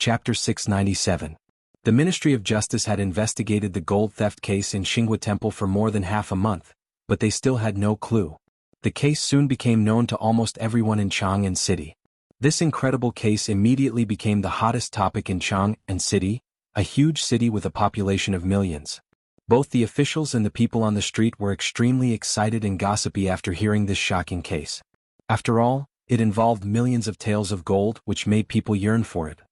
Chapter 697. The Ministry of Justice had investigated the gold theft case in Xinghua Temple for more than half a month, but they still had no clue. The case soon became known to almost everyone in Chang'an City. This incredible case immediately became the hottest topic in Chang'an City, a huge city with a population of millions. Both the officials and the people on the street were extremely excited and gossipy after hearing this shocking case. After all, it involved millions of taels of gold, which made people yearn for it.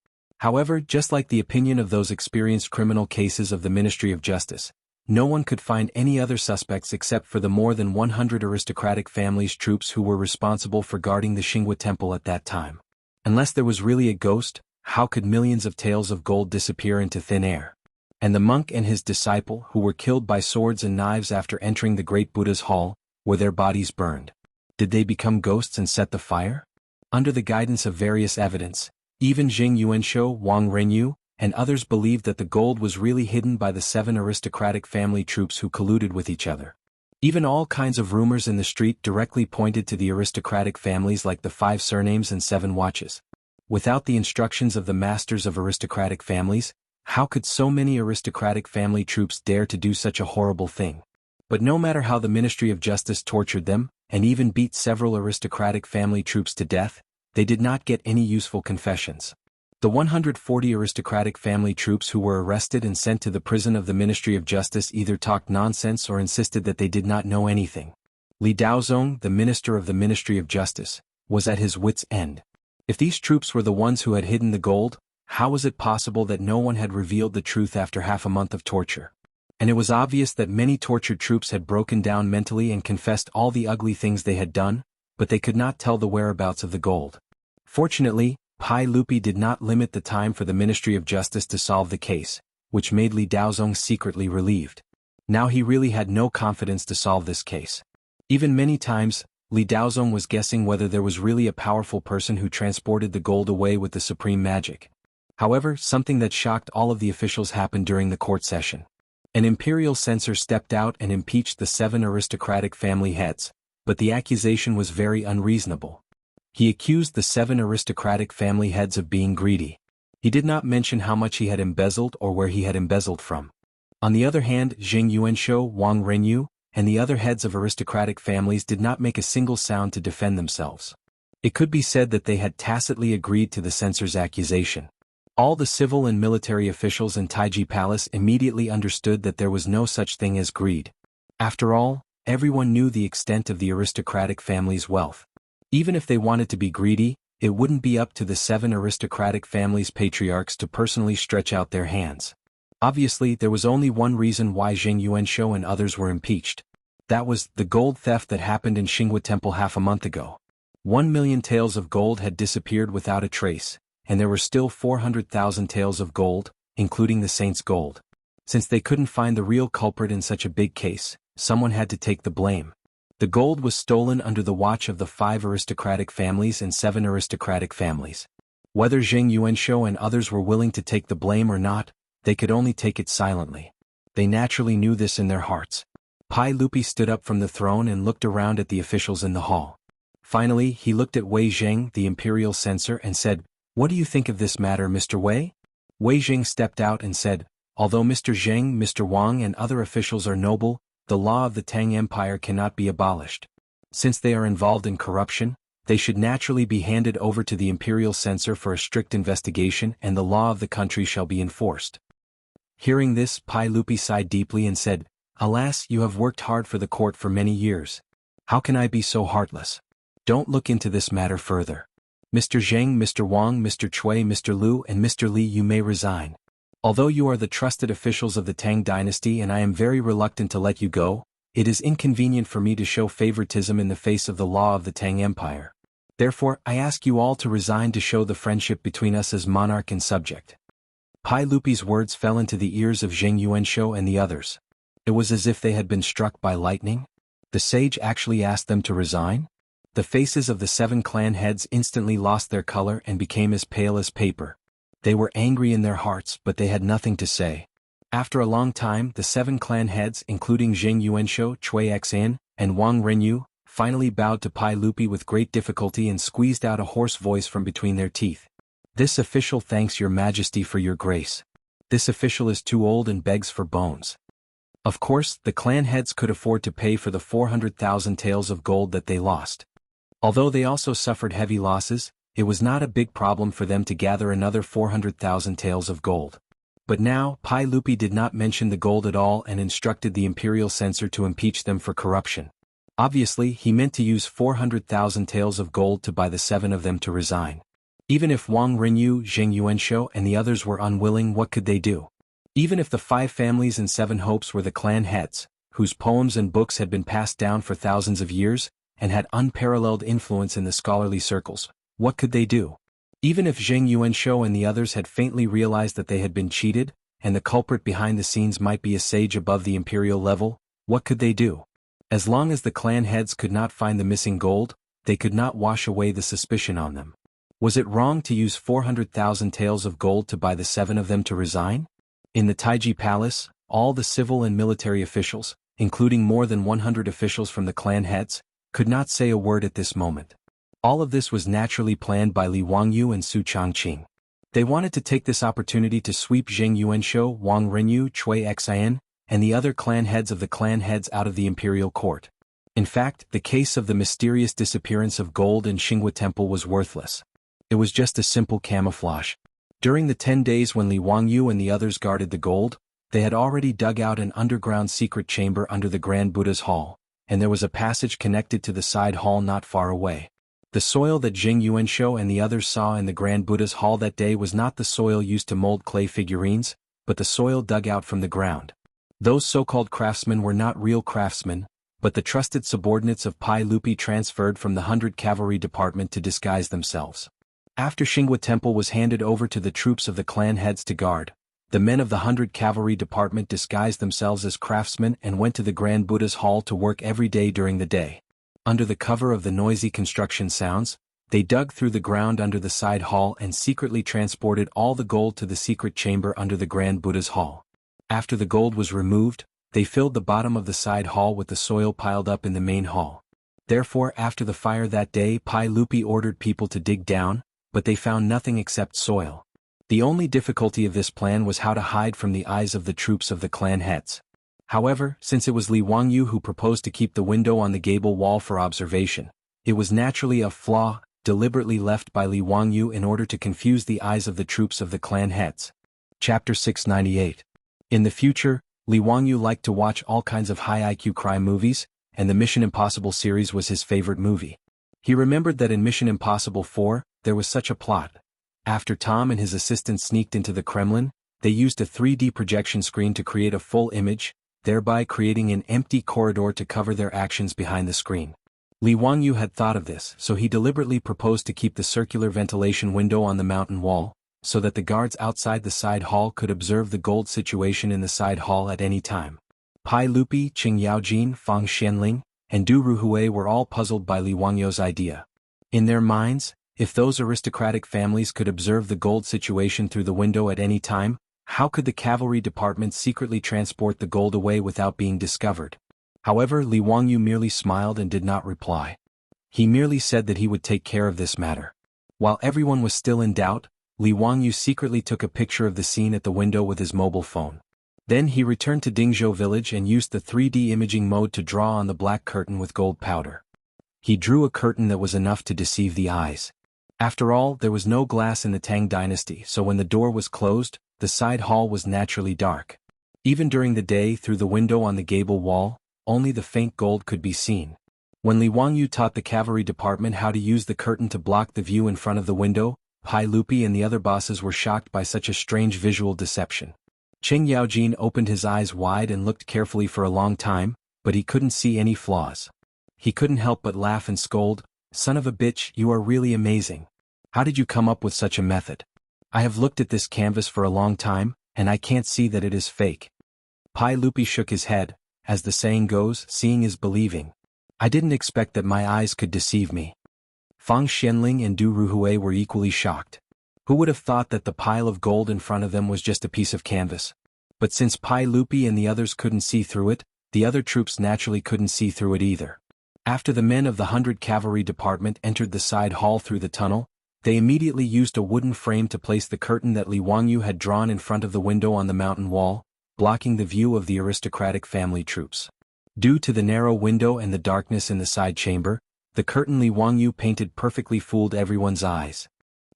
However, just like the opinion of those experienced criminal cases of the Ministry of Justice, no one could find any other suspects except for the more than 100 aristocratic families' troops who were responsible for guarding the Xinghua Temple at that time. Unless there was really a ghost, how could millions of taels of gold disappear into thin air? And the monk and his disciple, who were killed by swords and knives after entering the great Buddha's hall, were their bodies burned? Did they become ghosts and set the fire? Under the guidance of various evidence, even Jing Yuanshou, Wang Renyu, and others believed that the gold was really hidden by the 7 aristocratic family troops who colluded with each other. Even all kinds of rumors in the street directly pointed to the aristocratic families, like the 5 surnames and 7 watches. Without the instructions of the masters of aristocratic families, how could so many aristocratic family troops dare to do such a horrible thing? But no matter how the Ministry of Justice tortured them, and even beat several aristocratic family troops to death, they did not get any useful confessions. The 140 aristocratic family troops who were arrested and sent to the prison of the Ministry of Justice either talked nonsense or insisted that they did not know anything. Li Daozong, the minister of the Ministry of Justice, was at his wits' end. If these troops were the ones who had hidden the gold, how was it possible that no one had revealed the truth after half a month of torture? And it was obvious that many tortured troops had broken down mentally and confessed all the ugly things they had done, but they could not tell the whereabouts of the gold. Fortunately, Pai Lupi did not limit the time for the Ministry of Justice to solve the case, which made Li Daozong secretly relieved. Now he really had no confidence to solve this case. Even many times, Li Daozong was guessing whether there was really a powerful person who transported the gold away with the supreme magic. However, something that shocked all of the officials happened during the court session. An imperial censor stepped out and impeached the 7 aristocratic family heads, but the accusation was very unreasonable. He accused the 7 aristocratic family heads of being greedy. He did not mention how much he had embezzled or where he had embezzled from. On the other hand, Jing Yuanshou, Wang Renyu, and the other heads of aristocratic families did not make a single sound to defend themselves. It could be said that they had tacitly agreed to the censor's accusation. All the civil and military officials in Taiji Palace immediately understood that there was no such thing as greed. After all, everyone knew the extent of the aristocratic family's wealth. Even if they wanted to be greedy, it wouldn't be up to the 7 aristocratic families' patriarchs to personally stretch out their hands. Obviously, there was only one reason why Jing Yuanshou and others were impeached. That was the gold theft that happened in Xinghua Temple half a month ago. 1 million taels of gold had disappeared without a trace, and there were still 400,000 taels of gold, including the saint's gold. Since they couldn't find the real culprit in such a big case, someone had to take the blame. The gold was stolen under the watch of the 5 aristocratic families and 7 aristocratic families. Whether Jing Yuanshou and others were willing to take the blame or not, they could only take it silently. They naturally knew this in their hearts. Pai Lupi stood up from the throne and looked around at the officials in the hall. Finally, he looked at Wei Zheng, the imperial censor, and said, "What do you think of this matter, Mr. Wei?" Wei Zheng stepped out and said, "Although Mr. Zheng, Mr. Wang and other officials are noble, the law of the Tang Empire cannot be abolished. Since they are involved in corruption, they should naturally be handed over to the imperial censor for a strict investigation, and the law of the country shall be enforced." Hearing this, Pai Lupi sighed deeply and said, "Alas, you have worked hard for the court for many years. How can I be so heartless? Don't look into this matter further. Mr. Zheng, Mr. Wang, Mr. Cui, Mr. Lu, and Mr. Li, you may resign. Although you are the trusted officials of the Tang dynasty and I am very reluctant to let you go, it is inconvenient for me to show favoritism in the face of the law of the Tang Empire. Therefore, I ask you all to resign to show the friendship between us as monarch and subject." Pai Lupi's words fell into the ears of Jing Yuanshou and the others. It was as if they had been struck by lightning. The sage actually asked them to resign? The faces of the 7 clan heads instantly lost their color and became as pale as paper. They were angry in their hearts, but they had nothing to say. After a long time, the 7 clan heads, including Jing Yuanshou, Cui Xin, and Wang Renyu, finally bowed to Pai Lupi with great difficulty and squeezed out a hoarse voice from between their teeth. This official thanks your majesty for your grace. This official is too old and begs for bones. Of course, the clan heads could afford to pay for the 400,000 taels of gold that they lost. Although they also suffered heavy losses, it was not a big problem for them to gather another 400,000 taels of gold. But now, Pai Lupi did not mention the gold at all and instructed the imperial censor to impeach them for corruption. Obviously, he meant to use 400,000 taels of gold to buy the 7 of them to resign. Even if Wang Renyu, Zheng Yuanshou and the others were unwilling, what could they do? Even if the 5 families and 7 hopes were the clan heads, whose poems and books had been passed down for thousands of years, and had unparalleled influence in the scholarly circles, what could they do? Even if Zheng Yuanshou and the others had faintly realized that they had been cheated, and the culprit behind the scenes might be a sage above the imperial level, what could they do? As long as the clan heads could not find the missing gold, they could not wash away the suspicion on them. Was it wrong to use 400,000 taels of gold to buy the 7 of them to resign? In the Taiji Palace, all the civil and military officials, including more than 100 officials from the clan heads, could not say a word at this moment. All of this was naturally planned by Li Wangyu and Su Changqing. They wanted to take this opportunity to sweep Zheng Yuanshou, Wang Renyu, Cui Xian, and the other clan heads of the clan heads out of the imperial court. In fact, the case of the mysterious disappearance of gold in Xinghua Temple was worthless. It was just a simple camouflage. During the 10 days when Li Wangyu and the others guarded the gold, they had already dug out an underground secret chamber under the Grand Buddha's hall, and there was a passage connected to the side hall not far away. The soil that Zheng Yuanshou and the others saw in the Grand Buddha's hall that day was not the soil used to mold clay figurines, but the soil dug out from the ground. Those so-called craftsmen were not real craftsmen, but the trusted subordinates of Pai Lupi transferred from the 100 Cavalry Department to disguise themselves. After Xinghua Temple was handed over to the troops of the clan heads to guard, the men of the 100 Cavalry Department disguised themselves as craftsmen and went to the Grand Buddha's hall to work every day during the day. Under the cover of the noisy construction sounds, they dug through the ground under the side hall and secretly transported all the gold to the secret chamber under the Grand Buddha's hall. After the gold was removed, they filled the bottom of the side hall with the soil piled up in the main hall. Therefore, after the fire that day, Pai Lupi ordered people to dig down, but they found nothing except soil. The only difficulty of this plan was how to hide from the eyes of the troops of the clan heads. However, since it was Li Wangyu who proposed to keep the window on the gable wall for observation, it was naturally a flaw, deliberately left by Li Wangyu in order to confuse the eyes of the troops of the clan heads. Chapter 698. In the future, Li Wangyu liked to watch all kinds of high IQ crime movies, and the Mission Impossible series was his favorite movie. He remembered that in Mission Impossible 4, there was such a plot. After Tom and his assistant sneaked into the Kremlin, they used a 3D projection screen to create a full image, thereby creating an empty corridor to cover their actions behind the screen. Li Wangyu had thought of this, so he deliberately proposed to keep the circular ventilation window on the mountain wall, so that the guards outside the side hall could observe the gold situation in the side hall at any time. Pai Lupi, Qing Yaojin, Fang Xianling, and Du Ruhui were all puzzled by Li Wangyu's idea. In their minds, if those aristocratic families could observe the gold situation through the window at any time, how could the cavalry department secretly transport the gold away without being discovered? However, Li Wangyu merely smiled and did not reply. He merely said that he would take care of this matter. While everyone was still in doubt, Li Wangyu secretly took a picture of the scene at the window with his mobile phone. Then he returned to Dingzhou village and used the 3D imaging mode to draw on the black curtain with gold powder. He drew a curtain that was enough to deceive the eyes. After all, there was no glass in the Tang dynasty, so when the door was closed, the side hall was naturally dark. Even during the day, through the window on the gable wall, only the faint gold could be seen. When Li Wangyu taught the cavalry department how to use the curtain to block the view in front of the window, Pai Lupi and the other bosses were shocked by such a strange visual deception. Qing Yaojin opened his eyes wide and looked carefully for a long time, but he couldn't see any flaws. He couldn't help but laugh and scold, "Son of a bitch, you are really amazing. How did you come up with such a method? I have looked at this canvas for a long time, and I can't see that it is fake." Pai Lupi shook his head. As the saying goes, seeing is believing. I didn't expect that my eyes could deceive me. Fang Xianling and Du Ruhui were equally shocked. Who would have thought that the pile of gold in front of them was just a piece of canvas? But since Pai Lupi and the others couldn't see through it, the other troops naturally couldn't see through it either. After the men of the 100 Cavalry Department entered the side hall through the tunnel, They immediately used a wooden frame to place the curtain that Li Wangyu had drawn in front of the window on the mountain wall, blocking the view of the aristocratic family troops. Due to the narrow window and the darkness in the side chamber, the curtain Li Wangyu painted perfectly fooled everyone's eyes.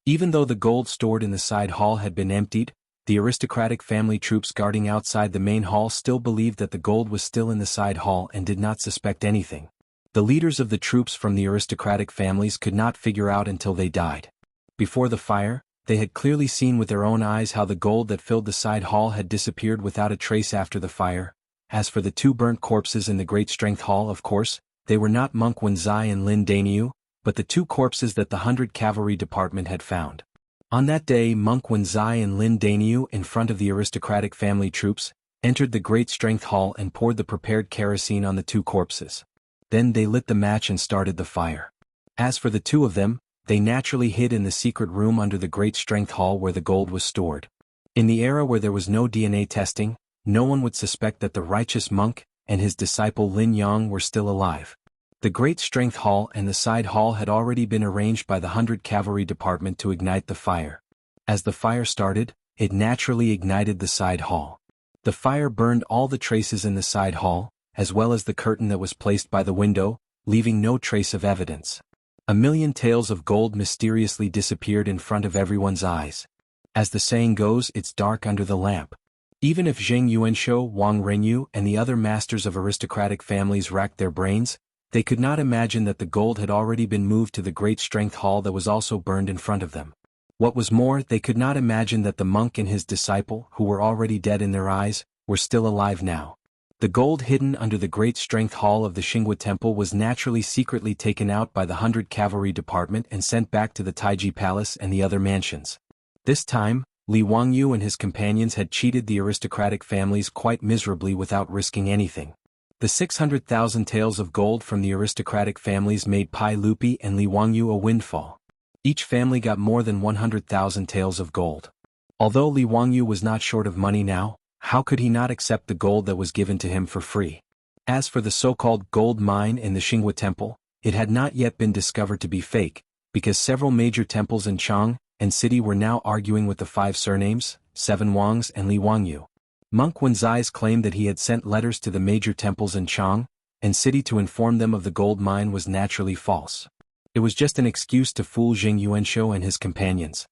Even though the gold stored in the side hall had been emptied, the aristocratic family troops guarding outside the main hall still believed that the gold was still in the side hall and did not suspect anything. The leaders of the troops from the aristocratic families could not figure out until they died. Before the fire, they had clearly seen with their own eyes how the gold that filled the side hall had disappeared without a trace after the fire. As for the two burnt corpses in the Great Strength Hall, of course, they were not Monk Wenzai and Lin Dainiu, but the two corpses that the 100 Cavalry Department had found. On that day, Monk Wenzai and Lin Dainiu, in front of the aristocratic family troops, entered the Great Strength Hall and poured the prepared kerosene on the two corpses. Then they lit the match and started the fire. As for the two of them, they naturally hid in the secret room under the Great Strength Hall where the gold was stored. In the era where there was no DNA testing, no one would suspect that the righteous monk and his disciple Lin Yang were still alive. The Great Strength Hall and the side hall had already been arranged by the 100 Cavalry Department to ignite the fire. As the fire started, it naturally ignited the side hall. The fire burned all the traces in the side hall, as well as the curtain that was placed by the window, leaving no trace of evidence. 1,000,000 taels of gold mysteriously disappeared in front of everyone's eyes. As the saying goes, it's dark under the lamp. Even if Zheng Yuanshou, Wang Renyu, and the other masters of aristocratic families racked their brains, they could not imagine that the gold had already been moved to the Great Strength Hall that was also burned in front of them. What was more, they could not imagine that the monk and his disciple, who were already dead in their eyes, were still alive now. The gold hidden under the Great Strength Hall of the Xinghua Temple was naturally secretly taken out by the 100 Cavalry Department and sent back to the Taiji Palace and the other mansions. This time, Li Wangyu and his companions had cheated the aristocratic families quite miserably without risking anything. The 600,000 taels of gold from the aristocratic families made Pai Lupi and Li Wangyu a windfall. Each family got more than 100,000 taels of gold. Although Li Wangyu was not short of money now, how could he not accept the gold that was given to him for free? As for the so-called gold mine in the Xinghua Temple, it had not yet been discovered to be fake, because several major temples in Chang and city were now arguing with the 5 surnames, 7 Wangs and Li Wangyu. Monk Wenzai's claim that he had sent letters to the major temples in Chang and city to inform them of the gold mine was naturally false. It was just an excuse to fool Zheng Yuanshou and his companions.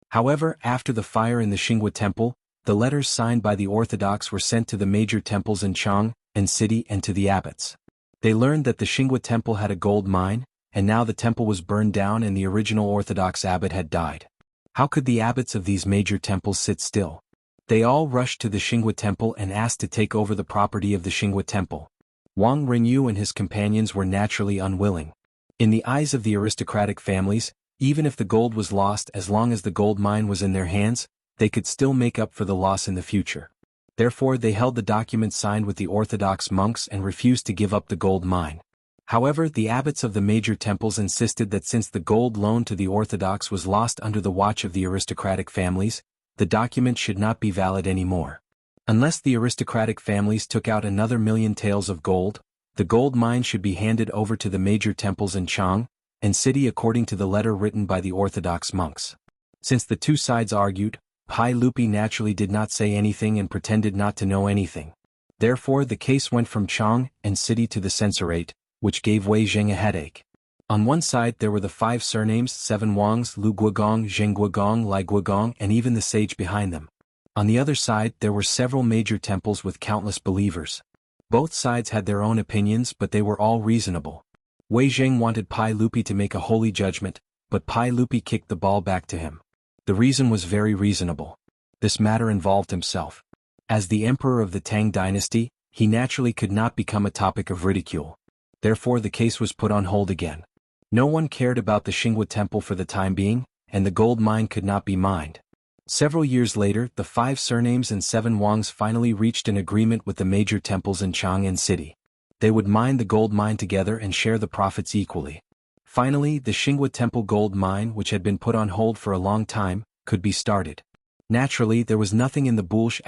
However, after the fire in the Xinghua Temple, the letters signed by the Orthodox were sent to the major temples in Chang and city and to the abbots. They learned that the Xinghua Temple had a gold mine, and now the temple was burned down and the original Orthodox abbot had died. How could the abbots of these major temples sit still? They all rushed to the Xinghua Temple and asked to take over the property of the Xinghua Temple. Wang Renyu and his companions were naturally unwilling. In the eyes of the aristocratic families, even if the gold was lost, as long as the gold mine was in their hands, they could still make up for the loss in the future. Therefore they held the document signed with the Orthodox monks and refused to give up the gold mine. However, the abbots of the major temples insisted that since the gold loaned to the Orthodox was lost under the watch of the aristocratic families, the document should not be valid anymore. Unless the aristocratic families took out another 1,000,000 taels of gold, the gold mine should be handed over to the major temples in Chang and city according to the letter written by the Orthodox monks. Since the two sides argued, Pai Lupi naturally did not say anything and pretended not to know anything. Therefore the case went from Chang and city to the censorate, which gave Wei Zheng a headache. On one side there were the 5 surnames, 7 Wangs, Lu Guogong, Zheng Guogong, Lai Guogong, and even the sage behind them. On the other side there were several major temples with countless believers. Both sides had their own opinions, but they were all reasonable. Wei Zheng wanted Pai Lupi to make a holy judgment, but Pai Lupi kicked the ball back to him. The reason was very reasonable. This matter involved himself. As the emperor of the Tang dynasty, he naturally could not become a topic of ridicule. Therefore the case was put on hold again. No one cared about the Xinghua Temple for the time being, and the gold mine could not be mined. Several years later, the 5 surnames and 7 Wangs finally reached an agreement with the major temples in Chang'an City. They would mine the gold mine together and share the profits equally. Finally, the Xinghua Temple gold mine, which had been put on hold for a long time, could be started. Naturally, there was nothing in the Bulsh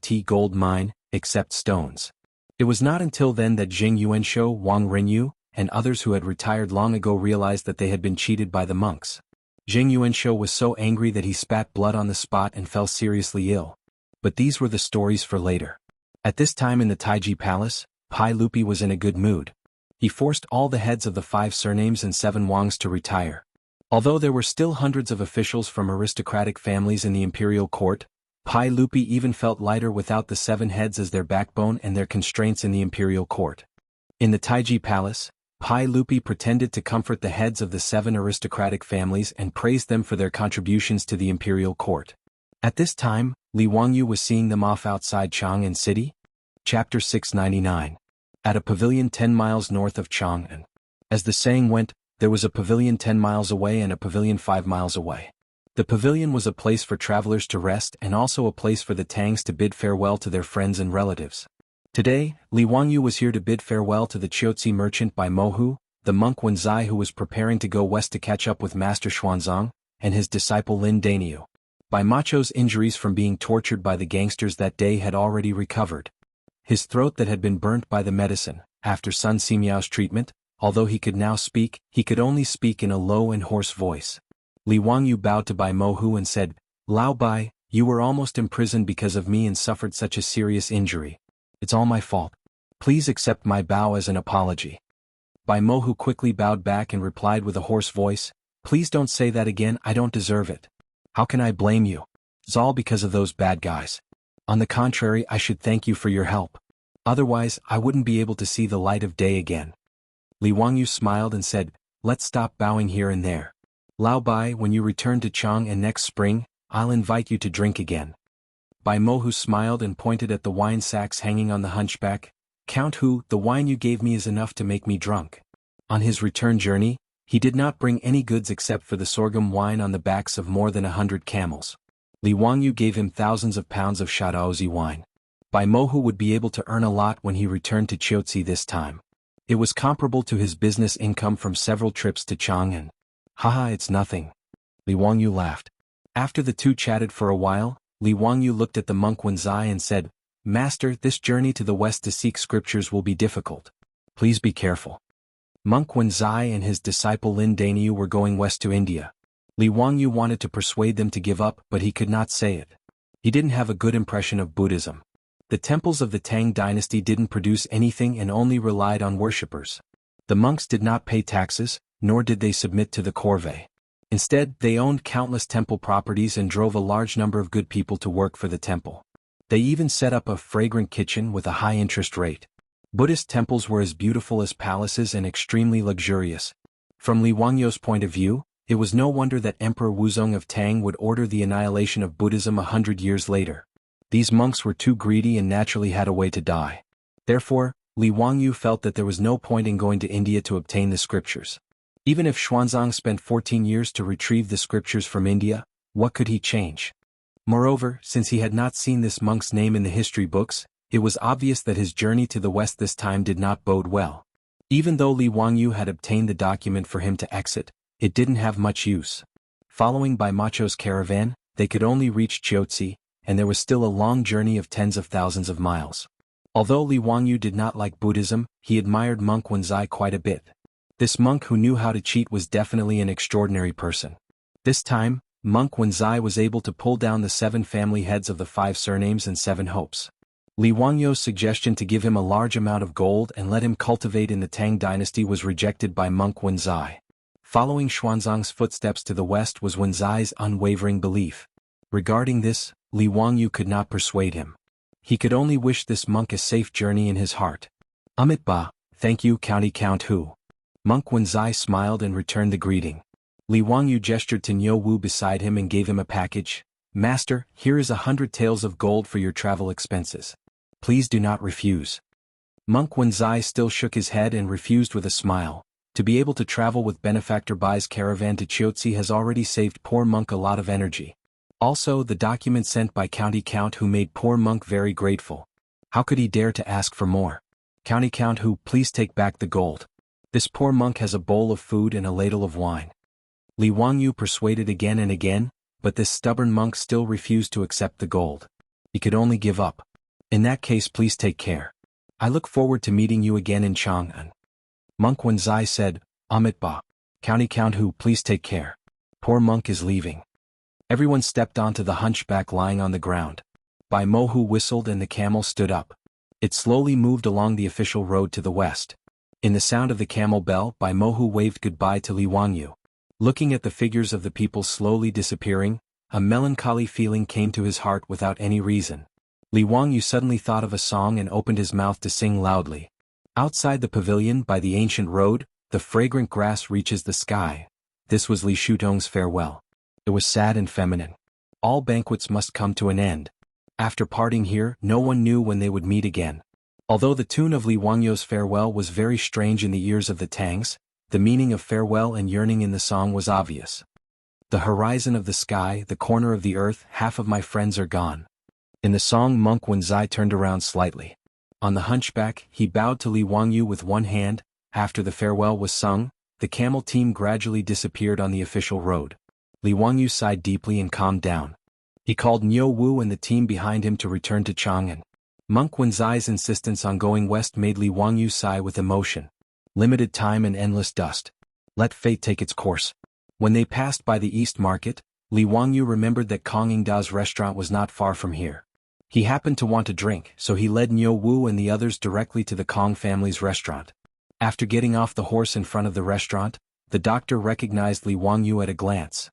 *T gold mine, except stones. It was not until then that Zheng Yuanshou, Wang Renyu, and others who had retired long ago realized that they had been cheated by the monks. Zheng Yuanshou was so angry that he spat blood on the spot and fell seriously ill. But these were the stories for later. At this time in the Taiji Palace, Pai Lupi was in a good mood. He forced all the heads of the 5 surnames and 7 Wangs to retire. Although there were still hundreds of officials from aristocratic families in the imperial court, Pai Lupi even felt lighter without the 7 heads as their backbone and their constraints in the imperial court. In the Taiji Palace, Pai Lupi pretended to comfort the heads of the 7 aristocratic families and praised them for their contributions to the imperial court. At this time, Li Wangyu was seeing them off outside Chang'an City. Chapter 699. At a pavilion 10 miles north of Chang'an. As the saying went, there was a pavilion 10 miles away and a pavilion 5 miles away. The pavilion was a place for travelers to rest and also a place for the Tangs to bid farewell to their friends and relatives. Today, Li Wangyu was here to bid farewell to the Qiuzi merchant Bai Mohu, the monk Wenzai who was preparing to go west to catch up with Master Xuanzang, and his disciple Lin Daniu. Bai Macho's injuries from being tortured by the gangsters that day had already recovered. His throat that had been burnt by the medicine, after Sun Simiao's treatment, although he could now speak, he could only speak in a low and hoarse voice. Li Wangyu bowed to Bai Mohu and said, "Lao Bai, you were almost imprisoned because of me and suffered such a serious injury. It's all my fault. Please accept my bow as an apology." Bai Mohu quickly bowed back and replied with a hoarse voice, "Please don't say that again, I don't deserve it. How can I blame you? It's all because of those bad guys. On the contrary, I should thank you for your help. Otherwise, I wouldn't be able to see the light of day again." Li Wangyu smiled and said, "Let's stop bowing here and there. Lao Bai, when you return to Chang'an next spring, I'll invite you to drink again." Bai Mohu smiled and pointed at the wine sacks hanging on the hunchback. "Count Hu, the wine you gave me is enough to make me drunk." On his return journey, he did not bring any goods except for the sorghum wine on the backs of more than 100 camels. Li Wangyu gave him thousands of pounds of Shadaozi wine. Bai Mohu would be able to earn a lot when he returned to Qiuzi this time. It was comparable to his business income from several trips to Chang'an. "Haha, it's nothing." Li Wangyu laughed. After the two chatted for a while, Li Wangyu looked at the monk Wenzai and said, "Master, this journey to the west to seek scriptures will be difficult. Please be careful." Monk Wenzai and his disciple Lin Daniu were going west to India. Li Wangyu wanted to persuade them to give up, but he could not say it. He didn't have a good impression of Buddhism. The temples of the Tang dynasty didn't produce anything and only relied on worshippers. The monks did not pay taxes, nor did they submit to the corvée. Instead, they owned countless temple properties and drove a large number of good people to work for the temple. They even set up a fragrant kitchen with a high interest rate. Buddhist temples were as beautiful as palaces and extremely luxurious. From Li Wangyu's point of view, it was no wonder that Emperor Wuzong of Tang would order the annihilation of Buddhism 100 years later. These monks were too greedy and naturally had a way to die. Therefore, Li Wangyu felt that there was no point in going to India to obtain the scriptures. Even if Xuanzang spent 14 years to retrieve the scriptures from India, what could he change? Moreover, since he had not seen this monk's name in the history books, it was obvious that his journey to the west this time did not bode well. Even though Li Wangyu had obtained the document for him to exit, it didn't have much use. Following Bai Macho's caravan, they could only reach Qiuzi, and there was still a long journey of tens of thousands of miles. Although Li Wangyu did not like Buddhism, he admired monk Wenzai quite a bit. This monk who knew how to cheat was definitely an extraordinary person. This time, monk Wenzai was able to pull down the 7 family heads of the 5 surnames and 7 hopes. Li Wangyu's suggestion to give him a large amount of gold and let him cultivate in the Tang dynasty was rejected by monk Wenzai. Following Xuanzang's footsteps to the west was Wenzai's unwavering belief. Regarding this, Li Wangyu could not persuade him. He could only wish this monk a safe journey in his heart. "Amit, thank you, Count Hu." Monk Wenzai smiled and returned the greeting. Li Wangyu gestured to Niu Wu beside him and gave him a package. "Master, here is 100 taels of gold for your travel expenses. Please do not refuse." Monk Wenzai still shook his head and refused with a smile. To be able to travel with Benefactor Bai's caravan to Qiuzi has already saved poor monk a lot of energy. Also, the document sent by Count Hu made poor monk very grateful. How could he dare to ask for more? Count Hu, please take back the gold. This poor monk has a bowl of food and a ladle of wine." Li Wangyu persuaded again and again, but this stubborn monk still refused to accept the gold. He could only give up. "In that case, please take care. I look forward to meeting you again in Chang'an." Monk Wenzai said, "Amit, Count Hu, please take care. Poor monk is leaving. Everyone stepped onto the hunchback lying on the ground. Bai Mohu whistled and the camel stood up. It slowly moved along the official road to the west. In the sound of the camel bell, Bai Mohu waved goodbye to Li Wangyu. Looking at the figures of the people slowly disappearing, a melancholy feeling came to his heart without any reason. Li Wangyu suddenly thought of a song and opened his mouth to sing loudly. Outside the pavilion by the ancient road, the fragrant grass reaches the sky. This was Li Shutong's farewell. It was sad and feminine. All banquets must come to an end. After parting here, no one knew when they would meet again. Although the tune of Li Wangyu's farewell was very strange in the ears of the Tangs, the meaning of farewell and yearning in the song was obvious. The horizon of the sky, the corner of the earth, half of my friends are gone. In the song, Monk Wenzai turned around slightly. On the hunchback, he bowed to Li Wangyu with one hand. After the farewell was sung, the camel team gradually disappeared on the official road. Li Wangyu sighed deeply and calmed down. He called Niu Wu and the team behind him to return to Chang'an. Monk Wenzai's insistence on going west made Li Wangyu sigh with emotion. Limited time and endless dust. Let fate take its course. When they passed by the East Market, Li Wangyu remembered that Kong Yingda's restaurant was not far from here. He happened to want a drink, so he led Niu Wu and the others directly to the Kong family's restaurant. After getting off the horse in front of the restaurant, the doctor recognized Li Wangyu at a glance.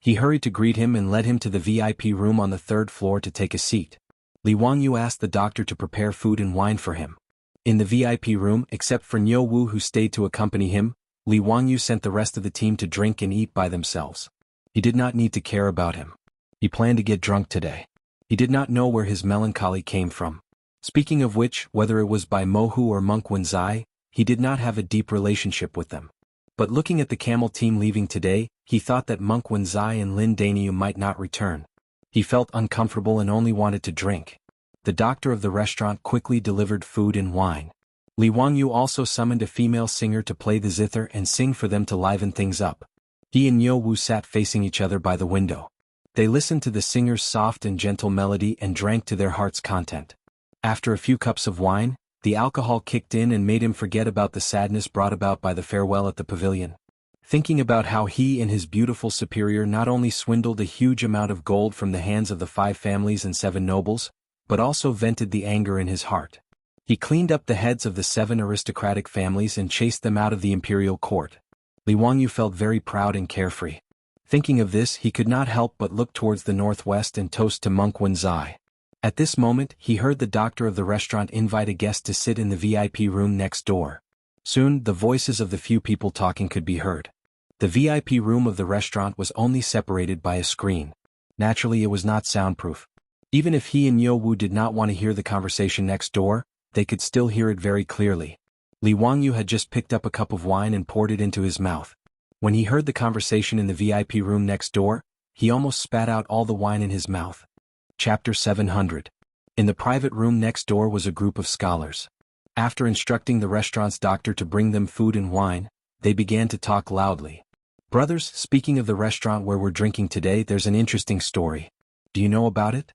He hurried to greet him and led him to the VIP room on the third floor to take a seat. Li Wangyu asked the doctor to prepare food and wine for him. In the VIP room, except for Niu Wu who stayed to accompany him, Li Wangyu sent the rest of the team to drink and eat by themselves. He did not need to care about him. He planned to get drunk today. He did not know where his melancholy came from. Speaking of which, whether it was by Mohu or Monk Wenzai, he did not have a deep relationship with them. But looking at the camel team leaving today, he thought that Monk Wenzai and Lin Daniu might not return. He felt uncomfortable and only wanted to drink. The doctor of the restaurant quickly delivered food and wine. Li Wangyu also summoned a female singer to play the zither and sing for them to liven things up. He and Niu Wu sat facing each other by the window. They listened to the singer's soft and gentle melody and drank to their heart's content. After a few cups of wine, the alcohol kicked in and made him forget about the sadness brought about by the farewell at the pavilion. Thinking about how he and his beautiful superior not only swindled a huge amount of gold from the hands of the 5 families and 7 nobles, but also vented the anger in his heart. He cleaned up the heads of the 7 aristocratic families and chased them out of the imperial court. Li Wangyu felt very proud and carefree. Thinking of this, he could not help but look towards the northwest and toast to Monk Wenzai. At this moment, he heard the doctor of the restaurant invite a guest to sit in the VIP room next door. Soon, the voices of the few people talking could be heard. The VIP room of the restaurant was only separated by a screen. Naturally, it was not soundproof. Even if he and Niu Wu did not want to hear the conversation next door, they could still hear it very clearly. Li Wangyu had just picked up a cup of wine and poured it into his mouth. When he heard the conversation in the VIP room next door, he almost spat out all the wine in his mouth. Chapter 700. In the private room next door was a group of scholars. After instructing the restaurant's doctor to bring them food and wine, they began to talk loudly. Brothers, speaking of the restaurant where we're drinking today, there's an interesting story. Do you know about it?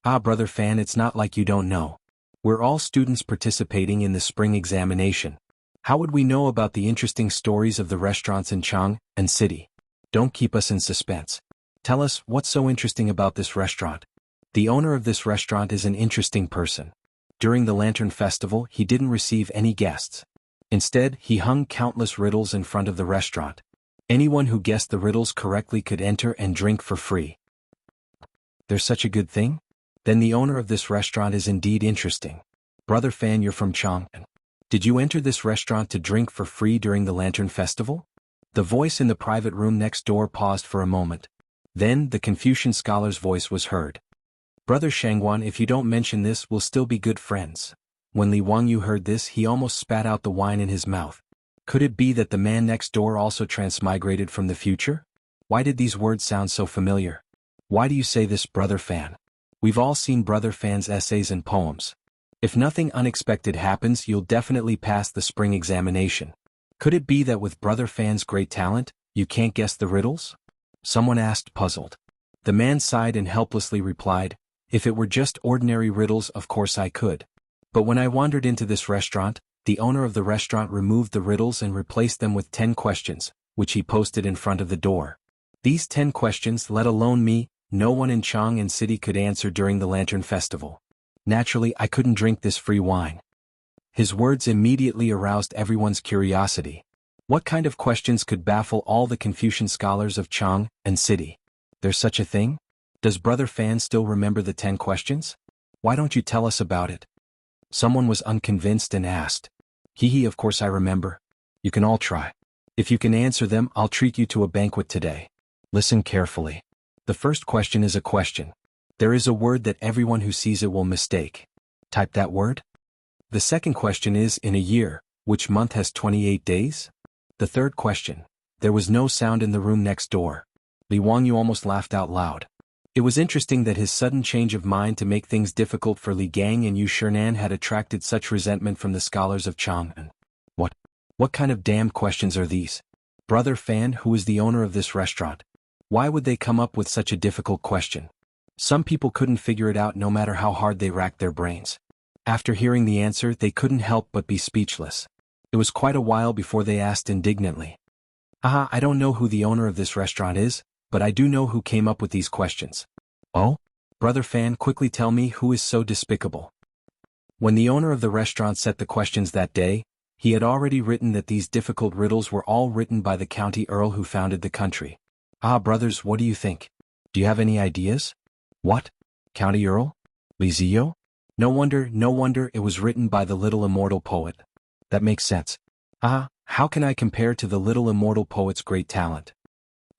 Ah, Brother Fan, it's not like you don't know. We're all students participating in the spring examination. How would we know about the interesting stories of the restaurants in Chang'an City? Don't keep us in suspense. Tell us, what's so interesting about this restaurant? The owner of this restaurant is an interesting person. During the Lantern Festival, he didn't receive any guests. Instead, he hung countless riddles in front of the restaurant. Anyone who guessed the riddles correctly could enter and drink for free. There's such a good thing? Then the owner of this restaurant is indeed interesting. Brother Fan, you're from Chang'an. Did you enter this restaurant to drink for free during the Lantern Festival? The voice in the private room next door paused for a moment. Then, the Confucian scholar's voice was heard. Brother Shangguan, if you don't mention this, we'll still be good friends. When Li Wangyu heard this, he almost spat out the wine in his mouth. Could it be that the man next door also transmigrated from the future? Why did these words sound so familiar? Why do you say this, Brother Fan? We've all seen Brother Fan's essays and poems. If nothing unexpected happens, you'll definitely pass the spring examination. Could it be that with Brother Fan's great talent, you can't guess the riddles? Someone asked, puzzled. The man sighed and helplessly replied, if it were just ordinary riddles, of course I could. But when I wandered into this restaurant, the owner of the restaurant removed the riddles and replaced them with 10 questions, which he posted in front of the door. These 10 questions, let alone me, no one in Chang and City could answer during the Lantern Festival. Naturally, I couldn't drink this free wine. His words immediately aroused everyone's curiosity. What kind of questions could baffle all the Confucian scholars of Chang and City? There's such a thing? Does Brother Fan still remember the 10 questions? Why don't you tell us about it? Someone was unconvinced and asked. Of course I remember. You can all try. If you can answer them, I'll treat you to a banquet today. Listen carefully. The first question is a question. There is a word that everyone who sees it will mistake. Type that word. The second question is, in a year, which month has 28 days? The third question. There was no sound in the room next door. Li Wangyu almost laughed out loud. It was interesting that his sudden change of mind to make things difficult for Li Gang and Yu Shernan had attracted such resentment from the scholars of Chang'an. What kind of damn questions are these? Brother Fan, who is the owner of this restaurant? Why would they come up with such a difficult question? Some people couldn't figure it out no matter how hard they racked their brains. After hearing the answer, they couldn't help but be speechless. It was quite a while before they asked indignantly. I don't know who the owner of this restaurant is, but I do know who came up with these questions. Oh? Brother Fan, quickly tell me who is so despicable. When the owner of the restaurant set the questions that day, he had already written that these difficult riddles were all written by the county earl who founded the country. Brothers, what do you think? Do you have any ideas? What? County earl? Li Ziyo? No wonder it was written by the little immortal poet. That makes sense. How can I compare to the little immortal poet's great talent?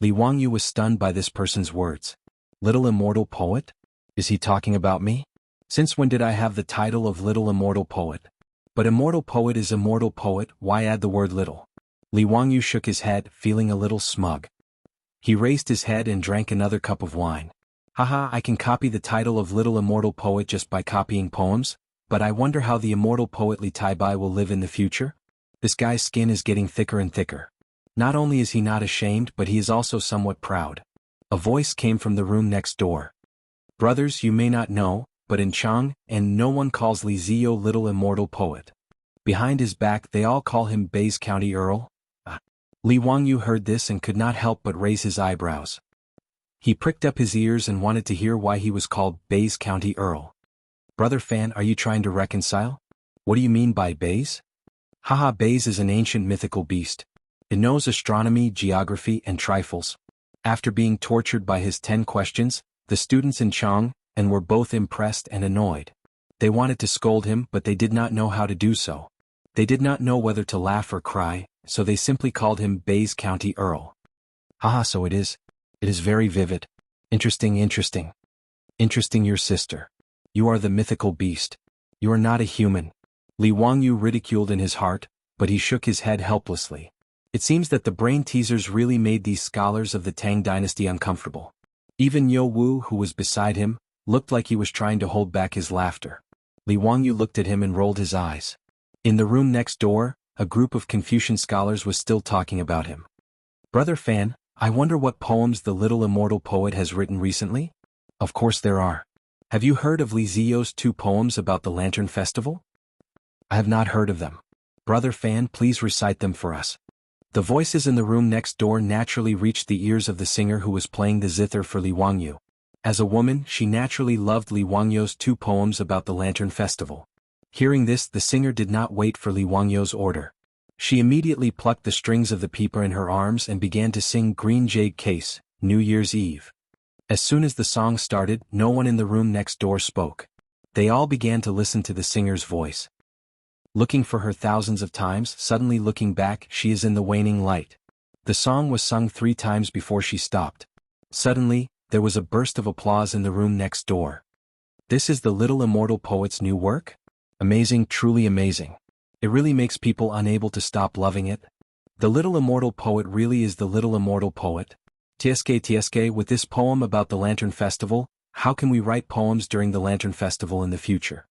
Li Wangyu was stunned by this person's words. Little immortal poet? Is he talking about me? Since when did I have the title of little immortal poet? But immortal poet is immortal poet, why add the word little? Li Wangyu shook his head, feeling a little smug. He raised his head and drank another cup of wine. I can copy the title of little immortal poet just by copying poems, but I wonder how the immortal poet Li Taibai will live in the future? This guy's skin is getting thicker and thicker. Not only is he not ashamed, but he is also somewhat proud. A voice came from the room next door. Brothers, you may not know, but in Chang, and no one calls Li Ziyo little immortal poet. Behind his back they all call him Bei's County Earl. Li Wangyu heard this and could not help but raise his eyebrows. He pricked up his ears and wanted to hear why he was called Bei's County Earl. Brother Fan, are you trying to reconcile? What do you mean by Bei's? Bei's is an ancient mythical beast. It knows astronomy, geography, and trifles. After being tortured by his 10 questions, the students in Chang and were both impressed and annoyed. They wanted to scold him, but they did not know how to do so. They did not know whether to laugh or cry, so they simply called him Bei's County Earl. So it is. It is very vivid. Interesting. Interesting, your sister. You are the mythical beast. You are not a human. Li Wangyu ridiculed in his heart, but he shook his head helplessly. It seems that the brain teasers really made these scholars of the Tang dynasty uncomfortable. Even Yo Wu, who was beside him, looked like he was trying to hold back his laughter. Li Wangyu looked at him and rolled his eyes. In the room next door, a group of Confucian scholars was still talking about him. Brother Fan, I wonder what poems the little immortal poet has written recently? Of course there are. Have you heard of Li Ziyo's 2 poems about the Lantern Festival? I have not heard of them. Brother Fan, please recite them for us. The voices in the room next door naturally reached the ears of the singer who was playing the zither for Li Wangyu. As a woman, she naturally loved Li Wangyu's 2 poems about the Lantern Festival. Hearing this, the singer did not wait for Li Wangyu's order. She immediately plucked the strings of the pipa in her arms and began to sing Green Jade Case, New Year's Eve. As soon as the song started, no one in the room next door spoke. They all began to listen to the singer's voice. Looking for her thousands of times, suddenly looking back, she is in the waning light. The song was sung 3 times before she stopped. Suddenly, there was a burst of applause in the room next door. This is the little immortal poet's new work? Amazing, truly amazing. It really makes people unable to stop loving it. The little immortal poet really is the little immortal poet. TSK, with this poem about the Lantern Festival, how can we write poems during the Lantern Festival in the future?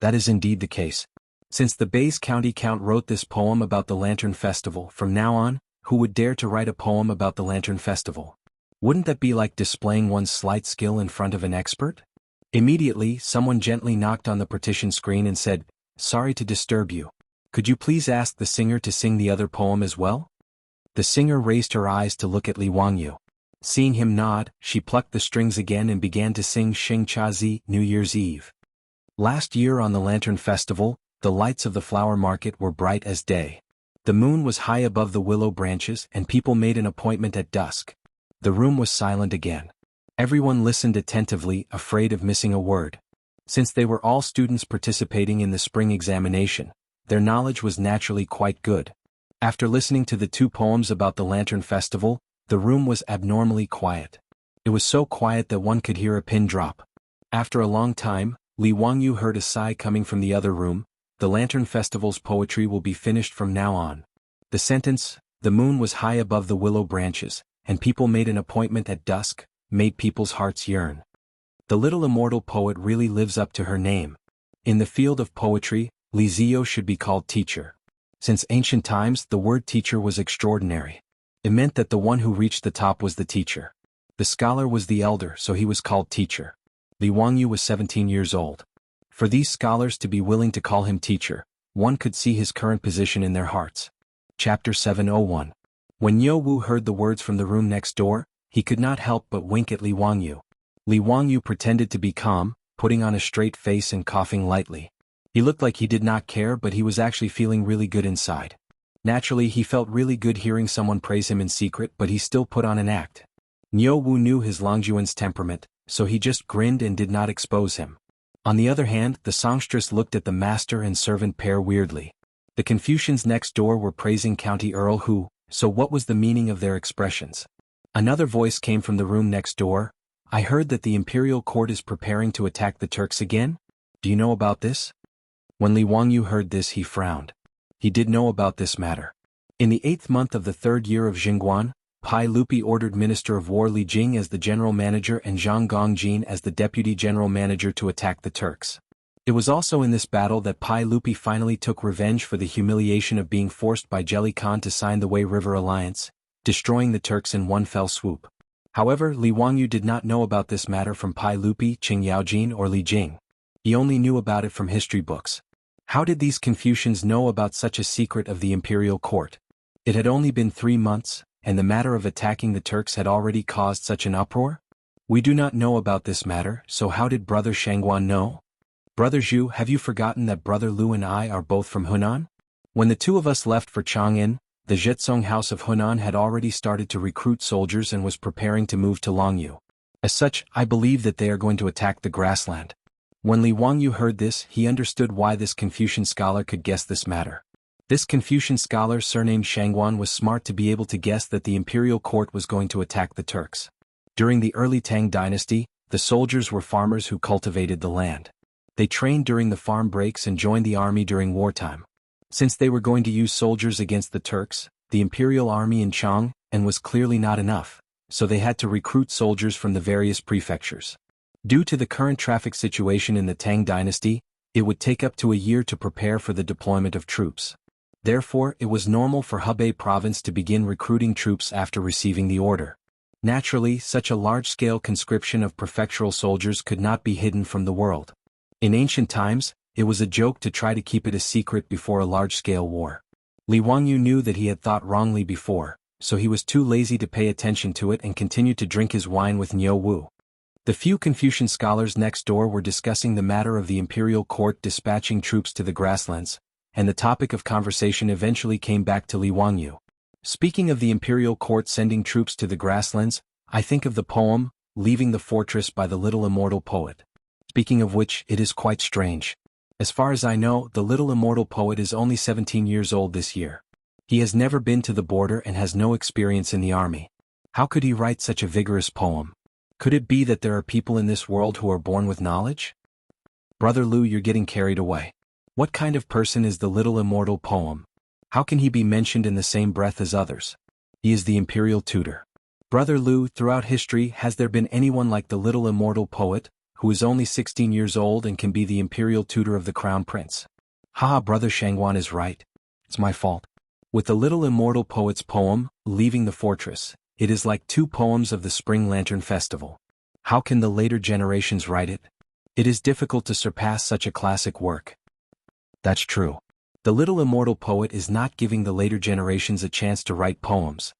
That is indeed the case. Since the Bei's County Count wrote this poem about the Lantern Festival, from now on, who would dare to write a poem about the Lantern Festival? Wouldn't that be like displaying one's slight skill in front of an expert? Immediately, someone gently knocked on the partition screen and said, "Sorry to disturb you. Could you please ask the singer to sing the other poem as well?" The singer raised her eyes to look at Li Wangyu. Seeing him nod, she plucked the strings again and began to sing Xing Cha Zi, New Year's Eve. Last year on the Lantern Festival, the lights of the flower market were bright as day. The moon was high above the willow branches and people made an appointment at dusk. The room was silent again. Everyone listened attentively, afraid of missing a word. Since they were all students participating in the spring examination, their knowledge was naturally quite good. After listening to the 2 poems about the Lantern Festival, the room was abnormally quiet. It was so quiet that one could hear a pin drop. After a long time, Li Wangyu heard a sigh coming from the other room. The Lantern Festival's poetry will be finished from now on. The sentence, "The moon was high above the willow branches, and people made an appointment at dusk," made people's hearts yearn. The little immortal poet really lives up to her name. In the field of poetry, Li Ziyo should be called teacher. Since ancient times, the word teacher was extraordinary. It meant that the one who reached the top was the teacher. The scholar was the elder, so he was called teacher. Li Wangyu was 17 years old. For these scholars to be willing to call him teacher, one could see his current position in their hearts. Chapter 701. When Yo Wu heard the words from the room next door, he could not help but wink at Li Wangyu. Li Wangyu pretended to be calm, putting on a straight face and coughing lightly. He looked like he did not care, but he was actually feeling really good inside. Naturally, he felt really good hearing someone praise him in secret, but he still put on an act. Yo Wu knew his Longjuan's temperament, so he just grinned and did not expose him. On the other hand, the songstress looked at the master and servant pair weirdly. The Confucians next door were praising County Earl Hu, so what was the meaning of their expressions? Another voice came from the room next door. "I heard that the imperial court is preparing to attack the Turks again? Do you know about this?" When Li Wangyu heard this, he frowned. He did know about this matter. In the 8th month of the 3rd year of Jingguan, Pai Lupi ordered Minister of War Li Jing as the general manager and Zhang Gongjin as the deputy general manager to attack the Turks. It was also in this battle that Pai Lupi finally took revenge for the humiliation of being forced by Jelly Khan to sign the Wei River Alliance, destroying the Turks in one fell swoop. However, Li Wangyu did not know about this matter from Pai Lupi, Qing Yaojin or Li Jing. He only knew about it from history books. How did these Confucians know about such a secret of the imperial court? It had only been 3 months, and the matter of attacking the Turks had already caused such an uproar? We do not know about this matter, so how did Brother Shangguan know? Brother Zhu, have you forgotten that Brother Lu and I are both from Hunan? When the 2 of us left for Chang'an, the Zhetzong House of Hunan had already started to recruit soldiers and was preparing to move to Longyu. As such, I believe that they are going to attack the grassland. When Li Wangyu heard this, he understood why this Confucian scholar could guess this matter. This Confucian scholar surnamed Shangguan was smart to be able to guess that the imperial court was going to attack the Turks. During the early Tang dynasty, the soldiers were farmers who cultivated the land. They trained during the farm breaks and joined the army during wartime. Since they were going to use soldiers against the Turks, the imperial army in Chang, and was clearly not enough, so they had to recruit soldiers from the various prefectures. Due to the current traffic situation in the Tang dynasty, it would take up to a year to prepare for the deployment of troops. Therefore, it was normal for Hebei province to begin recruiting troops after receiving the order. Naturally, such a large-scale conscription of prefectural soldiers could not be hidden from the world. In ancient times, it was a joke to try to keep it a secret before a large-scale war. Li Wangyu knew that he had thought wrongly before, so he was too lazy to pay attention to it and continued to drink his wine with Niu Wu. The few Confucian scholars next door were discussing the matter of the imperial court dispatching troops to the grasslands, and the topic of conversation eventually came back to Li Wangyu. Speaking of the imperial court sending troops to the grasslands, I think of the poem, Leaving the Fortress by the Little Immortal Poet. Speaking of which, it is quite strange. As far as I know, the little immortal poet is only 17 years old this year. He has never been to the border and has no experience in the army. How could he write such a vigorous poem? Could it be that there are people in this world who are born with knowledge? Brother Lu, you're getting carried away. What kind of person is the little immortal poem? How can he be mentioned in the same breath as others? He is the imperial tutor. Brother Lu, throughout history, has there been anyone like the little immortal poet, who is only 16 years old and can be the imperial tutor of the crown prince? Haha, Brother Shangguan is right. It's my fault. With the little immortal poet's poem, Leaving the Fortress, it is like 2 poems of the Spring Lantern Festival. How can the later generations write it? It is difficult to surpass such a classic work. That's true. The little immortal poet is not giving the later generations a chance to write poems.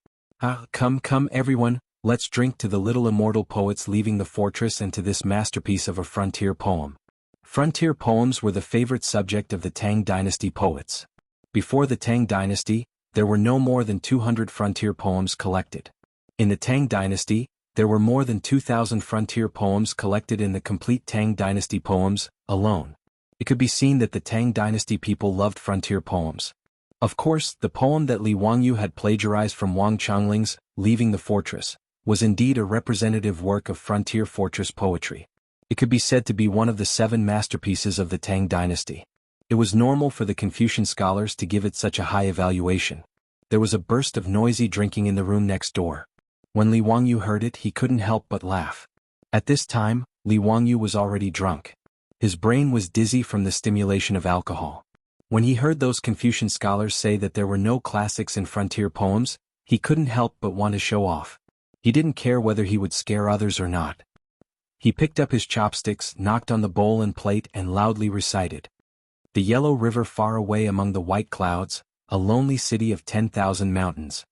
Come everyone, Let's drink to the little immortal poets leaving the fortress and to this masterpiece of a frontier poem. Frontier poems were the favorite subject of the Tang dynasty poets. Before the Tang dynasty, there were no more than 200 frontier poems collected. In the Tang dynasty, there were more than 2,000 frontier poems collected in the complete Tang dynasty poems alone. It could be seen that the Tang dynasty people loved frontier poems. Of course, the poem that Li Wangyu had plagiarized from Wang Changling's Leaving the Fortress was indeed a representative work of frontier fortress poetry. It could be said to be one of the 7 masterpieces of the Tang dynasty. It was normal for the Confucian scholars to give it such a high evaluation. There was a burst of noisy drinking in the room next door. When Li Wangyu heard it, he couldn't help but laugh. At this time, Li Wangyu was already drunk. His brain was dizzy from the stimulation of alcohol. When he heard those Confucian scholars say that there were no classics in frontier poems, he couldn't help but want to show off. He didn't care whether he would scare others or not. He picked up his chopsticks, knocked on the bowl and plate and loudly recited. The yellow river far away among the white clouds, a lonely city of 10,000 mountains.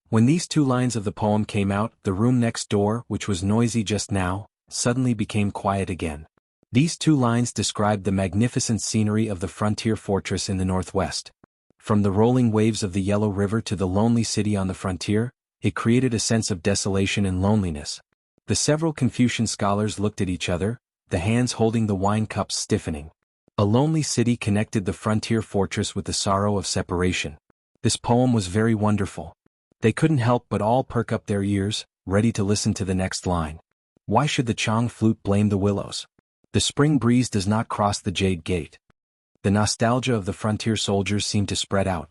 When these 2 lines of the poem came out, the room next door, which was noisy just now, suddenly became quiet again. These 2 lines described the magnificent scenery of the frontier fortress in the northwest. From the rolling waves of the Yellow River to the lonely city on the frontier, it created a sense of desolation and loneliness. The several Confucian scholars looked at each other, the hands holding the wine cups stiffening. A lonely city connected the frontier fortress with the sorrow of separation. This poem was very wonderful. They couldn't help but all perk up their ears, ready to listen to the next line. Why should the Chang flute blame the willows? The spring breeze does not cross the jade gate. The nostalgia of the frontier soldiers seemed to spread out.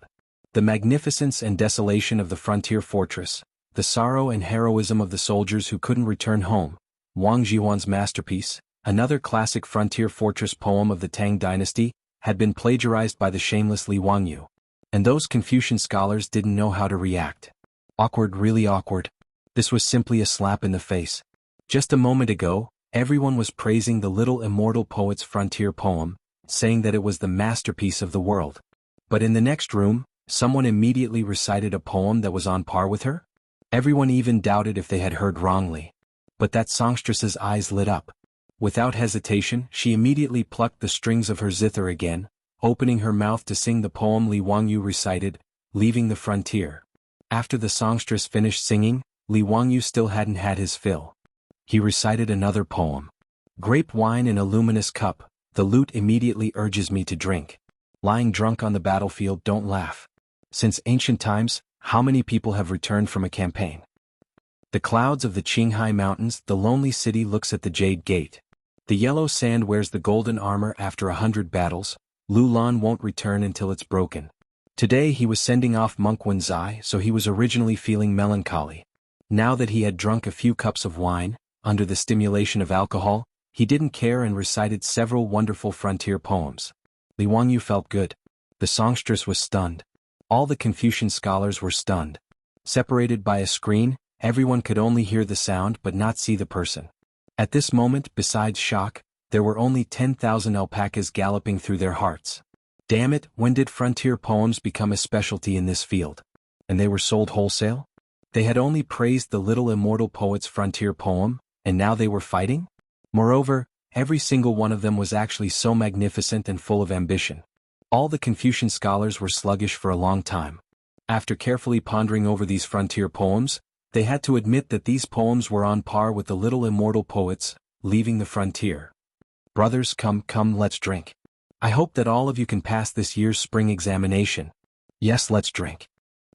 The magnificence and desolation of the frontier fortress, the sorrow and heroism of the soldiers who couldn't return home. Wang Zhihuan's masterpiece, another classic frontier fortress poem of the Tang dynasty, had been plagiarized by the shameless Li Wangyu. And those Confucian scholars didn't know how to react. Awkward, really awkward. This was simply a slap in the face. Just a moment ago, everyone was praising the little immortal poet's frontier poem, saying that it was the masterpiece of the world. But in the next room, someone immediately recited a poem that was on par with her? Everyone even doubted if they had heard wrongly. But that songstress's eyes lit up. Without hesitation, she immediately plucked the strings of her zither again, opening her mouth to sing the poem Li Wangyu recited, Leaving the Frontier. After the songstress finished singing, Li Wangyu still hadn't had his fill. He recited another poem. Grape wine in a luminous cup, the lute immediately urges me to drink. Lying drunk on the battlefield, don't laugh. Since ancient times, how many people have returned from a campaign? The clouds of the Qinghai Mountains, the lonely city looks at the Jade Gate. The yellow sand wears the golden armor after 100 battles, Lulan won't return until it's broken. Today he was sending off monk Wenzai, so he was originally feeling melancholy. Now that he had drunk a few cups of wine, under the stimulation of alcohol, he didn't care and recited several wonderful frontier poems. Li Wangyu felt good. The songstress was stunned. All the Confucian scholars were stunned. Separated by a screen, everyone could only hear the sound but not see the person. At this moment, besides shock, there were only 10,000 alpacas galloping through their hearts. Damn it, when did frontier poems become a specialty in this field? And they were sold wholesale? They had only praised the little immortal poet's frontier poem, and now they were fighting? Moreover, every single one of them was actually so magnificent and full of ambition. All the Confucian scholars were sluggish for a long time. After carefully pondering over these frontier poems, they had to admit that these poems were on par with the little immortal poets, Leaving the Frontier. Brothers, come, let's drink. I hope that all of you can pass this year's spring examination. Yes, let's drink.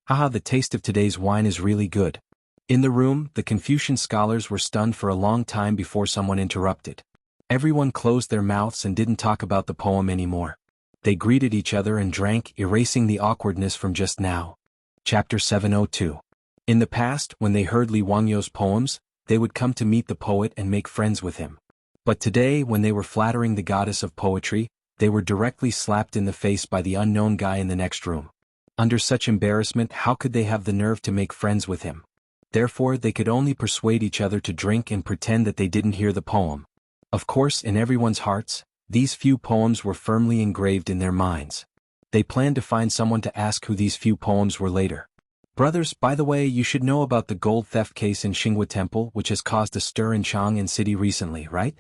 Haha, the taste of today's wine is really good. In the room, the Confucian scholars were stunned for a long time before someone interrupted. Everyone closed their mouths and didn't talk about the poem anymore. They greeted each other and drank, erasing the awkwardness from just now. Chapter 702. In the past, when they heard Li Wangyu's poems, they would come to meet the poet and make friends with him. But today, when they were flattering the goddess of poetry, they were directly slapped in the face by the unknown guy in the next room. Under such embarrassment, how could they have the nerve to make friends with him? Therefore, they could only persuade each other to drink and pretend that they didn't hear the poem. Of course, in everyone's hearts, these few poems were firmly engraved in their minds. They planned to find someone to ask who these few poems were later. Brothers, by the way, you should know about the gold theft case in Xinghua Temple which has caused a stir in Chang'an City recently, right?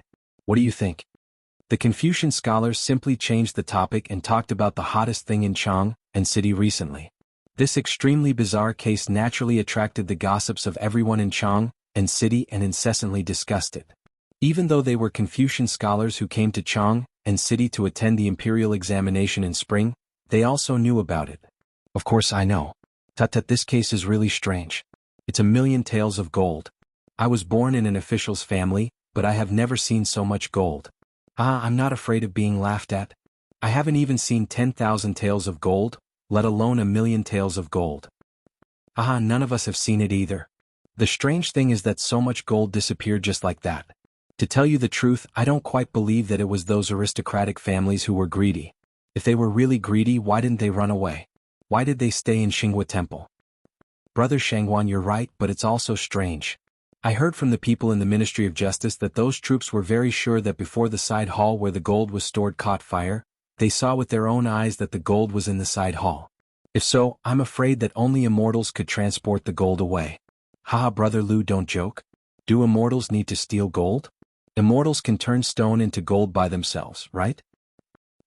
What do you think? The Confucian scholars simply changed the topic and talked about the hottest thing in Chang'an City recently. This extremely bizarre case naturally attracted the gossips of everyone in Chang'an City and incessantly discussed it. Even though they were Confucian scholars who came to Chang'an City to attend the imperial examination in spring, they also knew about it. Of course I know. Tut, this case is really strange. It's a million taels of gold. I was born in an official's family, but I have never seen so much gold. I'm not afraid of being laughed at. I haven't even seen 10,000 taels of gold, let alone a million taels of gold. None of us have seen it either. The strange thing is that so much gold disappeared just like that. To tell you the truth, I don't quite believe that it was those aristocratic families who were greedy. If they were really greedy, why didn't they run away? Why did they stay in Xinghua Temple? Brother Shangwan, you're right, but it's also strange. I heard from the people in the Ministry of Justice that those troops were very sure that before the side hall where the gold was stored caught fire, they saw with their own eyes that the gold was in the side hall. If so, I'm afraid that only immortals could transport the gold away. Brother Lu, don't joke. Do immortals need to steal gold? Immortals can turn stone into gold by themselves, right?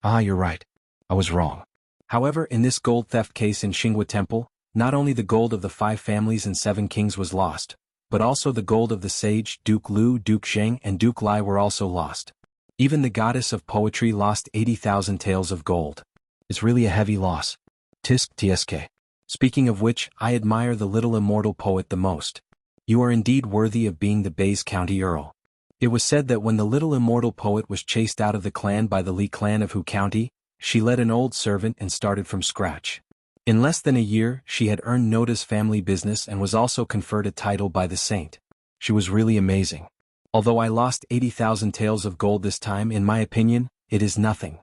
You're right. I was wrong. However, in this gold theft case in Xinghua Temple, not only the gold of the 5 families and 7 kings was lost, but also the gold of the sage, Duke Lu, Duke Zheng and Duke Lai were also lost. Even the goddess of poetry lost 80,000 taels of gold. It's really a heavy loss. Tisk tsk. Speaking of which, I admire the little immortal poet the most. You are indeed worthy of being the Bays County Earl. It was said that when the little immortal poet was chased out of the clan by the Li clan of Hu County, she led an old servant and started from scratch. In less than a year, she had earned Noda's family business and was also conferred a title by the saint. She was really amazing. Although I lost 80,000 taels of gold this time, in my opinion, it is nothing.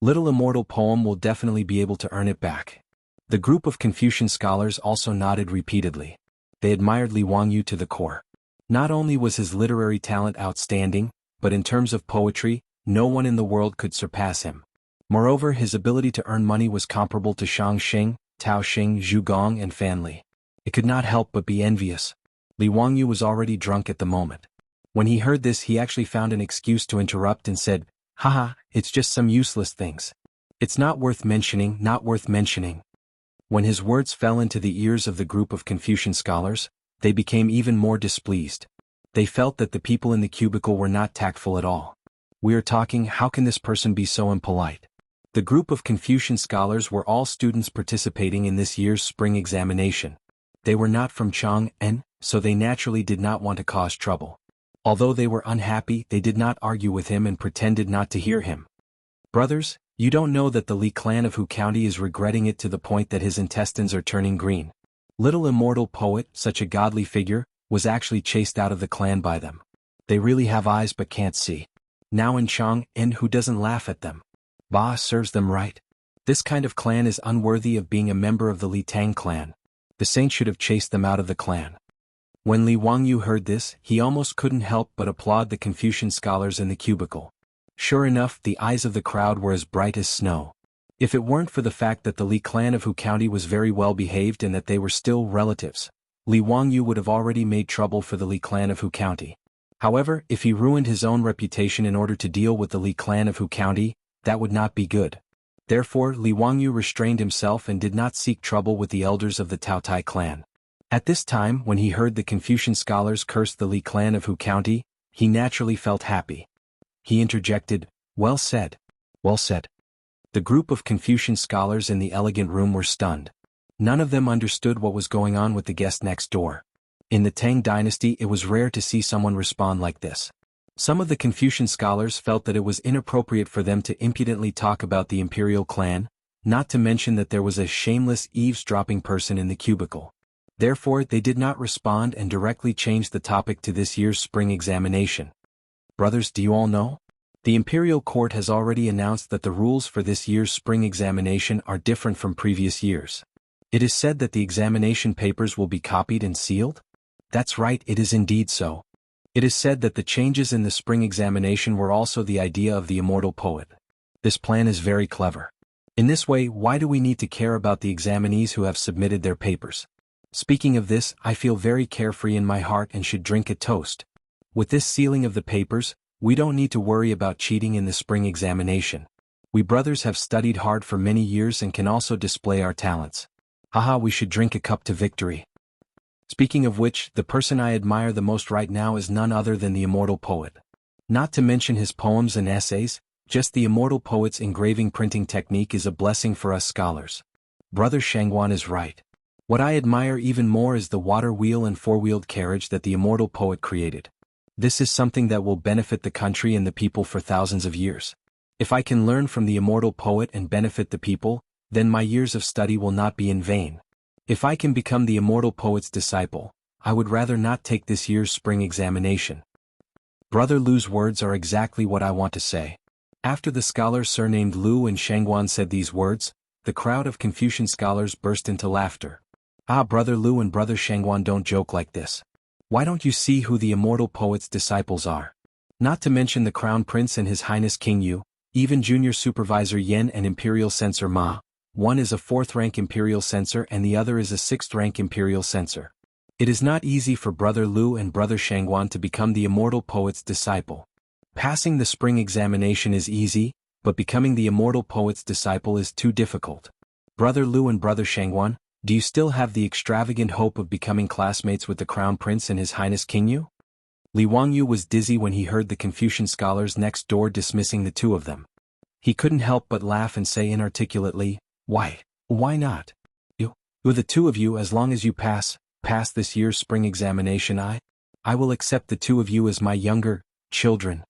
Little immortal poem will definitely be able to earn it back. The group of Confucian scholars also nodded repeatedly. They admired Li Wangyu to the core. Not only was his literary talent outstanding, but in terms of poetry, no one in the world could surpass him. Moreover, his ability to earn money was comparable to Shang Xing, Tao Xing, Zhu Gong and Fan Li. It could not help but be envious. Li Wangyu was already drunk at the moment. When he heard this, he actually found an excuse to interrupt and said, it's just some useless things. It's not worth mentioning, not worth mentioning. When his words fell into the ears of the group of Confucian scholars, they became even more displeased. They felt that the people in the cubicle were not tactful at all. We are talking, how can this person be so impolite? The group of Confucian scholars were all students participating in this year's spring examination. They were not from Chang'an, so they naturally did not want to cause trouble. Although they were unhappy, they did not argue with him and pretended not to hear him. Brothers, you don't know that the Li clan of Hu County is regretting it to the point that his intestines are turning green. Little immortal poet, such a godly figure, was actually chased out of the clan by them. They really have eyes but can't see. Now in Chang'an, who doesn't laugh at them? Serves them right. This kind of clan is unworthy of being a member of the Li Tang clan. The saint should have chased them out of the clan. When Li Wangyu heard this, he almost couldn't help but applaud the Confucian scholars in the cubicle. Sure enough, the eyes of the crowd were as bright as snow. If it weren't for the fact that the Li clan of Hu County was very well behaved and that they were still relatives, Li Wangyu would have already made trouble for the Li clan of Hu County. However, if he ruined his own reputation in order to deal with the Li clan of Hu County, that would not be good. Therefore, Li Wangyu restrained himself and did not seek trouble with the elders of the Taotai clan. At this time, when he heard the Confucian scholars curse the Li clan of Hu County, he naturally felt happy. He interjected, "Well said. Well said." The group of Confucian scholars in the elegant room were stunned. None of them understood what was going on with the guest next door. In the Tang dynasty, it was rare to see someone respond like this. Some of the Confucian scholars felt that it was inappropriate for them to impudently talk about the imperial clan, not to mention that there was a shameless eavesdropping person in the cubicle. Therefore, they did not respond and directly changed the topic to this year's spring examination. Brothers, do you all know? The imperial court has already announced that the rules for this year's spring examination are different from previous years. It is said that the examination papers will be copied and sealed? That's right, it is indeed so. It is said that the changes in the spring examination were also the idea of the immortal poet. This plan is very clever. In this way, why do we need to care about the examinees who have submitted their papers? Speaking of this, I feel very carefree in my heart and should drink a toast. With this sealing of the papers, we don't need to worry about cheating in the spring examination. We brothers have studied hard for many years and can also display our talents. Haha, we should drink a cup to victory. Speaking of which, the person I admire the most right now is none other than the immortal poet. Not to mention his poems and essays, just the immortal poet's engraving printing technique is a blessing for us scholars. Brother Shangguan is right. What I admire even more is the water wheel and four-wheeled carriage that the immortal poet created. This is something that will benefit the country and the people for thousands of years. If I can learn from the immortal poet and benefit the people, then my years of study will not be in vain. If I can become the immortal poet's disciple, I would rather not take this year's spring examination. Brother Lu's words are exactly what I want to say. After the scholars surnamed Lu and Shangguan said these words, the crowd of Confucian scholars burst into laughter. Ah, Brother Lu and Brother Shangguan, don't joke like this. Why don't you see who the immortal poet's disciples are? Not to mention the Crown Prince and His Highness King Yu, even Junior Supervisor Yen and Imperial Censor Ma. One is a 4th-rank Imperial Censor and the other is a 6th-rank Imperial Censor. It is not easy for Brother Lu and Brother Shangguan to become the immortal poet's disciple. Passing the spring examination is easy, but becoming the immortal poet's disciple is too difficult. Brother Lu and Brother Shangguan, do you still have the extravagant hope of becoming classmates with the Crown Prince and His Highness King Yu? Li Wangyu was dizzy when he heard the Confucian scholars next door dismissing the two of them. He couldn't help but laugh and say inarticulately, Why not? With the two of you, as long as you pass this year's spring examination, I will accept the two of you as my younger children.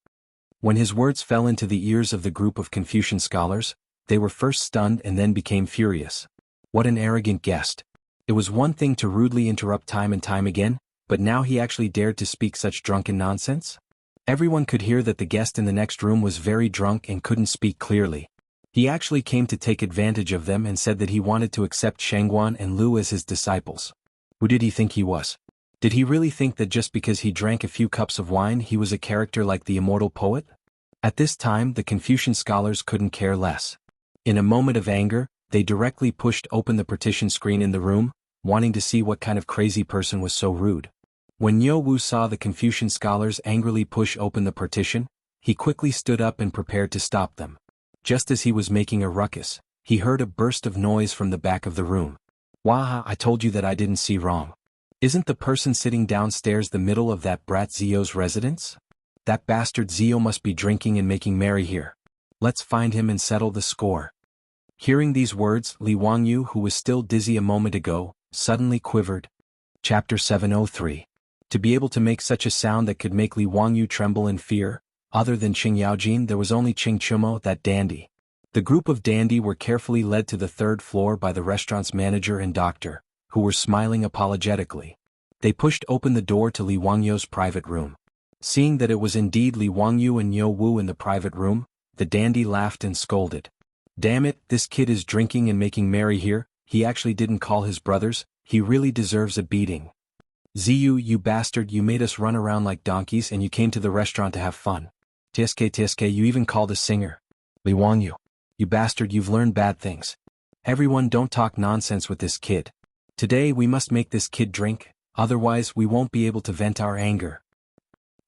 When his words fell into the ears of the group of Confucian scholars, they were first stunned and then became furious. What an arrogant guest. It was one thing to rudely interrupt time and time again, but now he actually dared to speak such drunken nonsense? Everyone could hear that the guest in the next room was very drunk and couldn't speak clearly. He actually came to take advantage of them and said that he wanted to accept Shangguan and Lu as his disciples. Who did he think he was? Did he really think that just because he drank a few cups of wine he was a character like the immortal poet? At this time the Confucian scholars couldn't care less. In a moment of anger, they directly pushed open the partition screen in the room, wanting to see what kind of crazy person was so rude. When Yo Wu saw the Confucian scholars angrily push open the partition, he quickly stood up and prepared to stop them. Just as he was making a ruckus, he heard a burst of noise from the back of the room. Waha, I told you that I didn't see wrong. Isn't the person sitting downstairs the middle of that brat Zio's residence? That bastard Zio must be drinking and making merry here. Let's find him and settle the score. Hearing these words, Li Wangyu, who was still dizzy a moment ago, suddenly quivered. Chapter 703. To be able to make such a sound that could make Li Wangyu tremble in fear, other than Qing Yaojin there was only Qing Chumo, that dandy. The group of dandy were carefully led to the 3rd floor by the restaurant's manager and doctor, who were smiling apologetically. They pushed open the door to Li Wangyu's private room. Seeing that it was indeed Li Wangyu and Yo Wu in the private room, the dandy laughed and scolded. Damn it, this kid is drinking and making merry here, he actually didn't call his brothers, he really deserves a beating. Ziyu, you bastard, you made us run around like donkeys and you came to the restaurant to have fun. TSK, you even called a singer. Li Wangyu. You bastard, you've learned bad things. Everyone don't talk nonsense with this kid. Today we must make this kid drink, otherwise we won't be able to vent our anger.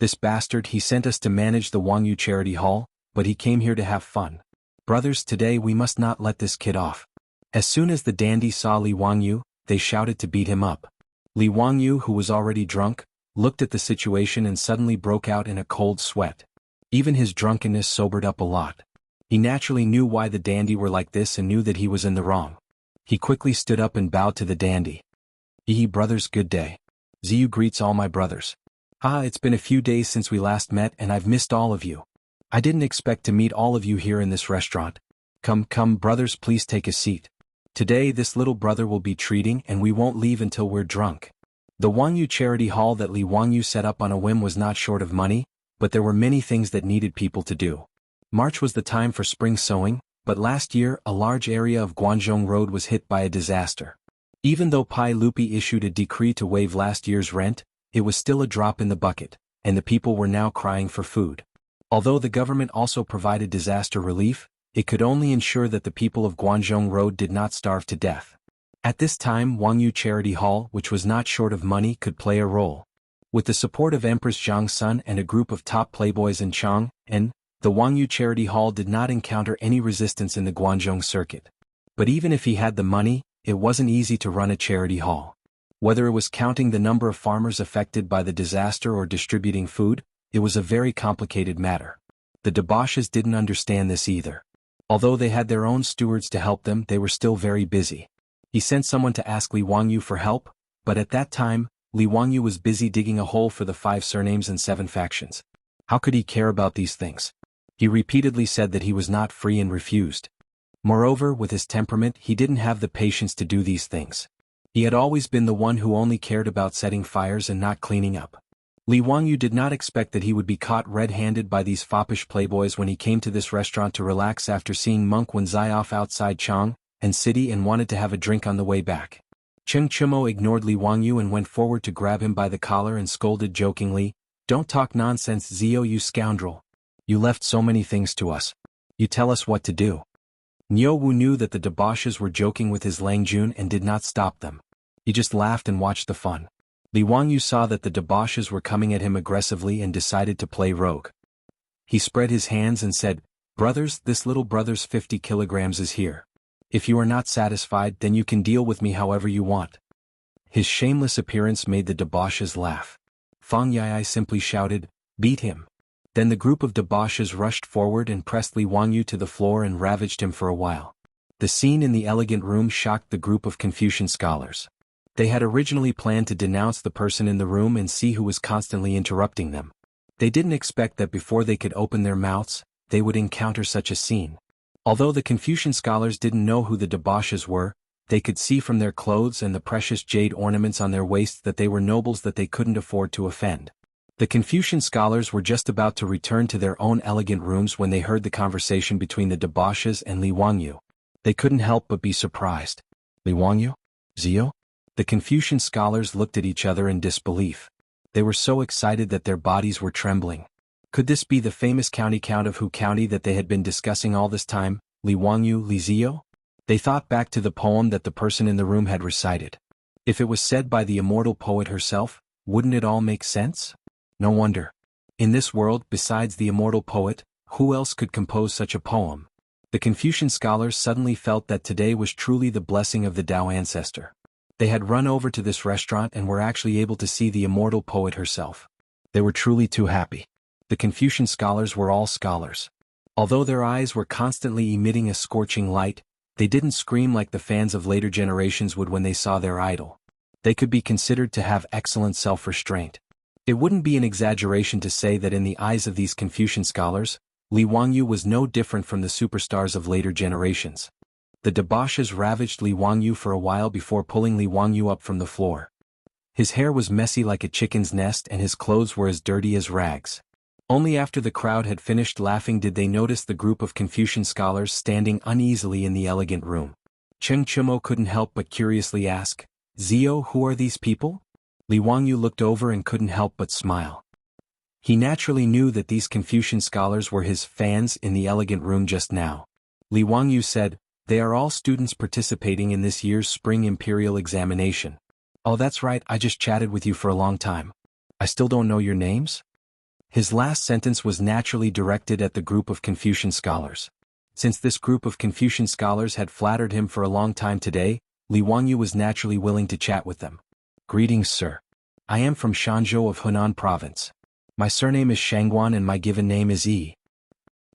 This bastard, he sent us to manage the Wangyu Charity Hall, but he came here to have fun. Brothers, today we must not let this kid off. As soon as the dandy saw Li Wangyu, they shouted to beat him up. Li Wangyu, who was already drunk, looked at the situation and suddenly broke out in a cold sweat. Even his drunkenness sobered up a lot. He naturally knew why the dandy were like this and knew that he was in the wrong. He quickly stood up and bowed to the dandy. Brothers, good day. Ziyu greets all my brothers. It's been a few days since we last met and I've missed all of you. I didn't expect to meet all of you here in this restaurant. Come, brothers, please take a seat. Today this little brother will be treating and we won't leave until we're drunk. The Wangyu Charity Hall that Li Wangyu set up on a whim was not short of money, but there were many things that needed people to do. March was the time for spring sowing, but last year a large area of Guangzhong Road was hit by a disaster. Even though Pai Lupi issued a decree to waive last year's rent, it was still a drop in the bucket, and the people were now crying for food. Although the government also provided disaster relief, it could only ensure that the people of Guangzhong Road did not starve to death. At this time Wangyu Charity Hall, which was not short of money, could play a role. With the support of Empress Zhang Sun and a group of top playboys in Chang'an, the Wangyu Charity Hall did not encounter any resistance in the Guangzhou circuit. But even if he had the money, it wasn't easy to run a charity hall. Whether it was counting the number of farmers affected by the disaster or distributing food, it was a very complicated matter. The debauches didn't understand this either. Although they had their own stewards to help them, they were still very busy. He sent someone to ask Li Wangyu for help, but at that time, Li Wangyu was busy digging a hole for the 5 surnames and 7 factions. How could he care about these things? He repeatedly said that he was not free and refused. Moreover, with his temperament, he didn't have the patience to do these things. He had always been the one who only cared about setting fires and not cleaning up. Li Wangyu did not expect that he would be caught red-handed by these foppish playboys when he came to this restaurant to relax after seeing Monk Wenzai off outside Chang'an City and wanted to have a drink on the way back. Cheng Chumo ignored Li Wangyu and went forward to grab him by the collar and scolded jokingly, "Don't talk nonsense, Zio, you scoundrel. You left so many things to us. You tell us what to do." Niu Wu knew that the debauches were joking with his Langjun and did not stop them. He just laughed and watched the fun. Li Wangyu saw that the debauches were coming at him aggressively and decided to play rogue. He spread his hands and said, "Brothers, this little brother's 50 kilograms is here. If you are not satisfied, then you can deal with me however you want." His shameless appearance made the debauches laugh. Fang Yai simply shouted, "Beat him." Then the group of debauches rushed forward and pressed Li Wangyu to the floor and ravaged him for a while. The scene in the elegant room shocked the group of Confucian scholars. They had originally planned to denounce the person in the room and see who was constantly interrupting them. They didn't expect that before they could open their mouths, they would encounter such a scene. Although the Confucian scholars didn't know who the debauches were, they could see from their clothes and the precious jade ornaments on their waists that they were nobles that they couldn't afford to offend. The Confucian scholars were just about to return to their own elegant rooms when they heard the conversation between the debauches and Li Wangyu. They couldn't help but be surprised. Li Wangyu? Zio? The Confucian scholars looked at each other in disbelief. They were so excited that their bodies were trembling. Could this be the famous count of Hu County that they had been discussing all this time, Li Wangyu, Li Zio? They thought back to the poem that the person in the room had recited. If it was said by the immortal poet herself, wouldn't it all make sense? No wonder. In this world, besides the immortal poet, who else could compose such a poem? The Confucian scholars suddenly felt that today was truly the blessing of the Tao ancestor. They had run over to this restaurant and were actually able to see the immortal poet herself. They were truly too happy. The Confucian scholars were all scholars. Although their eyes were constantly emitting a scorching light, they didn't scream like the fans of later generations would when they saw their idol. They could be considered to have excellent self-restraint. It wouldn't be an exaggeration to say that in the eyes of these Confucian scholars, Li Wangyu was no different from the superstars of later generations. The debauches ravaged Li Wangyu for a while before pulling Li Wangyu up from the floor. His hair was messy like a chicken's nest and his clothes were as dirty as rags. Only after the crowd had finished laughing did they notice the group of Confucian scholars standing uneasily in the elegant room. Cheng Chumo couldn't help but curiously ask, "Zio, who are these people?" Li Wangyu looked over and couldn't help but smile. He naturally knew that these Confucian scholars were his fans in the elegant room just now. Li Wangyu said, "They are all students participating in this year's spring imperial examination." "Oh, that's right, I just chatted with you for a long time. I still don't know your names?" His last sentence was naturally directed at the group of Confucian scholars. Since this group of Confucian scholars had flattered him for a long time today, Li Wangyu was naturally willing to chat with them. "Greetings, sir. I am from Shanzhou of Hunan Province. My surname is Shangguan and my given name is Yi."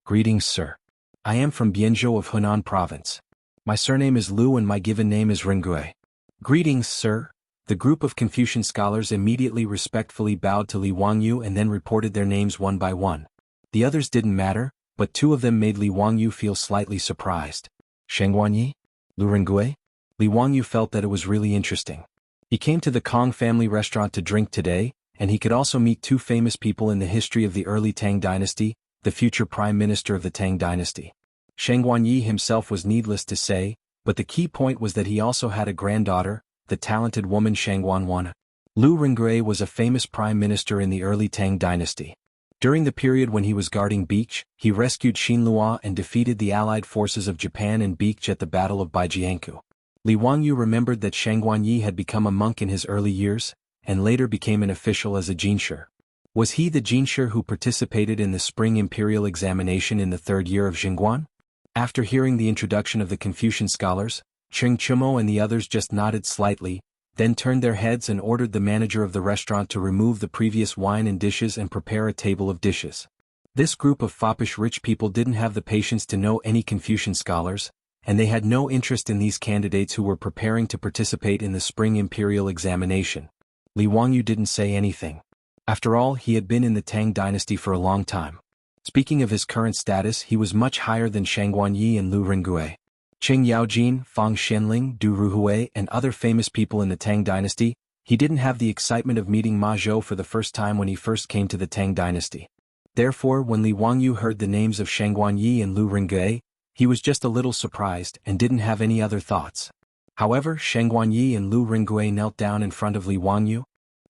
"Greetings, sir. I am from Bianzhou of Hunan Province. My surname is Liu and my given name is Ringui." "Greetings, sir." The group of Confucian scholars immediately respectfully bowed to Li Wangyu and then reported their names one by one. The others didn't matter, but 2 of them made Li Wangyu feel slightly surprised. Shangguan Yi? Liu Ringui? Li Wangyu felt that it was really interesting. He came to the Kong family restaurant to drink today, and he could also meet 2 famous people in the history of the early Tang dynasty, the future prime minister of the Tang dynasty. Shangguan Yi himself was needless to say, but the key point was that he also had a granddaughter, the talented woman Shangguan Wan. Liu Ringui was a famous prime minister in the early Tang dynasty. During the period when he was guarding Beach, he rescued Xinlua and defeated the allied forces of Japan and Beach at the Battle of Baijiankou. Li Wangyu remembered that Shang Guanyi had become a monk in his early years, and later became an official as a jinshi. Was he the jinshi who participated in the spring imperial examination in the third year of Jingguan? After hearing the introduction of the Confucian scholars, Cheng Chumo and the others just nodded slightly, then turned their heads and ordered the manager of the restaurant to remove the previous wine and dishes and prepare a table of dishes. This group of foppish rich people didn't have the patience to know any Confucian scholars, and they had no interest in these candidates who were preparing to participate in the spring imperial examination. Li Wangyu didn't say anything. After all, he had been in the Tang dynasty for a long time. Speaking of his current status, he was much higher than Shang Guanyi and Lu Ringgui. Qing Yaojin, Fang Xianling, Du Ruhui, and other famous people in the Tang dynasty. He didn't have the excitement of meeting Ma Zhou for the first time when he first came to the Tang dynasty. Therefore, when Li Wangyu heard the names of Shang Guanyi and Lu Ringgui, he was just a little surprised and didn't have any other thoughts. However, Shang Guanyi and Lu Ringgui knelt down in front of Li Wangyu.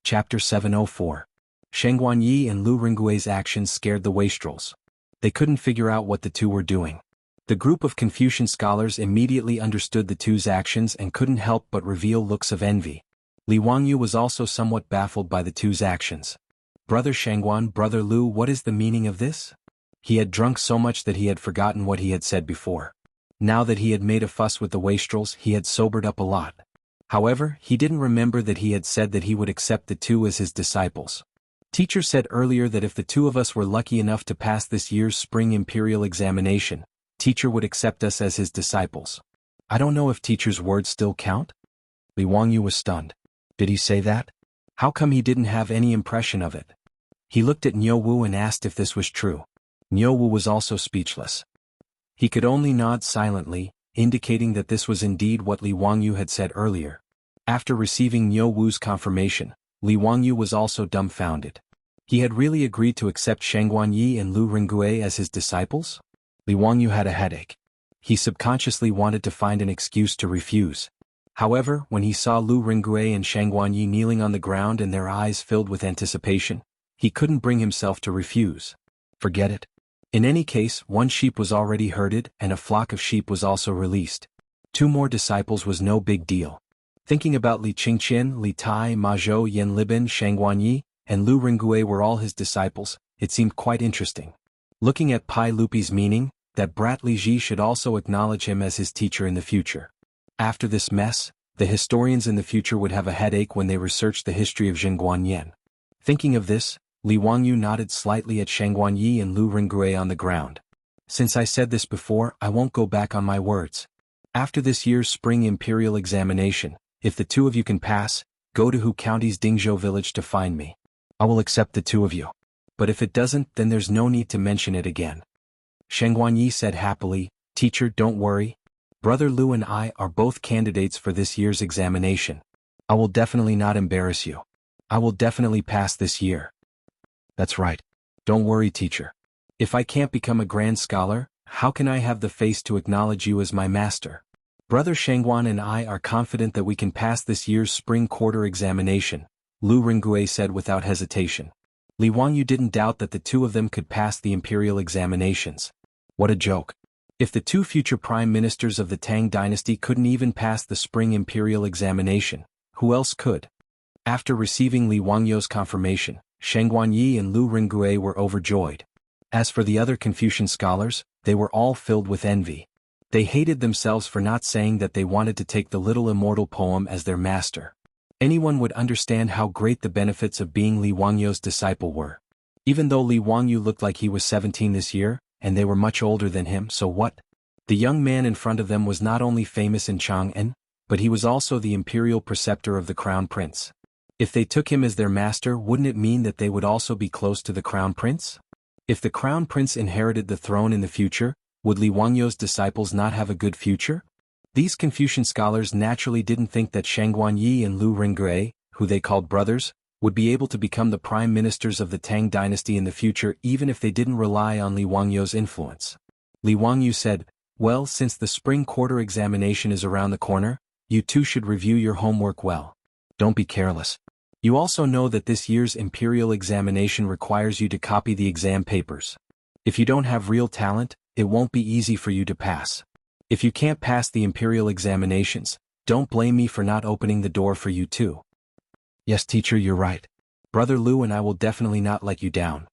Chapter 704. Shang Guanyi and Lu Ringgui's actions scared the wastrels. They couldn't figure out what the two were doing. The group of Confucian scholars immediately understood the two's actions and couldn't help but reveal looks of envy. Li Wangyu was also somewhat baffled by the two's actions. Brother Shangguan, Brother Lu, what is the meaning of this? He had drunk so much that he had forgotten what he had said before. Now that he had made a fuss with the wastrels, he had sobered up a lot. However, he didn't remember that he had said that he would accept the two as his disciples. Teacher said earlier that if the two of us were lucky enough to pass this year's spring imperial examination, teacher would accept us as his disciples. I don't know if teacher's words still count? Li Wangyu was stunned. Did he say that? How come he didn't have any impression of it? He looked at Niu Wu and asked if this was true. Niu Wu was also speechless. He could only nod silently, indicating that this was indeed what Li Wangyu had said earlier. After receiving Niu Wu's confirmation, Li Wangyu was also dumbfounded. He had really agreed to accept Shang Guanyi and Lu Ringgui as his disciples? Li Wangyu had a headache. He subconsciously wanted to find an excuse to refuse. However, when he saw Lu Ringgui and Shang Guanyi kneeling on the ground and their eyes filled with anticipation, he couldn't bring himself to refuse. Forget it. In any case, one sheep was already herded and a flock of sheep was also released. 2 more disciples was no big deal. Thinking about Li Qingqian, Li Tai, Ma Zhou, Yan Libin, Shang Guanyi, and Lu Ringgui were all his disciples, it seemed quite interesting. Looking at Pai Lupi's meaning, that brat Li Ji should also acknowledge him as his teacher in the future. After this mess, the historians in the future would have a headache when they researched the history of Jingguanyan. Thinking of this, Li Wangyu nodded slightly at Shang Guanyi and Lu Ringgui on the ground. Since I said this before, I won't go back on my words. After this year's spring imperial examination, if the 2 of you can pass, go to Hu County's Dingzhou village to find me. I will accept the 2 of you. But if it doesn't, then there's no need to mention it again. Shang Guanyi said happily, Teacher, don't worry. Brother Lu and I are both candidates for this year's examination. I will definitely not embarrass you. I will definitely pass this year. That's right. Don't worry, teacher. If I can't become a grand scholar, how can I have the face to acknowledge you as my master? Brother Shangguan and I are confident that we can pass this year's spring quarter examination, Lu Ringgui said without hesitation. Li Wangyu didn't doubt that the 2 of them could pass the imperial examinations. What a joke. If the 2 future prime ministers of the Tang dynasty couldn't even pass the spring imperial examination, who else could? After receiving Li Wangyu's confirmation, Shang Guanyi and Lu Ringgui were overjoyed. As for the other Confucian scholars, they were all filled with envy. They hated themselves for not saying that they wanted to take the little immortal poem as their master. Anyone would understand how great the benefits of being Li Wangyu's disciple were. Even though Li Wangyu looked like he was 17 this year, and they were much older than him, so what? The young man in front of them was not only famous in Chang'an, but he was also the imperial preceptor of the crown prince. If they took him as their master, wouldn't it mean that they would also be close to the crown prince? If the crown prince inherited the throne in the future, would Li Wangyu's disciples not have a good future? These Confucian scholars naturally didn't think that Shang Guanyi and Lu Ringgui, who they called brothers, would be able to become the prime ministers of the Tang dynasty in the future even if they didn't rely on Li Wangyu's influence. Li Wangyu said, "Well, since the spring quarter examination is around the corner, you two should review your homework well. Don't be careless. You also know that this year's imperial examination requires you to copy the exam papers. If you don't have real talent, it won't be easy for you to pass. If you can't pass the imperial examinations, Don't blame me for not opening the door for you too. Yes, teacher, you're right. Brother Lu and I will definitely not let you down.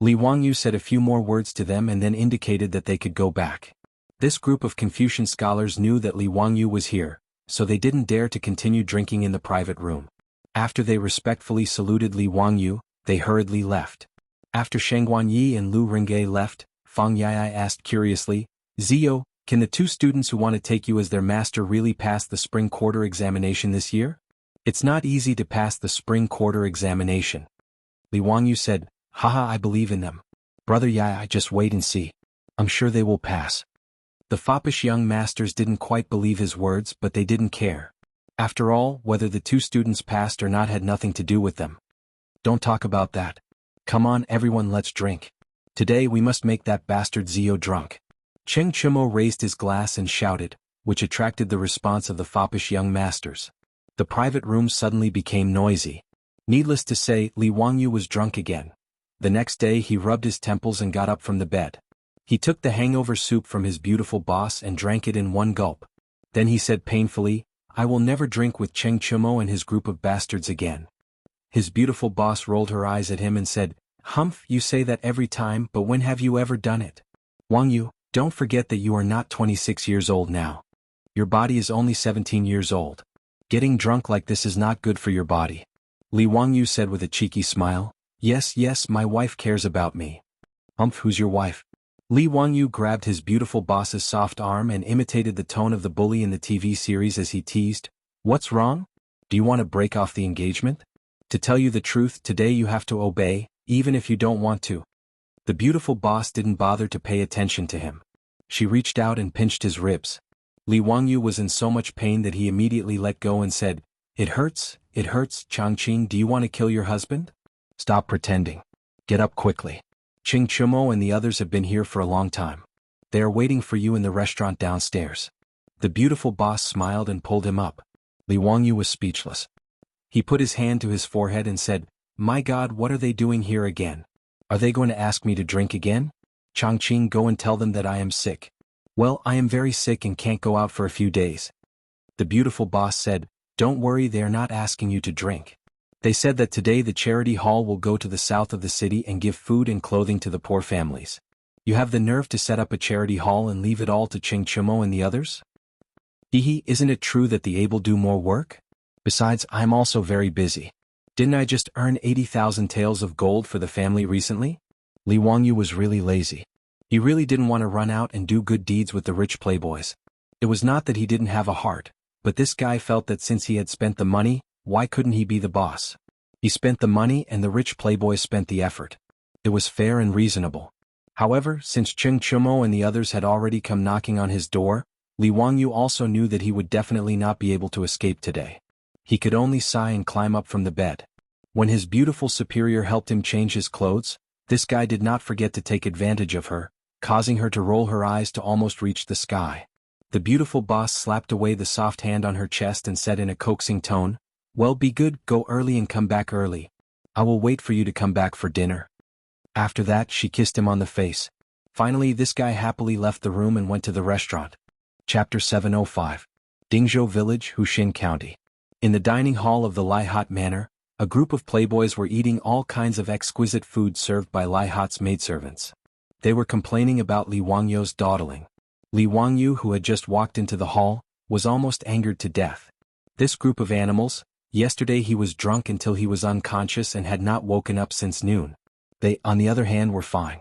Li Wangyu said a few more words to them and then indicated that they could go back. This group of Confucian scholars knew that Li Wangyu was here, so they didn't dare to continue drinking in the private room. After they respectfully saluted Li Wangyu, they hurriedly left. After Sheng Guanyi and Lu Ringgei left, Fang Yai asked curiously, Zio, can the 2 students who want to take you as their master really pass the spring quarter examination this year? It's not easy to pass the spring quarter examination. Li Wangyu said, haha, I believe in them. Brother Yai, just wait and see. I'm sure they will pass. The foppish young masters didn't quite believe his words, but they didn't care. After all, whether the 2 students passed or not had nothing to do with them. Don't talk about that. Come on everyone, let's drink. Today we must make that bastard Zio drunk. Cheng Chumo raised his glass and shouted, which attracted the response of the foppish young masters. The private room suddenly became noisy. Needless to say, Li Wangyu was drunk again. The next day he rubbed his temples and got up from the bed. He took the hangover soup from his beautiful boss and drank it in one gulp. Then he said painfully, I will never drink with Cheng Chumo and his group of bastards again. His beautiful boss rolled her eyes at him and said, Humph, you say that every time, but when have you ever done it? Wangyu, don't forget that you are not 26 years old now. Your body is only 17 years old. Getting drunk like this is not good for your body. Li Wangyu said with a cheeky smile, Yes, my wife cares about me. Humph, who's your wife? Li Wangyu grabbed his beautiful boss's soft arm and imitated the tone of the bully in the TV series as he teased, What's wrong? Do you want to break off the engagement? To tell you the truth, today you have to obey, even if you don't want to. The beautiful boss didn't bother to pay attention to him. She reached out and pinched his ribs. Li Wangyu was in so much pain that he immediately let go and said, It hurts, Changqing, do you want to kill your husband? Stop pretending. Get up quickly. Cheng Chumo and the others have been here for a long time. They are waiting for you in the restaurant downstairs. The beautiful boss smiled and pulled him up. Li Wangyu was speechless. He put his hand to his forehead and said, My God, what are they doing here again? Are they going to ask me to drink again? Changqing, go and tell them that I am sick. Well, I am very sick and can't go out for a few days. The beautiful boss said, Don't worry, they are not asking you to drink. They said that today the charity hall will go to the south of the city and give food and clothing to the poor families. You have the nerve to set up a charity hall and leave it all to Cheng Chumo and the others? Hehe, isn't it true that the able do more work? Besides, I'm also very busy. Didn't I just earn 80,000 taels of gold for the family recently? Li Wangyu was really lazy. He really didn't want to run out and do good deeds with the rich playboys. It was not that he didn't have a heart, but this guy felt that since he had spent the money, why couldn't he be the boss? He spent the money and the rich playboys spent the effort. It was fair and reasonable. However, since Cheng Chumo and the others had already come knocking on his door, Li Wangyu also knew that he would definitely not be able to escape today. He could only sigh and climb up from the bed. When his beautiful superior helped him change his clothes, this guy did not forget to take advantage of her, causing her to roll her eyes to almost reach the sky. The beautiful boss slapped away the soft hand on her chest and said in a coaxing tone, Well, be good, go early and come back early. I will wait for you to come back for dinner. After that, she kissed him on the face. Finally, this guy happily left the room and went to the restaurant. Chapter 705. Dingzhou Village, Huxin County. In the dining hall of the Lai Hot Manor, a group of playboys were eating all kinds of exquisite food served by Lai Hot's maidservants. They were complaining about Li Wangyu's dawdling. Li Wangyu, who had just walked into the hall, was almost angered to death. This group of animals, yesterday he was drunk until he was unconscious and had not woken up since noon. They, on the other hand, were fine.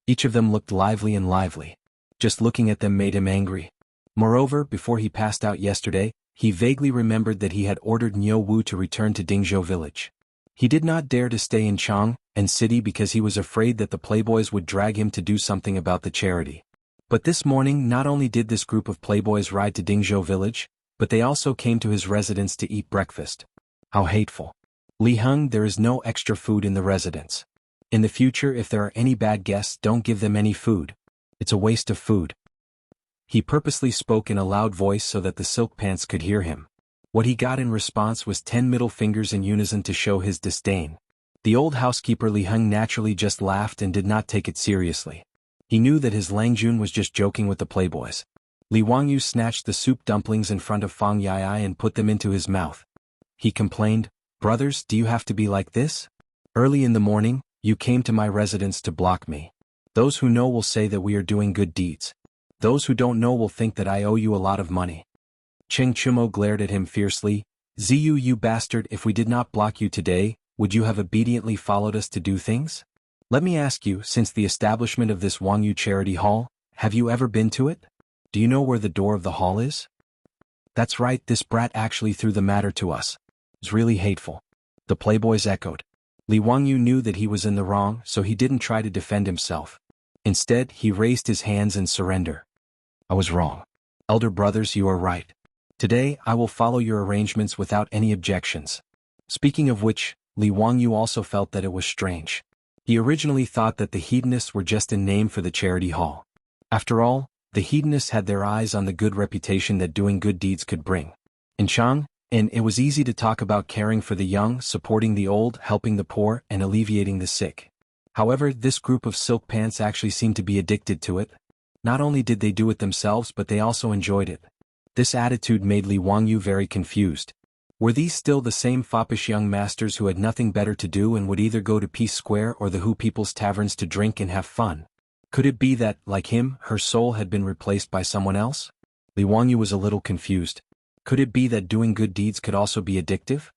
Each of them looked lively. Just looking at them made him angry. Moreover, before he passed out yesterday, he vaguely remembered that he had ordered Niu Wu to return to Dingzhou Village. He did not dare to stay in Chang and City because he was afraid that the playboys would drag him to do something about the charity. But this morning, not only did this group of playboys ride to Dingzhou Village, but they also came to his residence to eat breakfast. How hateful. Li Heng, there is no extra food in the residence. In the future, if there are any bad guests, don't give them any food. It's a waste of food. He purposely spoke in a loud voice so that the silk pants could hear him. What he got in response was 10 middle fingers in unison to show his disdain. The old housekeeper Li Heng naturally just laughed and did not take it seriously. He knew that his Langjun was just joking with the playboys. Li Wangyu snatched the soup dumplings in front of Fang Yai and put them into his mouth. He complained, "Brothers, do you have to be like this? Early in the morning, you came to my residence to block me. Those who know will say that we are doing good deeds. Those who don't know will think that I owe you a lot of money." Cheng Chumo glared at him fiercely. "Ziyu, you bastard, if we did not block you today, would you have obediently followed us to do things? Let me ask you, since the establishment of this Wangyu Charity Hall, have you ever been to it? Do you know where the door of the hall is?" "That's right, this brat actually threw the matter to us. It's really hateful," the playboys echoed. Li Wangyu knew that he was in the wrong, so he didn't try to defend himself. Instead, he raised his hands in surrender. "I was wrong. Elder brothers, you are right. Today, I will follow your arrangements without any objections." Speaking of which, Li Wangyu also felt that it was strange. He originally thought that the hedonists were just a name for the charity hall. After all, the hedonists had their eyes on the good reputation that doing good deeds could bring. In Chang, and it was easy to talk about caring for the young, supporting the old, helping the poor, and alleviating the sick. However, this group of silk pants actually seemed to be addicted to it. Not only did they do it themselves, but they also enjoyed it. This attitude made Li Wangyu very confused. Were these still the same foppish young masters who had nothing better to do and would either go to Peace Square or the Hu People's taverns to drink and have fun? Could it be that, like him, her soul had been replaced by someone else? Li Wangyu was a little confused. Could it be that doing good deeds could also be addictive?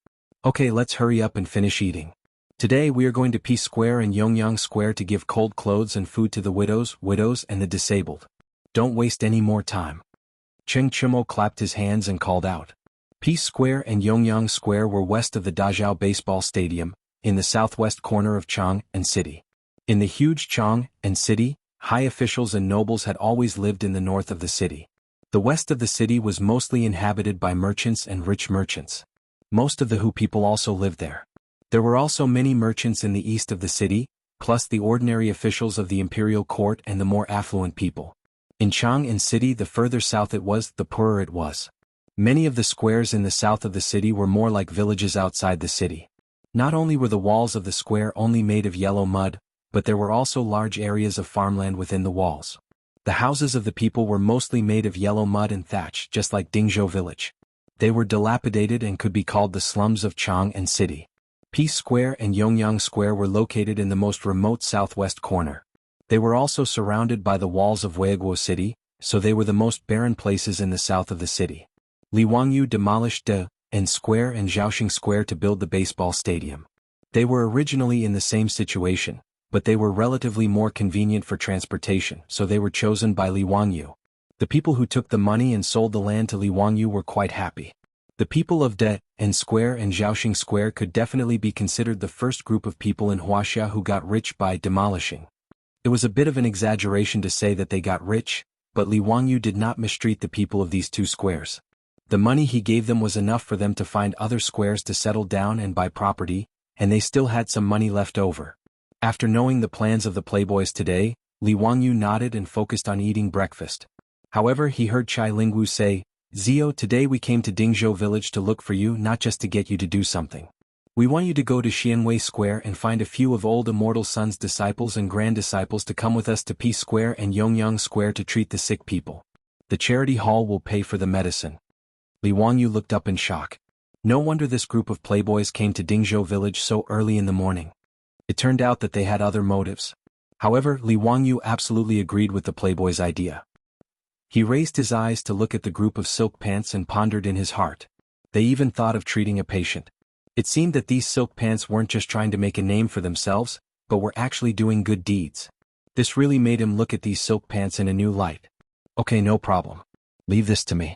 Okay, let's hurry up and finish eating. Today we are going to Peace Square and Yongyang Square to give cold clothes and food to the widows, and the disabled. Don't waste any more time. Cheng Chumo clapped his hands and called out. Peace Square and Yongyang Square were west of the Dazhao Baseball Stadium, in the southwest corner of Chang and City. In the huge Chang and City, high officials and nobles had always lived in the north of the city. The west of the city was mostly inhabited by merchants and rich merchants. Most of the Hu people also lived there. There were also many merchants in the east of the city, plus the ordinary officials of the imperial court and the more affluent people. In Chang and City, the further south it was, the poorer it was. Many of the squares in the south of the city were more like villages outside the city. Not only were the walls of the square only made of yellow mud, but there were also large areas of farmland within the walls. The houses of the people were mostly made of yellow mud and thatch, just like Dingzhou village. They were dilapidated and could be called the slums of Chang and City. Peace Square and Yongyang Square were located in the most remote southwest corner. They were also surrounded by the walls of Weiguo City, so they were the most barren places in the south of the city. Li Wangyu demolished De and Square and Zhaoxing Square to build the baseball stadium. They were originally in the same situation, but they were relatively more convenient for transportation, so they were chosen by Li Wangyu. The people who took the money and sold the land to Li Wangyu were quite happy. The people of De and Square and Zhaoxing Square could definitely be considered the first group of people in Huaxia who got rich by demolishing. It was a bit of an exaggeration to say that they got rich, but Li Wangyu did not mistreat the people of these two squares. The money he gave them was enough for them to find other squares to settle down and buy property, and they still had some money left over. After knowing the plans of the playboys today, Li Wangyu nodded and focused on eating breakfast. However, he heard Chai Lingwu say, "Zio, today we came to Dingzhou village to look for you, not just to get you to do something. We want you to go to Xianwei Square and find a few of old Immortal Sun's disciples and grand disciples to come with us to Peace Square and Yongyang Square to treat the sick people. The charity hall will pay for the medicine." Li Wangyu looked up in shock. No wonder this group of playboys came to Dingzhou village so early in the morning. It turned out that they had other motives. However, Li Wangyu absolutely agreed with the playboy's idea. He raised his eyes to look at the group of silk pants and pondered in his heart. They even thought of treating a patient. It seemed that these silk pants weren't just trying to make a name for themselves, but were actually doing good deeds. This really made him look at these silk pants in a new light. "Okay, no problem. Leave this to me."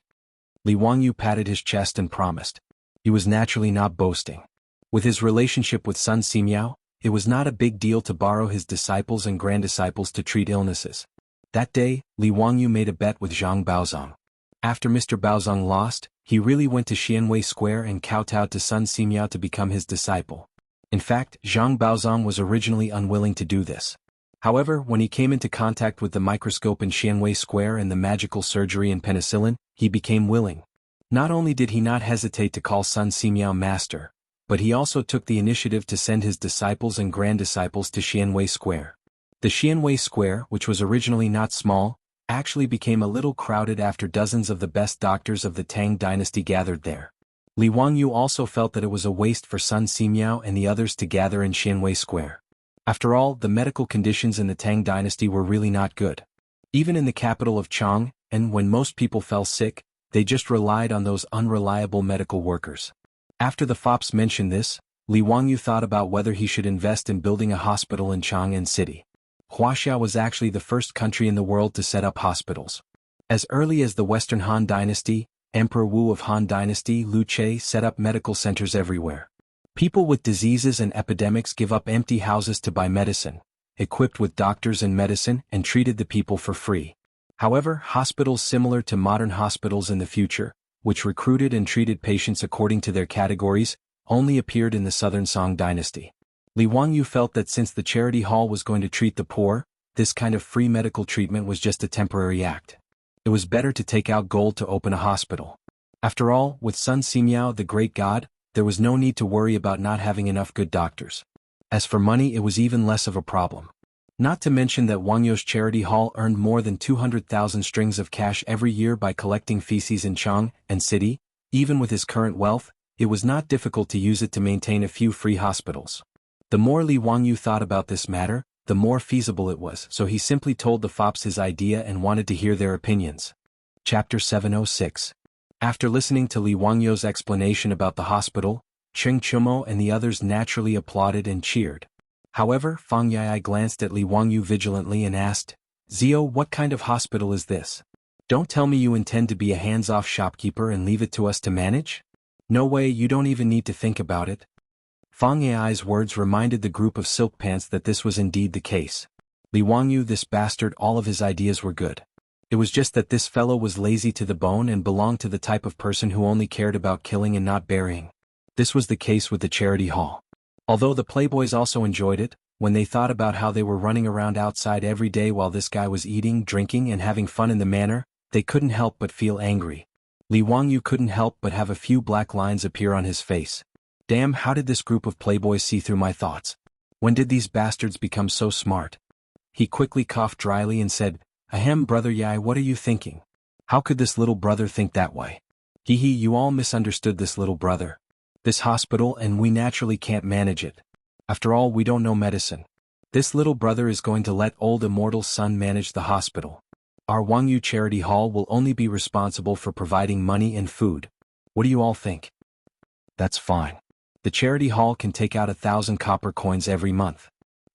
Li Wangyu patted his chest and promised. He was naturally not boasting. With his relationship with Sun Simiao, it was not a big deal to borrow his disciples and grand-disciples to treat illnesses. That day, Li Wangyu made a bet with Zhang Baozong. After Mr. Baozong lost, he really went to Xianwei Square and kowtowed to Sun Simiao to become his disciple. In fact, Zhang Baozong was originally unwilling to do this. However, when he came into contact with the microscope in Xianwei Square and the magical surgery and penicillin, he became willing. Not only did he not hesitate to call Sun Simiao master, but he also took the initiative to send his disciples and grand disciples to Xianwei Square. The Xianwei Square, which was originally not small, actually became a little crowded after dozens of the best doctors of the Tang dynasty gathered there. Li Wangyu also felt that it was a waste for Sun Simiao and the others to gather in Xianwei Square. After all, the medical conditions in the Tang dynasty were really not good. Even in the capital of Chang, and when most people fell sick, they just relied on those unreliable medical workers. After the fops mentioned this, Li Wangyu thought about whether he should invest in building a hospital in Chang'an City. Wuxia was actually the first country in the world to set up hospitals. As early as the Western Han Dynasty, Emperor Wu of Han Dynasty Lu Che set up medical centers everywhere. People with diseases and epidemics give up empty houses to buy medicine, equipped with doctors and medicine, and treated the people for free. However, hospitals similar to modern hospitals in the future, which recruited and treated patients according to their categories, only appeared in the Southern Song Dynasty. Li Wangyu felt that since the charity hall was going to treat the poor, this kind of free medical treatment was just a temporary act. It was better to take out gold to open a hospital. After all, with Sun Simiao the great god, there was no need to worry about not having enough good doctors. As for money, it was even less of a problem. Not to mention that Wangyu's charity hall earned more than 200,000 strings of cash every year by collecting feces in Chang'an City. Even with his current wealth, it was not difficult to use it to maintain a few free hospitals. The more Li Wangyu thought about this matter, the more feasible it was, so he simply told the fops his idea and wanted to hear their opinions. Chapter 706. After listening to Li Wangyu's explanation about the hospital, Cheng Chumo and the others naturally applauded and cheered. However, Fang Yai glanced at Li Wangyu vigilantly and asked, "Zio, what kind of hospital is this? Don't tell me you intend to be a hands-off shopkeeper and leave it to us to manage? No way, you don't even need to think about it." Fang Yai's words reminded the group of silk pants that this was indeed the case. Li Wangyu, this bastard, all of his ideas were good. It was just that this fellow was lazy to the bone and belonged to the type of person who only cared about killing and not burying. This was the case with the charity hall. Although the playboys also enjoyed it, when they thought about how they were running around outside every day while this guy was eating, drinking, and having fun in the manor, they couldn't help but feel angry. Li Wangyu couldn't help but have a few black lines appear on his face. Damn, how did this group of playboys see through my thoughts? When did these bastards become so smart? He quickly coughed dryly and said, "Ahem, brother Yai, what are you thinking? How could this little brother think that way? Hee, you all misunderstood this little brother. This hospital, and we naturally can't manage it. After all, we don't know medicine. This little brother is going to let old immortal Sun manage the hospital. Our Wangyu Charity Hall will only be responsible for providing money and food. What do you all think?" "That's fine. The charity hall can take out 1,000 copper coins every month."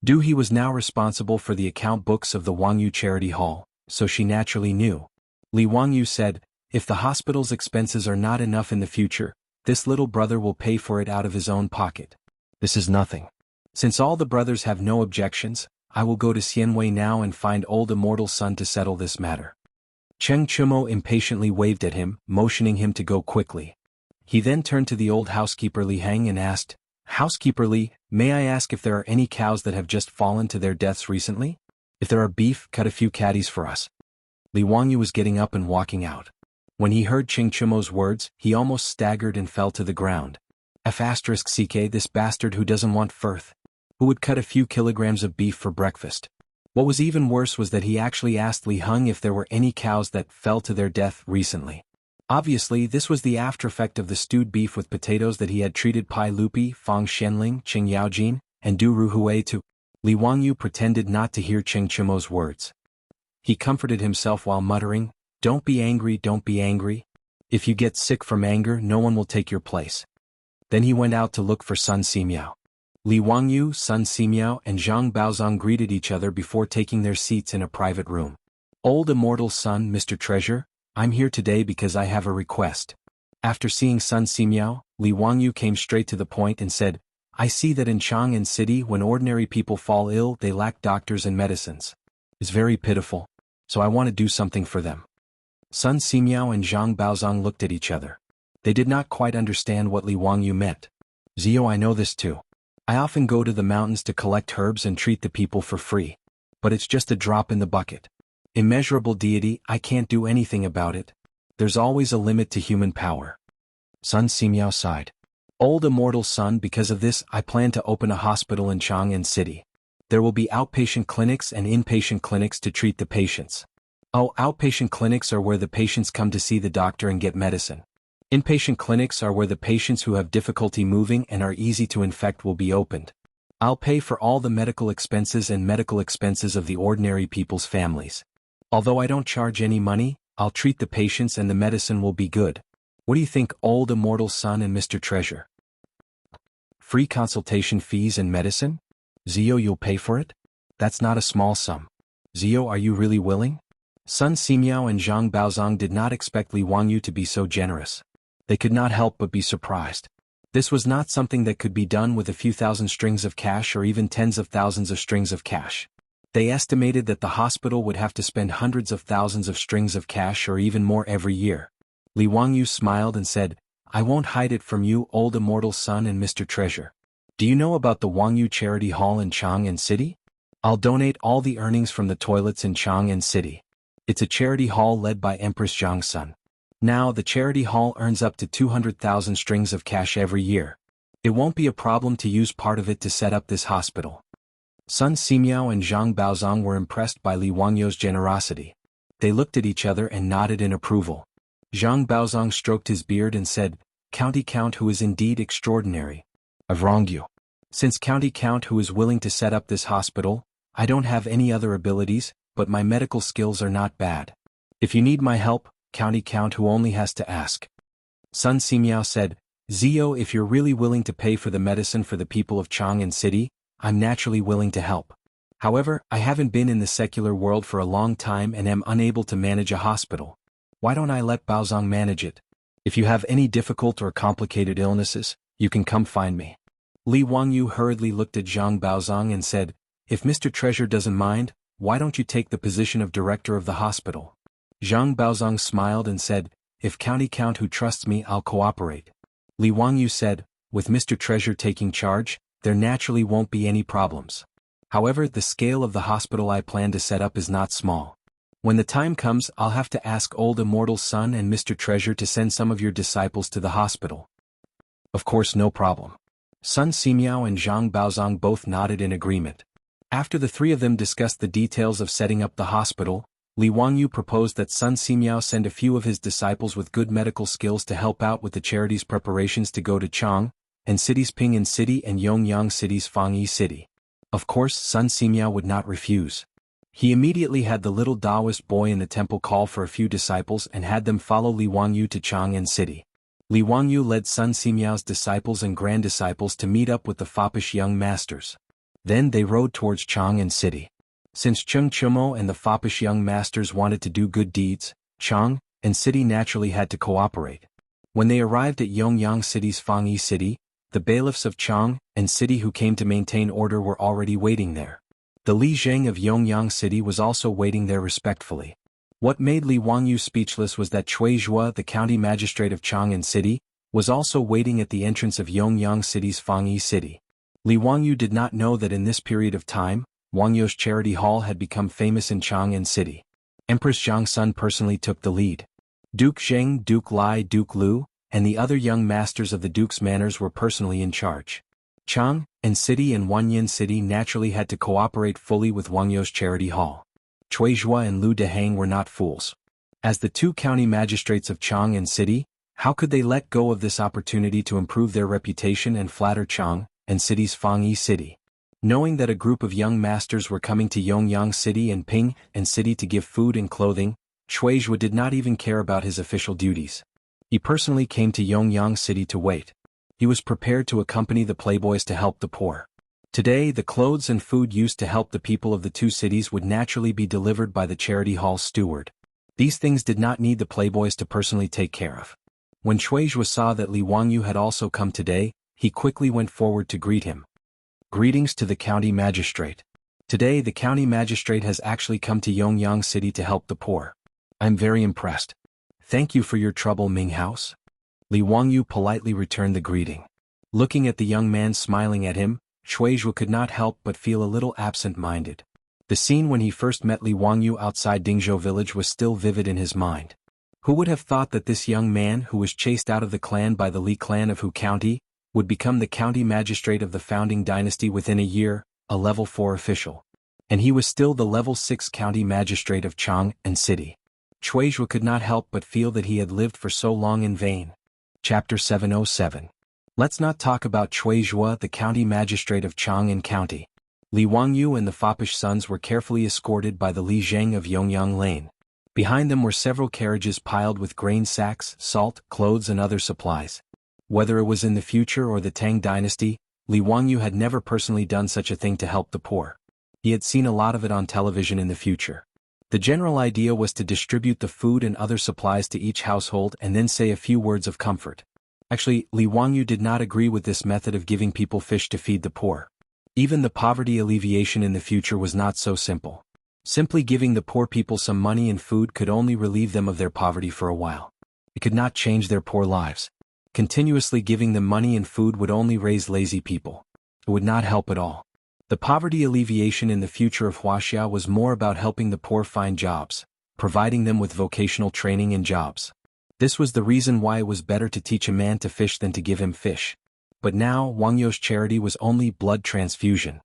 He was now responsible for the account books of the Wangyu Charity Hall, so she naturally knew. Li Wangyu said, "If the hospital's expenses are not enough in the future, this little brother will pay for it out of his own pocket. This is nothing. Since all the brothers have no objections, I will go to Xianwei now and find old immortal Sun to settle this matter." Cheng Chumo impatiently waved at him, motioning him to go quickly. He then turned to the old housekeeper Li Hang and asked, "Housekeeper Li, may I ask if there are any cows that have just fallen to their deaths recently? If there are beef, cut a few catties for us." Li Wangyu was getting up and walking out. When he heard Cheng Chumo's words, he almost staggered and fell to the ground. *CK, this bastard who doesn't want firth. Who would cut a few kilograms of beef for breakfast? What was even worse was that he actually asked Li Heng if there were any cows that fell to their death recently. Obviously, this was the after effect of the stewed beef with potatoes that he had treated Pai Lupi, Fang Shenling, Qing Yaojin, and Du Ruhui to. Li Wangyu pretended not to hear Cheng Chumo's words. He comforted himself while muttering, "Don't be angry, don't be angry. If you get sick from anger, no one will take your place." Then he went out to look for Sun Simiao. Li Wangyu, Sun Simiao, and Zhang Baozong greeted each other before taking their seats in a private room. "Old immortal Sun, Mr. Treasure, I'm here today because I have a request." After seeing Sun Simiao, Li Wangyu came straight to the point and said, "I see that in Chang'an City when ordinary people fall ill they lack doctors and medicines. It's very pitiful, so I want to do something for them." Sun Simiao and Zhang Baozong looked at each other. They did not quite understand what Li Wangyu meant. "Zio, I know this too. I often go to the mountains to collect herbs and treat the people for free. But it's just a drop in the bucket. Immeasurable deity, I can't do anything about it. There's always a limit to human power." Sun Simiao sighed. "Old immortal Sun, because of this, I plan to open a hospital in Chang'an City. There will be outpatient clinics and inpatient clinics to treat the patients. Oh, outpatient clinics are where the patients come to see the doctor and get medicine. Inpatient clinics are where the patients who have difficulty moving and are easy to infect will be opened. I'll pay for all the medical expenses and medical expenses of the ordinary people's families. Although I don't charge any money, I'll treat the patients and the medicine will be good. What do you think, old immortal son and Mr. Treasure? Free consultation fees and medicine? Zio, you'll pay for it? That's not a small sum. Zio, are you really willing? Sun Simiao and Zhang Baozong did not expect Li Wangyu to be so generous. They could not help but be surprised. This was not something that could be done with a few thousand strings of cash or even tens of thousands of strings of cash. They estimated that the hospital would have to spend hundreds of thousands of strings of cash or even more every year. Li Wangyu smiled and said, I won't hide it from you, old immortal son and Mr. Treasure. Do you know about the Wangyu Charity Hall in Chang'an City? I'll donate all the earnings from the toilets in Chang'an City. It's a charity hall led by Empress Zhang's son. Now the charity hall earns up to 200,000 strings of cash every year. It won't be a problem to use part of it to set up this hospital. Sun Simiao and Zhang Baozong were impressed by Li Wangyu's generosity. They looked at each other and nodded in approval. Zhang Baozong stroked his beard and said, County Count who is indeed extraordinary. I've wronged you. Since County Count who is willing to set up this hospital, I don't have any other abilities, but my medical skills are not bad. If you need my help, County Count who only has to ask. Sun Simiao said, Zio, if you're really willing to pay for the medicine for the people of Chang'an City, I'm naturally willing to help. However, I haven't been in the secular world for a long time and am unable to manage a hospital. Why don't I let Baozong manage it? If you have any difficult or complicated illnesses, you can come find me. Li Wangyu hurriedly looked at Zhang Baozong and said, If Mr. Treasure doesn't mind, why don't you take the position of director of the hospital? Zhang Baozong smiled and said, If County Count who trusts me, I'll cooperate. Li Wangyu said, With Mr. Treasure taking charge, there naturally won't be any problems. However, the scale of the hospital I plan to set up is not small. When the time comes, I'll have to ask old immortal son and Mr. Treasure to send some of your disciples to the hospital. Of course, no problem. Sun Simiao and Zhang Baozong both nodded in agreement. After the three of them discussed the details of setting up the hospital, Li Wangyu proposed that Sun Simiao send a few of his disciples with good medical skills to help out with the charity's preparations to go to Chang'an City's Ping'an City and Yongyang City's Fangyi City. Of course, Sun Simiao would not refuse. He immediately had the little Taoist boy in the temple call for a few disciples and had them follow Li Wangyu to Chang'an City. Li Wangyu led Sun Simiao's disciples and grand disciples to meet up with the foppish young masters. Then they rode towards Chang'an City. Since Cheng Chumo and the foppish young masters wanted to do good deeds, Chang'an City naturally had to cooperate. When they arrived at Yongyang City's Fangyi City, the bailiffs of Chang'an City who came to maintain order were already waiting there. The Li Zheng of Yongyang City was also waiting there respectfully. What made Li Wangyu speechless was that Cui Zhua, the county magistrate of Chang'an City, was also waiting at the entrance of Yongyang City's Fangyi City. Li Wangyu did not know that in this period of time, Wangyu's charity hall had become famous in Chang'an City. Empress Zhang's son personally took the lead. Duke Zheng, Duke Lai, Duke Lu, and the other young masters of the Duke's manors were personally in charge. Chang'an City and Wanyan City naturally had to cooperate fully with Wangyu's charity hall. Cui Zhua and Lu Dehang were not fools. As the two county magistrates of Chang'an City, how could they let go of this opportunity to improve their reputation and flatter Chang'an City's Fangyi City? Knowing that a group of young masters were coming to Yongyang City and Ping'an City to give food and clothing, Cui Zhua did not even care about his official duties. He personally came to Yongyang City to wait. He was prepared to accompany the playboys to help the poor. Today, the clothes and food used to help the people of the two cities would naturally be delivered by the charity hall steward. These things did not need the playboys to personally take care of. When Cui Zhua saw that Li Wangyu had also come today, he quickly went forward to greet him. Greetings to the county magistrate. Today the county magistrate has actually come to Yongyang City to help the poor. I'm very impressed. Thank you for your trouble, Ming House. Li Wangyu politely returned the greeting. Looking at the young man smiling at him, Cui Zhua could not help but feel a little absent-minded. The scene when he first met Li Wangyu outside Dingzhou village was still vivid in his mind. Who would have thought that this young man who was chased out of the clan by the Li clan of Hu County, would become the county magistrate of the founding dynasty within a year, a level 4 official. And he was still the level 6 county magistrate of Chang and City. Chuizhua could not help but feel that he had lived for so long in vain. Chapter 707. Let's not talk about Chuizhua, the county magistrate of Chang'an County. Li Wangyu and the foppish sons were carefully escorted by the Li Zheng of Yongyang Lane. Behind them were several carriages piled with grain sacks, salt, clothes and other supplies. Whether it was in the future or the Tang dynasty, Li Wangyu had never personally done such a thing to help the poor. He had seen a lot of it on television in the future. The general idea was to distribute the food and other supplies to each household and then say a few words of comfort. Actually, Li Wangyu did not agree with this method of giving people fish to feed the poor. Even the poverty alleviation in the future was not so simple. Simply giving the poor people some money and food could only relieve them of their poverty for a while. It could not change their poor lives. Continuously giving them money and food would only raise lazy people. It would not help at all. The poverty alleviation in the future of Wuxia was more about helping the poor find jobs, providing them with vocational training and jobs. This was the reason why it was better to teach a man to fish than to give him fish. But now Wangyu's charity was only blood transfusion.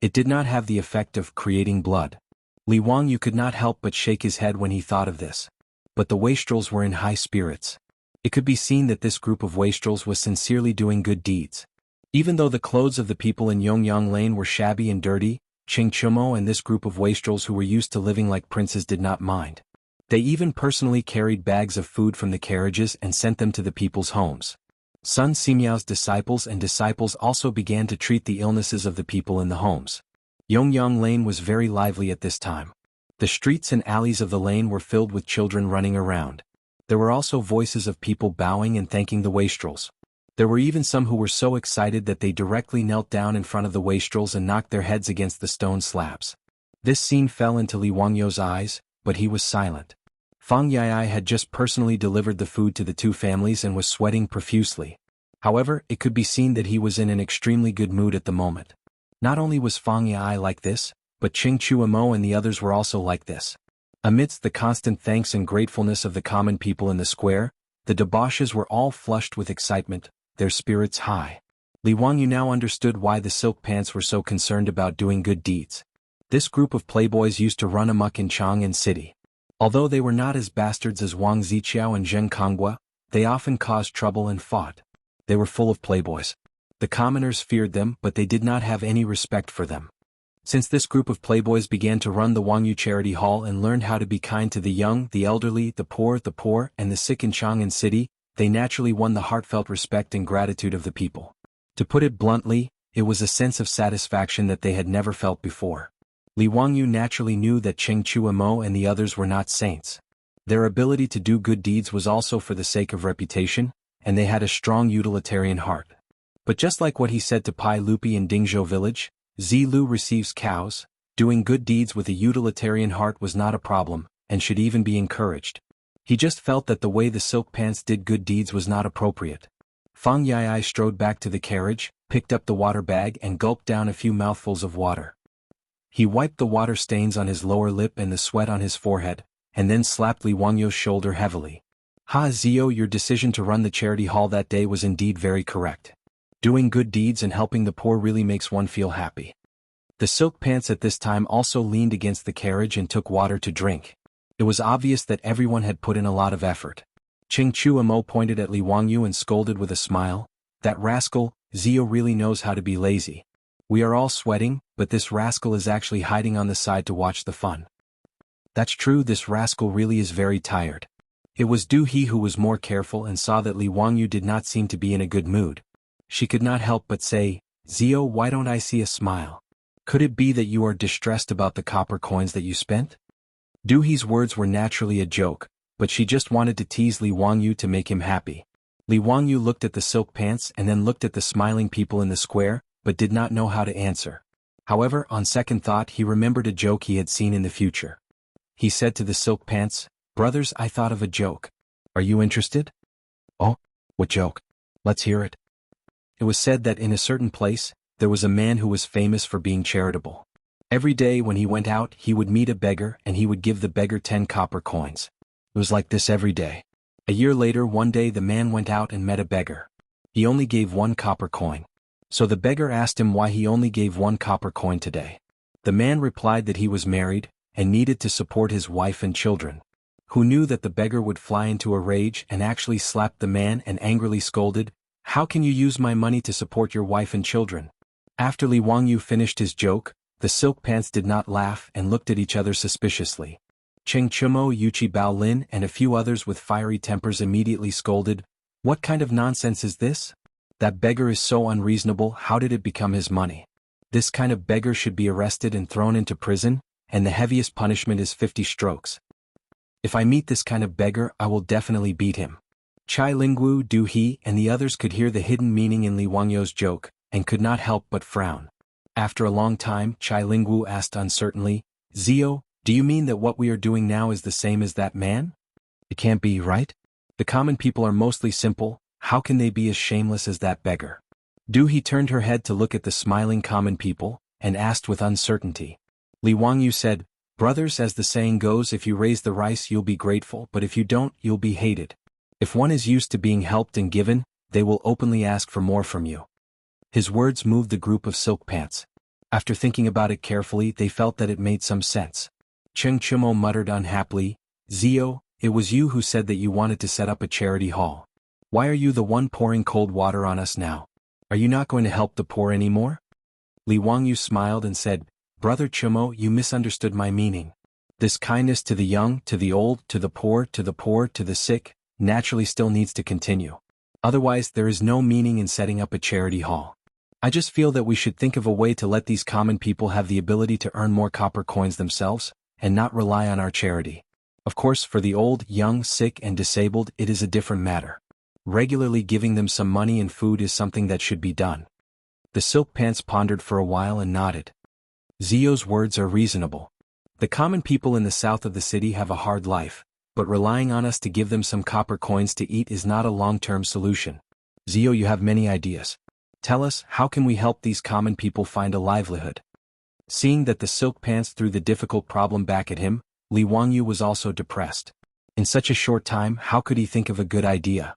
It did not have the effect of creating blood. Li Wangyu could not help but shake his head when he thought of this. But the wastrels were in high spirits. It could be seen that this group of wastrels was sincerely doing good deeds. Even though the clothes of the people in Yongyang Lane were shabby and dirty, Ching Chumo and this group of wastrels who were used to living like princes did not mind. They even personally carried bags of food from the carriages and sent them to the people's homes. Sun Simiao's disciples also began to treat the illnesses of the people in the homes. Yongyang Lane was very lively at this time. The streets and alleys of the lane were filled with children running around. There were also voices of people bowing and thanking the wastrels. There were even some who were so excited that they directly knelt down in front of the wastrels and knocked their heads against the stone slabs. This scene fell into Li Wangyu's eyes, but he was silent. Fang Yai had just personally delivered the food to the two families and was sweating profusely. However, it could be seen that he was in an extremely good mood at the moment. Not only was Fang Yai like this, but Ching Chuamo and the others were also like this. Amidst the constant thanks and gratefulness of the common people in the square, the debauches were all flushed with excitement, their spirits high. Li Wangyu now understood why the silk pants were so concerned about doing good deeds. This group of playboys used to run amok in Chang'an City. Although they were not as bastards as Wang Ziqiao and Zheng Konghua, they often caused trouble and fought. They were full of playboys. The commoners feared them, but they did not have any respect for them. Since this group of playboys began to run the Wangyu Charity Hall and learned how to be kind to the young, the elderly, the poor, and the sick in Chang'an City, they naturally won the heartfelt respect and gratitude of the people. To put it bluntly, it was a sense of satisfaction that they had never felt before. Li Wangyu naturally knew that Cheng Chuamo and the others were not saints. Their ability to do good deeds was also for the sake of reputation, and they had a strong utilitarian heart. But just like what he said to Pai Lupi in Dingzhou village, Zilu receives cows, doing good deeds with a utilitarian heart was not a problem, and should even be encouraged. He just felt that the way the silk pants did good deeds was not appropriate. Fang Yai strode back to the carriage, picked up the water bag and gulped down a few mouthfuls of water. He wiped the water stains on his lower lip and the sweat on his forehead, and then slapped Li Wangyu's shoulder heavily. Ha Zio, your decision to run the charity hall that day was indeed very correct. Doing good deeds and helping the poor really makes one feel happy. The silk pants at this time also leaned against the carriage and took water to drink. It was obvious that everyone had put in a lot of effort. Ching Chuamo pointed at Li Wangyu and scolded with a smile, "That rascal, Zio really knows how to be lazy. We are all sweating, but this rascal is actually hiding on the side to watch the fun." That's true, this rascal really is very tired. It was Du He who was more careful and saw that Li Wangyu did not seem to be in a good mood. She could not help but say, "Zio, why don't I see a smile? Could it be that you are distressed about the copper coins that you spent?" Du He's words were naturally a joke, but she just wanted to tease Li Wangyu to make him happy. Li Wangyu looked at the silk pants and then looked at the smiling people in the square, but did not know how to answer. However, on second thought he remembered a joke he had seen in the future. He said to the silk pants, "Brothers, I thought of a joke. Are you interested?" "Oh, what joke? Let's hear it." It was said that in a certain place, there was a man who was famous for being charitable. Every day when he went out, he would meet a beggar and he would give the beggar 10 copper coins. It was like this every day. A year later, one day the man went out and met a beggar. He only gave 1 copper coin. So the beggar asked him why he only gave 1 copper coin today. The man replied that he was married, and needed to support his wife and children. Who knew that the beggar would fly into a rage and actually slap the man and angrily scolded, "How can you use my money to support your wife and children?" After Li Wangyu finished his joke, the silk pants did not laugh and looked at each other suspiciously. Cheng Chumo, Yuchi Baolin and a few others with fiery tempers immediately scolded, "What kind of nonsense is this? That beggar is so unreasonable, how did it become his money? This kind of beggar should be arrested and thrown into prison, and the heaviest punishment is 50 strokes. If I meet this kind of beggar, I will definitely beat him." Chai Lingwu, Du He and the others could hear the hidden meaning in Li Wangyu's joke, and could not help but frown. After a long time, Chai Lingwu asked uncertainly, "Zio, do you mean that what we are doing now is the same as that man? It can't be, right? The common people are mostly simple, how can they be as shameless as that beggar?" Du He turned her head to look at the smiling common people, and asked with uncertainty. Li Wangyu said, "Brothers, as the saying goes, if you raise the rice you'll be grateful, but if you don't, you'll be hated. If one is used to being helped and given, they will openly ask for more from you." His words moved the group of silk pants. After thinking about it carefully, they felt that it made some sense. Cheng Chumo muttered unhappily, "Zio, it was you who said that you wanted to set up a charity hall. Why are you the one pouring cold water on us now? Are you not going to help the poor anymore?" Li Wangyu smiled and said, "Brother Chumo, you misunderstood my meaning. This kindness to the young, to the old, to the poor, to the poor, to the sick, naturally still needs to continue. Otherwise there is no meaning in setting up a charity hall. I just feel that we should think of a way to let these common people have the ability to earn more copper coins themselves, and not rely on our charity. Of course, for the old, young, sick and disabled it is a different matter. Regularly giving them some money and food is something that should be done." The silk pants pondered for a while and nodded. Zio's words are reasonable. The common people in the south of the city have a hard life, but relying on us to give them some copper coins to eat is not a long-term solution. Zio, you have many ideas. Tell us, how can we help these common people find a livelihood? Seeing that the silk pants threw the difficult problem back at him, Li Wangyu was also depressed. In such a short time, how could he think of a good idea?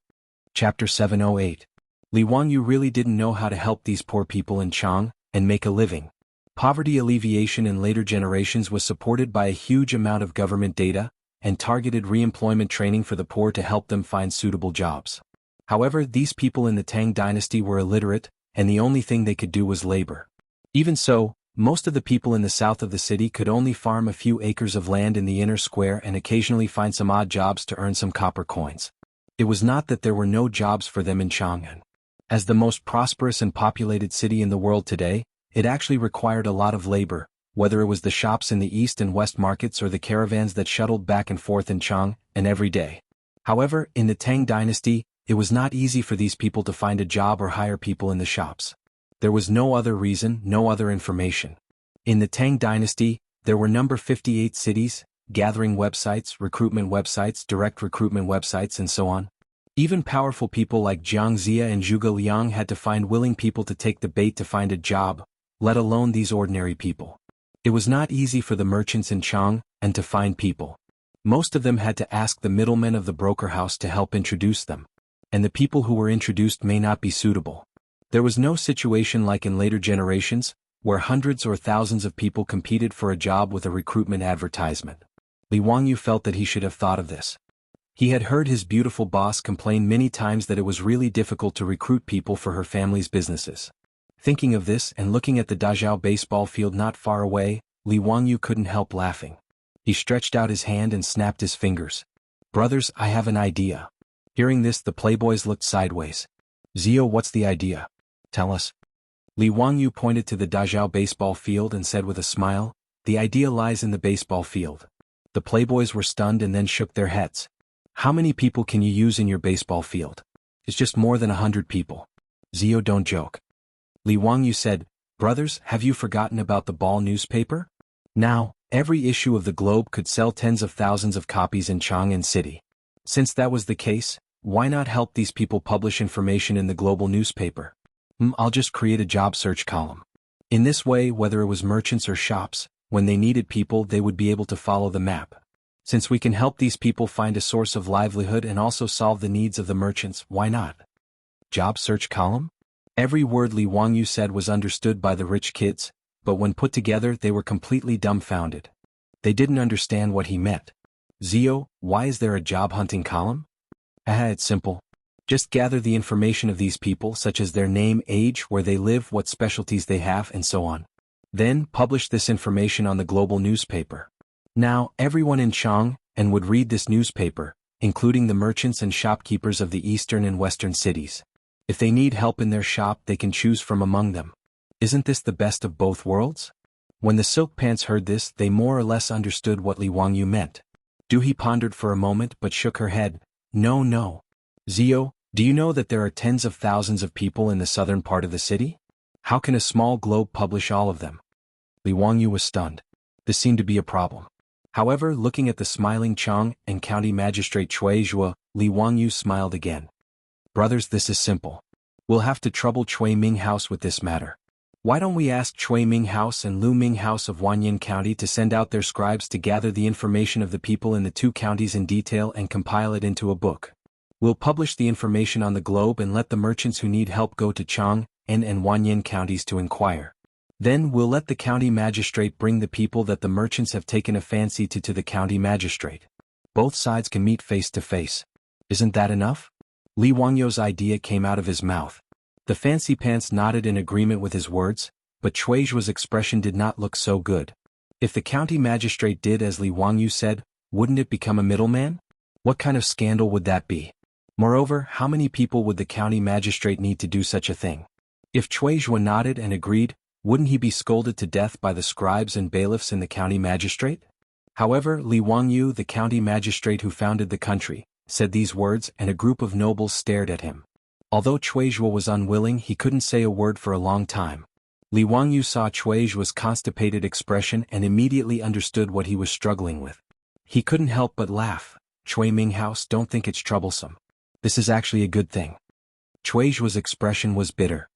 Chapter 708. Li Wangyu really didn't know how to help these poor people in Chang, and make a living. Poverty alleviation in later generations was supported by a huge amount of government data, and targeted re-employment training for the poor to help them find suitable jobs. However, these people in the Tang dynasty were illiterate, and the only thing they could do was labor. Even so, most of the people in the south of the city could only farm a few acres of land in the inner square and occasionally find some odd jobs to earn some copper coins. It was not that there were no jobs for them in Chang'an. As the most prosperous and populated city in the world today, it actually required a lot of labor, whether it was the shops in the east and west markets or the caravans that shuttled back and forth in Chang, and every day. However, in the Tang dynasty, it was not easy for these people to find a job or hire people in the shops. There was no other reason, no other information. In the Tang dynasty, there were number 58 cities, gathering websites, recruitment websites, direct recruitment websites and so on. Even powerful people like Jiang Zia and Zhuge Liang had to find willing people to take the bait to find a job, let alone these ordinary people. It was not easy for the merchants in Chang, and to find people. Most of them had to ask the middlemen of the broker house to help introduce them. And the people who were introduced may not be suitable. There was no situation like in later generations, where hundreds or thousands of people competed for a job with a recruitment advertisement. Li Wangyu felt that he should have thought of this. He had heard his beautiful boss complain many times that it was really difficult to recruit people for her family's businesses. Thinking of this and looking at the Dazhao baseball field not far away, Li Wangyu couldn't help laughing. He stretched out his hand and snapped his fingers. "Brothers, I have an idea." Hearing this, the playboys looked sideways. "Zio, what's the idea? Tell us." Li Wangyu pointed to the Dazhao baseball field and said with a smile, "The idea lies in the baseball field." The playboys were stunned and then shook their heads. "How many people can you use in your baseball field?" "It's just more than 100 people." "Zio, don't joke." Li Wangyu said, "Brothers, have you forgotten about the Ball newspaper? Now, every issue of the Globe could sell tens of thousands of copies in Chang'an City. Since that was the case, why not help these people publish information in the global newspaper? I'll just create a job search column. In this way, whether it was merchants or shops, when they needed people they would be able to follow the map. Since we can help these people find a source of livelihood and also solve the needs of the merchants, why not? Job search column? Every word Li Wangyu said was understood by the rich kids, but when put together they were completely dumbfounded. They didn't understand what he meant. Zio, why is there a job hunting column? It's simple. Just gather the information of these people such as their name, age, where they live, what specialties they have, and so on. Then publish this information on the global newspaper. Now, everyone in Chang and would read this newspaper, including the merchants and shopkeepers of the eastern and western cities. If they need help in their shop, they can choose from among them. Isn't this the best of both worlds? When the silk pants heard this, they more or less understood what Li Wangyu meant. He pondered for a moment but shook her head. No. Zio, do you know that there are tens of thousands of people in the southern part of the city? How can a small globe publish all of them? Li Wangyu was stunned. This seemed to be a problem. However, looking at the smiling Chang and County Magistrate Cui Zhuo, Li Wangyu smiled again. Brothers, this is simple. We'll have to trouble Cui Ming House with this matter. Why don't we ask Cui Ming House and Lu Ming House of Wanyan County to send out their scribes to gather the information of the people in the two counties in detail and compile it into a book? We'll publish the information on the globe and let the merchants who need help go to Chang and Wanyan counties to inquire. Then we'll let the county magistrate bring the people that the merchants have taken a fancy to the county magistrate. Both sides can meet face to face. Isn't that enough? Li Wangyu's idea came out of his mouth. The fancy pants nodded in agreement with his words, but Cui Zhuo's expression did not look so good. If the county magistrate did as Li Wangyu said, wouldn't it become a middleman? What kind of scandal would that be? Moreover, how many people would the county magistrate need to do such a thing? If Cui Zhuo nodded and agreed, wouldn't he be scolded to death by the scribes and bailiffs in the county magistrate? However, Li Wangyu, the county magistrate who founded the country, said these words and a group of nobles stared at him. Although Cui Zhuo was unwilling, he couldn't say a word for a long time. Li Wangyu saw Cui Zhuo's constipated expression and immediately understood what he was struggling with. He couldn't help but laugh. Cui Ming House, don't think it's troublesome. This is actually a good thing. Cui Zhuo's expression was bitter.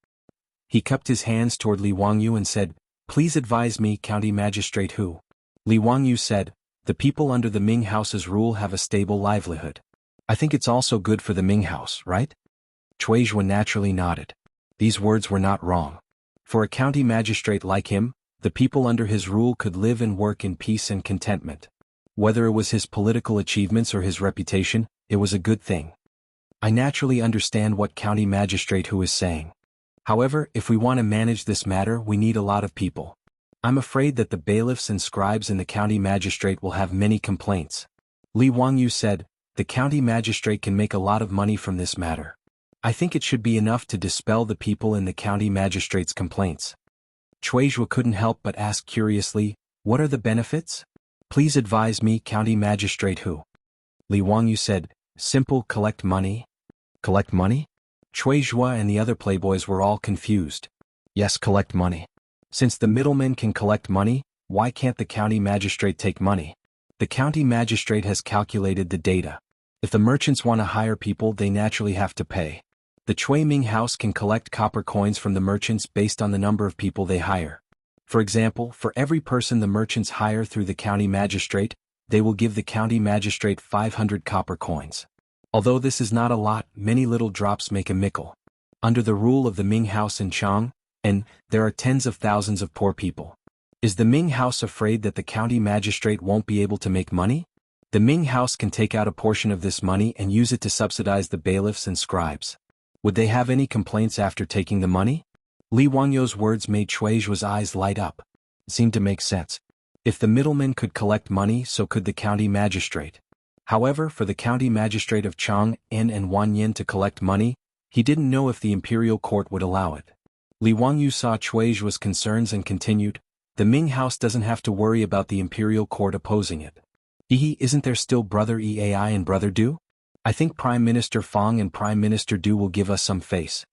He cupped his hands toward Li Wangyu and said, Please advise me, county magistrate who? Li Wangyu said, The people under the Ming House's rule have a stable livelihood. I think it's also good for the Ming House, right? Cui Zhuo naturally nodded. These words were not wrong. For a county magistrate like him, the people under his rule could live and work in peace and contentment. Whether it was his political achievements or his reputation, it was a good thing. I naturally understand what county magistrate who is saying. However, if we want to manage this matter, we need a lot of people. I'm afraid that the bailiffs and scribes in the county magistrate will have many complaints. Li Wangyu said, The county magistrate can make a lot of money from this matter. I think it should be enough to dispel the people in the county magistrate's complaints. Cui Zhuo couldn't help but ask curiously, What are the benefits? Please advise me, county magistrate who? Li Wangyu said, Simple, collect money. Collect money? Cui Zhuo and the other playboys were all confused. Yes, collect money. Since the middlemen can collect money, why can't the county magistrate take money? The county magistrate has calculated the data. If the merchants want to hire people, they naturally have to pay. The Cui Ming House can collect copper coins from the merchants based on the number of people they hire. For example, for every person the merchants hire through the county magistrate, they will give the county magistrate 500 copper coins. Although this is not a lot, many little drops make a mickle. Under the rule of the Ming House in Chang, there are tens of thousands of poor people. Is the Ming House afraid that the county magistrate won't be able to make money? The Ming House can take out a portion of this money and use it to subsidize the bailiffs and scribes. Would they have any complaints after taking the money? Li Wangyu's words made Cui Zhuo's eyes light up. It seemed to make sense. If the middlemen could collect money, so could the county magistrate. However, for the county magistrate of Chang and Wanyan to collect money, he didn't know if the imperial court would allow it. Li Wangyu saw Cui Zhuo's concerns and continued, The Ming House doesn't have to worry about the imperial court opposing it. Isn't there still Brother Eai and Brother Du? I think Prime Minister Fang and Prime Minister Du will give us some face.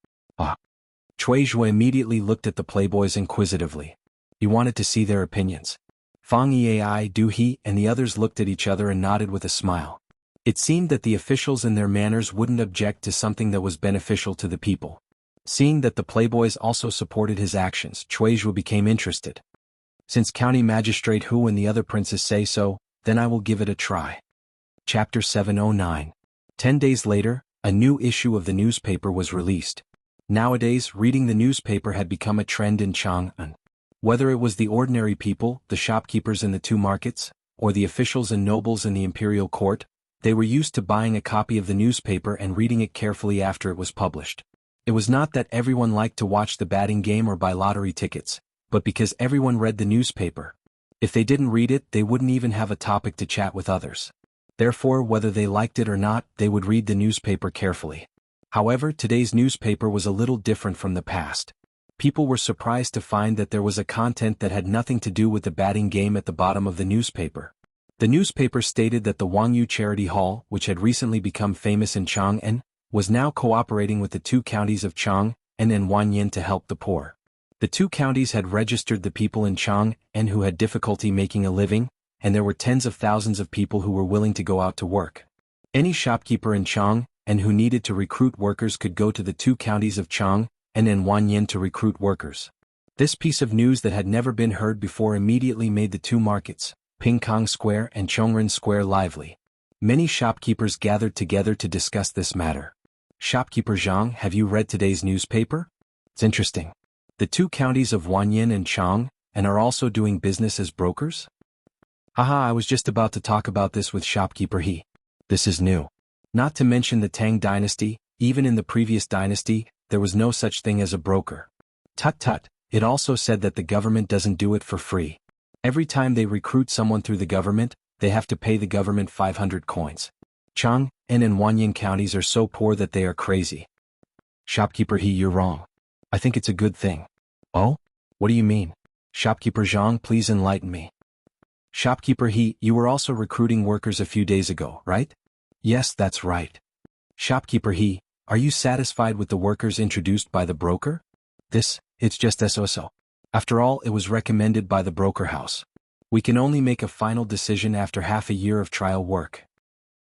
Cui Zhuo immediately looked at the playboys inquisitively. He wanted to see their opinions. Fang Eai, Du He, and the others looked at each other and nodded with a smile. It seemed that the officials in their manners wouldn't object to something that was beneficial to the people. Seeing that the playboys also supported his actions, Cui Zhuo became interested. Since County Magistrate Hu and the other princes say so, then I will give it a try. Chapter 709. 10 days later, a new issue of the newspaper was released. Nowadays, reading the newspaper had become a trend in Chang'an. Whether it was the ordinary people, the shopkeepers in the two markets, or the officials and nobles in the imperial court, they were used to buying a copy of the newspaper and reading it carefully after it was published. It was not that everyone liked to watch the batting game or buy lottery tickets, but because everyone read the newspaper. If they didn't read it, they wouldn't even have a topic to chat with others. Therefore, whether they liked it or not, they would read the newspaper carefully. However, today's newspaper was a little different from the past. People were surprised to find that there was a content that had nothing to do with the batting game at the bottom of the newspaper. The newspaper stated that the Wuxia Charity Hall, which had recently become famous in Chang'an, was now cooperating with the two counties of Chang'an and Wanyan to help the poor. The two counties had registered the people in Chang'an who had difficulty making a living, and there were tens of thousands of people who were willing to go out to work. Any shopkeeper in Chang'an who needed to recruit workers could go to the two counties of Chang'an and Wanyan to recruit workers. This piece of news that had never been heard before immediately made the two markets, Pingkong Square and Chongren Square, lively. Many shopkeepers gathered together to discuss this matter. Shopkeeper Zhang, have you read today's newspaper? It's interesting. The two counties of Wanyan and Chang'an are also doing business as brokers? Haha, I was just about to talk about this with shopkeeper He. This is new. Not to mention the Tang dynasty, even in the previous dynasty, there was no such thing as a broker. Tut tut, it also said that the government doesn't do it for free. Every time they recruit someone through the government, they have to pay the government 500 coins. Chang'an and Wanyan counties are so poor that they are crazy. Shopkeeper He, you're wrong. I think it's a good thing. Oh? What do you mean? Shopkeeper Zhang, please enlighten me. Shopkeeper He, you were also recruiting workers a few days ago, right? Yes, that's right. Shopkeeper He, are you satisfied with the workers introduced by the broker? It's just so. After all, it was recommended by the broker house. We can only make a final decision after half a year of trial work.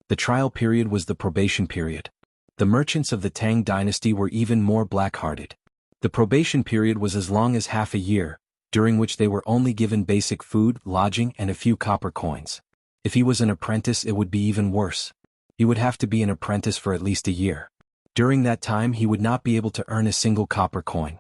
The trial period was the probation period. The merchants of the Tang dynasty were even more black-hearted. The probation period was as long as half a year, during which they were only given basic food, lodging, and a few copper coins. If he was an apprentice, it would be even worse. He would have to be an apprentice for at least a year. During that time, he would not be able to earn a single copper coin.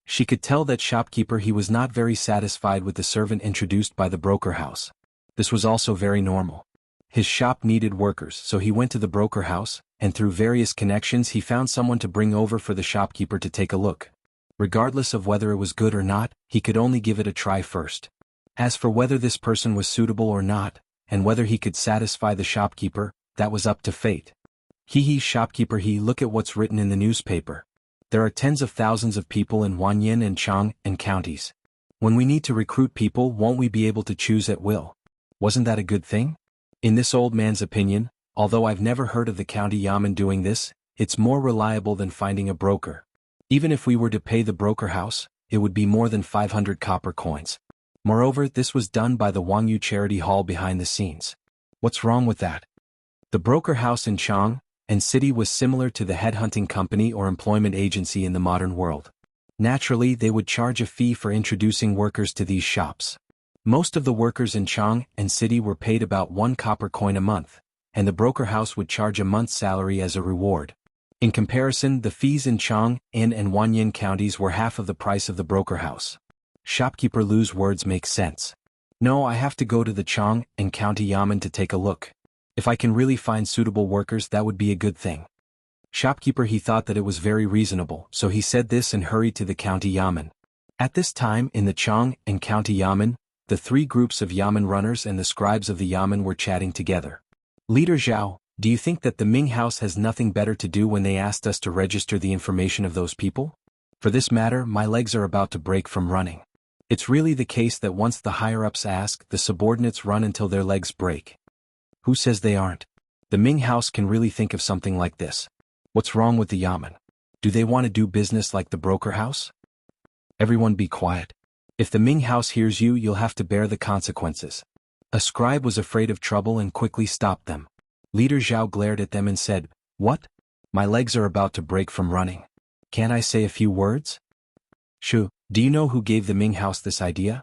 She could tell that shopkeeper He was not very satisfied with the servant introduced by the broker house. This was also very normal. His shop needed workers, so he went to the broker house, and through various connections he found someone to bring over for the shopkeeper to take a look. Regardless of whether it was good or not, he could only give it a try first. As for whether this person was suitable or not, and whether he could satisfy the shopkeeper, that was up to fate. Shopkeeper He, look at what's written in the newspaper. There are tens of thousands of people in Wanyan and Chang'an counties. When we need to recruit people, won't we be able to choose at will? Wasn't that a good thing? In this old man's opinion, although I've never heard of the county yamen doing this, it's more reliable than finding a broker. Even if we were to pay the broker house, it would be more than 500 copper coins. Moreover, this was done by the Wuxia Charity Hall behind the scenes. What's wrong with that? The broker house in Chang'an city was similar to the headhunting company or employment agency in the modern world. Naturally, they would charge a fee for introducing workers to these shops. Most of the workers in Chang'an city were paid about 1 copper coin a month, and the broker house would charge a month's salary as a reward. In comparison, the fees in Chang'an and Wanyan counties were half of the price of the broker house. Shopkeeper Lu's words make sense. No, I have to go to the Chang'an county yamen to take a look. If I can really find suitable workers, that would be a good thing. Shopkeeper He thought that it was very reasonable, so he said this and hurried to the county yamen. At this time, in the Chang'an county yamen, the 3 groups of yamen runners and the scribes of the yamen were chatting together. Leader Zhao, do you think that the Ming House has nothing better to do when they asked us to register the information of those people? For this matter, my legs are about to break from running. It's really the case that once the higher-ups ask, the subordinates run until their legs break. Who says they aren't? The Ming House can really think of something like this. What's wrong with the yamen? Do they want to do business like the broker house? Everyone be quiet. If the Ming House hears you, you'll have to bear the consequences. A scribe was afraid of trouble and quickly stopped them. Leader Zhao glared at them and said, "What? My legs are about to break from running. Can't I say a few words?" Shu, do you know who gave the Ming House this idea?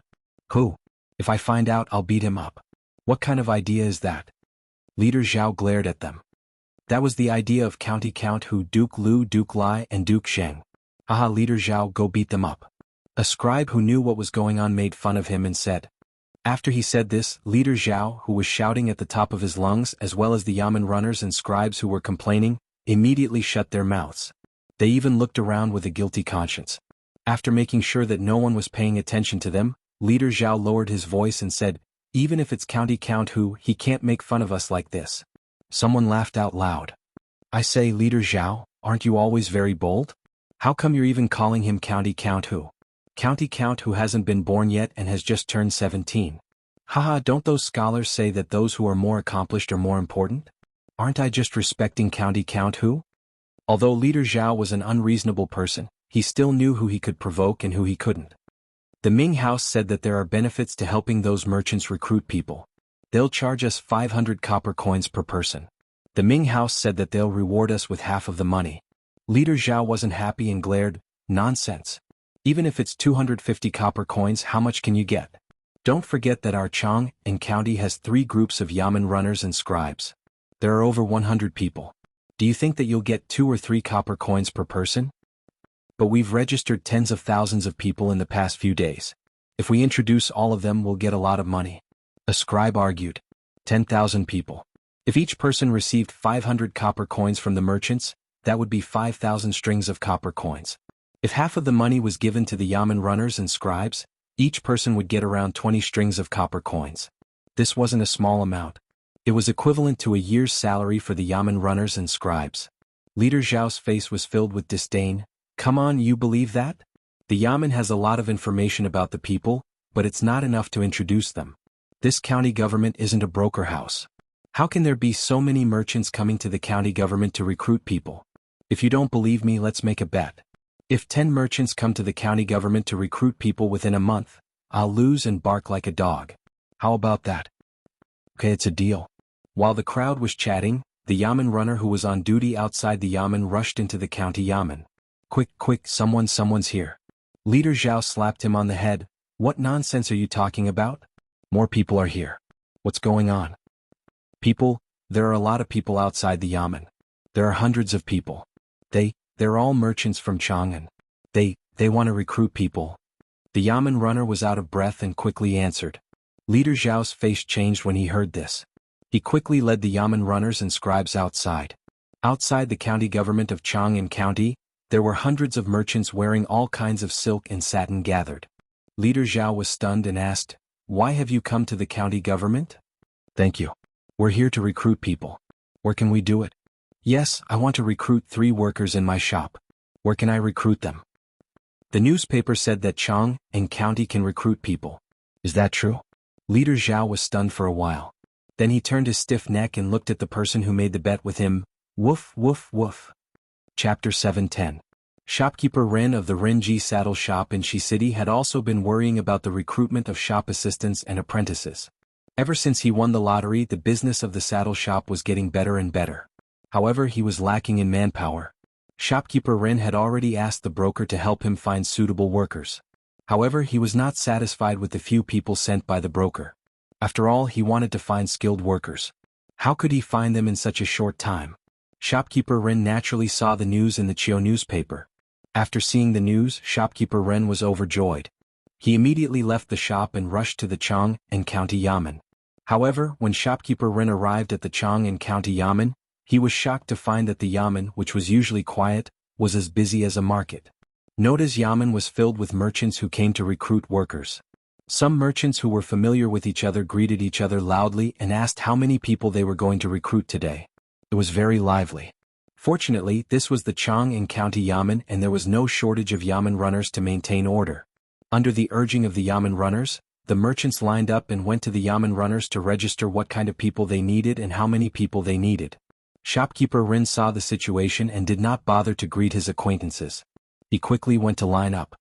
Who? If I find out, I'll beat him up. What kind of idea is that? Leader Zhao glared at them. That was the idea of County Count Hu, Duke Lu, Duke Lai, and Duke Sheng. Haha, Leader Zhao, go beat them up. A scribe who knew what was going on made fun of him and said. After he said this, Leader Zhao, who was shouting at the top of his lungs, as well as the Yamen runners and scribes who were complaining, immediately shut their mouths. They even looked around with a guilty conscience. After making sure that no one was paying attention to them, Leader Zhao lowered his voice and said, "Even if it's County Count Hu, he can't make fun of us like this." Someone laughed out loud. "I say, Leader Zhao, aren't you always very bold? How come you're even calling him County Count Hu? County Count who hasn't been born yet and has just turned 17. Haha, don't those scholars say that those who are more accomplished are more important? Aren't I just respecting County Count Hu?" Although Leader Zhao was an unreasonable person, he still knew who he could provoke and who he couldn't. The Ming House said that there are benefits to helping those merchants recruit people. They'll charge us 500 copper coins per person. The Ming House said that they'll reward us with half of the money. Leader Zhao wasn't happy and glared, "Nonsense. Even if it's 250 copper coins, how much can you get? Don't forget that our Chang and county has 3 groups of Yamen runners and scribes. There are over 100 people. Do you think that you'll get 2 or 3 copper coins per person? But we've registered tens of thousands of people in the past few days. If we introduce all of them, we'll get a lot of money." A scribe argued. 10,000 people. If each person received 500 copper coins from the merchants, that would be 5,000 strings of copper coins. If half of the money was given to the Yamen runners and scribes, each person would get around 20 strings of copper coins. This wasn't a small amount. It was equivalent to a year's salary for the Yamen runners and scribes. Leader Zhao's face was filled with disdain. "Come on, you believe that? The Yamen has a lot of information about the people, but it's not enough to introduce them. This county government isn't a broker house. How can there be so many merchants coming to the county government to recruit people? If you don't believe me, let's make a bet. If 10 merchants come to the county government to recruit people within a month, I'll lose and bark like a dog. How about that?" "Okay, it's a deal." While the crowd was chatting, the Yamen runner who was on duty outside the Yamen rushed into the county Yamen. "Quick, quick, someone's here." Leader Zhao slapped him on the head. "What nonsense are you talking about? More people are here. What's going on?" "People, there are a lot of people outside the Yamen. There are hundreds of people. They're all merchants from Chang'an. They want to recruit people." The Yamen runner was out of breath and quickly answered. Leader Zhao's face changed when he heard this. He quickly led the Yamen runners and scribes outside. Outside the county government of Chang'an County, there were hundreds of merchants wearing all kinds of silk and satin gathered. Leader Zhao was stunned and asked, "Why have you come to the county government?" "Thank you. We're here to recruit people. Where can we do it?" "Yes, I want to recruit 3 workers in my shop. Where can I recruit them?" "The newspaper said that Chang and county can recruit people. Is that true?" Leader Zhao was stunned for a while. Then he turned his stiff neck and looked at the person who made the bet with him. Woof, woof, woof. Chapter 710. Shopkeeper Ren of the Renji Saddle Shop in Shi City had also been worrying about the recruitment of shop assistants and apprentices. Ever since he won the lottery, the business of the saddle shop was getting better and better. However, he was lacking in manpower. Shopkeeper Ren had already asked the broker to help him find suitable workers. However, he was not satisfied with the few people sent by the broker. After all, he wanted to find skilled workers. How could he find them in such a short time? Shopkeeper Ren naturally saw the news in the Chio newspaper. After seeing the news, Shopkeeper Ren was overjoyed. He immediately left the shop and rushed to the Chang and County Yamen. However, when Shopkeeper Ren arrived at the Chang and County Yamen, he was shocked to find that the Yamen, which was usually quiet, was as busy as a market. Noda's Yamen was filled with merchants who came to recruit workers. Some merchants who were familiar with each other greeted each other loudly and asked how many people they were going to recruit today. It was very lively. Fortunately, this was the Chang and County Yamen and there was no shortage of Yamen runners to maintain order. Under the urging of the Yamen runners, the merchants lined up and went to the Yamen runners to register what kind of people they needed and how many people they needed. Shopkeeper Rin saw the situation and did not bother to greet his acquaintances. He quickly went to line up.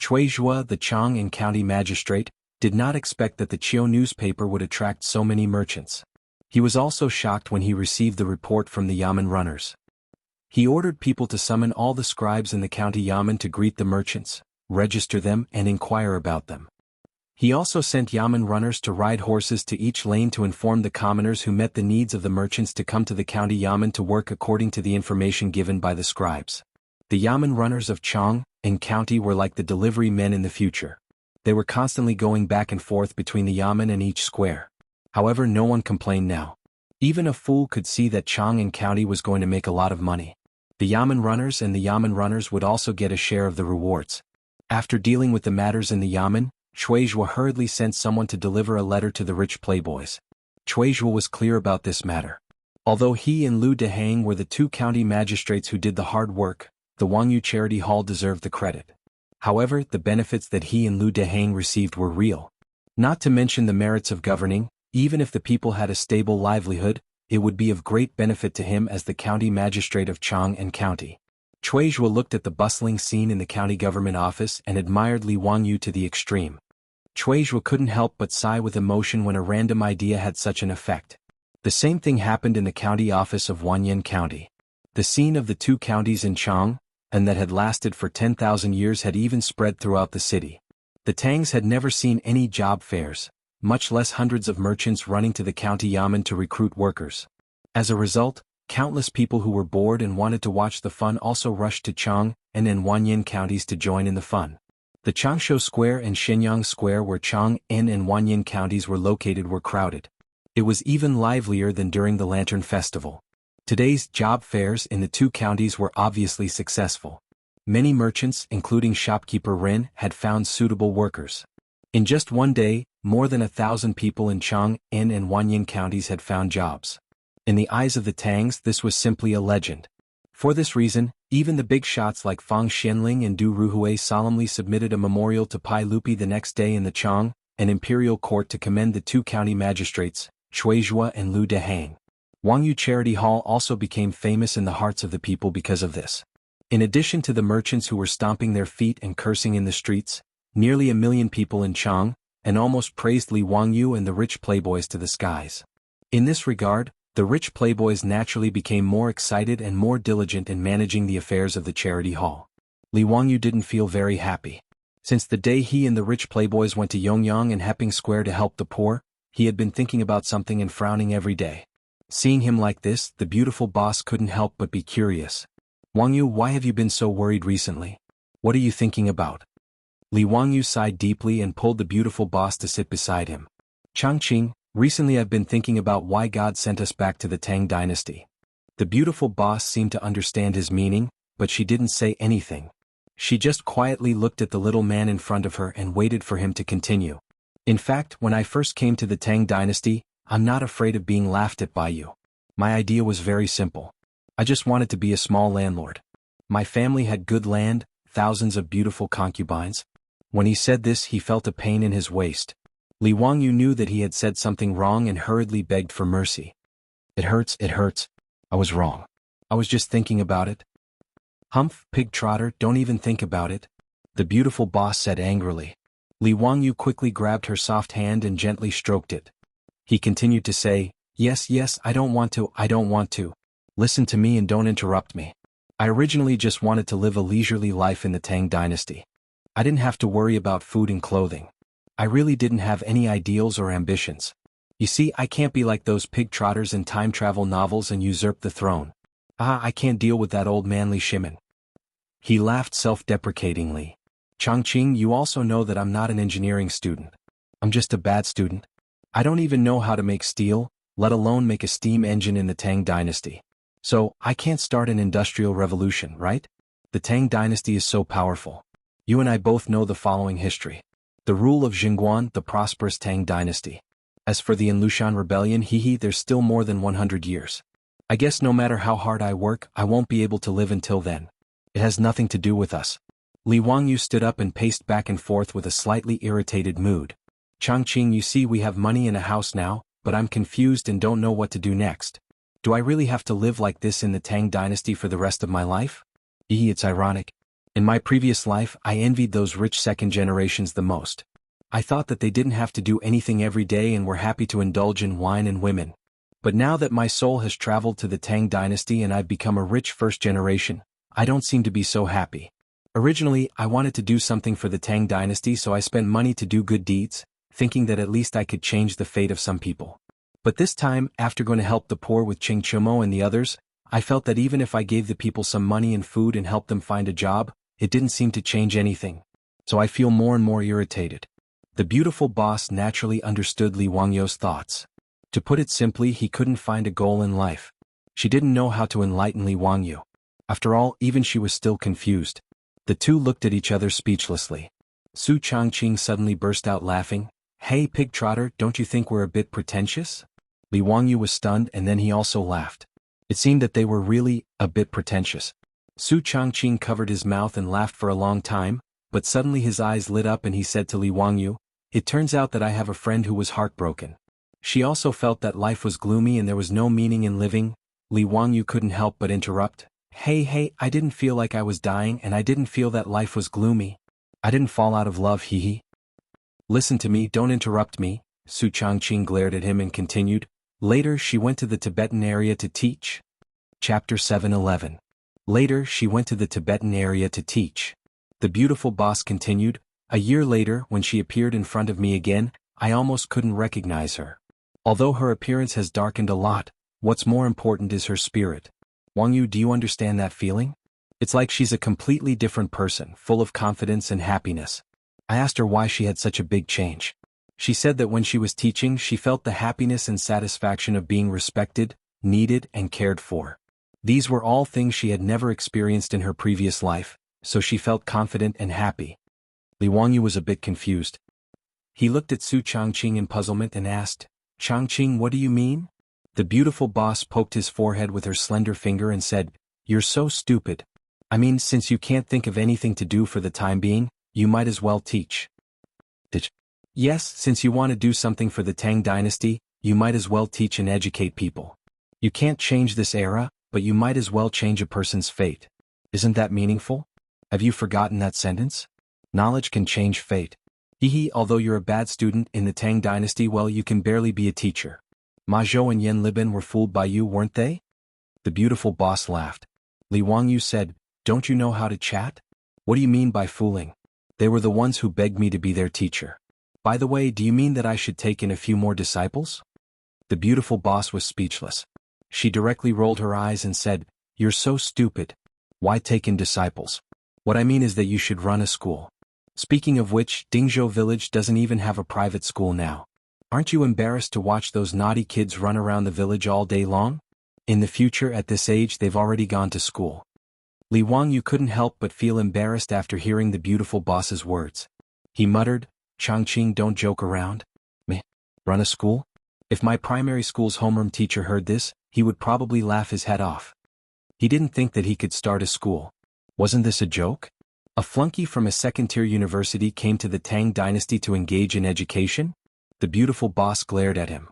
Cui Zhua, the Chang and County magistrate, did not expect that the Chio newspaper would attract so many merchants. He was also shocked when he received the report from the Yamen runners. He ordered people to summon all the scribes in the county Yamen to greet the merchants, register them and inquire about them. He also sent Yamen runners to ride horses to each lane to inform the commoners who met the needs of the merchants to come to the county Yamen to work according to the information given by the scribes. The Yamen runners of Chang and county were like the delivery men in the future. They were constantly going back and forth between the yamen and each square. However, no one complained now. Even a fool could see that Chang and county was going to make a lot of money. The yamen runners would also get a share of the rewards. After dealing with the matters in the yamen, Chuizhua hurriedly sent someone to deliver a letter to the rich playboys. Chuizhua was clear about this matter. Although he and Lu Dehang were the two county magistrates who did the hard work, the Wangyu Charity Hall deserved the credit. However, the benefits that he and Lu Dehang received were real. Not to mention the merits of governing. Even if the people had a stable livelihood, it would be of great benefit to him as the county magistrate of Chang and county. Chuizhua looked at the bustling scene in the county government office and admired Li Wangyu to the extreme. Chuizhua couldn't help but sigh with emotion when a random idea had such an effect. The same thing happened in the county office of Wanyan County. The scene of the two counties in Chang, and that had lasted for 10,000 years, had even spread throughout the city. The Tangs had never seen any job fairs, much less hundreds of merchants running to the county yamen to recruit workers. As a result, countless people who were bored and wanted to watch the fun also rushed to Chang and Wanyan counties to join in the fun. The Changshu Square and Shenyang Square, where Chang and Wanyan counties were located, were crowded. It was even livelier than during the Lantern Festival. Today's job fairs in the two counties were obviously successful. Many merchants, including shopkeeper Ren, had found suitable workers. In just one day, more than 1,000 people in Chang and Wanyan counties had found jobs. In the eyes of the Tangs, this was simply a legend. For this reason, even the big shots like Fang Xianling and Du Ruhui solemnly submitted a memorial to Pai Lupi the next day in the Chang and imperial court to commend the two county magistrates, Chuizhua and Lu Dehang. Wangyu Charity Hall also became famous in the hearts of the people because of this. In addition to the merchants who were stomping their feet and cursing in the streets, nearly 1 million people in Chang and almost praised Li Wangyu and the rich playboys to the skies. In this regard, the rich playboys naturally became more excited and more diligent in managing the affairs of the charity hall. Li Wangyu didn't feel very happy. Since the day he and the rich playboys went to Yongyang and Heping Square to help the poor, he had been thinking about something and frowning every day. Seeing him like this, the beautiful boss couldn't help but be curious. "Wangyu, why have you been so worried recently? What are you thinking about?" Li Wangyu sighed deeply and pulled the beautiful boss to sit beside him. "Changqing, recently I've been thinking about why God sent us back to the Tang dynasty." The beautiful boss seemed to understand his meaning, but she didn't say anything. She just quietly looked at the little man in front of her and waited for him to continue. "In fact, when I first came to the Tang dynasty, I'm not afraid of being laughed at by you. My idea was very simple. I just wanted to be a small landlord. My family had good land, thousands of beautiful concubines." When he said this, he felt a pain in his waist. Li Wangyu knew that he had said something wrong and hurriedly begged for mercy. It hurts. I was wrong. I was just thinking about it." "Humph, pig trotter, don't even think about it," the beautiful boss said angrily. Li Wangyu quickly grabbed her soft hand and gently stroked it. He continued to say, Yes, I don't want to. Listen to me and don't interrupt me. I originally just wanted to live a leisurely life in the Tang dynasty. I didn't have to worry about food and clothing. I really didn't have any ideals or ambitions. You see, I can't be like those pig trotters in time travel novels and usurp the throne. I can't deal with that old manly Shimin." He laughed self-deprecatingly. "Changqing, you also know that I'm not an engineering student. I'm just a bad student. I don't even know how to make steel, let alone make a steam engine in the Tang dynasty. So, I can't start an industrial revolution, right? The Tang dynasty is so powerful. You and I both know the following history. The rule of Jingguan, the prosperous Tang dynasty. As for the Inlushan rebellion, there's still more than 100 years. I guess no matter how hard I work, I won't be able to live until then. It has nothing to do with us." Li Wangyu stood up and paced back and forth with a slightly irritated mood. "Changqing, you see, we have money and a house now, but I'm confused and don't know what to do next. Do I really have to live like this in the Tang dynasty for the rest of my life? It's ironic. In my previous life, I envied those rich second generations the most. I thought that they didn't have to do anything every day and were happy to indulge in wine and women. But now that my soul has traveled to the Tang dynasty and I've become a rich first generation, I don't seem to be so happy. Originally, I wanted to do something for the Tang dynasty, so I spent money to do good deeds, thinking that at least I could change the fate of some people. But this time, after going to help the poor with Ching Chumo and the others, I felt that even if I gave the people some money and food and helped them find a job, it didn't seem to change anything. So I feel more and more irritated. The beautiful boss naturally understood Li Wangyu's thoughts. To put it simply, he couldn't find a goal in life. She didn't know how to enlighten Li Wangyu. After all, even she was still confused. The two looked at each other speechlessly. Su Changqing suddenly burst out laughing. "Hey, pig trotter, don't you think we're a bit pretentious?" Li Wangyu was stunned, and then he also laughed. It seemed that they were really a bit pretentious. Su Changqing covered his mouth and laughed for a long time, but suddenly his eyes lit up and he said to Li Wangyu, "It turns out that I have a friend who was heartbroken." She also felt that life was gloomy and there was no meaning in living. Li Wangyu couldn't help but interrupt. Hey, I didn't feel like I was dying and I didn't feel that life was gloomy. I didn't fall out of love, hee. Listen to me, don't interrupt me." Su Changqing glared at him and continued. Later she went to the Tibetan area to teach. Chapter 7:11. Later she went to the Tibetan area to teach. The beautiful boss continued. "A year later, when she appeared in front of me again, I almost couldn't recognize her. Although her appearance has darkened a lot, what's more important is her spirit. Wangyu, do you understand that feeling? It's like she's a completely different person, full of confidence and happiness." I asked her why she had such a big change. She said that when she was teaching, she felt the happiness and satisfaction of being respected, needed, and cared for. These were all things she had never experienced in her previous life, so she felt confident and happy. Li Wangyu was a bit confused. He looked at Su Changqing in puzzlement and asked, "Changqing, what do you mean?" The beautiful boss poked his forehead with her slender finger and said, "You're so stupid. I mean, since you can't think of anything to do for the time being, you might as well teach." Yes, since you want to do something for the Tang dynasty, you might as well teach and educate people. You can't change this era, but you might as well change a person's fate. Isn't that meaningful? Have you forgotten that sentence? Knowledge can change fate. Although you're a bad student in the Tang dynasty, well, you can barely be a teacher. Ma Zhou and Yan Liben were fooled by you, weren't they? The beautiful boss laughed. Li Wangyu said, "Don't you know how to chat? What do you mean by fooling? They were the ones who begged me to be their teacher. By the way, do you mean that I should take in a few more disciples?" The beautiful boss was speechless. She directly rolled her eyes and said, "You're so stupid. Why take in disciples? What I mean is that you should run a school. Speaking of which, Dingzhou village doesn't even have a private school now. Aren't you embarrassed to watch those naughty kids run around the village all day long? In the future, at this age, they've already gone to school." Li Wangyu couldn't help but feel embarrassed after hearing the beautiful boss's words. He muttered, "Changqing, don't joke around. Meh. Run a school? If my primary school's homeroom teacher heard this, he would probably laugh his head off. He didn't think that he could start a school. Wasn't this a joke? A flunky from a second-tier university came to the Tang dynasty to engage in education? The beautiful boss glared at him.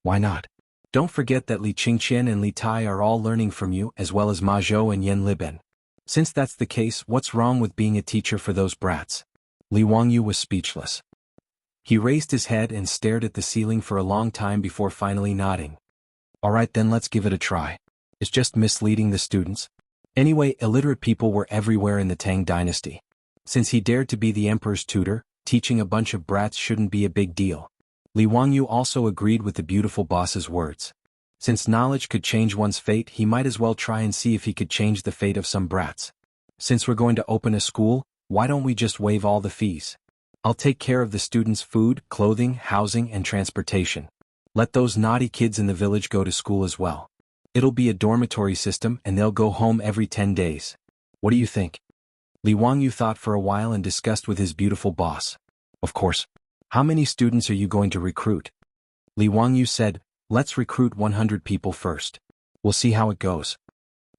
Why not? Don't forget that Li Qingqian and Li Tai are all learning from you, as well as Ma Zhou and Yan Liben. Since that's the case, what's wrong with being a teacher for those brats?" Li Wangyu was speechless. He raised his head and stared at the ceiling for a long time before finally nodding. "All right then, let's give it a try. It's just misleading the students. Anyway, illiterate people were everywhere in the Tang dynasty. Since he dared to be the emperor's tutor, teaching a bunch of brats shouldn't be a big deal." Li Wangyu also agreed with the beautiful boss's words. Since knowledge could change one's fate, he might as well try and see if he could change the fate of some brats. "Since we're going to open a school, why don't we just waive all the fees? I'll take care of the students' food, clothing, housing, and transportation. Let those naughty kids in the village go to school as well. It'll be a dormitory system and they'll go home every 10 days. What do you think?" Li Wangyu thought for a while and discussed with his beautiful boss. "Of course. How many students are you going to recruit?" Li Wangyu said, "Let's recruit 100 people first. We'll see how it goes."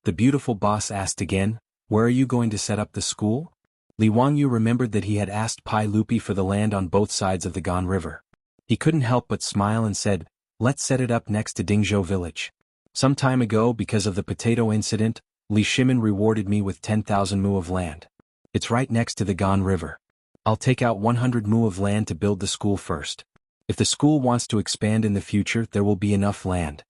The beautiful boss asked again, "Where are you going to set up the school?" Li Wangyu remembered that he had asked Pai Lupi for the land on both sides of the Gan River. He couldn't help but smile and said, "Let's set it up next to Dingzhou village. Some time ago, because of the potato incident, Li Shimin rewarded me with 10,000 mu of land. It's right next to the Gan River. I'll take out 100 mu of land to build the school first. If the school wants to expand in the future, there will be enough land."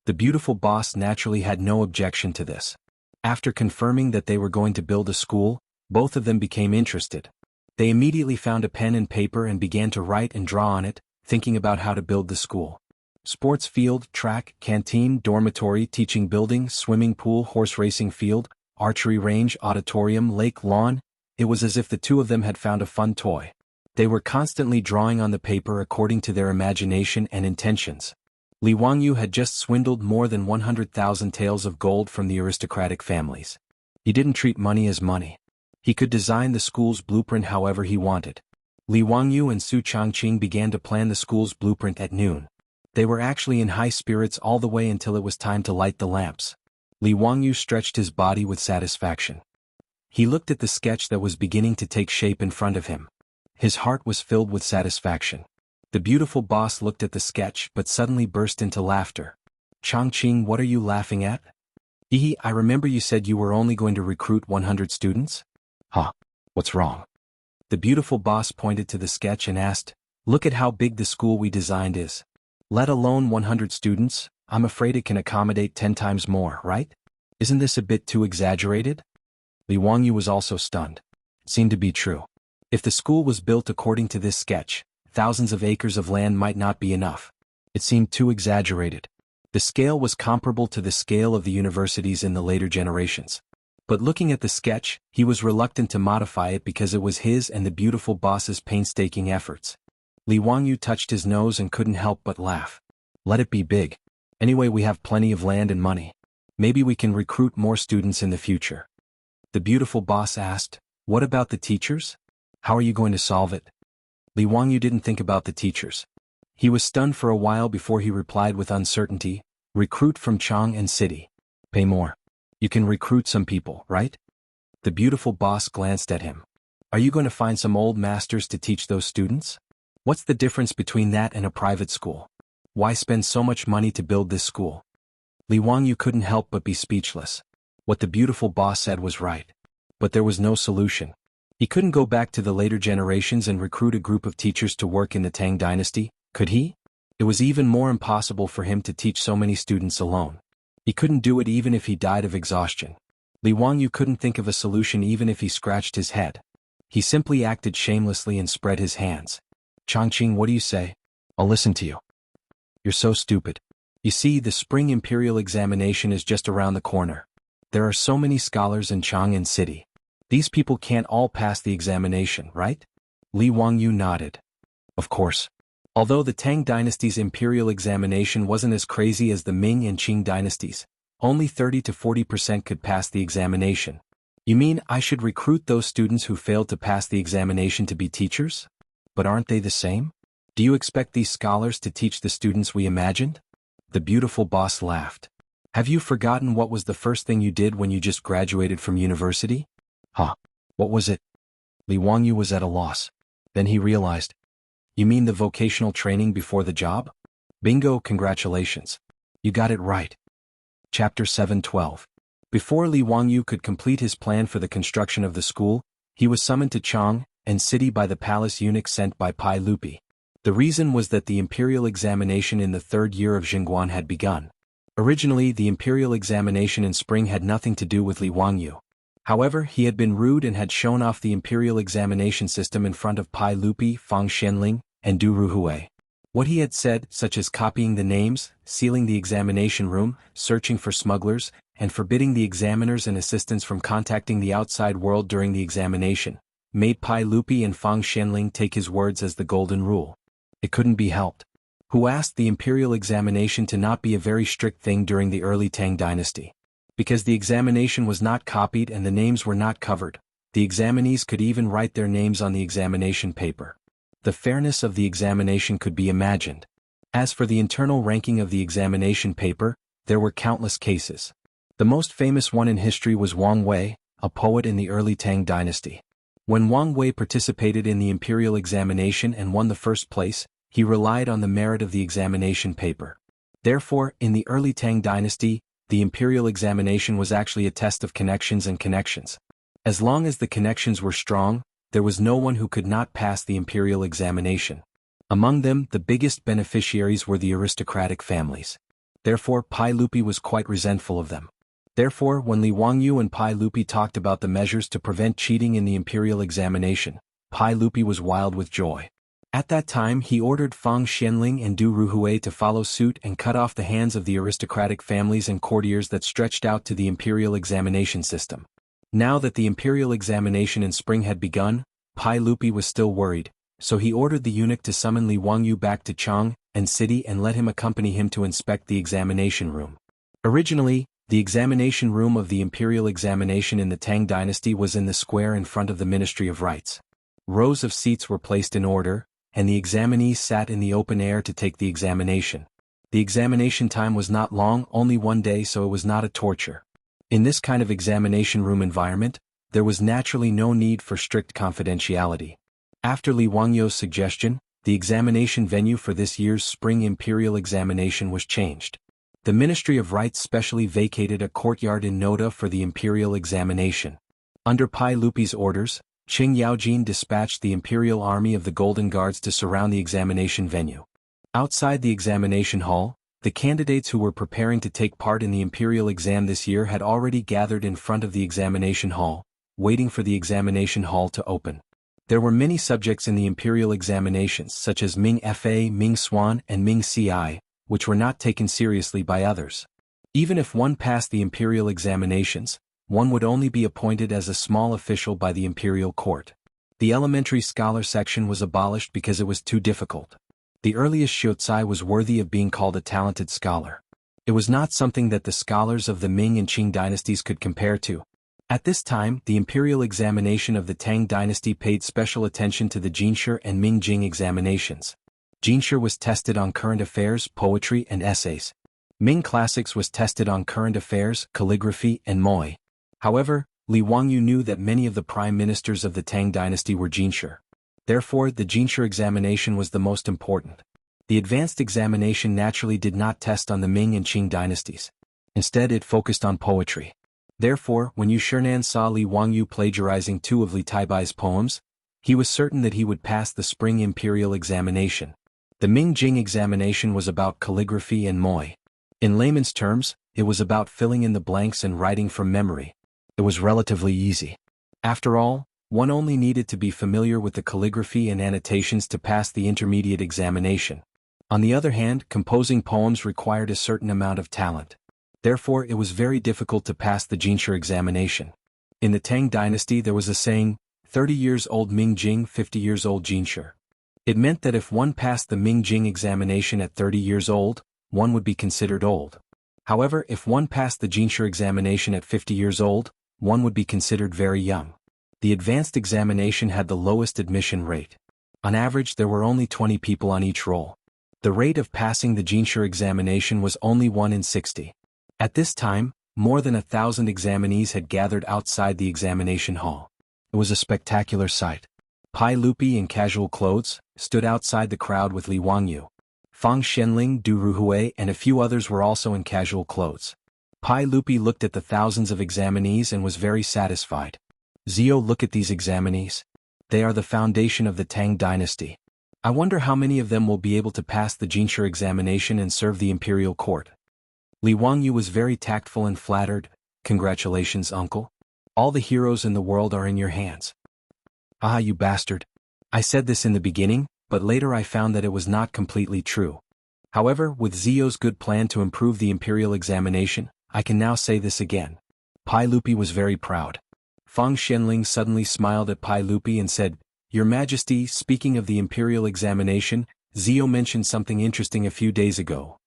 The beautiful boss naturally had no objection to this. After confirming that they were going to build a school, both of them became interested. They immediately found a pen and paper and began to write and draw on it, thinking about how to build the school. Sports field, track, canteen, dormitory, teaching building, swimming pool, horse racing field, archery range, auditorium, lake, lawn. It was as if the two of them had found a fun toy. They were constantly drawing on the paper according to their imagination and intentions. Li Wangyu had just swindled more than 100,000 taels of gold from the aristocratic families. He didn't treat money as money. He could design the school's blueprint however he wanted. Li Wangyu and Su Changqing began to plan the school's blueprint at noon. They were actually in high spirits all the way until it was time to light the lamps. Li Wangyu stretched his body with satisfaction. He looked at the sketch that was beginning to take shape in front of him. His heart was filled with satisfaction. The beautiful boss looked at the sketch but suddenly burst into laughter. Changqing, what are you laughing at? I remember you said you were only going to recruit 100 students? Huh? What's wrong? The beautiful boss pointed to the sketch and asked, look at how big the school we designed is. Let alone 100 students, I'm afraid it can accommodate 10 times more, right? Isn't this a bit too exaggerated? Li Wangyu was also stunned. It seemed to be true. If the school was built according to this sketch, thousands of acres of land might not be enough. It seemed too exaggerated. The scale was comparable to the scale of the universities in the later generations. But looking at the sketch, he was reluctant to modify it because it was his and the beautiful boss's painstaking efforts. Li Wangyu touched his nose and couldn't help but laugh. Let it be big. Anyway, we have plenty of land and money. Maybe we can recruit more students in the future. The beautiful boss asked, what about the teachers? How are you going to solve it? Li Wangyu didn't think about the teachers. He was stunned for a while before he replied with uncertainty, recruit from Chang and City. Pay more. You can recruit some people, right? The beautiful boss glanced at him. Are you going to find some old masters to teach those students? What's the difference between that and a private school? Why spend so much money to build this school? Li Wangyu couldn't help but be speechless. What the beautiful boss said was right. But there was no solution. He couldn't go back to the later generations and recruit a group of teachers to work in the Tang dynasty, could he? It was even more impossible for him to teach so many students alone. He couldn't do it even if he died of exhaustion. Li Wangyu couldn't think of a solution even if he scratched his head. He simply acted shamelessly and spread his hands. Changqing, what do you say? I'll listen to you. You're so stupid. You see, the spring imperial examination is just around the corner. There are so many scholars in Chang'an City. These people can't all pass the examination, right? Li Wangyu nodded. Of course. Although the Tang dynasty's imperial examination wasn't as crazy as the Ming and Qing dynasties, only 30 to 40% could pass the examination. You mean I should recruit those students who failed to pass the examination to be teachers? But aren't they the same? Do you expect these scholars to teach the students we imagined? The beautiful boss laughed. Have you forgotten what was the first thing you did when you just graduated from university? Huh. What was it? Li Wangyu was at a loss. Then he realized. You mean the vocational training before the job? Bingo, congratulations. You got it right. Chapter 7:12. Before Li Wangyu could complete his plan for the construction of the school, he was summoned to Chang and City by the palace eunuch sent by Pai Lupi. The reason was that the imperial examination in the third year of Jingguan had begun. Originally, the imperial examination in spring had nothing to do with Li Wangyu. However, he had been rude and had shown off the imperial examination system in front of Pai Lupi, Fang Xianling, and Du Ruhui. What he had said, such as copying the names, sealing the examination room, searching for smugglers, and forbidding the examiners and assistants from contacting the outside world during the examination, made Pai Lupi and Fang Xianling take his words as the golden rule. It couldn't be helped. Who asked the imperial examination to not be a very strict thing during the early Tang dynasty? Because the examination was not copied and the names were not covered, the examinees could even write their names on the examination paper. The fairness of the examination could be imagined. As for the internal ranking of the examination paper, there were countless cases. The most famous one in history was Wang Wei, a poet in the early Tang dynasty. When Wang Wei participated in the imperial examination and won the first place, he relied on the merit of the examination paper. Therefore, in the early Tang dynasty, the imperial examination was actually a test of connections and connections. As long as the connections were strong, there was no one who could not pass the imperial examination. Among them, the biggest beneficiaries were the aristocratic families. Therefore, Pai Lupi was quite resentful of them. Therefore, when Li Wangyu and Pai Lupi talked about the measures to prevent cheating in the imperial examination, Pai Lupi was wild with joy. At that time he ordered Fang Xianling and Du Ruhui to follow suit and cut off the hands of the aristocratic families and courtiers that stretched out to the imperial examination system. Now that the imperial examination in spring had begun, Pai Lupi was still worried, so he ordered the eunuch to summon Li Wangyu back to Chang and city and let him accompany him to inspect the examination room. Originally, the examination room of the imperial examination in the Tang dynasty was in the square in front of the Ministry of Rites. Rows of seats were placed in order, and the examinees sat in the open air to take the examination. The examination time was not long, only 1 day, so it was not a torture. In this kind of examination room environment, there was naturally no need for strict confidentiality. After Li Wangyu's suggestion, the examination venue for this year's spring imperial examination was changed. The Ministry of Rites specially vacated a courtyard in Noda for the imperial examination. Under Pai Lupi's orders, Qing Yaojin dispatched the imperial army of the Golden Guards to surround the examination venue. Outside the examination hall, the candidates who were preparing to take part in the imperial exam this year had already gathered in front of the examination hall, waiting for the examination hall to open. There were many subjects in the imperial examinations such as Ming Fa, Ming Swan and Ming Ci, which were not taken seriously by others. Even if one passed the imperial examinations, one would only be appointed as a small official by the imperial court. The elementary scholar section was abolished because it was too difficult. The earliest Shuozai was worthy of being called a talented scholar. It was not something that the scholars of the Ming and Qing dynasties could compare to. At this time, the imperial examination of the Tang dynasty paid special attention to the Jinshi and Ming Jing examinations. Jinshi was tested on current affairs, poetry and essays. Ming classics was tested on current affairs, calligraphy and moai. However, Li Wangyu knew that many of the prime ministers of the Tang dynasty were Jinshi. Therefore, the Jinshi examination was the most important. The advanced examination naturally did not test on the Ming and Qing dynasties. Instead, it focused on poetry. Therefore, when Yu Shernan saw Li Wangyu plagiarizing 2 of Li Taibai's poems, he was certain that he would pass the spring imperial examination. The Ming Jing examination was about calligraphy and moai. In layman's terms, it was about filling in the blanks and writing from memory. It was relatively easy. After all, one only needed to be familiar with the calligraphy and annotations to pass the intermediate examination. On the other hand, composing poems required a certain amount of talent. Therefore, it was very difficult to pass the Jinshi examination. In the Tang dynasty there was a saying, 30 years old Ming Jing, 50 years old Jinshi. It meant that if one passed the Ming Jing examination at 30 years old, one would be considered old. However, if one passed the Jinshi examination at 50 years old, one would be considered very young. The advanced examination had the lowest admission rate. On average, there were only 20 people on each roll. The rate of passing the Jinshi examination was only 1 in 60. At this time, more than 1,000 examinees had gathered outside the examination hall. It was a spectacular sight. Pai Lupi in casual clothes stood outside the crowd with Li Wangyu. Fang Xianling, Du Ruhui and a few others were also in casual clothes. Pai Lupi looked at the thousands of examinees and was very satisfied. Zio, look at these examinees. They are the foundation of the Tang dynasty. I wonder how many of them will be able to pass the Jinshi examination and serve the imperial court. Li Wangyu was very tactful and flattered. Congratulations, uncle. All the heroes in the world are in your hands. Ah, you bastard. I said this in the beginning, but later I found that it was not completely true. However, with Zio's good plan to improve the imperial examination, I can now say this again. Pai Lupi was very proud. Fang Xianling suddenly smiled at Pai Lupi and said, Your Majesty, speaking of the imperial examination, Zio mentioned something interesting a few days ago.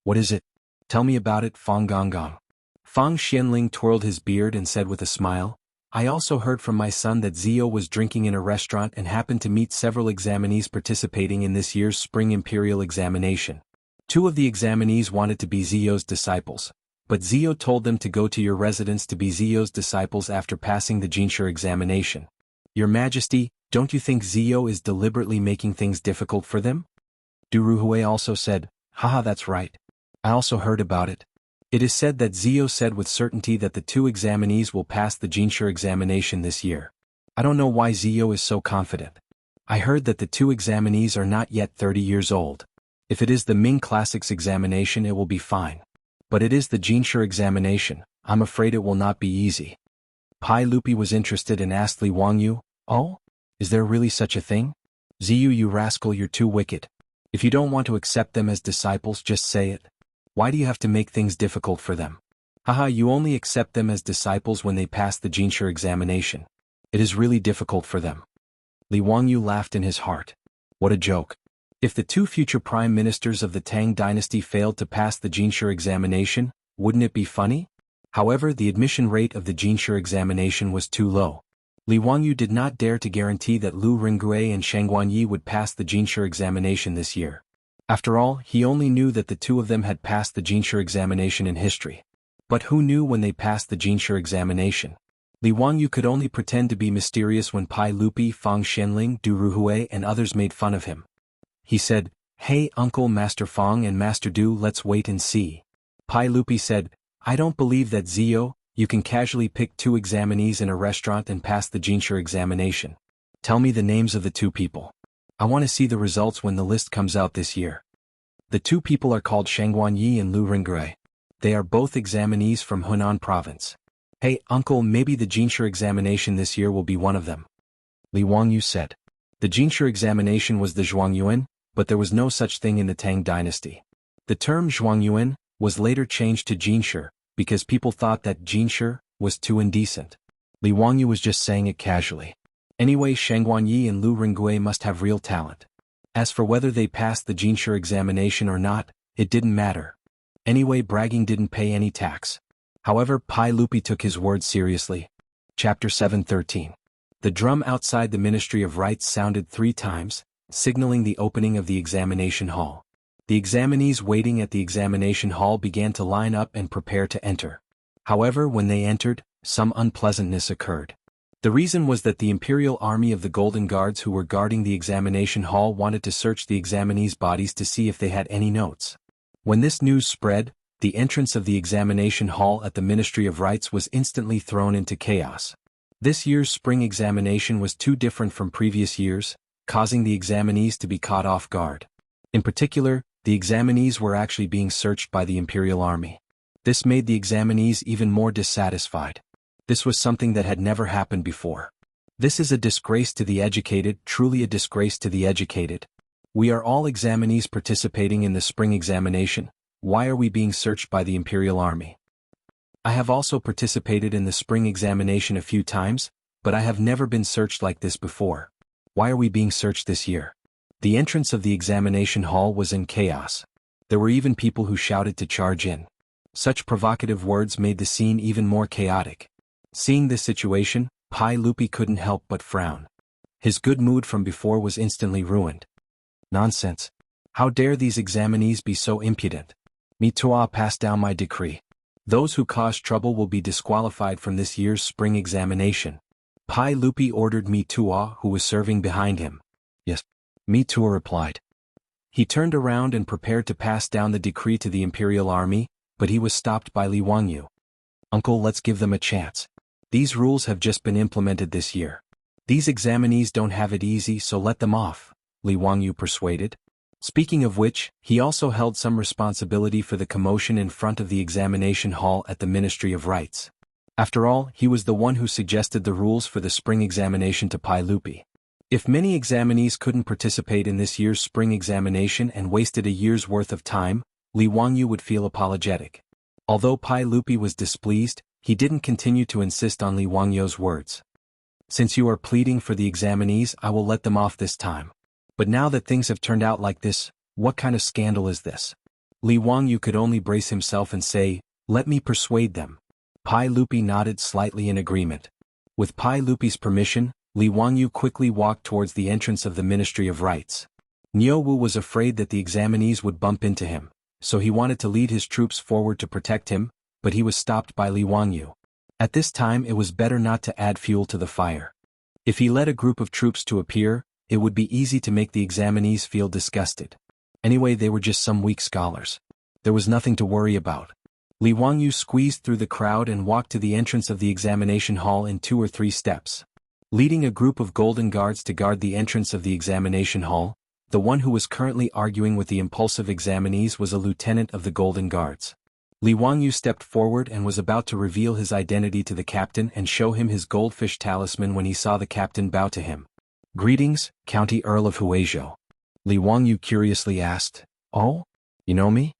What is it? Tell me about it, Fang Gonggong. Fang Xianling twirled his beard and said with a smile, I also heard from my son that Zio was drinking in a restaurant and happened to meet several examinees participating in this year's spring imperial examination. 2 of the examinees wanted to be Zio's disciples, but Zio told them to go to your residence to be Zio's disciples after passing the Jinshi examination. Your Majesty, don't you think Zio is deliberately making things difficult for them? Du Ruhui also said, Haha, that's right. I also heard about it. It is said that Zio said with certainty that the 2 examinees will pass the Jinshi examination this year. I don't know why Zio is so confident. I heard that the 2 examinees are not yet 30 years old. If it is the Ming Classics examination it will be fine. But it is the Jinshi examination, I'm afraid it will not be easy. Pai Lupi was interested and asked Li Wangyu, Oh? Is there really such a thing? Ziyu, you rascal, you're too wicked. If you don't want to accept them as disciples, just say it. Why do you have to make things difficult for them? Haha, you only accept them as disciples when they pass the Jinshi examination. It is really difficult for them. Li Wangyu laughed in his heart. What a joke. If the two future prime ministers of the Tang dynasty failed to pass the Jinshi examination, wouldn't it be funny? However, the admission rate of the Jinshi examination was too low. Li Wangyu did not dare to guarantee that Lu Ringgui and Shang Guanyi would pass the Jinshi examination this year. After all, he only knew that the two of them had passed the Jinshi examination in history. But who knew when they passed the Jinshi examination? Li Wangyu could only pretend to be mysterious when Pai Lupi, Fang Shenling, Du Ruhui and others made fun of him. He said, "Hey Uncle Master Fang and Master Du, let's wait and see." Pai Lupi said, "I don't believe that, Zio. You can casually pick two examinees in a restaurant and pass the Jinshi examination. Tell me the names of the two people. I want to see the results when the list comes out this year." The two people are called Shang Guanyi and Lu Ringgui. They are both examinees from Hunan province. Hey uncle, maybe the Jinshi examination this year will be one of them. Li Wangyu said. The Jinshi examination was the Zhuangyuan, but there was no such thing in the Tang dynasty. The term Zhuangyuan was later changed to Jinshi, because people thought that Jinshi was too indecent. Li Wangyu was just saying it casually. Anyway, Shang Guanyi and Lu Ringgui must have real talent. As for whether they passed the Jinshi examination or not, it didn't matter. Anyway, bragging didn't pay any tax. However, Pai Lupi took his words seriously. Chapter 7:13. The drum outside the Ministry of Rites sounded 3 times, signaling the opening of the examination hall. The examinees waiting at the examination hall began to line up and prepare to enter. However, when they entered, some unpleasantness occurred. The reason was that the Imperial Army of the Golden Guards who were guarding the examination hall wanted to search the examinees' bodies to see if they had any notes. When this news spread, the entrance of the examination hall at the Ministry of Rites was instantly thrown into chaos. This year's spring examination was too different from previous years, causing the examinees to be caught off guard. In particular, the examinees were actually being searched by the Imperial Army. This made the examinees even more dissatisfied. This was something that had never happened before. This is a disgrace to the educated, truly a disgrace to the educated. We are all examinees participating in the spring examination. Why are we being searched by the Imperial Army? I have also participated in the spring examination a few times, but I have never been searched like this before. Why are we being searched this year? The entrance of the examination hall was in chaos. There were even people who shouted to charge in. Such provocative words made the scene even more chaotic. Seeing this situation, Pai Lupi couldn't help but frown. His good mood from before was instantly ruined. Nonsense. How dare these examinees be so impudent? Me Tua pass down my decree. Those who cause trouble will be disqualified from this year's spring examination. Pai Lupi ordered Me Tua, who was serving behind him. Yes. Me Tua replied. He turned around and prepared to pass down the decree to the Imperial Army, but he was stopped by Li Wangyu. Uncle, let's give them a chance. These rules have just been implemented this year. These examinees don't have it easy, so let them off, Li Wangyu persuaded. Speaking of which, he also held some responsibility for the commotion in front of the examination hall at the Ministry of Rites. After all, he was the one who suggested the rules for the spring examination to Pai Lupi. If many examinees couldn't participate in this year's spring examination and wasted a year's worth of time, Li Wangyu would feel apologetic. Although Pai Lupi was displeased, he didn't continue to insist on Li Wangyu's words. Since you are pleading for the examinees, I will let them off this time. But now that things have turned out like this, what kind of scandal is this? Li Wangyu could only brace himself and say, let me persuade them. Pai Lupi nodded slightly in agreement. With Pai Lupi's permission, Li Wangyu quickly walked towards the entrance of the Ministry of Rites. Niu Wu was afraid that the examinees would bump into him, so he wanted to lead his troops forward to protect him, but he was stopped by Li Wangyu. At this time it was better not to add fuel to the fire. If he led a group of troops to appear, it would be easy to make the examinees feel disgusted. Anyway, they were just some weak scholars. There was nothing to worry about. Li Wangyu squeezed through the crowd and walked to the entrance of the examination hall in 2 or 3 steps. Leading a group of golden guards to guard the entrance of the examination hall, the one who was currently arguing with the impulsive examinees was a lieutenant of the golden guards. Li Wangyu stepped forward and was about to reveal his identity to the captain and show him his goldfish talisman when he saw the captain bow to him. Greetings, County Earl of Huizhou. Li Wangyu curiously asked, "Oh? You know me?"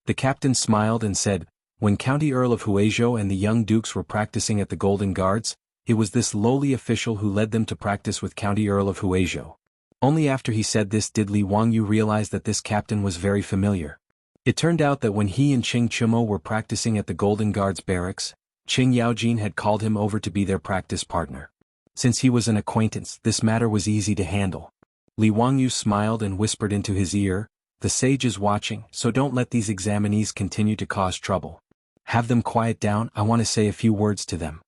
The captain smiled and said, "When County Earl of Huizhou and the young dukes were practicing at the Golden Guards, it was this lowly official who led them to practice with County Earl of Huizhou." Only after he said this did Li Wangyu realize that this captain was very familiar. It turned out that when he and Qing Chumo were practicing at the Golden Guards barracks, Qing Yaojin had called him over to be their practice partner. Since he was an acquaintance, this matter was easy to handle. Li Wangyu smiled and whispered into his ear, "The sage is watching, so don't let these examinees continue to cause trouble. Have them quiet down, I want to say a few words to them."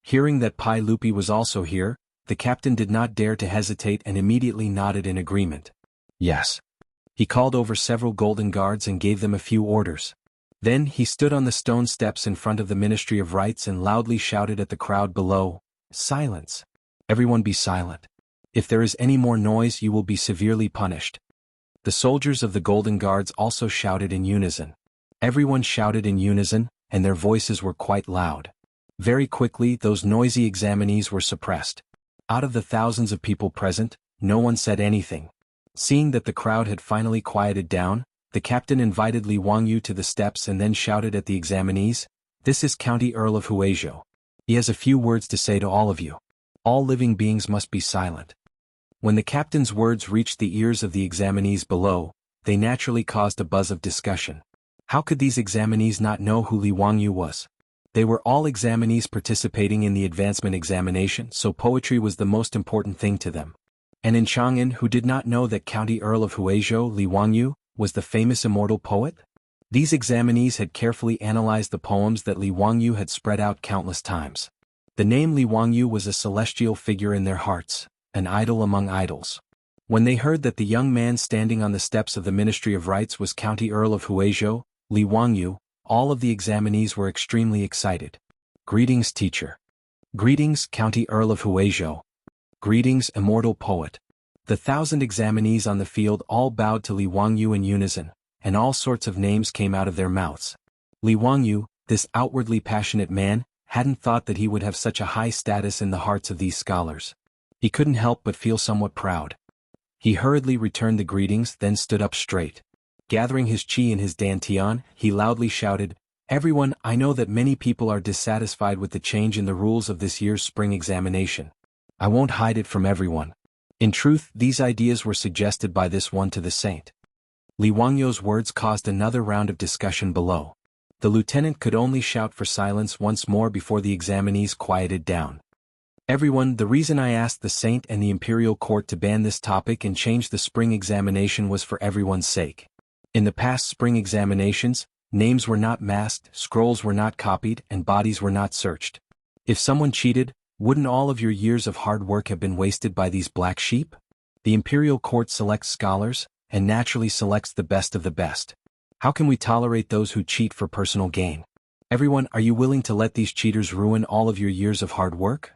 Hearing that Pai Lupi was also here, the captain did not dare to hesitate and immediately nodded in agreement. Yes. He called over several Golden Guards and gave them a few orders. Then he stood on the stone steps in front of the Ministry of Rites and loudly shouted at the crowd below, "Silence! Everyone be silent. If there is any more noise you will be severely punished." The soldiers of the Golden Guards also shouted in unison. Everyone shouted in unison, and their voices were quite loud. Very quickly those noisy examinees were suppressed. Out of the thousands of people present, no one said anything. Seeing that the crowd had finally quieted down, the captain invited Li Wangyu to the steps and then shouted at the examinees, "This is County Earl of Huizhou. He has a few words to say to all of you. All living beings must be silent." When the captain's words reached the ears of the examinees below, they naturally caused a buzz of discussion. How could these examinees not know who Li Wangyu was? They were all examinees participating in the advancement examination, so poetry was the most important thing to them. And in Chang'an, who did not know that County Earl of Huizhou, Li Wangyu, was the famous immortal poet? These examinees had carefully analyzed the poems that Li Wangyu had spread out countless times. The name Li Wangyu was a celestial figure in their hearts, an idol among idols. When they heard that the young man standing on the steps of the Ministry of Rites was County Earl of Huizhou, Li Wangyu, all of the examinees were extremely excited. "Greetings, teacher." "Greetings, County Earl of Huizhou." "Greetings, immortal poet." The 1,000 examinees on the field all bowed to Li Wangyu in unison, and all sorts of names came out of their mouths. Li Wangyu, this outwardly passionate man, hadn't thought that he would have such a high status in the hearts of these scholars. He couldn't help but feel somewhat proud. He hurriedly returned the greetings, then stood up straight. Gathering his qi in his dantian, he loudly shouted, "Everyone, I know that many people are dissatisfied with the change in the rules of this year's spring examination. I won't hide it from everyone. In truth, these ideas were suggested by this one to the saint." Li Wangyu's words caused another round of discussion below. The lieutenant could only shout for silence once more before the examinees quieted down. "Everyone, the reason I asked the saint and the imperial court to ban this topic and change the spring examination was for everyone's sake. In the past spring examinations, names were not masked, scrolls were not copied, and bodies were not searched. If someone cheated, wouldn't all of your years of hard work have been wasted by these black sheep? The imperial court selects scholars, and naturally selects the best of the best. How can we tolerate those who cheat for personal gain? Everyone, are you willing to let these cheaters ruin all of your years of hard work?"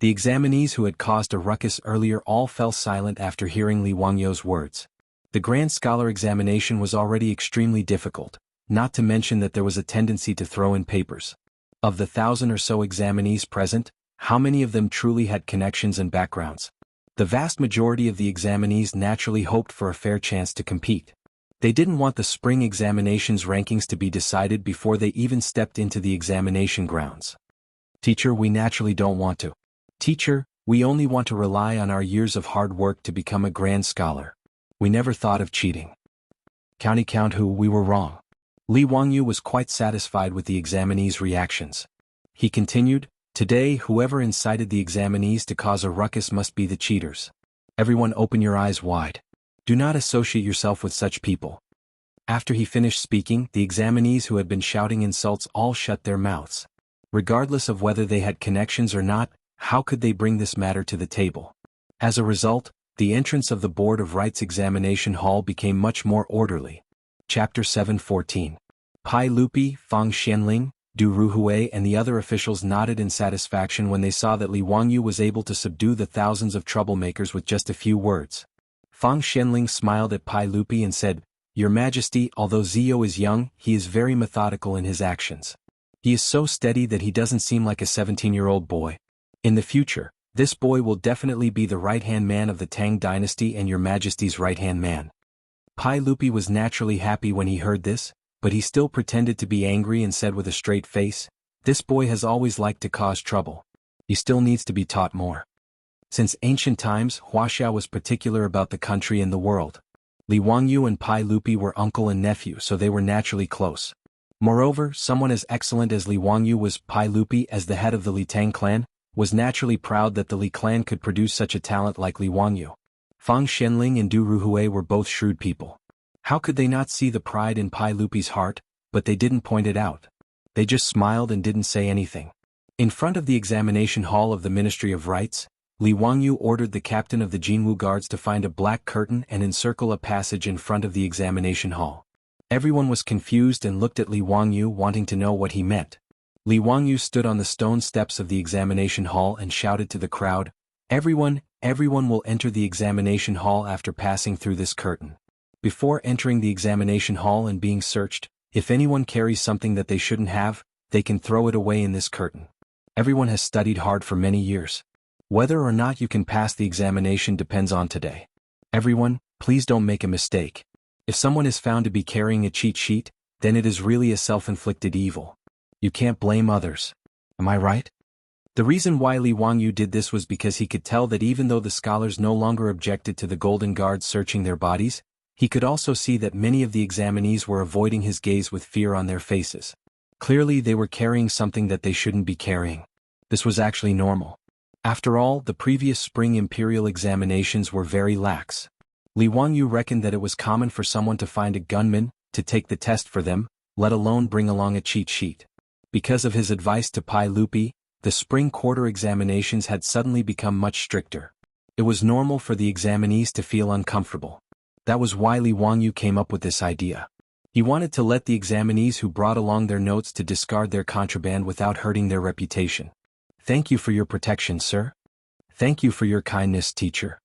The examinees who had caused a ruckus earlier all fell silent after hearing Li Wangyu's words. The Grand Scholar examination was already extremely difficult, not to mention that there was a tendency to throw in papers. Of the 1,000 or so examinees present, how many of them truly had connections and backgrounds? The vast majority of the examinees naturally hoped for a fair chance to compete. They didn't want the spring examinations rankings to be decided before they even stepped into the examination grounds. "Teacher, we naturally don't want to. Teacher, we only want to rely on our years of hard work to become a grand scholar. We never thought of cheating." Count who, we were wrong. Li Wangyu was quite satisfied with the examinees' reactions. He continued, "Today, whoever incited the examinees to cause a ruckus must be the cheaters. Everyone open your eyes wide. Do not associate yourself with such people." After he finished speaking, the examinees who had been shouting insults all shut their mouths. Regardless of whether they had connections or not, how could they bring this matter to the table? As a result, the entrance of the Board of Rites examination hall became much more orderly. Chapter 714. Pai Lupi, Fang Xianling, Du Ruhui and the other officials nodded in satisfaction when they saw that Li Wangyu was able to subdue the thousands of troublemakers with just a few words. Fang Xianling smiled at Pai Lupi and said, "Your Majesty, although Zio is young, he is very methodical in his actions. He is so steady that he doesn't seem like a 17-year-old boy. In the future, This boy will definitely be the right-hand man of the Tang dynasty and your majesty's right-hand man. Pai Lupi was naturally happy when he heard this, but he still pretended to be angry and said with a straight face, "This boy has always liked to cause trouble. He still needs to be taught more." Since ancient times, Wuxia was particular about the country and the world. Li Wangyu and Pai Lupi were uncle and nephew, so they were naturally close. Moreover, someone as excellent as Li Wangyu was, Pai Lupi, as the head of the Li Tang clan, was naturally proud that the Li clan could produce such a talent like Li Wangyu. Fang Xianling and Du Ruhui were both shrewd people. How could they not see the pride in Pai Lupi's heart? But they didn't point it out. They just smiled and didn't say anything. In front of the examination hall of the Ministry of Rites, Li Wangyu ordered the captain of the Jinwu guards to find a black curtain and encircle a passage in front of the examination hall. Everyone was confused and looked at Li Wangyu, wanting to know what he meant. Li Wangyu stood on the stone steps of the examination hall and shouted to the crowd, Everyone will enter the examination hall after passing through this curtain. Before entering the examination hall and being searched, if anyone carries something that they shouldn't have, they can throw it away in this curtain. Everyone has studied hard for many years. Whether or not you can pass the examination depends on today. Everyone, please don't make a mistake. If someone is found to be carrying a cheat sheet, then it is really a self-inflicted evil. You can't blame others. Am I right? The reason why Li Wangyu did this was because he could tell that even though the scholars no longer objected to the golden guards searching their bodies, he could also see that many of the examinees were avoiding his gaze with fear on their faces. Clearly they were carrying something that they shouldn't be carrying. This was actually normal. After all, the previous spring imperial examinations were very lax. Li Wangyu reckoned that it was common for someone to find a gunman, to take the test for them, let alone bring along a cheat sheet. Because of his advice to Pai Lupi, the spring quarter examinations had suddenly become much stricter. It was normal for the examinees to feel uncomfortable. That was why Li Wangyu came up with this idea. He wanted to let the examinees who brought along their notes to discard their contraband without hurting their reputation. Thank you for your protection, sir. Thank you for your kindness, teacher.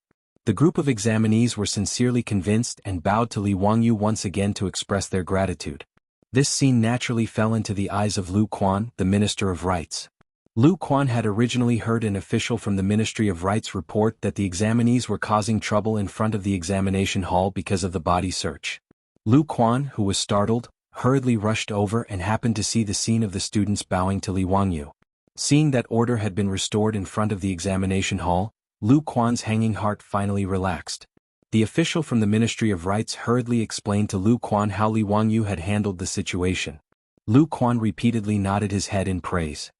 The group of examinees were sincerely convinced and bowed to Li Wangyu once again to express their gratitude. This scene naturally fell into the eyes of Lu Quan, the Minister of Rites. Lu Quan had originally heard an official from the Ministry of Rites report that the examinees were causing trouble in front of the examination hall because of the body search. Lu Quan, who was startled, hurriedly rushed over and happened to see the scene of the students bowing to Li Wangyu. Seeing that order had been restored in front of the examination hall, Lu Quan's hanging heart finally relaxed. The official from the Ministry of Rites hurriedly explained to Lu Quan how Li Wangyu had handled the situation. Lu Quan repeatedly nodded his head in praise.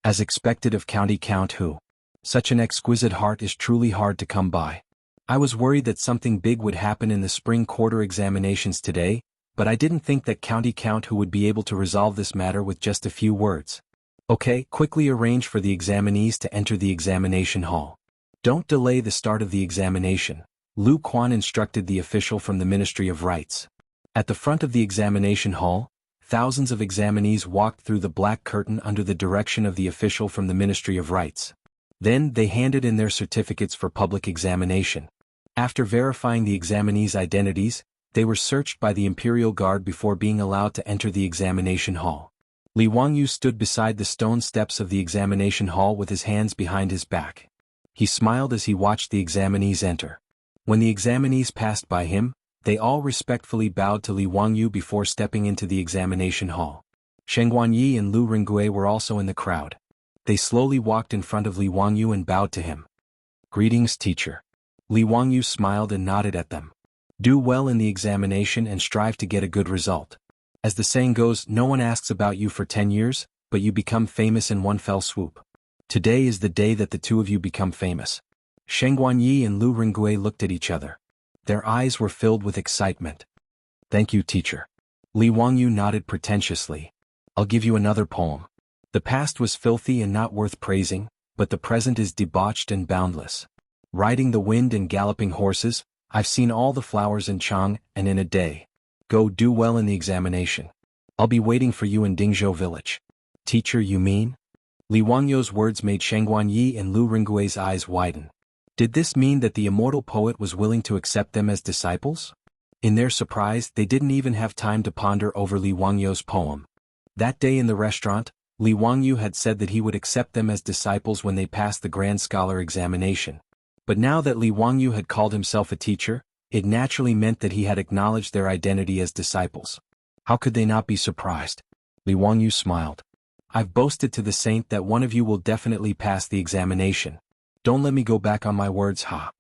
As expected of County Count Hu. Such an exquisite heart is truly hard to come by. I was worried that something big would happen in the spring quarter examinations today, but I didn't think that County Count Hu would be able to resolve this matter with just a few words. Okay, quickly arrange for the examinees to enter the examination hall. Don't delay the start of the examination, Lu Quan instructed the official from the Ministry of Rites. At the front of the examination hall, thousands of examinees walked through the black curtain under the direction of the official from the Ministry of Rites. Then they handed in their certificates for public examination. After verifying the examinees' identities, they were searched by the Imperial Guard before being allowed to enter the examination hall. Li Wangyu stood beside the stone steps of the examination hall with his hands behind his back. He smiled as he watched the examinees enter. When the examinees passed by him, they all respectfully bowed to Li Wangyu before stepping into the examination hall. Sheng Guanyi and Lu Ringgui were also in the crowd. They slowly walked in front of Li Wangyu and bowed to him. Greetings, teacher. Li Wangyu smiled and nodded at them. Do well in the examination and strive to get a good result. As the saying goes, no one asks about you for 10 years, but you become famous in one fell swoop. Today is the day that the two of you become famous. Sheng Guanyi and Lu Ringgui looked at each other. Their eyes were filled with excitement. Thank you, teacher. Li Wangyu nodded pretentiously. I'll give you another poem. The past was filthy and not worth praising, but the present is debauched and boundless. Riding the wind and galloping horses, I've seen all the flowers in Chang and in a day. Go do well in the examination. I'll be waiting for you in Dingzhou village. Teacher, you mean? Li Wangyu's words made Sheng Guanyi and Lu Ringui's eyes widen. Did this mean that the immortal poet was willing to accept them as disciples? In their surprise, they didn't even have time to ponder over Li Wangyu's poem. That day in the restaurant, Li Wangyu had said that he would accept them as disciples when they passed the Grand Scholar examination. But now that Li Wangyu had called himself a teacher, it naturally meant that he had acknowledged their identity as disciples. How could they not be surprised? Li Wangyu smiled. I've boasted to the saint that one of you will definitely pass the examination. Don't let me go back on my words, ha.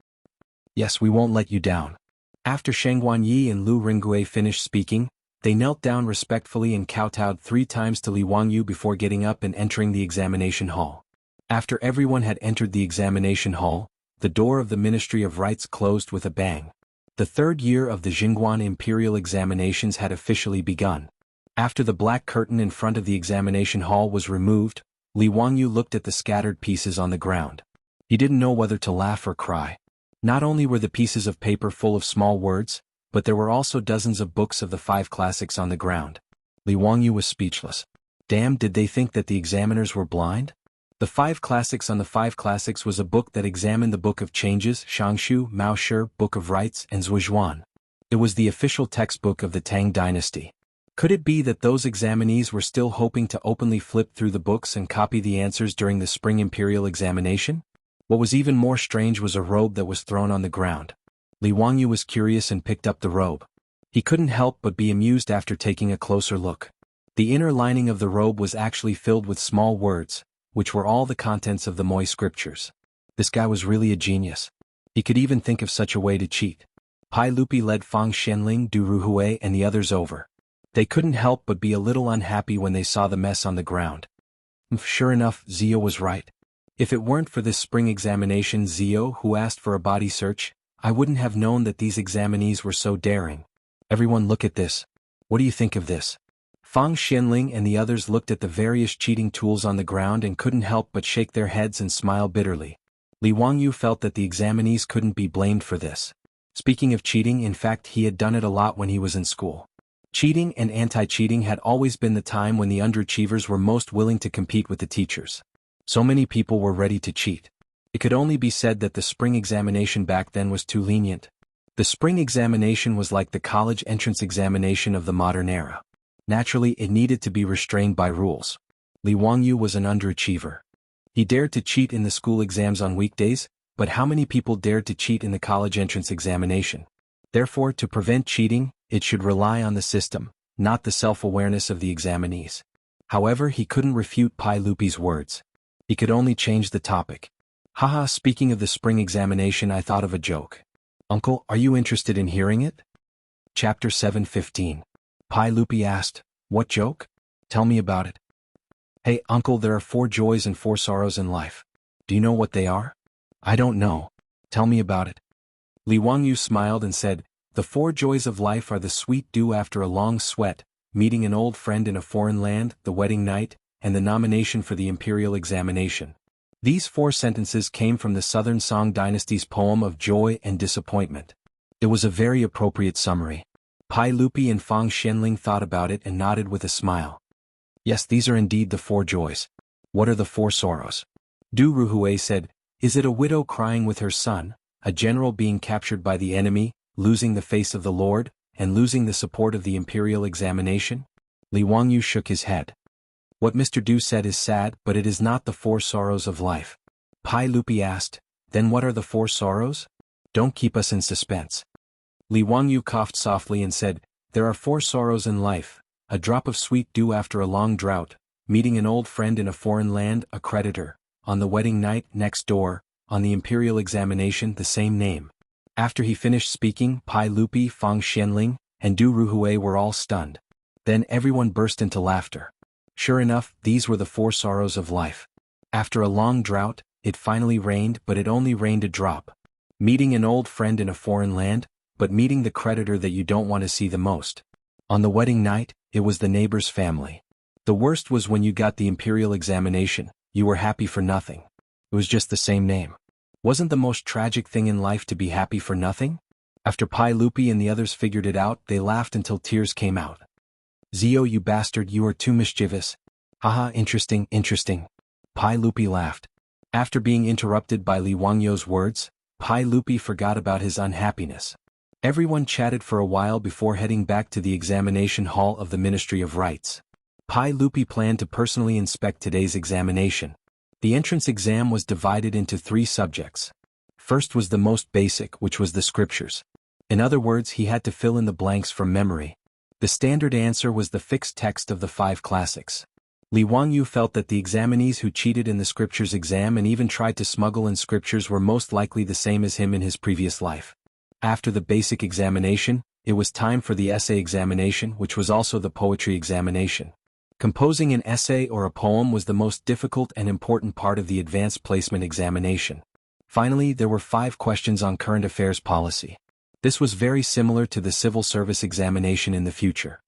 Yes, we won't let you down. After Sheng Guanyi and Lu Ringgui finished speaking, they knelt down respectfully and kowtowed 3 times to Li Wangyu before getting up and entering the examination hall. After everyone had entered the examination hall, the door of the Ministry of Rites closed with a bang. The 3rd year of the Jingguan Imperial examinations had officially begun. After the black curtain in front of the examination hall was removed, Li Wangyu looked at the scattered pieces on the ground. He didn't know whether to laugh or cry. Not only were the pieces of paper full of small words, but there were also dozens of books of the 5 classics on the ground. Li Wangyu was speechless. Damn, did they think that the examiners were blind? The 5 classics on the 5 classics was a book that examined the Book of Changes, Shangshu, Maoshi, Book of Rites, and Zhuizhuan. It was the official textbook of the Tang dynasty. Could it be that those examinees were still hoping to openly flip through the books and copy the answers during the spring imperial examination? What was even more strange was a robe that was thrown on the ground. Li Wangyu was curious and picked up the robe. He couldn't help but be amused after taking a closer look. The inner lining of the robe was actually filled with small words, which were all the contents of the Moy scriptures. This guy was really a genius. He could even think of such a way to cheat. Pai Lupi led Fang Xianling, Du Ruhui and the others over. They couldn't help but be a little unhappy when they saw the mess on the ground. Sure enough, Zio was right. If it weren't for this spring examination Zio who asked for a body search, I wouldn't have known that these examinees were so daring. Everyone look at this. What do you think of this? Fang Xianling and the others looked at the various cheating tools on the ground and couldn't help but shake their heads and smile bitterly. Li Wangyu felt that the examinees couldn't be blamed for this. Speaking of cheating, in fact he had done it a lot when he was in school. Cheating and anti-cheating had always been the time when the underachievers were most willing to compete with the teachers. So many people were ready to cheat. It could only be said that the spring examination back then was too lenient. The spring examination was like the college entrance examination of the modern era. Naturally, it needed to be restrained by rules. Li Wangyu was an underachiever. He dared to cheat in the school exams on weekdays, but how many people dared to cheat in the college entrance examination? Therefore, to prevent cheating, it should rely on the system, not the self-awareness of the examinees. However, he couldn't refute Pai Lupi's words. He could only change the topic. Haha, speaking of the spring examination, I thought of a joke. Uncle, are you interested in hearing it? Chapter 7:15. Pai Lupi asked, what joke? Tell me about it. Hey, uncle, there are 4 joys and 4 sorrows in life. Do you know what they are? I don't know. Tell me about it. Li Wangyu smiled and said, the 4 joys of life are the sweet dew after a long sweat, meeting an old friend in a foreign land, the wedding night, and the nomination for the imperial examination. These 4 sentences came from the Southern Song Dynasty's poem of joy and disappointment. It was a very appropriate summary. Pai Lupi and Fang Xianling thought about it and nodded with a smile. Yes, these are indeed the 4 joys. What are the 4 sorrows? Du Ruhui said, is it a widow crying with her son, a general being captured by the enemy, losing the face of the Lord, and losing the support of the imperial examination? Li Wangyu shook his head. What Mr. Du said is sad, but it is not the 4 sorrows of life. Pai Lupi asked, then what are the 4 sorrows? Don't keep us in suspense. Li Wangyu coughed softly and said, there are 4 sorrows in life, a drop of sweet dew after a long drought, meeting an old friend in a foreign land, a creditor, on the wedding night, next door, on the imperial examination, the same name. After he finished speaking, Pai Lupi, Fang Xianling, and Du Ruhui were all stunned. Then everyone burst into laughter. Sure enough, these were the 4 sorrows of life. After a long drought, it finally rained, but it only rained a drop. Meeting an old friend in a foreign land, but meeting the creditor that you don't want to see the most. On the wedding night, it was the neighbor's family. The worst was when you got the imperial examination, you were happy for nothing. It was just the same name. Wasn't the most tragic thing in life to be happy for nothing? After Pai Lupi and the others figured it out, they laughed until tears came out. Zio, you bastard, you are too mischievous. Haha, interesting, interesting. Pai Lupi laughed. After being interrupted by Li Wangyu's words, Pai Lupi forgot about his unhappiness. Everyone chatted for a while before heading back to the examination hall of the Ministry of Rites. Pai Lupi planned to personally inspect today's examination. The entrance exam was divided into 3 subjects. First was the most basic, which was the scriptures. In other words, he had to fill in the blanks from memory. The standard answer was the fixed text of the 5 classics. Li Wangyu felt that the examinees who cheated in the scriptures exam and even tried to smuggle in scriptures were most likely the same as him in his previous life. After the basic examination, it was time for the essay examination, which was also the poetry examination. Composing an essay or a poem was the most difficult and important part of the advanced placement examination. Finally, there were 5 questions on current affairs policy. This was very similar to the civil service examination in the future.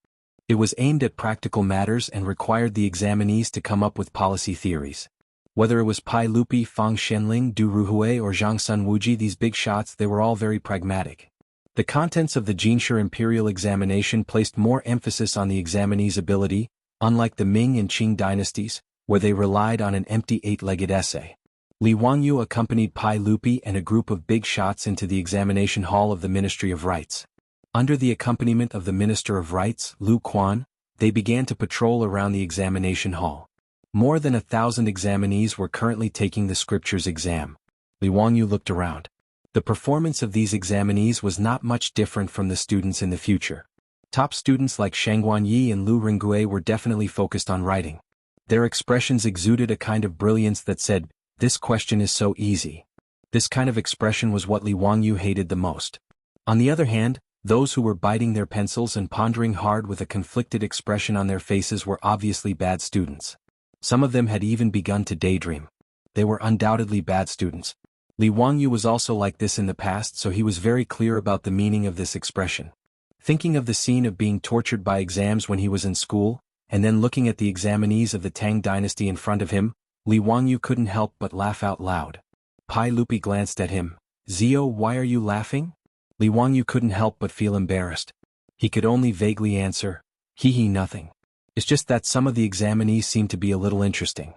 It was aimed at practical matters and required the examinees to come up with policy theories. Whether it was Pai Lupi, Fang Xianling, Du Ruhui or Zhang Sun Wuji, these big shots, they were all very pragmatic. The contents of the Jinshi Imperial examination placed more emphasis on the examinee's ability, unlike the Ming and Qing dynasties, where they relied on an empty 8-legged essay. Li Wangyu accompanied Pai Lupi and a group of big shots into the examination hall of the Ministry of Rites. Under the accompaniment of the Minister of Rites, Lu Quan, they began to patrol around the examination hall. More than 1,000 examinees were currently taking the scriptures exam. Li Wangyu looked around. The performance of these examinees was not much different from the students in the future. Top students like Shang Guanyi and Lu Ringgui were definitely focused on writing. Their expressions exuded a kind of brilliance that said, "This question is so easy." This kind of expression was what Li Wangyu hated the most. On the other hand, those who were biting their pencils and pondering hard with a conflicted expression on their faces were obviously bad students. Some of them had even begun to daydream. They were undoubtedly bad students. Li Wangyu was also like this in the past, so he was very clear about the meaning of this expression. Thinking of the scene of being tortured by exams when he was in school, and then looking at the examinees of the Tang dynasty in front of him, Li Wangyu couldn't help but laugh out loud. Pai Lupi glanced at him. "Zio, why are you laughing?" Li Wangyu couldn't help but feel embarrassed. He could only vaguely answer, "Hee, nothing. It's just that some of the examinees seem to be a little interesting."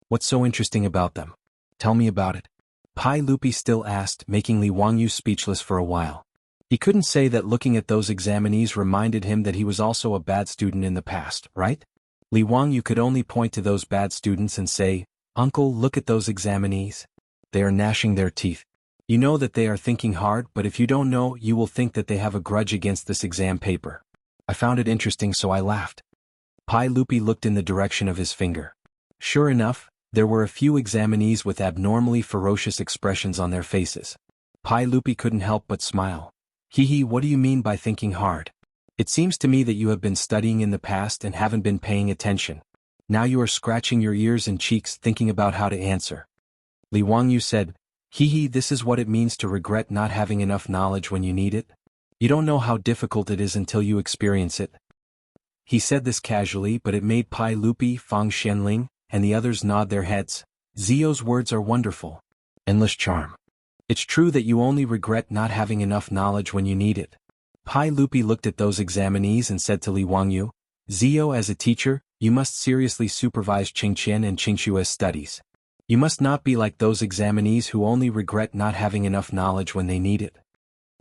"What's so interesting about them? Tell me about it." Pai Lupi still asked, making Li Wangyu speechless for a while. He couldn't say that looking at those examinees reminded him that he was also a bad student in the past, right? Li Wangyu could only point to those bad students and say, "Uncle, look at those examinees. They are gnashing their teeth. You know that they are thinking hard, but if you don't know, you will think that they have a grudge against this exam paper." I found it interesting, so I laughed. Pai Lupi looked in the direction of his finger. Sure enough, there were a few examinees with abnormally ferocious expressions on their faces. Pai Lupi couldn't help but smile. "Hee, what do you mean by thinking hard? It seems to me that you have been studying in the past and haven't been paying attention. Now you are scratching your ears and cheeks thinking about how to answer." Li Wangyu said, "Hee, this is what it means to regret not having enough knowledge when you need it. You don't know how difficult it is until you experience it." He said this casually, but it made Pai Lupi, Fang Xianling, and the others nod their heads. Zio's words are wonderful. Endless charm. It's true that you only regret not having enough knowledge when you need it. Pai Lupi looked at those examinees and said to Li Wangyu, "Zio, as a teacher, you must seriously supervise Qingqian and Qingshua's studies. You must not be like those examinees who only regret not having enough knowledge when they need it."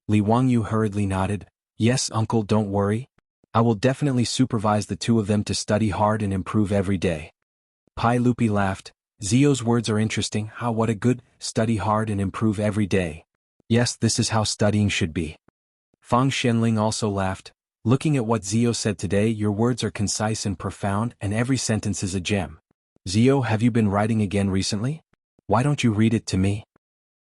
Li Wangyu hurriedly nodded. "Yes, uncle, don't worry. I will definitely supervise the 2 of them to study hard and improve every day." Pai Lupi laughed. "Zio's words are interesting. How what a good, study hard and improve every day. Yes, this is how studying should be." Fang Xianling also laughed. "Looking at what Zio said today, your words are concise and profound, and every sentence is a gem. Zio, have you been writing again recently? Why don't you read it to me?"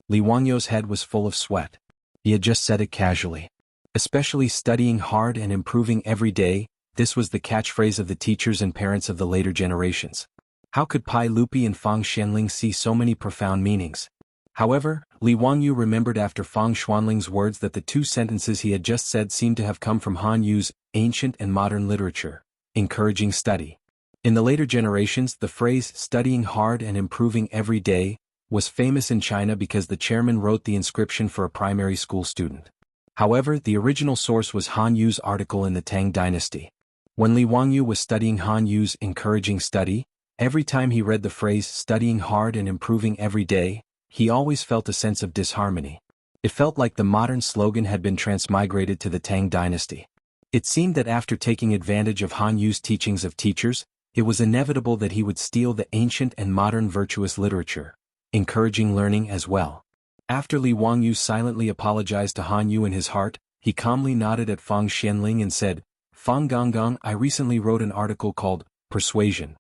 Li Wangyu's head was full of sweat. He had just said it casually. Especially studying hard and improving every day, this was the catchphrase of the teachers and parents of the later generations. How could Pai Lupi and Fang Xianling see so many profound meanings? However, Li Wangyu remembered after Fang Xuanling's words that the 2 sentences he had just said seemed to have come from Han Yu's ancient and modern literature, encouraging study. In the later generations, the phrase "studying hard and improving every day" was famous in China because the chairman wrote the inscription for a primary school student. However, the original source was Han Yu's article in the Tang dynasty. When Li Wangyu was studying Han Yu's encouraging study, every time he read the phrase "studying hard and improving every day," he always felt a sense of disharmony. It felt like the modern slogan had been transmigrated to the Tang dynasty. It seemed that after taking advantage of Han Yu's teachings of teachers, it was inevitable that he would steal the ancient and modern virtuous literature, encouraging learning as well. After Li Wangyu silently apologized to Han Yu in his heart, he calmly nodded at Fang Xianling and said, "Fang Gonggong, I recently wrote an article called Persuasion."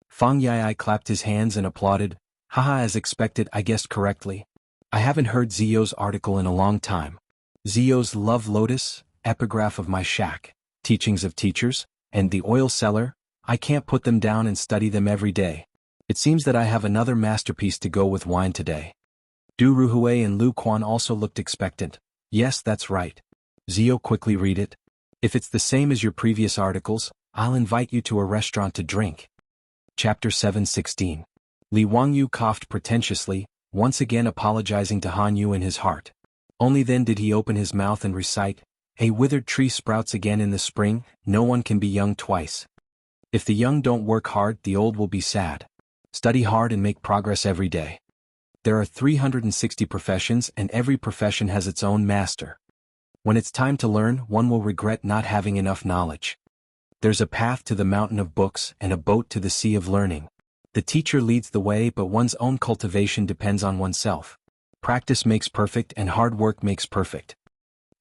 Fang Yai clapped his hands and applauded, "Haha, as expected, I guessed correctly. I haven't heard Zio's article in a long time. Zio's Love Lotus, Epigraph of My Shack, Teachings of Teachers, and The Oil Cellar, I can't put them down and study them every day. It seems that I have another masterpiece to go with wine today." Du Ruhui and Lu Quan also looked expectant. "Yes, that's right. Zio, quickly read it. If it's the same as your previous articles, I'll invite you to a restaurant to drink." Chapter 7:16. Li Wangyu coughed pretentiously, once again apologizing to Han Yu in his heart. Only then did he open his mouth and recite, "A withered tree sprouts again in the spring, no one can be young twice. If the young don't work hard, the old will be sad. Study hard and make progress every day. There are 360 professions and every profession has its own master. When it's time to learn, one will regret not having enough knowledge. There's a path to the mountain of books and a boat to the sea of learning. The teacher leads the way, but one's own cultivation depends on oneself. Practice makes perfect and hard work makes perfect."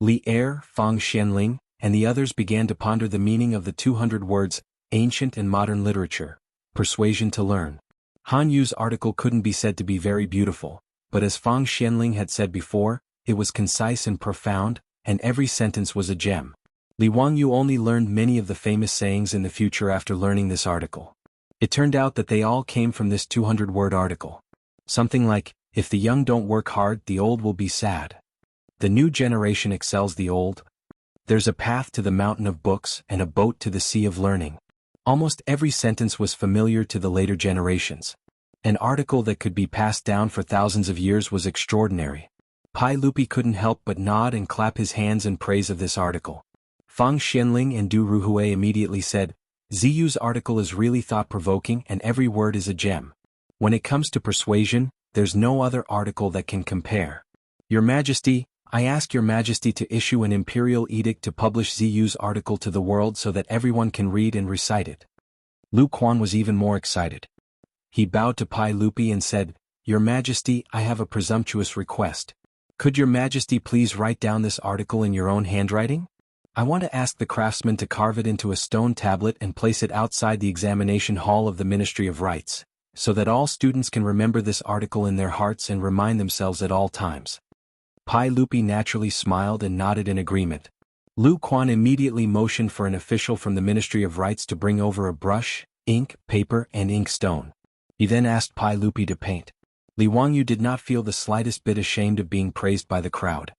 Li Er, Fang Xianling, and the others began to ponder the meaning of the 200 words, ancient and modern literature, persuasion to learn. Han Yu's article couldn't be said to be very beautiful, but as Fang Xianling had said before, it was concise and profound, and every sentence was a gem. Li Wangyu only learned many of the famous sayings in the future after learning this article. It turned out that they all came from this 200-word article. Something like, "If the young don't work hard, the old will be sad. The new generation excels the old. There's a path to the mountain of books and a boat to the sea of learning." Almost every sentence was familiar to the later generations. An article that could be passed down for thousands of years was extraordinary. Pai Lupi couldn't help but nod and clap his hands in praise of this article. Fang Xianling and Du Ruhui immediately said, "Ziyu's article is really thought-provoking and every word is a gem. When it comes to persuasion, there's no other article that can compare. Your Majesty, I ask Your Majesty to issue an imperial edict to publish Ziyu's article to the world so that everyone can read and recite it." Lu Quan was even more excited. He bowed to Pai Lupi and said, "Your Majesty, I have a presumptuous request. Could Your Majesty please write down this article in your own handwriting? I want to ask the craftsman to carve it into a stone tablet and place it outside the examination hall of the Ministry of Rites, so that all students can remember this article in their hearts and remind themselves at all times." Pai Lupi naturally smiled and nodded in agreement. Lu Quan immediately motioned for an official from the Ministry of Rites to bring over a brush, ink, paper, and inkstone. He then asked Pai Lupi to paint. Li Wangyu did not feel the slightest bit ashamed of being praised by the crowd.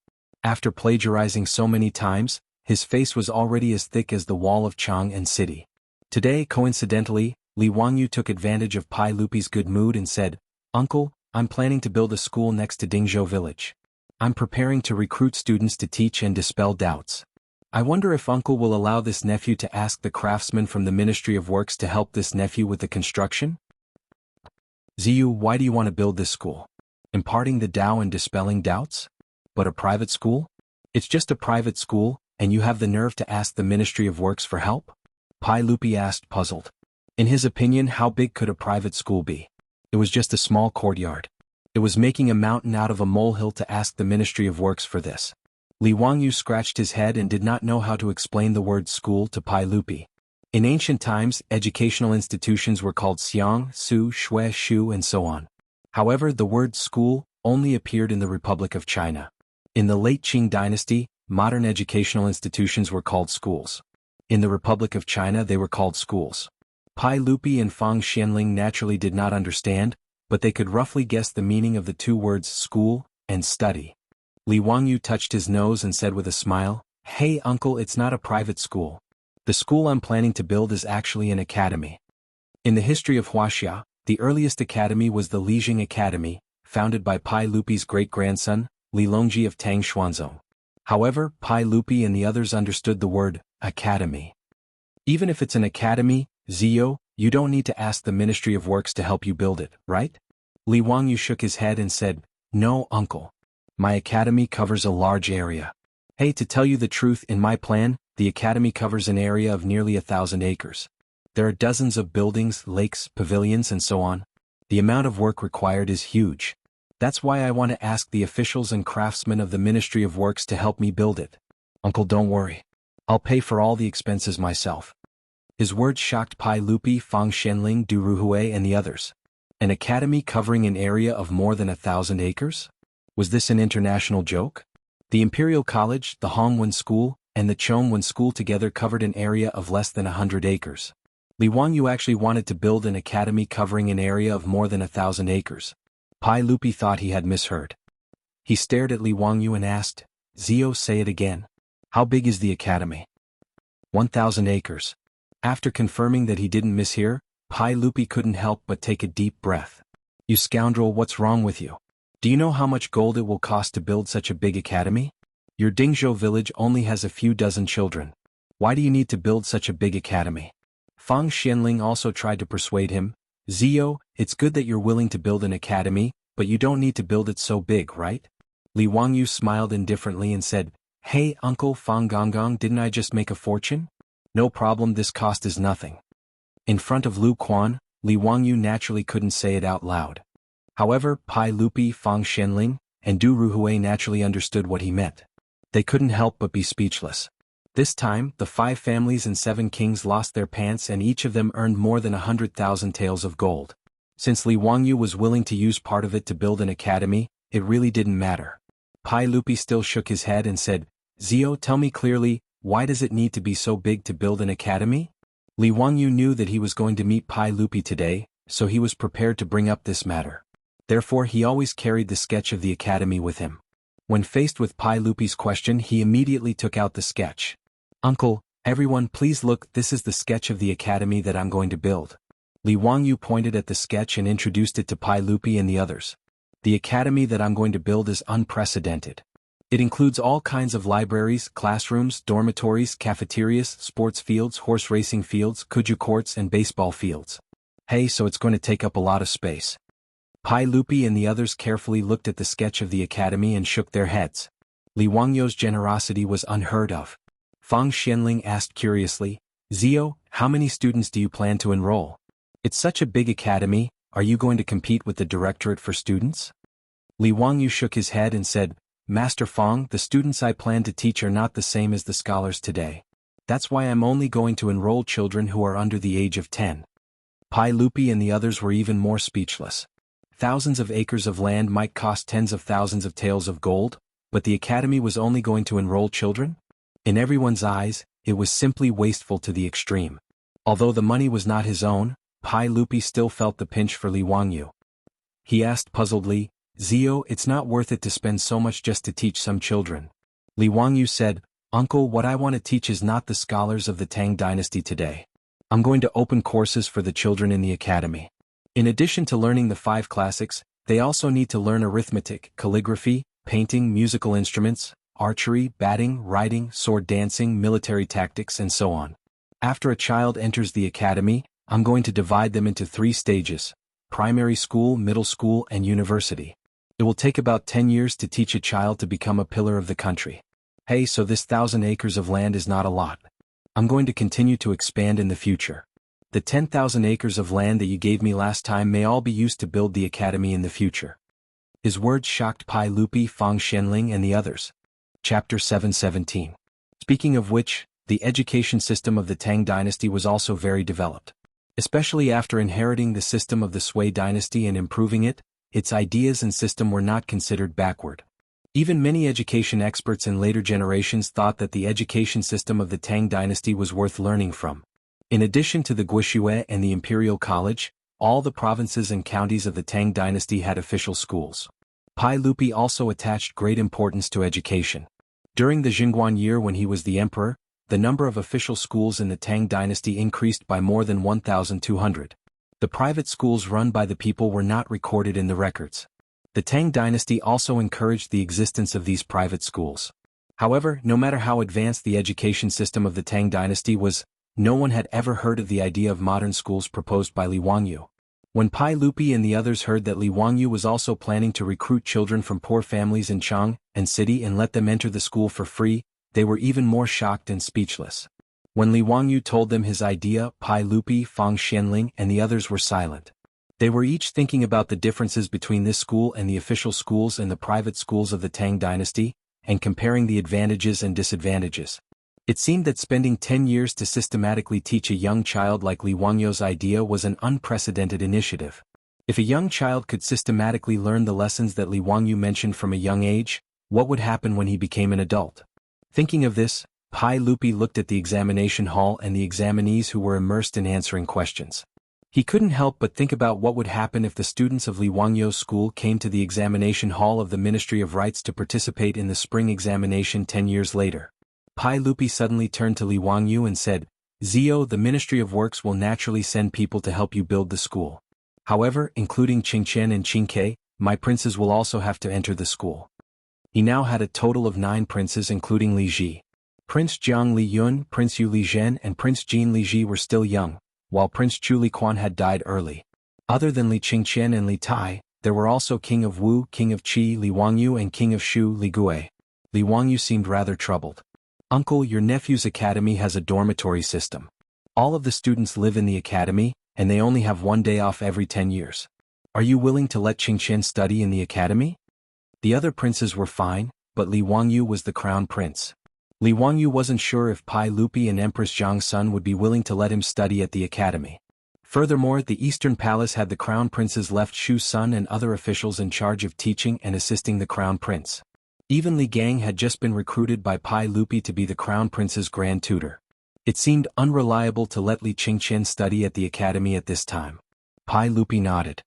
After plagiarizing so many times, his face was already as thick as the wall of Chang and city. Today, coincidentally, Li Wangyu took advantage of Pai Lupi's good mood and said, "Uncle, I'm planning to build a school next to Dingzhou village. I'm preparing to recruit students to teach and dispel doubts. I wonder if Uncle will allow this nephew to ask the craftsman from the Ministry of Works to help this nephew with the construction?" "Ziyu, why do you want to build this school? Imparting the Tao and dispelling doubts? But a private school? It's just a private school, and you have the nerve to ask the Ministry of Works for help?" Pai Lupi asked, puzzled. In his opinion, how big could a private school be? It was just a small courtyard. It was making a mountain out of a molehill to ask the Ministry of Works for this. Li Wangyu scratched his head and did not know how to explain the word school to Pai Lupi. In ancient times, educational institutions were called xiang, su, shui, shu, and so on. However, the word school only appeared in the Republic of China. In the late Qing dynasty, modern educational institutions were called schools. In the Republic of China they were called schools. Pai Lupi and Fang Xianling naturally did not understand, but they could roughly guess the meaning of the two words school and study. Li Wangyu touched his nose and said with a smile, "Hey uncle, it's not a private school. The school I'm planning to build is actually an academy." In the history of Wuxia, the earliest academy was the Lijing Academy, founded by Pai Lupi's great-grandson, Li Longji of Tang Xuanzong. However, Pai Lupi and the others understood the word academy. Even if it's an academy, Zio, you don't need to ask the Ministry of Works to help you build it, right? Li Wangyu shook his head and said, "No, uncle. My academy covers a large area. Hey, to tell you the truth, in my plan, The academy covers an area of nearly 1,000 acres. There are dozens of buildings, lakes, pavilions and so on. The amount of work required is huge. That's why I want to ask the officials and craftsmen of the Ministry of Works to help me build it. Uncle, don't worry. I'll pay for all the expenses myself. His words shocked Pai Lupi, Fang Xianling, Du Ruhui and the others. An academy covering an area of more than 1,000 acres? Was this an international joke? The Imperial College, the Hongwen School, and the Chongwen School together covered an area of less than 100 acres. Li Wangyu actually wanted to build an academy covering an area of more than 1,000 acres. Pai Lupi thought he had misheard. He stared at Li Wangyu and asked, "Zio, say it again. How big is the academy?" 1,000 acres. After confirming that he didn't mishear, Pai Lupi couldn't help but take a deep breath. "You scoundrel, what's wrong with you? Do you know how much gold it will cost to build such a big academy? Your Dingzhou village only has a few dozen children. Why do you need to build such a big academy?" Fang Xianling also tried to persuade him. "Zio, it's good that you're willing to build an academy, but you don't need to build it so big, right?" Li Wangyu smiled indifferently and said, "Hey, Uncle Fang Gonggong, didn't I just make a fortune? No problem, this cost is nothing." In front of Lu Quan, Li Wangyu naturally couldn't say it out loud. However, Pai Lupi, Fang Xianling, and Du Ruhui naturally understood what he meant. They couldn't help but be speechless. This time, the 5 families and 7 kings lost their pants and each of them earned more than 100,000 taels of gold. Since Li Wangyu was willing to use part of it to build an academy, it really didn't matter. Pai Lupi still shook his head and said, "Zio, tell me clearly, why does it need to be so big to build an academy?" Li Wangyu knew that he was going to meet Pai Lupi today, so he was prepared to bring up this matter. Therefore he always carried the sketch of the academy with him. When faced with Pai Lupi's question, he immediately took out the sketch. "Uncle, everyone please look, this is the sketch of the academy that I'm going to build." Li Wangyu pointed at the sketch and introduced it to Pai Lupi and the others. "The academy that I'm going to build is unprecedented. It includes all kinds of libraries, classrooms, dormitories, cafeterias, sports fields, horse racing fields, kuju courts and baseball fields. Hey, so it's going to take up a lot of space." Pai Lupi and the others carefully looked at the sketch of the academy and shook their heads. Li Wangyu's generosity was unheard of. Fang Xianling asked curiously, "Zio, how many students do you plan to enroll? It's such a big academy, are you going to compete with the Directorate for Students?" Li Wangyu shook his head and said, "Master Fang, the students I plan to teach are not the same as the scholars today. That's why I'm only going to enroll children who are under the age of 10. Pai Lupi and the others were even more speechless. Thousands of acres of land might cost tens of thousands of taels of gold, but the academy was only going to enroll children? In everyone's eyes, it was simply wasteful to the extreme. Although the money was not his own, Pai Lupi still felt the pinch for Li Wangyu. He asked puzzledly, "Zio, it's not worth it to spend so much just to teach some children." Li Wangyu said, "Uncle, what I want to teach is not the scholars of the Tang dynasty today. I'm going to open courses for the children in the academy. In addition to learning the 5 classics, they also need to learn arithmetic, calligraphy, painting, musical instruments, archery, batting, riding, sword dancing, military tactics and so on. After a child enters the academy, I'm going to divide them into 3 stages: primary school, middle school and university. It will take about 10 years to teach a child to become a pillar of the country. Hey, so this 1,000 acres of land is not a lot. I'm going to continue to expand in the future. The 10,000 acres of land that you gave me last time may all be used to build the academy in the future." His words shocked Pai Lupi, Fang Xianling and the others. Chapter 717. Speaking of which, the education system of the Tang dynasty was also very developed. Especially after inheriting the system of the Sui dynasty and improving it, its ideas and system were not considered backward. Even many education experts in later generations thought that the education system of the Tang dynasty was worth learning from. In addition to the Guixue and the Imperial College, all the provinces and counties of the Tang dynasty had official schools. Pai Lupi also attached great importance to education. During the Jingguan year when he was the emperor, the number of official schools in the Tang dynasty increased by more than 1,200. The private schools run by the people were not recorded in the records. The Tang dynasty also encouraged the existence of these private schools. However, no matter how advanced the education system of the Tang dynasty was, no one had ever heard of the idea of modern schools proposed by Li Wangyu. When Pai Lupi and the others heard that Li Wangyu was also planning to recruit children from poor families in Chang and city and let them enter the school for free, they were even more shocked and speechless. When Li Wangyu told them his idea, Pai Lupi, Fang Xianling, and the others were silent. They were each thinking about the differences between this school and the official schools and the private schools of the Tang dynasty, and comparing the advantages and disadvantages. It seemed that spending 10 years to systematically teach a young child like Li Wangyu's idea was an unprecedented initiative. If a young child could systematically learn the lessons that Li Wangyu mentioned from a young age, what would happen when he became an adult? Thinking of this, Pai Lupi looked at the examination hall and the examinees who were immersed in answering questions. He couldn't help but think about what would happen if the students of Li Wangyu's school came to the examination hall of the Ministry of Rites to participate in the spring examination 10 years later. Pai Lupi suddenly turned to Li Wangyu and said, "Zio, the Ministry of Works will naturally send people to help you build the school. However, including Qingqian and Qingke, my princes will also have to enter the school." He now had a total of 9 princes including Li Ji. Prince Jiang Li Yun, Prince Yu Li Zhen and Prince Jin Li Ji were still young, while Prince Chu Li Quan had died early. Other than Li Qingqian and Li Tai, there were also King of Wu, King of Qi, Li Wangyu and King of Shu, Li Gue. Li Wangyu seemed rather troubled. "Uncle, your nephew's academy has a dormitory system. All of the students live in the academy, and they only have 1 day off every 10 years. Are you willing to let Qingqian study in the academy?" The other princes were fine, but Li Wangyu was the crown prince. Li Wangyu wasn't sure if Pai Lupi and Empress Zhang's son would be willing to let him study at the academy. Furthermore, the Eastern Palace had the crown prince's left Shu's son and other officials in charge of teaching and assisting the crown prince. Even Li Gang had just been recruited by Pai Lupi to be the crown prince's grand tutor. It seemed unreliable to let Li Qingqian study at the academy at this time. Pai Lupi nodded.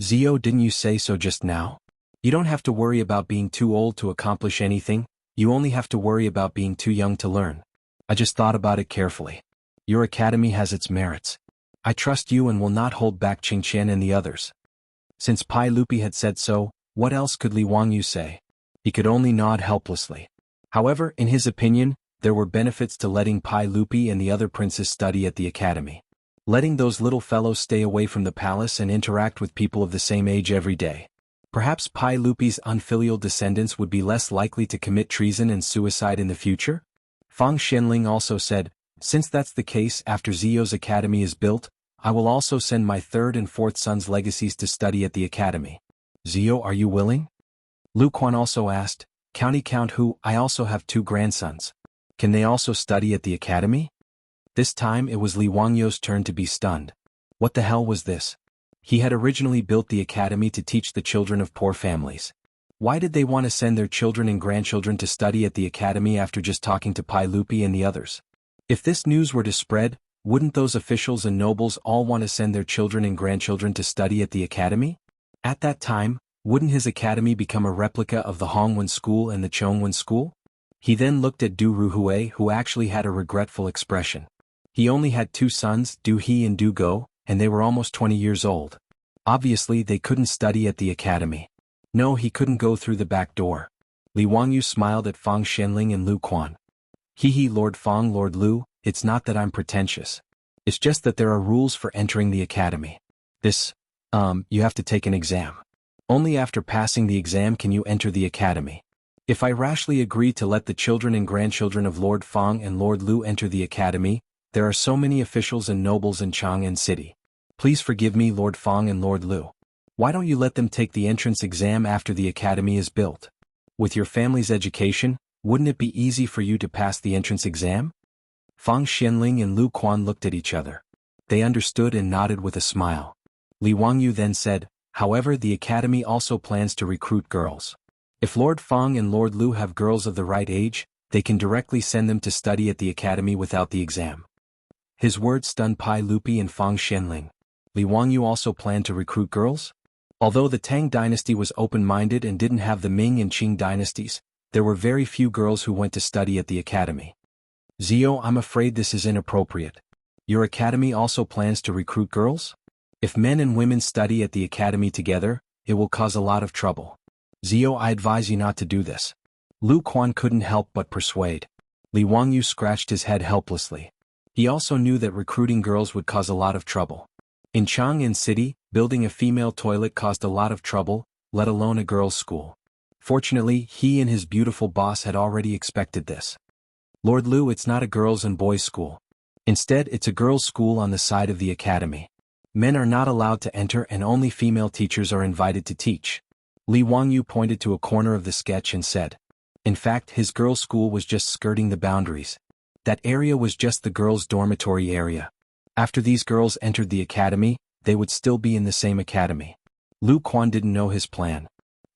"Zio, didn't you say so just now? You don't have to worry about being too old to accomplish anything, you only have to worry about being too young to learn. I just thought about it carefully. Your academy has its merits. I trust you and will not hold back Qingqian and the others." Since Pai Lupi had said so, what else could Li Wangyu say? He could only nod helplessly. However, in his opinion, there were benefits to letting Pai Lupi and the other princes study at the academy. Letting those little fellows stay away from the palace and interact with people of the same age every day. Perhaps Pai Lupi's unfilial descendants would be less likely to commit treason and suicide in the future? Fang Xianling also said, "Since that's the case, after Zio's academy is built, I will also send my 3rd and 4th sons' legacies to study at the academy. Zio, are you willing?" Lu Quan also asked, "County Count Hu, I also have 2 grandsons. Can they also study at the academy?" This time it was Li Wangyu's turn to be stunned. What the hell was this? He had originally built the academy to teach the children of poor families. Why did they want to send their children and grandchildren to study at the academy after just talking to Pai Lupi and the others? If this news were to spread, wouldn't those officials and nobles all want to send their children and grandchildren to study at the academy? At that time, wouldn't his academy become a replica of the Hongwen School and the Chongwen School? He then looked at Du Ruhui, who actually had a regretful expression. He only had 2 sons, Du He and Du Go, and they were almost 20 years old. Obviously they couldn't study at the academy. No, he couldn't go through the back door. Li Wangyu smiled at Fang Xianling and Lu Quan. "He, Lord Fang, Lord Lu, it's not that I'm pretentious. It's just that there are rules for entering the academy. You have to take an exam. Only after passing the exam can you enter the academy. If I rashly agree to let the children and grandchildren of Lord Fang and Lord Lu enter the academy, there are so many officials and nobles in Chang'an City. Please forgive me, Lord Fang and Lord Lu. Why don't you let them take the entrance exam after the academy is built? With your family's education, wouldn't it be easy for you to pass the entrance exam?" Fang Xianling and Lu Quan looked at each other. They understood and nodded with a smile. Li Wangyu then said, "However, the academy also plans to recruit girls. If Lord Fang and Lord Lu have girls of the right age, they can directly send them to study at the academy without the exam." His words stunned Pai Lupi and Fang Xianling. Li Wangyu also planned to recruit girls? Although the Tang dynasty was open-minded and didn't have the Ming and Qing dynasties, there were very few girls who went to study at the academy. "Zio, I'm afraid this is inappropriate. Your academy also plans to recruit girls? If men and women study at the academy together, it will cause a lot of trouble. Zio, I advise you not to do this." Lu Quan couldn't help but persuade. Li Wangyu scratched his head helplessly. He also knew that recruiting girls would cause a lot of trouble. In Chang'an City, building a female toilet caused a lot of trouble, let alone a girls' school. Fortunately, he and his beautiful boss had already expected this. Lord Lu, it's not a girls' and boys' school. Instead, it's a girls' school on the side of the academy. Men are not allowed to enter and only female teachers are invited to teach. Li Wangyu pointed to a corner of the sketch and said. In fact, his girls' school was just skirting the boundaries. That area was just the girls' dormitory area. After these girls entered the academy, they would still be in the same academy. Lu Quan didn't know his plan.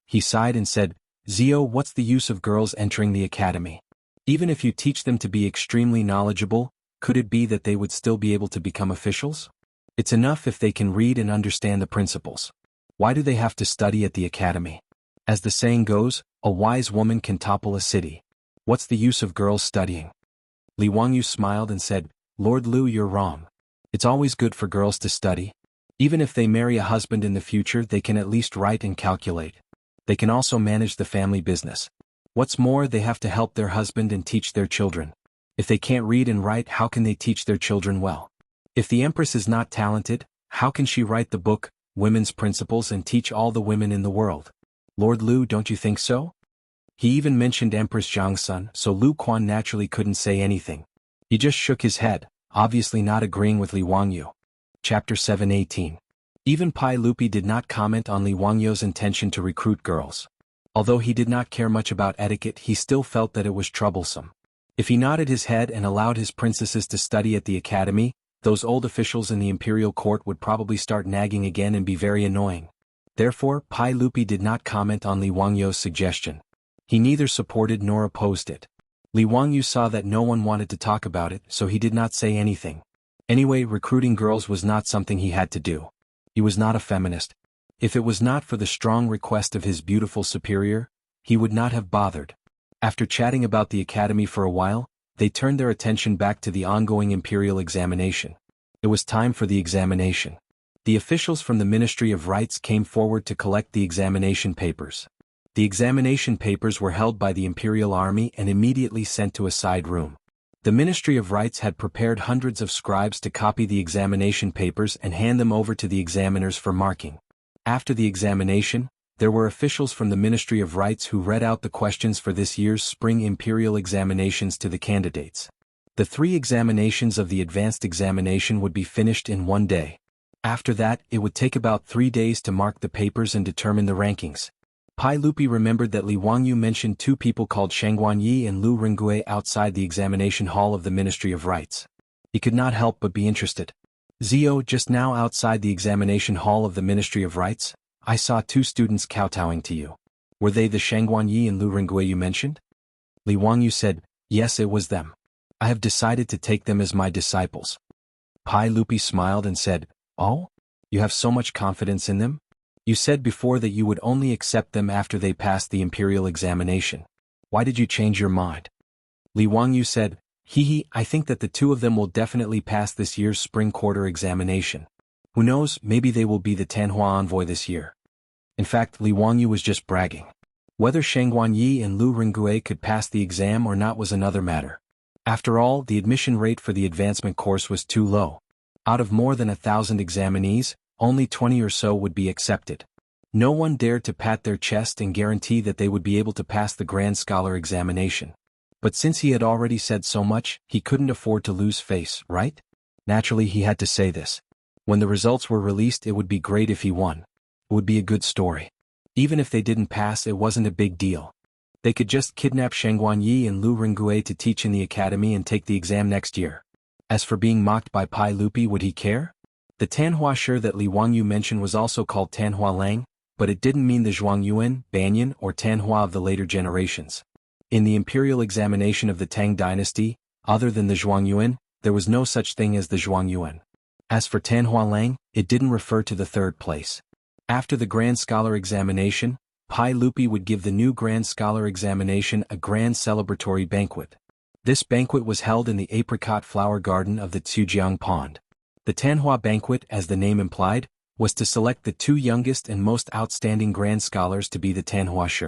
He sighed and said, Zio, what's the use of girls entering the academy? Even if you teach them to be extremely knowledgeable, could it be that they would still be able to become officials? It's enough if they can read and understand the principles. Why do they have to study at the academy? As the saying goes, a wise woman can topple a city. What's the use of girls studying? Li Wangyu smiled and said, Lord Lu, you're wrong. It's always good for girls to study. Even if they marry a husband in the future, they can at least write and calculate. They can also manage the family business. What's more, they have to help their husband and teach their children. If they can't read and write, how can they teach their children well? If the Empress is not talented, how can she write the book, Women's Principles, and teach all the women in the world? Lord Lu, don't you think so? He even mentioned Empress Zhangsun, so Lu Quan naturally couldn't say anything. He just shook his head, obviously not agreeing with Li Wangyu. Chapter 7:18. Even Pai Lupi did not comment on Li Wangyu's intention to recruit girls. Although he did not care much about etiquette, he still felt that it was troublesome. If he nodded his head and allowed his princesses to study at the academy, those old officials in the imperial court would probably start nagging again and be very annoying. Therefore, Pai Lupi did not comment on Li Wangyu's suggestion. He neither supported nor opposed it. Li Wangyu saw that no one wanted to talk about it, so he did not say anything. Anyway, recruiting girls was not something he had to do. He was not a feminist. If it was not for the strong request of his beautiful superior, he would not have bothered. After chatting about the academy for a while, they turned their attention back to the ongoing imperial examination. It was time for the examination. The officials from the Ministry of Rites came forward to collect the examination papers. The examination papers were held by the Imperial Army and immediately sent to a side room. The Ministry of Rites had prepared hundreds of scribes to copy the examination papers and hand them over to the examiners for marking. After the examination, there were officials from the Ministry of Rites who read out the questions for this year's spring imperial examinations to the candidates. The 3 examinations of the advanced examination would be finished in one day. After that, it would take about 3 days to mark the papers and determine the rankings. Pai Lupi remembered that Li Wangyu mentioned 2 people called Shang Guanyi and Lu Ringgui outside the examination hall of the Ministry of Rites. He could not help but be interested. Zio, just now outside the examination hall of the Ministry of Rites, I saw 2 students kowtowing to you. Were they the Shang Guanyi and Lu Ringgui you mentioned? Li Wangyu said, yes, it was them. I have decided to take them as my disciples. Pai Lupi smiled and said, oh? You have so much confidence in them? You said before that you would only accept them after they passed the imperial examination. Why did you change your mind? Li Wangyu said, I think that the 2 of them will definitely pass this year's spring quarter examination. Who knows, maybe they will be the Tanhua envoy this year. In fact, Li Wangyu was just bragging. Whether Shang Guanyi and Lu Ringgui could pass the exam or not was another matter. After all, the admission rate for the advancement course was too low. Out of more than 1,000 examinees, only 20 or so would be accepted. No one dared to pat their chest and guarantee that they would be able to pass the Grand Scholar examination. But since he had already said so much, he couldn't afford to lose face, right? Naturally, he had to say this. When the results were released, it would be great if he won. It would be a good story. Even if they didn't pass, it wasn't a big deal. They could just kidnap Shang Guanyi and Lu Ringgui to teach in the academy and take the exam next year. As for being mocked by Pai Lupi, would he care? The Tanhua Shi that Li Wangyu mentioned was also called Tanhua Lang, but it didn't mean the Zhuangyuan, Banyan, or Tanhua of the later generations. In the imperial examination of the Tang dynasty, other than the Zhuangyuan, there was no such thing as the Zhuangyuan. As for Tanhua Lang, it didn't refer to the 3rd place. After the Grand Scholar examination, Pai Lupi would give the new Grand Scholar examination a grand celebratory banquet. This banquet was held in the apricot flower garden of the Tsujiang Pond. The Tanhua banquet, as the name implied, was to select the 2 youngest and most outstanding Grand Scholars to be the Tanhua Shi.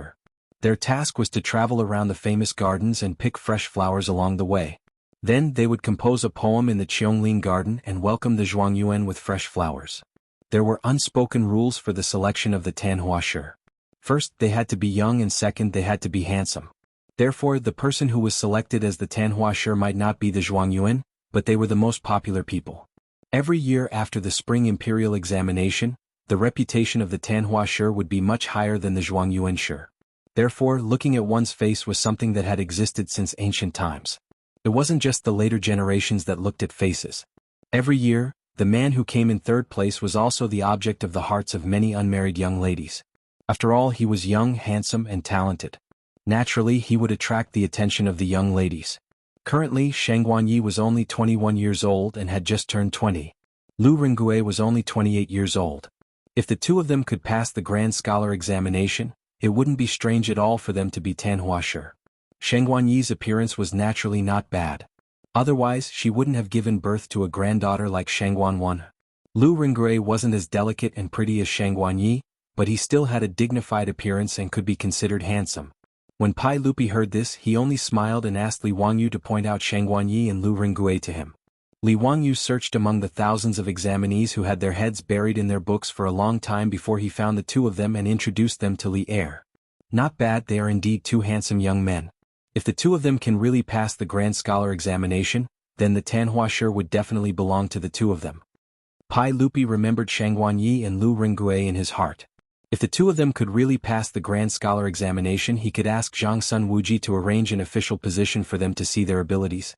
Their task was to travel around the famous gardens and pick fresh flowers along the way. Then they would compose a poem in the Qianglin garden and welcome the Zhuangyuan with fresh flowers. There were unspoken rules for the selection of the Tanhua Shi. First, they had to be young, and second, they had to be handsome. Therefore, the person who was selected as the Tanhua Shi might not be the Zhuangyuan, but they were the most popular people. Every year after the spring imperial examination, the reputation of the Tanhua Shi would be much higher than the Zhuangyuan Shi. Therefore, looking at one's face was something that had existed since ancient times. It wasn't just the later generations that looked at faces. Every year, the man who came in third place was also the object of the hearts of many unmarried young ladies. After all, he was young, handsome, and talented. Naturally, he would attract the attention of the young ladies. Currently, Shang Guanyi was only 21 years old and had just turned 20. Lu Ringgui was only 28 years old. If the two of them could pass the Grand Scholar examination, it wouldn't be strange at all for them to be Tanhua Shi. Shang Guanyi's appearance was naturally not bad. Otherwise, she wouldn't have given birth to a granddaughter like Shang Guanwan. Lu Ringgui wasn't as delicate and pretty as Shang Guanyi, but he still had a dignified appearance and could be considered handsome. When Pai Lupi heard this, he only smiled and asked Li Wangyu to point out Shang Guanyi and Lu Ringgui to him. Li Wangyu searched among the thousands of examinees who had their heads buried in their books for a long time before he found the two of them and introduced them to Li Er. Not bad, they are indeed two handsome young men. If the two of them can really pass the Grand Scholar examination, then the Tanhua Shi would definitely belong to the two of them. Pai Lupi remembered Shang Guanyi and Lu Ringgui in his heart. If the two of them could really pass the Grand Scholar examination, he could ask Zhang Sun Wuji to arrange an official position for them to see their abilities.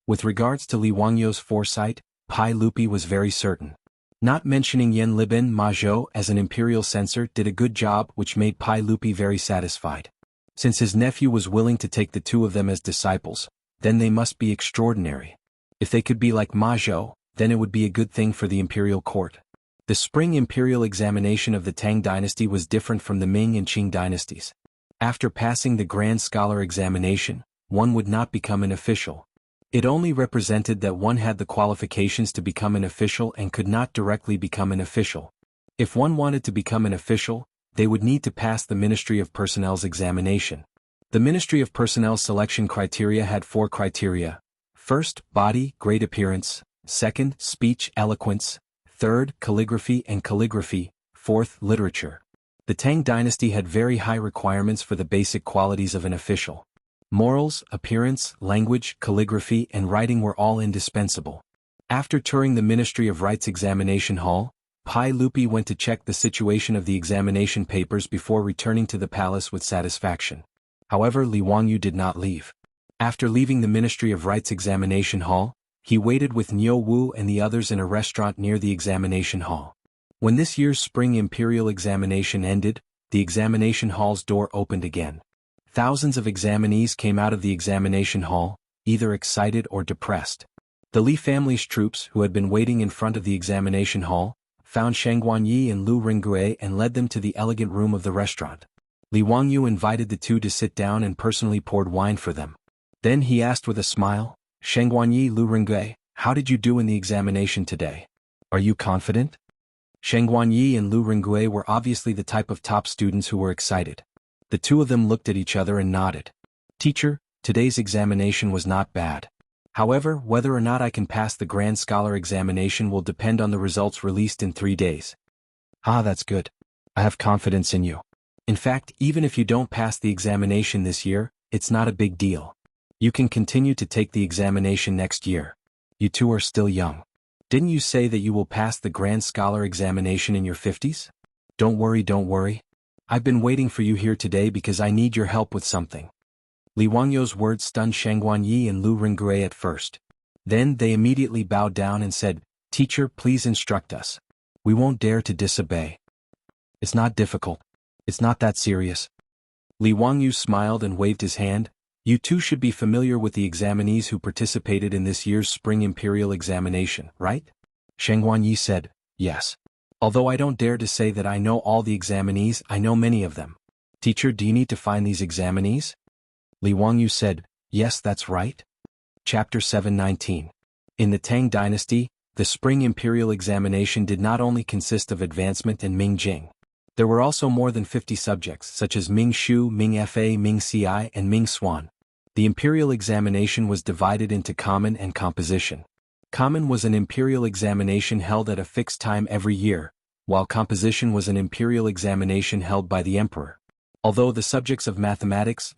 With regards to Li Wangyu's foresight, Pai Lupi was very certain. Not mentioning Yan Liben Ma Zhou as an imperial censor did a good job, which made Pai Lupi very satisfied. Since his nephew was willing to take the two of them as disciples, then they must be extraordinary. If they could be like Ma Zhou, then it would be a good thing for the imperial court. The spring imperial examination of the Tang dynasty was different from the Ming and Qing dynasties. After passing the Grand Scholar examination, one would not become an official. It only represented that one had the qualifications to become an official and could not directly become an official. If one wanted to become an official, they would need to pass the Ministry of Personnel's examination. The Ministry of Personnel's selection criteria had 4 criteria. First, body, great appearance. Second, speech, eloquence. Third, calligraphy and calligraphy. Fourth, literature. The Tang dynasty had very high requirements for the basic qualities of an official. Morals, appearance, language, calligraphy, and writing were all indispensable. After touring the Ministry of Rites examination hall, Pai Lupi went to check the situation of the examination papers before returning to the palace with satisfaction. However, Li Wangyu did not leave. After leaving the Ministry of Rites examination hall, he waited with Niu Wu and the others in a restaurant near the examination hall. When this year's spring imperial examination ended, the examination hall's door opened again. Thousands of examinees came out of the examination hall, either excited or depressed. The Li family's troops, who had been waiting in front of the examination hall, found Shang Guanyi and Lu Ringgui and led them to the elegant room of the restaurant. Li Wangyu invited the two to sit down and personally poured wine for them. Then he asked with a smile, "Shang Guanyi, Lu Ringgui, how did you do in the examination today? Are you confident?" Shang Guanyi and Lu Ringgui were obviously the type of top students who were excited. The two of them looked at each other and nodded. "Teacher, today's examination was not bad. However, whether or not I can pass the Grand Scholar examination will depend on the results released in 3 days." "Ah, that's good. I have confidence in you. In fact, even if you don't pass the examination this year, it's not a big deal. You can continue to take the examination next year. You two are still young. Didn't you say that you will pass the Grand Scholar examination in your 50s? Don't worry, don't worry. I've been waiting for you here today because I need your help with something." Li Wangyu's words stunned Shang Guanyi and Lu Ringgui at first. Then they immediately bowed down and said, "Teacher, please instruct us. We won't dare to disobey." "It's not difficult. It's not that serious." Li Wangyu smiled and waved his hand. "You two should be familiar with the examinees who participated in this year's spring imperial examination, right?" Shang Guanyi said, "Yes. Although I don't dare to say that I know all the examinees, I know many of them." "Teacher, do you need to find these examinees?" Li Wangyu said, "Yes, that's right." Chapter 719. In the Tang dynasty, the spring imperial examination did not only consist of advancement and Ming Jing. There were also more than 50 subjects such as Ming Shu, Ming Fa, Ming Ci, and Ming Swan. The imperial examination was divided into common and composition. Common was an imperial examination held at a fixed time every year, while composition was an imperial examination held by the emperor. Although the subjects of mathematics,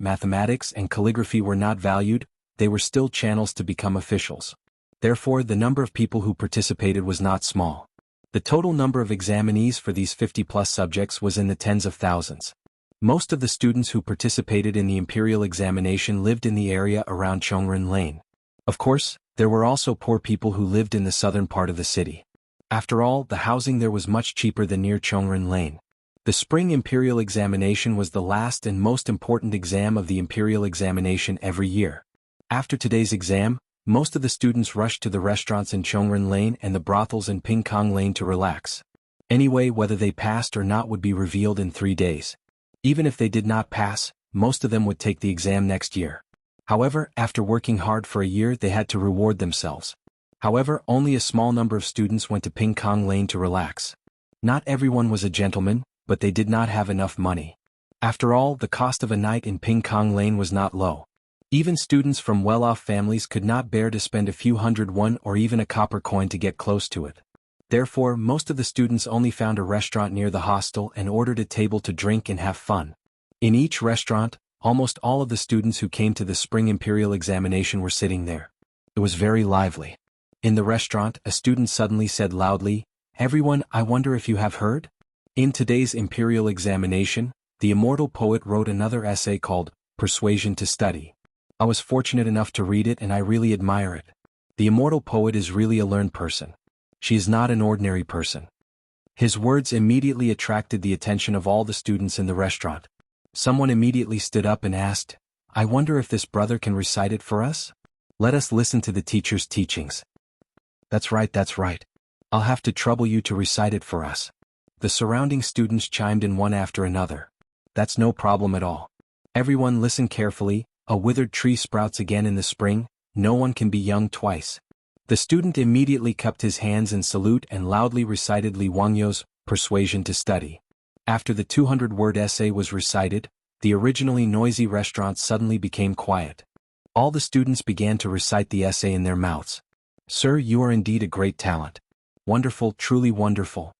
and calligraphy were not valued, they were still channels to become officials. Therefore, the number of people who participated was not small. The total number of examinees for these 50-plus subjects was in the tens of thousands. Most of the students who participated in the imperial examination lived in the area around Chongren Lane. Of course, there were also poor people who lived in the southern part of the city. After all, the housing there was much cheaper than near Chongren Lane. The spring imperial examination was the last and most important exam of the imperial examination every year. After today's exam, most of the students rushed to the restaurants in Chongren Lane and the brothels in Pingkong Lane to relax. Anyway, whether they passed or not would be revealed in 3 days. Even if they did not pass, most of them would take the exam next year. However, after working hard for a year, they had to reward themselves. However, only a small number of students went to Pingkong Lane to relax. Not everyone was a gentleman, but they did not have enough money. After all, the cost of a night in Pingkong Lane was not low. Even students from well-off families could not bear to spend a few hundred won or even a copper coin to get close to it. Therefore, most of the students only found a restaurant near the hostel and ordered a table to drink and have fun. In each restaurant, almost all of the students who came to the spring imperial examination were sitting there. It was very lively. In the restaurant, a student suddenly said loudly, "Everyone, I wonder if you have heard? In today's imperial examination, the immortal poet wrote another essay called Persuasion to Study. I was fortunate enough to read it and I really admire it. The immortal poet is really a learned person. She is not an ordinary person." His words immediately attracted the attention of all the students in the restaurant. Someone immediately stood up and asked, "I wonder if this brother can recite it for us? Let us listen to the teacher's teachings." That's right. I'll have to trouble you to recite it for us." The surrounding students chimed in one after another. "That's no problem at all. Everyone listen carefully. A withered tree sprouts again in the spring, no one can be young twice." The student immediately cupped his hands in salute and loudly recited Li Wangyo's Persuasion to Study. After the 200-word essay was recited, the originally noisy restaurant suddenly became quiet. All the students began to recite the essay in their mouths. "Sir, you are indeed a great talent. Wonderful, truly wonderful."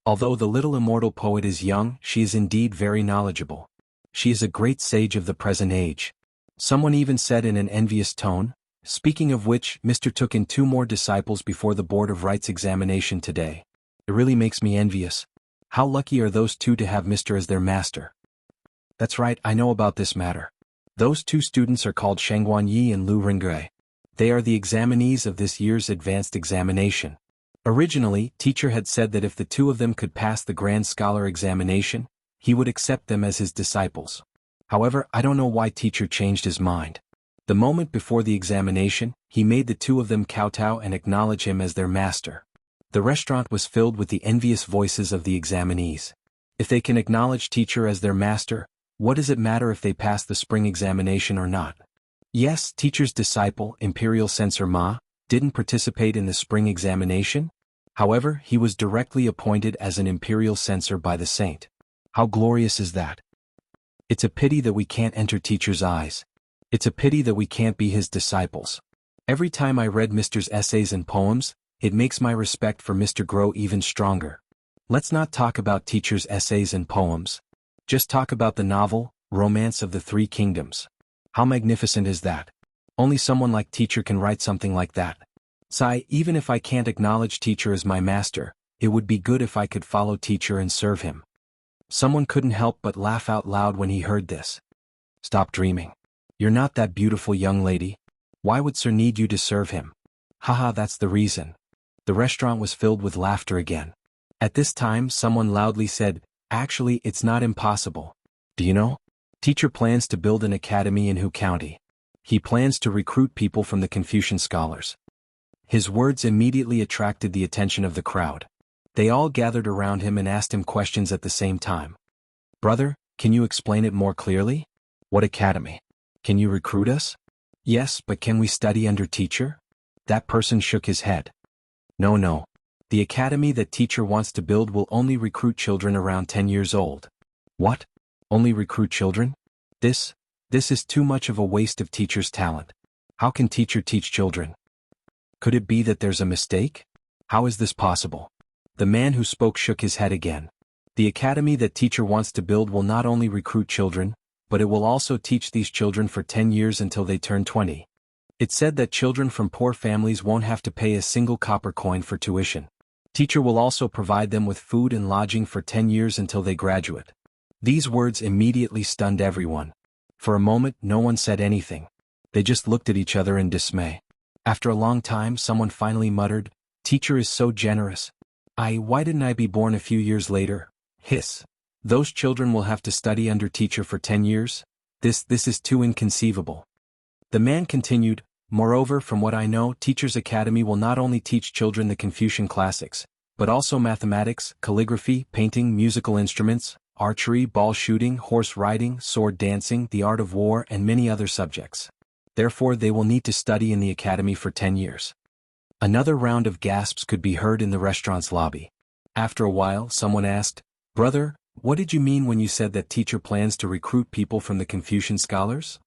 Although the little immortal poet is young, she is indeed very knowledgeable. She is a great sage of the present age. Someone even said in an envious tone, "Speaking of which, Mr. took in 2 more disciples before the Board of Rights examination today. It really makes me envious. How lucky are those 2 to have Mr. as their master." "That's right, I know about this matter. Those 2 students are called Shangguan Yi and Lu Ringgui. They are the examinees of this year's advanced examination." Originally, teacher had said that if the 2 of them could pass the Grand Scholar examination, he would accept them as his disciples. However, I don't know why teacher changed his mind. The moment before the examination, he made the 2 of them kowtow and acknowledge him as their master. The restaurant was filled with the envious voices of the examinees. If they can acknowledge teacher as their master, what does it matter if they pass the spring examination or not? Yes, teacher's disciple, Imperial Censor Ma, didn't participate in the spring examination. However, he was directly appointed as an imperial censor by the saint. How glorious is that? It's a pity that we can't enter teacher's eyes. It's a pity that we can't be his disciples. Every time I read Mr.'s essays and poems, it makes my respect for Mr. grow even stronger. Let's not talk about teacher's essays and poems. Just talk about the novel, Romance of the 3 Kingdoms. How magnificent is that? Only someone like teacher can write something like that. Sigh, even if I can't acknowledge teacher as my master, it would be good if I could follow teacher and serve him." Someone couldn't help but laugh out loud when he heard this. "Stop dreaming. You're not that beautiful young lady. Why would sir need you to serve him?" "Haha, that's the reason." The restaurant was filled with laughter again. At this time, someone loudly said, "Actually, it's not impossible. Do you know? Teacher plans to build an academy in Hu County. He plans to recruit people from the Confucian scholars." His words immediately attracted the attention of the crowd. They all gathered around him and asked him questions at the same time. "Brother, can you explain it more clearly? What academy? Can you recruit us?" "Yes, but can we study under teacher?" That person shook his head. No. The academy that teacher wants to build will only recruit children around 10 years old." "What? Only recruit children? This is too much of a waste of teacher's talent. How can teacher teach children? Could it be that there's a mistake? How is this possible?" The man who spoke shook his head again. The academy that teacher wants to build will not only recruit children, but it will also teach these children for 10 years until they turn 20. It said that children from poor families won't have to pay a single copper coin for tuition. Teacher will also provide them with food and lodging for 10 years until they graduate. These words immediately stunned everyone. For a moment, no one said anything. They just looked at each other in dismay. After a long time, someone finally muttered, "Teacher is so generous. Why didn't I be born a few years later?" Hiss. Those children will have to study under teacher for 10 years? This is too inconceivable. The man continued, "Moreover, from what I know, Teacher's Academy will not only teach children the Confucian classics, but also mathematics, calligraphy, painting, musical instruments, archery, ball shooting, horse riding, sword dancing, the art of war, and many other subjects. Therefore they will need to study in the academy for 10 years. Another round of gasps could be heard in the restaurant's lobby. After a while, someone asked, "Brother, what did you mean when you said that teacher plans to recruit people from the Confucian scholars?"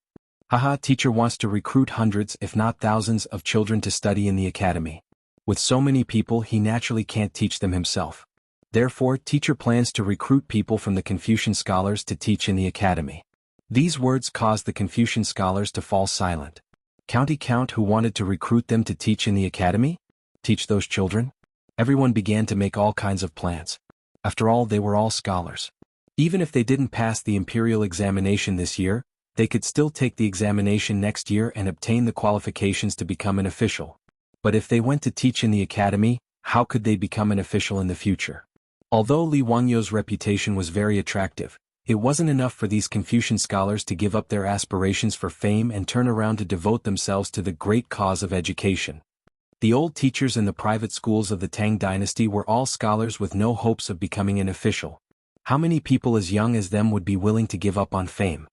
Haha, teacher wants to recruit hundreds if not thousands of children to study in the academy. With so many people he naturally can't teach them himself. Therefore, teacher plans to recruit people from the Confucian scholars to teach in the academy. These words caused the Confucian scholars to fall silent. Count who wanted to recruit them to teach in the academy? Teach those children? Everyone began to make all kinds of plans. After all, they were all scholars. Even if they didn't pass the imperial examination this year, they could still take the examination next year and obtain the qualifications to become an official. But if they went to teach in the academy, how could they become an official in the future? Although Li Wangyou's reputation was very attractive, it wasn't enough for these Confucian scholars to give up their aspirations for fame and turn around to devote themselves to the great cause of education. The old teachers in the private schools of the Tang dynasty were all scholars with no hopes of becoming an official. How many people as young as them would be willing to give up on fame?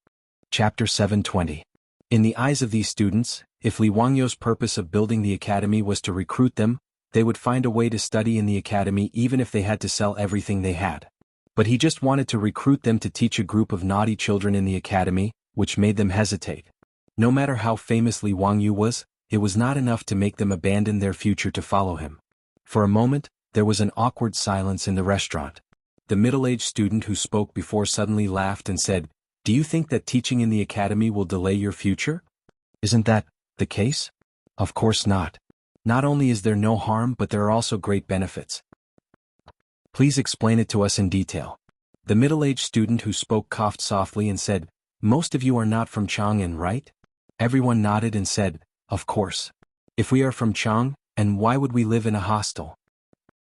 Chapter 720. In the eyes of these students, if Li Wangyou's purpose of building the academy was to recruit them, they would find a way to study in the academy even if they had to sell everything they had. But he just wanted to recruit them to teach a group of naughty children in the academy, which made them hesitate. No matter how famous Li Wangyou was, it was not enough to make them abandon their future to follow him. For a moment, there was an awkward silence in the restaurant. The middle-aged student who spoke before suddenly laughed and said, "Do you think that teaching in the academy will delay your future? Isn't that the case?" Of course not. Not only is there no harm, but there are also great benefits. Please explain it to us in detail. The middle-aged student who spoke coughed softly and said, "Most of you are not from Chang'an, right?" Everyone nodded and said, "Of course. If we are from Chang, and why would we live in a hostel?"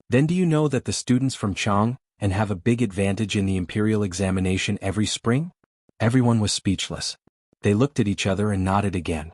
Then do you know that the students from Chang and have a big advantage in the imperial examination every spring? Everyone was speechless. They looked at each other and nodded again.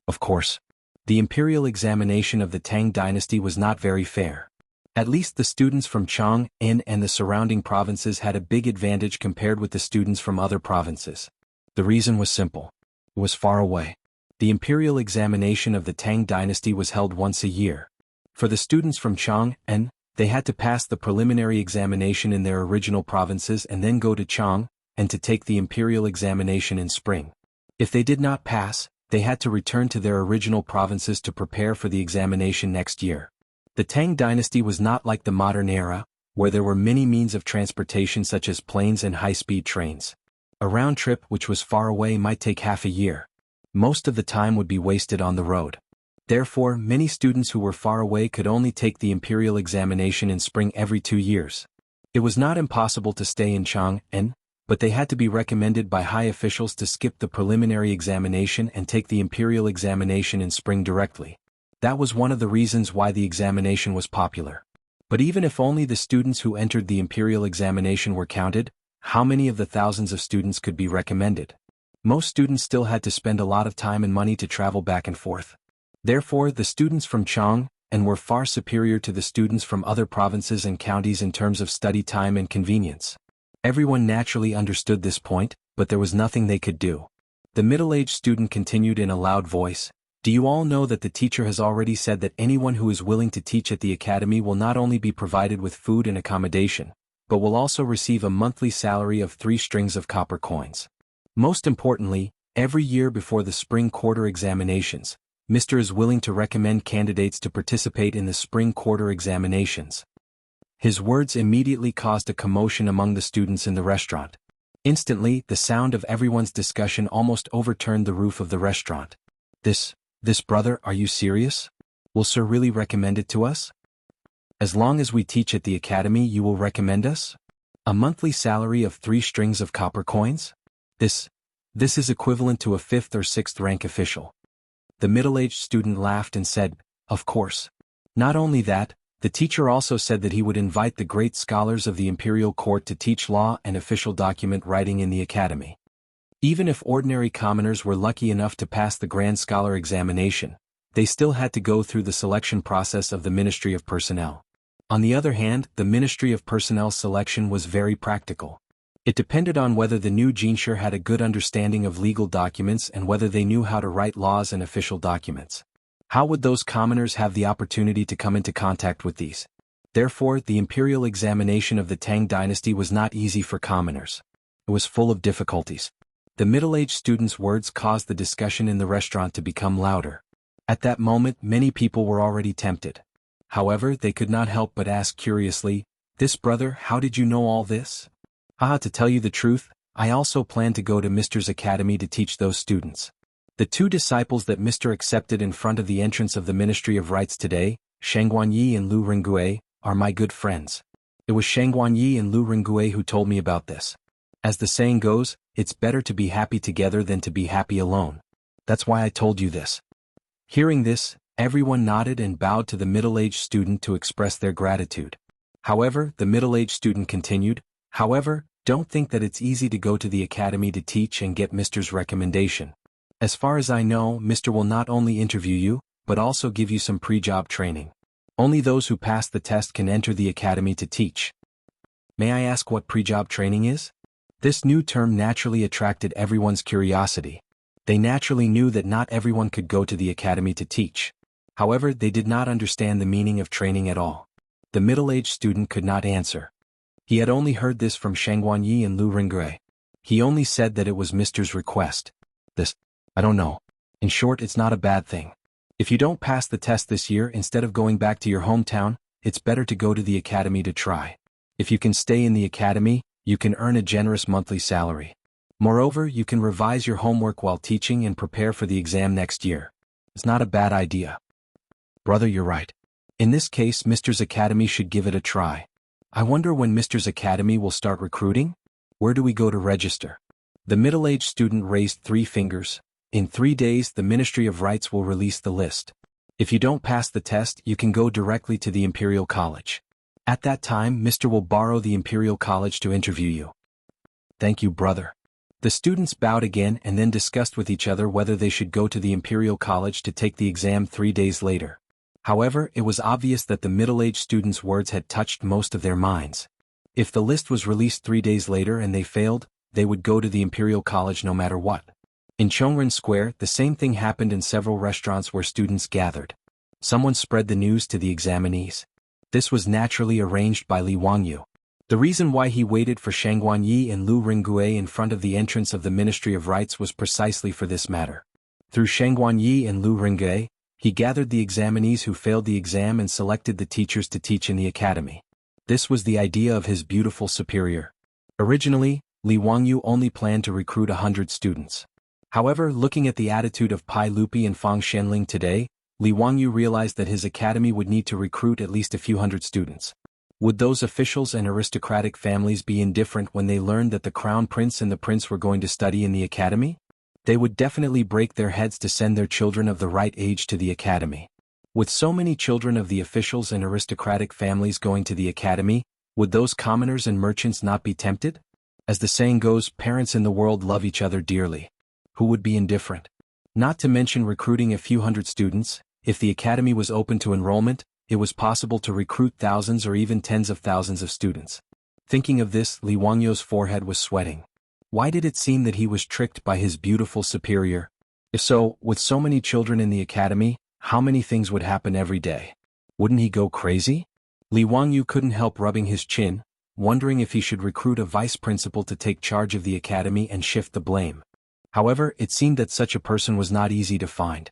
Of course. The imperial examination of the Tang dynasty was not very fair. At least the students from Chang'an and the surrounding provinces had a big advantage compared with the students from other provinces. The reason was simple. It was far away. The imperial examination of the Tang dynasty was held once a year. For the students from Chang'an, they had to pass the preliminary examination in their original provinces and then go to Chang'an to take the imperial examination in spring. If they did not pass, they had to return to their original provinces to prepare for the examination next year. The Tang dynasty was not like the modern era, where there were many means of transportation such as planes and high-speed trains. A round trip which was far away might take half a year. Most of the time would be wasted on the road. Therefore, many students who were far away could only take the imperial examination in spring every 2 years. It was not impossible to stay in Chang'an, but they had to be recommended by high officials to skip the preliminary examination and take the imperial examination in spring directly. That was one of the reasons why the examination was popular. But even if only the students who entered the imperial examination were counted, how many of the thousands of students could be recommended? Most students still had to spend a lot of time and money to travel back and forth. Therefore, the students from Chang'an were far superior to the students from other provinces and counties in terms of study time and convenience. Everyone naturally understood this point, but there was nothing they could do. The middle-aged student continued in a loud voice, "Do you all know that the teacher has already said that anyone who is willing to teach at the academy will not only be provided with food and accommodation, but will also receive a monthly salary of 3 strings of copper coins. Most importantly, every year before the spring quarter examinations, Mr. is willing to recommend candidates to participate in the spring quarter examinations." His words immediately caused a commotion among the students in the restaurant. Instantly, the sound of everyone's discussion almost overturned the roof of the restaurant. This brother, are you serious? Will sir really recommend it to us? As long as we teach at the academy, you will recommend us? A monthly salary of 3 strings of copper coins? This is equivalent to a 5th or 6th rank official. The middle-aged student laughed and said, of course. Not only that, the teacher also said that he would invite the great scholars of the imperial court to teach law and official document writing in the academy. Even if ordinary commoners were lucky enough to pass the Grand Scholar examination, they still had to go through the selection process of the Ministry of Personnel. On the other hand, the Ministry of Personnel's selection was very practical. It depended on whether the new Jinshur had a good understanding of legal documents and whether they knew how to write laws and official documents. How would those commoners have the opportunity to come into contact with these? Therefore, the imperial examination of the Tang dynasty was not easy for commoners. It was full of difficulties. The middle-aged student's words caused the discussion in the restaurant to become louder. At that moment, many people were already tempted. However, they could not help but ask curiously, "This brother, how did you know all this?" To tell you the truth, I also plan to go to Mr.'s academy to teach those students. The 2 disciples that Mr. accepted in front of the entrance of the Ministry of Rites today, Shangguanyi and Lu Ringue, are my good friends. It was Shangguanyi and Lu Ringue who told me about this. As the saying goes, it's better to be happy together than to be happy alone. That's why I told you this. Hearing this, everyone nodded and bowed to the middle-aged student to express their gratitude. However, the middle-aged student continued, however, don't think that it's easy to go to the academy to teach and get Mr.'s recommendation. As far as I know, Mr. will not only interview you, but also give you some pre-job training. Only those who pass the test can enter the academy to teach. May I ask what pre-job training is? This new term naturally attracted everyone's curiosity. They naturally knew that not everyone could go to the academy to teach. However, they did not understand the meaning of training at all. The middle-aged student could not answer. He had only heard this from Shangguanyi and Lu Ringue. He only said that it was Mr.'s request. I don't know. In short, it's not a bad thing. If you don't pass the test this year, instead of going back to your hometown, it's better to go to the academy to try. If you can stay in the academy, you can earn a generous monthly salary. Moreover, you can revise your homework while teaching and prepare for the exam next year. It's not a bad idea. Brother, you're right. In this case, Mr.'s academy should give it a try. I wonder when Mr.'s academy will start recruiting? Where do we go to register? The middle-aged student raised 3 fingers. In 3 days, the Ministry of Rites will release the list. If you don't pass the test, you can go directly to the Imperial College. At that time, Mr. will borrow the Imperial College to interview you. Thank you, brother. The students bowed again and then discussed with each other whether they should go to the Imperial College to take the exam 3 days later. However, it was obvious that the middle-aged students' words had touched most of their minds. If the list was released 3 days later and they failed, they would go to the Imperial College no matter what. In Chongren Square, the same thing happened in several restaurants where students gathered. Someone spread the news to the examinees. This was naturally arranged by Li Wangyu. The reason why he waited for Shangguanyi and Lu Ringue in front of the entrance of the Ministry of Rites was precisely for this matter. Through Shangguanyi and Lu Ringue, he gathered the examinees who failed the exam and selected the teachers to teach in the academy. This was the idea of his beautiful superior. Originally, Li Wangyu only planned to recruit 100 students. However, looking at the attitude of Pai Lupi and Fang Shenling today, Li Wangyu realized that his academy would need to recruit at least a few hundred students. Would those officials and aristocratic families be indifferent when they learned that the crown prince and the prince were going to study in the academy? They would definitely break their heads to send their children of the right age to the academy. With so many children of the officials and aristocratic families going to the academy, would those commoners and merchants not be tempted? As the saying goes, parents in the world love each other dearly. Who would be indifferent? Not to mention recruiting a few hundred students. If the academy was open to enrollment, it was possible to recruit thousands or even tens of thousands of students. Thinking of this, Li Wangyu's forehead was sweating. Why did it seem that he was tricked by his beautiful superior? If so, with so many children in the academy, how many things would happen every day? Wouldn't he go crazy? Li Wangyu couldn't help rubbing his chin, wondering if he should recruit a vice principal to take charge of the academy and shift the blame. However, it seemed that such a person was not easy to find.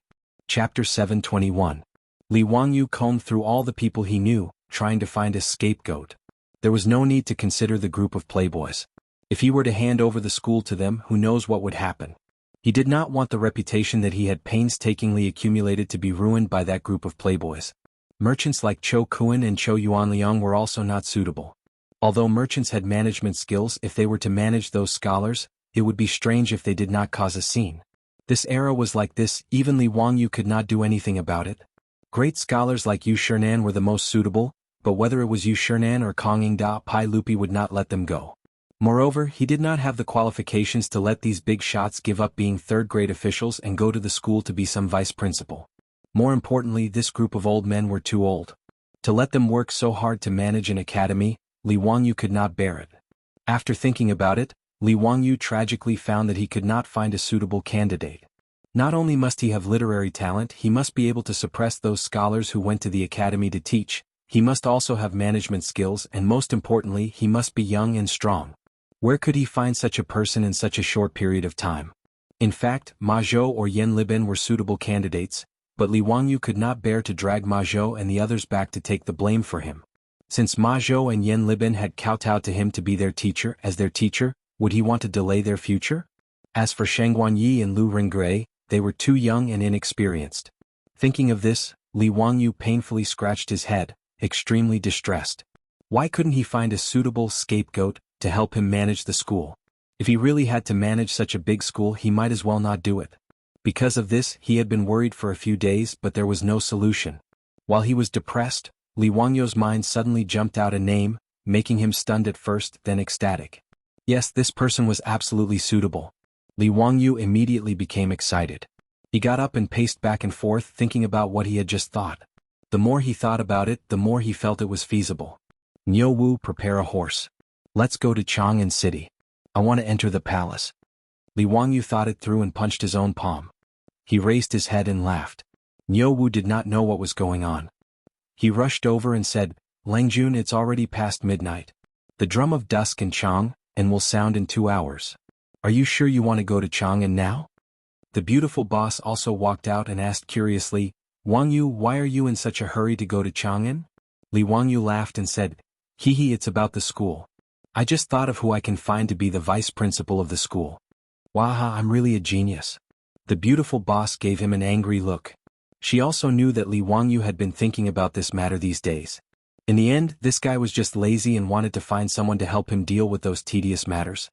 Chapter 721. Li Wangyu combed through all the people he knew, trying to find a scapegoat. There was no need to consider the group of playboys. If he were to hand over the school to them, who knows what would happen. He did not want the reputation that he had painstakingly accumulated to be ruined by that group of playboys. Merchants like Cho Kuan and Cho Yuanliang were also not suitable. Although merchants had management skills, if they were to manage those scholars, it would be strange if they did not cause a scene. This era was like this, even Li Wangyu could not do anything about it. Great scholars like Yu Shernan were the most suitable, but whether it was Yu Shernan or Kong Yingda, Pai Lupi would not let them go. Moreover, he did not have the qualifications to let these big shots give up being third-grade officials and go to the school to be some vice principal. More importantly, this group of old men were too old. To let them work so hard to manage an academy, Li Wangyu could not bear it. After thinking about it, Li Wangyu tragically found that he could not find a suitable candidate. Not only must he have literary talent, he must be able to suppress those scholars who went to the academy to teach. He must also have management skills, and most importantly, he must be young and strong. Where could he find such a person in such a short period of time? In fact, Ma Zhou or Yan Liben were suitable candidates, but Li Wangyu could not bear to drag Ma Zhou and the others back to take the blame for him. Since Ma Zhou and Yan Liben had kowtowed to him to be their teacher, would he want to delay their future? As for Shang Guanyi and Lu Ringgui, they were too young and inexperienced. Thinking of this, Li Wangyu painfully scratched his head, extremely distressed. Why couldn't he find a suitable scapegoat to help him manage the school? If he really had to manage such a big school, he might as well not do it. Because of this, he had been worried for a few days, but there was no solution. While he was depressed, Li Wangyu's mind suddenly jumped out a name, making him stunned at first, then ecstatic. Yes, this person was absolutely suitable. Li Wangyu immediately became excited. He got up and paced back and forth, thinking about what he had just thought. The more he thought about it, the more he felt it was feasible. Niu Wu, prepare a horse. Let's go to Chang'an City. I want to enter the palace. Li Wangyu thought it through and punched his own palm. He raised his head and laughed. Niu Wu did not know what was going on. He rushed over and said, Langjun, it's already past midnight. The drum of dusk in Chang'an will sound in 2 hours. Are you sure you want to go to Chang'an now? The beautiful boss also walked out and asked curiously, Wangyu, why are you in such a hurry to go to Chang'an? Li Wangyu laughed and said, Hee, it's about the school. I just thought of who I can find to be the vice principal of the school. Waha, I'm really a genius. The beautiful boss gave him an angry look. She also knew that Li Wangyu had been thinking about this matter these days. In the end, this guy was just lazy and wanted to find someone to help him deal with those tedious matters.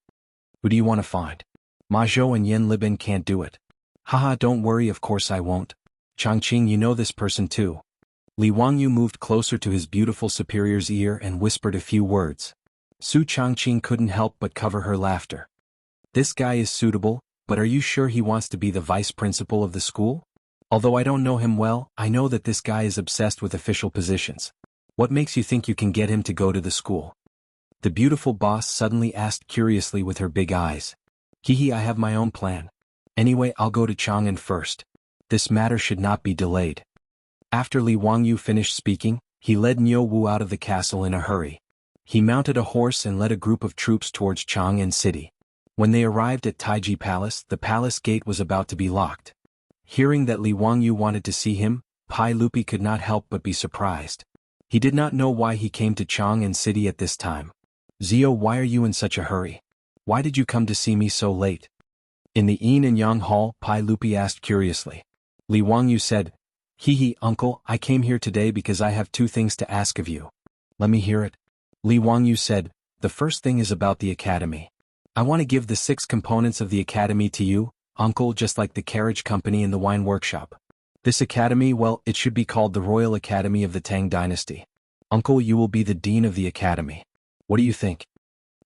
Who do you want to find? Ma Zhou and Yan Liben can't do it. Haha, don't worry, of course I won't. Changqing, you know this person too. Li Wangyu moved closer to his beautiful superior's ear and whispered a few words. Su Changqing couldn't help but cover her laughter. This guy is suitable, but are you sure he wants to be the vice principal of the school? Although I don't know him well, I know that this guy is obsessed with official positions. What makes you think you can get him to go to the school? The beautiful boss suddenly asked curiously with her big eyes. Hee, I have my own plan. Anyway, I'll go to Chang'an first. This matter should not be delayed. After Li Wangyu finished speaking, he led Niu Wu out of the castle in a hurry. He mounted a horse and led a group of troops towards Chang'an City. When they arrived at Taiji Palace, the palace gate was about to be locked. Hearing that Li Wangyu wanted to see him, Pai Lupi could not help but be surprised. He did not know why he came to Chang'an City at this time. Zio, why are you in such a hurry? Why did you come to see me so late? In the Yin and Yang Hall, Pai Lupi asked curiously. Li Wangyu said, Hee, uncle, I came here today because I have 2 things to ask of you. Let me hear it. Li Wangyu said, the first thing is about the academy. I want to give the 6 components of the academy to you, uncle, just like the carriage company and the wine workshop. This academy, well, it should be called the Royal Academy of the Tang Dynasty. Uncle, you will be the dean of the academy. What do you think?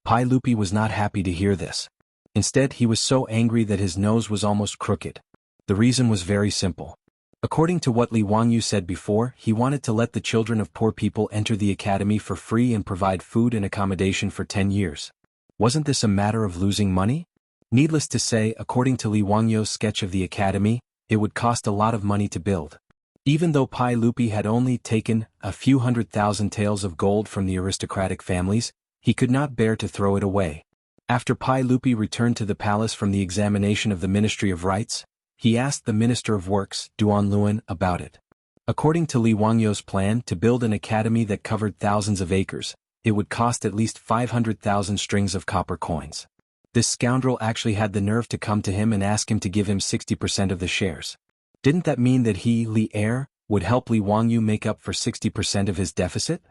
Pai Lupi was not happy to hear this. Instead, he was so angry that his nose was almost crooked. The reason was very simple. According to what Li Wangyu said before, he wanted to let the children of poor people enter the academy for free and provide food and accommodation for 10 years. Wasn't this a matter of losing money? Needless to say, according to Li Wangyu's sketch of the academy, it would cost a lot of money to build. Even though Pai Lupi had only taken a few 100,000 taels of gold from the aristocratic families, he could not bear to throw it away. After Pai Lupi returned to the palace from the examination of the Ministry of Rites, he asked the Minister of Works, Duan Luan, about it. According to Li Wangyu's plan to build an academy that covered thousands of acres, it would cost at least 500,000 strings of copper coins. This scoundrel actually had the nerve to come to him and ask him to give him 60% of the shares. Didn't that mean that he, Li Er, would help Li Wangyu make up for 60% of his deficit?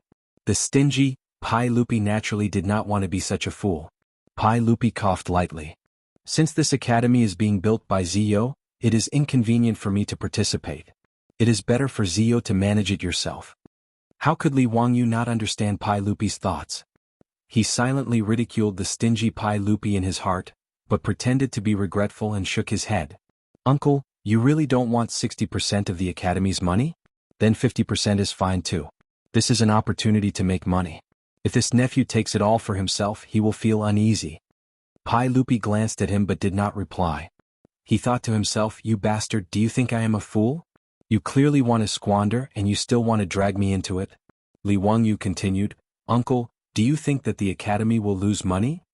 The stingy Pai Lupi naturally did not want to be such a fool. Pai Lupi coughed lightly. Since this academy is being built by Zio, it is inconvenient for me to participate. It is better for Zio to manage it yourself. How could Li Wangyu not understand Pai Lupi's thoughts? He silently ridiculed the stingy Pai Lupi in his heart, but pretended to be regretful and shook his head. Uncle, you really don't want 60% of the academy's money? Then 50% is fine too. This is an opportunity to make money. If this nephew takes it all for himself, he will feel uneasy. Pai Lupi glanced at him but did not reply. He thought to himself, you bastard, do you think I am a fool? You clearly want to squander and you still want to drag me into it. Li Wangyu continued, Uncle, do you think that the academy will lose money?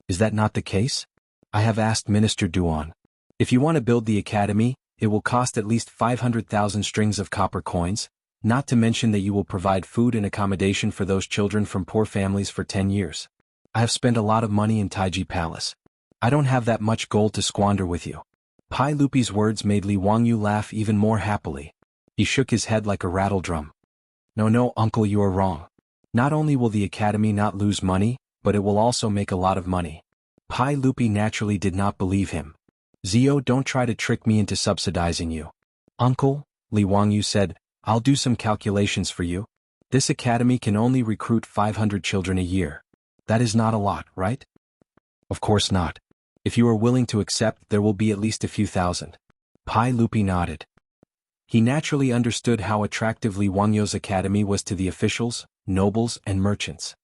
Is that not the case? I have asked Minister Duan. If you want to build the academy, it will cost at least 500,000 strings of copper coins, not to mention that you will provide food and accommodation for those children from poor families for 10 years. I have spent a lot of money in Taiji Palace. I don't have that much gold to squander with you. Pai Lupi's words made Li Wangyu laugh even more happily. He shook his head like a rattledrum. No, uncle, you are wrong. Not only will the academy not lose money, but it will also make a lot of money. Pai Lupi naturally did not believe him. Zio, don't try to trick me into subsidizing you. Uncle, Li Wangyu said, I'll do some calculations for you. This academy can only recruit 500 children a year. That is not a lot, right? Of course not. If you are willing to accept, there will be at least a few thousand. Pai Lupi nodded. He naturally understood how attractive Li Wangyu's academy was to the officials, nobles, and merchants.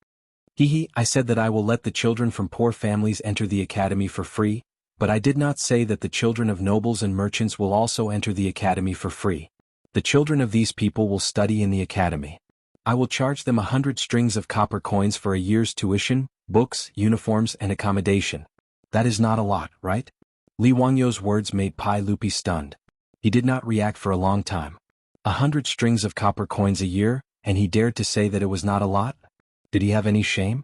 I said that I will let the children from poor families enter the academy for free, but I did not say that the children of nobles and merchants will also enter the academy for free. The children of these people will study in the academy. I will charge them 100 strings of copper coins for a year's tuition, books, uniforms, and accommodation. That is not a lot, right? Li Wangyu's words made Pai Lupi stunned. He did not react for a long time. 100 strings of copper coins a year, and he dared to say that it was not a lot? Did he have any shame?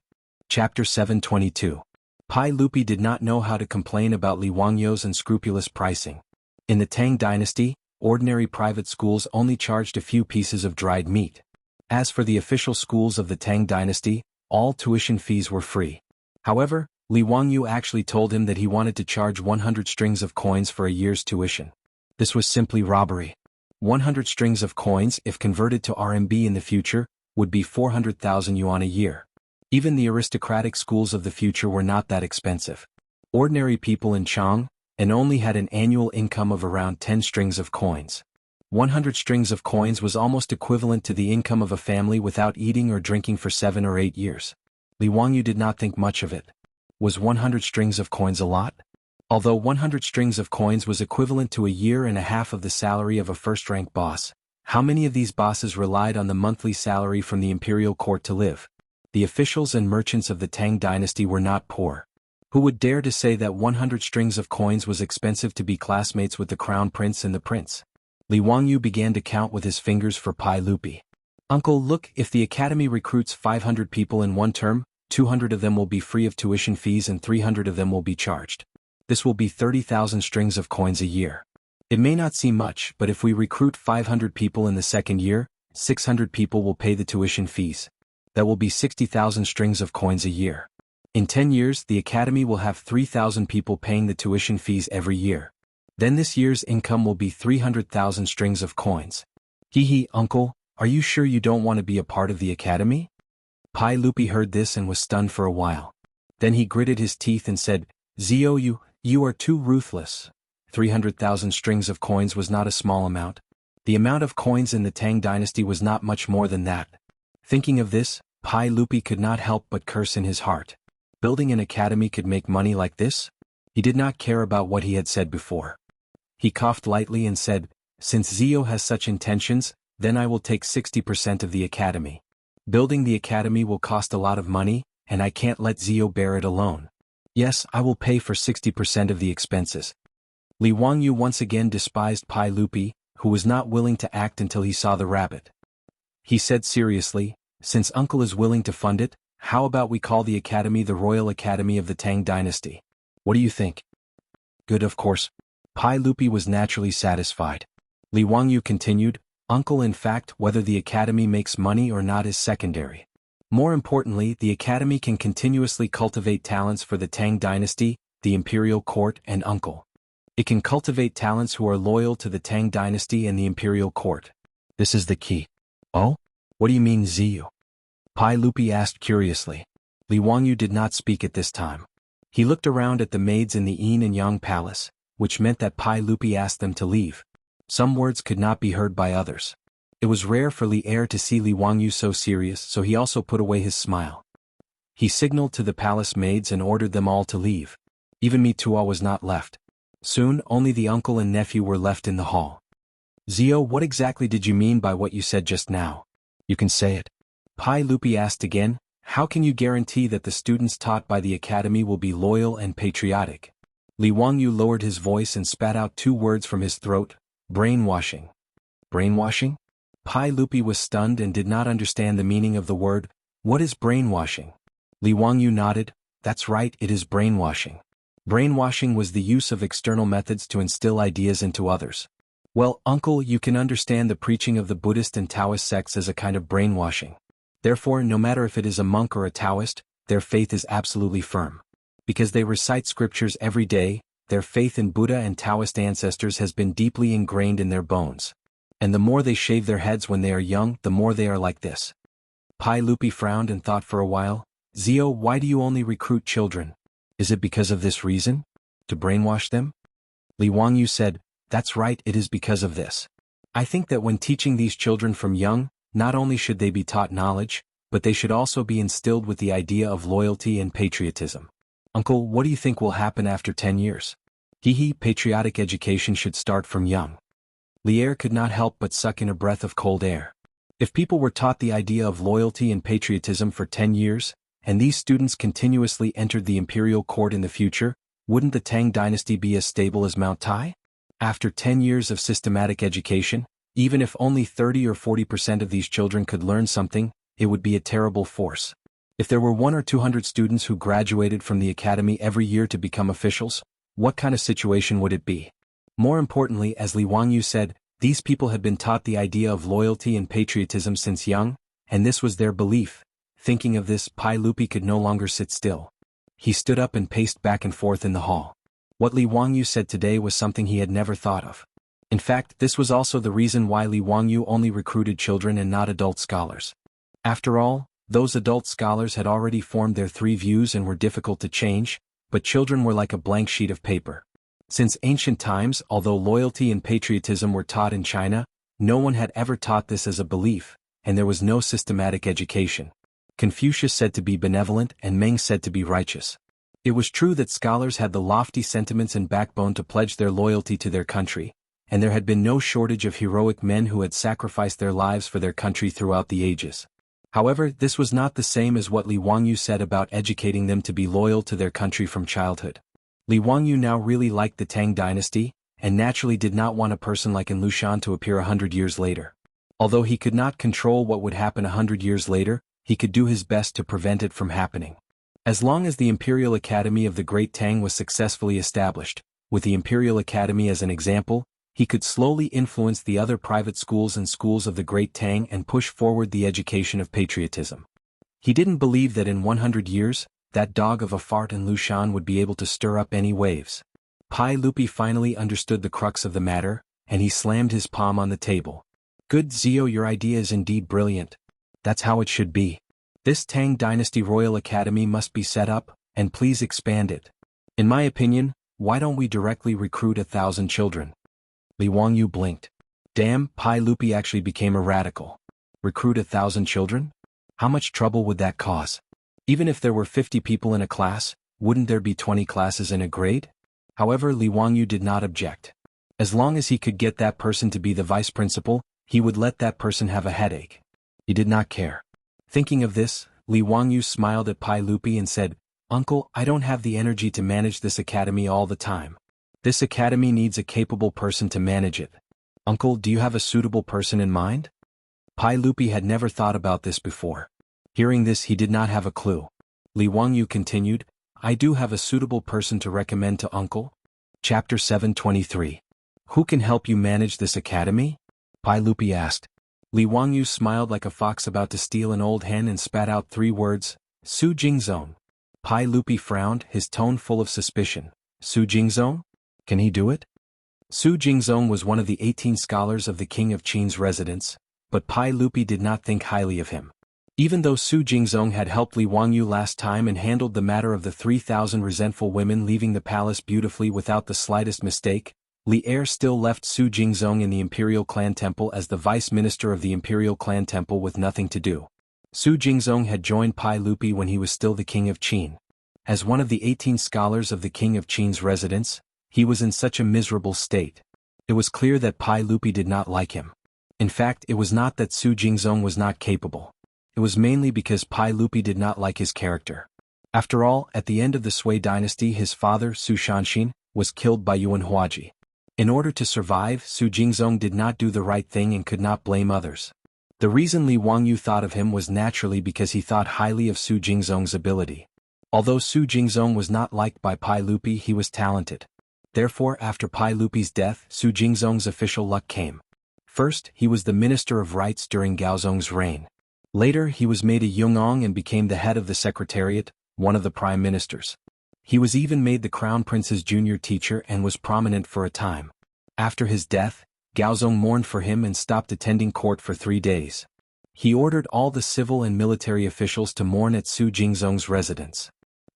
Chapter 722. Pai Lupi did not know how to complain about Li Wangyu's unscrupulous pricing. In the Tang dynasty, ordinary private schools only charged a few pieces of dried meat. As for the official schools of the Tang dynasty, all tuition fees were free. However, Li Wangyu actually told him that he wanted to charge 100 strings of coins for a year's tuition. This was simply robbery. 100 strings of coins, if converted to RMB in the future, would be 400,000 yuan a year. Even the aristocratic schools of the future were not that expensive. Ordinary people in Chang, and only had an annual income of around 10 strings of coins. 100 strings of coins was almost equivalent to the income of a family without eating or drinking for 7 or 8 years. Li Wangyu did not think much of it. Was 100 strings of coins a lot? Although 100 strings of coins was equivalent to a year and a half of the salary of a first-rank boss, how many of these bosses relied on the monthly salary from the imperial court to live? The officials and merchants of the Tang dynasty were not poor. Who would dare to say that 100 strings of coins was expensive to be classmates with the crown prince and the prince? Li Wangyu began to count with his fingers for Pai Lupi. Uncle, look, if the academy recruits 500 people in one term, 200 of them will be free of tuition fees and 300 of them will be charged. This will be 30,000 strings of coins a year. It may not seem much, but if we recruit 500 people in the second year, 600 people will pay the tuition fees. That will be 60,000 strings of coins a year. In 10 years, the academy will have 3,000 people paying the tuition fees every year. Then this year's income will be 300,000 strings of coins. Uncle, are you sure you don't want to be a part of the academy? Pai Lupi heard this and was stunned for a while. Then he gritted his teeth and said, Zio, you are too ruthless. 300,000 strings of coins was not a small amount. The amount of coins in the Tang dynasty was not much more than that. Thinking of this, Pai Lupi could not help but curse in his heart. Building an academy could make money like this? He did not care about what he had said before. He coughed lightly and said, Since Zio has such intentions, then I will take 60% of the academy. Building the academy will cost a lot of money, and I can't let Zio bear it alone. Yes, I will pay for 60% of the expenses. Li Wangyu once again despised Pai Lupi, who was not willing to act until he saw the rabbit. He said seriously, Since uncle is willing to fund it, how about we call the academy the Royal Academy of the Tang Dynasty? What do you think? Good, of course. Pai Lupi was naturally satisfied. Li Wangyu continued, Uncle, in fact, whether the academy makes money or not is secondary. More importantly, the academy can continuously cultivate talents for the Tang dynasty, the imperial court, and uncle. It can cultivate talents who are loyal to the Tang dynasty and the imperial court. This is the key. Oh? What do you mean, Ziyu? Pai Lupi asked curiously. Li Wangyu did not speak at this time. He looked around at the maids in the Yin and Yang palace, which meant that Pai Lupi asked them to leave. Some words could not be heard by others. It was rare for Li Er to see Li Wangyu so serious, so he also put away his smile. He signaled to the palace maids and ordered them all to leave. Even Mitua was not left. Soon, only the uncle and nephew were left in the hall. Zio, what exactly did you mean by what you said just now? You can say it. Pai Lupi asked again, how can you guarantee that the students taught by the academy will be loyal and patriotic? Li Wangyu lowered his voice and spat out 2 words from his throat, brainwashing. Brainwashing? Pai Lupi was stunned and did not understand the meaning of the word. What is brainwashing? Li Wangyu nodded, that's right, it is brainwashing. Brainwashing was the use of external methods to instill ideas into others. Well, uncle, you can understand the preaching of the Buddhist and Taoist sects as a kind of brainwashing. Therefore, no matter if it is a monk or a Taoist, their faith is absolutely firm. Because they recite scriptures every day, their faith in Buddha and Taoist ancestors has been deeply ingrained in their bones. And the more they shave their heads when they are young, the more they are like this. Pai Lupi frowned and thought for a while. Zio, why do you only recruit children? Is it because of this reason? To brainwash them? Li Wangyu said, that's right, it is because of this. I think that when teaching these children from young, not only should they be taught knowledge, but they should also be instilled with the idea of loyalty and patriotism. Uncle, what do you think will happen after 10 years? Patriotic education should start from young. Li Er could not help but suck in a breath of cold air. If people were taught the idea of loyalty and patriotism for 10 years, and these students continuously entered the imperial court in the future, wouldn't the Tang dynasty be as stable as Mount Tai? After 10 years of systematic education, even if only 30 or 40% of these children could learn something, it would be a terrible force. If there were 100 or 200 students who graduated from the academy every year to become officials, what kind of situation would it be? More importantly, as Li Wangyu said, these people had been taught the idea of loyalty and patriotism since young, and this was their belief. Thinking of this, Pai Lupi could no longer sit still. He stood up and paced back and forth in the hall. What Li Wangyu said today was something he had never thought of. In fact, this was also the reason why Li Wangyu only recruited children and not adult scholars. After all, those adult scholars had already formed their 3 views and were difficult to change, but children were like a blank sheet of paper. Since ancient times, although loyalty and patriotism were taught in China, no one had ever taught this as a belief, and there was no systematic education. Confucius said to be benevolent and Meng said to be righteous. It was true that scholars had the lofty sentiments and backbone to pledge their loyalty to their country, and there had been no shortage of heroic men who had sacrificed their lives for their country throughout the ages. However, this was not the same as what Li Wangyu said about educating them to be loyal to their country from childhood. Li Wangyu now really liked the Tang dynasty, and naturally did not want a person like An Lushan to appear 100 years later. Although he could not control what would happen 100 years later, he could do his best to prevent it from happening. As long as the Imperial Academy of the Great Tang was successfully established, with the Imperial Academy as an example, he could slowly influence the other private schools and schools of the Great Tang and push forward the education of patriotism. He didn't believe that in 100 years, that dog of a fart An Lushan would be able to stir up any waves. Pai Lupi finally understood the crux of the matter, and he slammed his palm on the table. Good Zio, your idea is indeed brilliant. That's how it should be. This Tang Dynasty Royal Academy must be set up, and please expand it. In my opinion, why don't we directly recruit 1,000 children? Li Wangyu blinked. Damn, Pai Lupi actually became a radical. Recruit 1,000 children? How much trouble would that cause? Even if there were 50 people in a class, wouldn't there be 20 classes in a grade? However, Li Wangyu did not object. As long as he could get that person to be the vice principal, he would let that person have a headache. He did not care. Thinking of this, Li Wangyu smiled at Pai Lupi and said, Uncle, I don't have the energy to manage this academy all the time. This academy needs a capable person to manage it. Uncle, do you have a suitable person in mind? Pai Lupi had never thought about this before. Hearing this, he did not have a clue. Li Wangyu continued, I do have a suitable person to recommend to uncle. Chapter 723. Who can help you manage this academy? Pai Lupi asked. Li Wangyu smiled like a fox about to steal an old hen and spat out 3 words, Su Jingzong. Pai Lupi frowned, his tone full of suspicion. Su Jingzong? Can he do it? Su Jingzong was one of the 18 scholars of the King of Qin's residence, but Pai Lupi did not think highly of him. Even though Su Jingzong had helped Li Wangyu last time and handled the matter of the 3,000 resentful women leaving the palace beautifully without the slightest mistake, Li Er still left Su Jingzong in the Imperial Clan Temple as the Vice Minister of the Imperial Clan Temple with nothing to do. Su Jingzong had joined Pai Lupi when he was still the King of Qin. As one of the 18 scholars of the King of Qin's residence, he was in such a miserable state. It was clear that Pai Lupi did not like him. In fact, it was not that Su Jingzong was not capable. It was mainly because Pai Lupi did not like his character. After all, at the end of the Sui dynasty, his father, Su Shanshin, was killed by Yuan Huaji. In order to survive, Su Jingzong did not do the right thing and could not blame others. The reason Li Wangyu thought of him was naturally because he thought highly of Su Jingzong's ability. Although Su Jingzong was not liked by Pai Lupi, he was talented. Therefore, after Pai Lupi's death, Su Jingzong's official luck came. First, he was the Minister of Rites during Gaozong's reign. Later, he was made a Yungong and became the head of the Secretariat, one of the prime ministers. He was even made the Crown Prince's junior teacher and was prominent for a time. After his death, Gaozong mourned for him and stopped attending court for 3 days. He ordered all the civil and military officials to mourn at Su Jingzong's residence.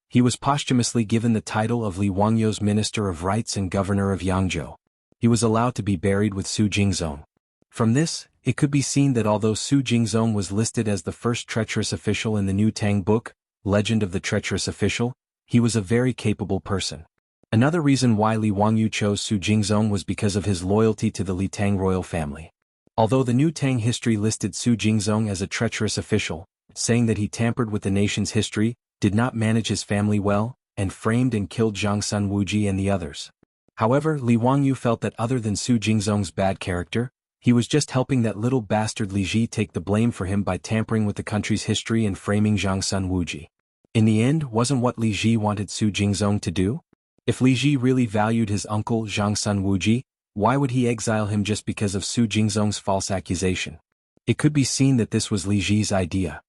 He was posthumously given the title of Li Wangyu's Minister of Rites and Governor of Yangzhou. He was allowed to be buried with Su Jingzong. From this, it could be seen that although Su Jingzong was listed as the first treacherous official in the new Tang book, Legend of the Treacherous Official, he was a very capable person. Another reason why Li Wangyu chose Su Jingzong was because of his loyalty to the Li Tang royal family. Although the new Tang history listed Su Jingzong as a treacherous official, saying that he tampered with the nation's history, did not manage his family well, and framed and killed Zhangsun Wuji and the others. However, Li Wangyu felt that other than Su Jingzong's bad character, he was just helping that little bastard Li Ji take the blame for him by tampering with the country's history and framing Zhangsun Wuji. In the end, wasn't what Li Ji wanted Su Jingzong to do? If Li Ji really valued his uncle Zhangsun Wuji, why would he exile him just because of Su Jingzong's false accusation? It could be seen that this was Li Ji's idea.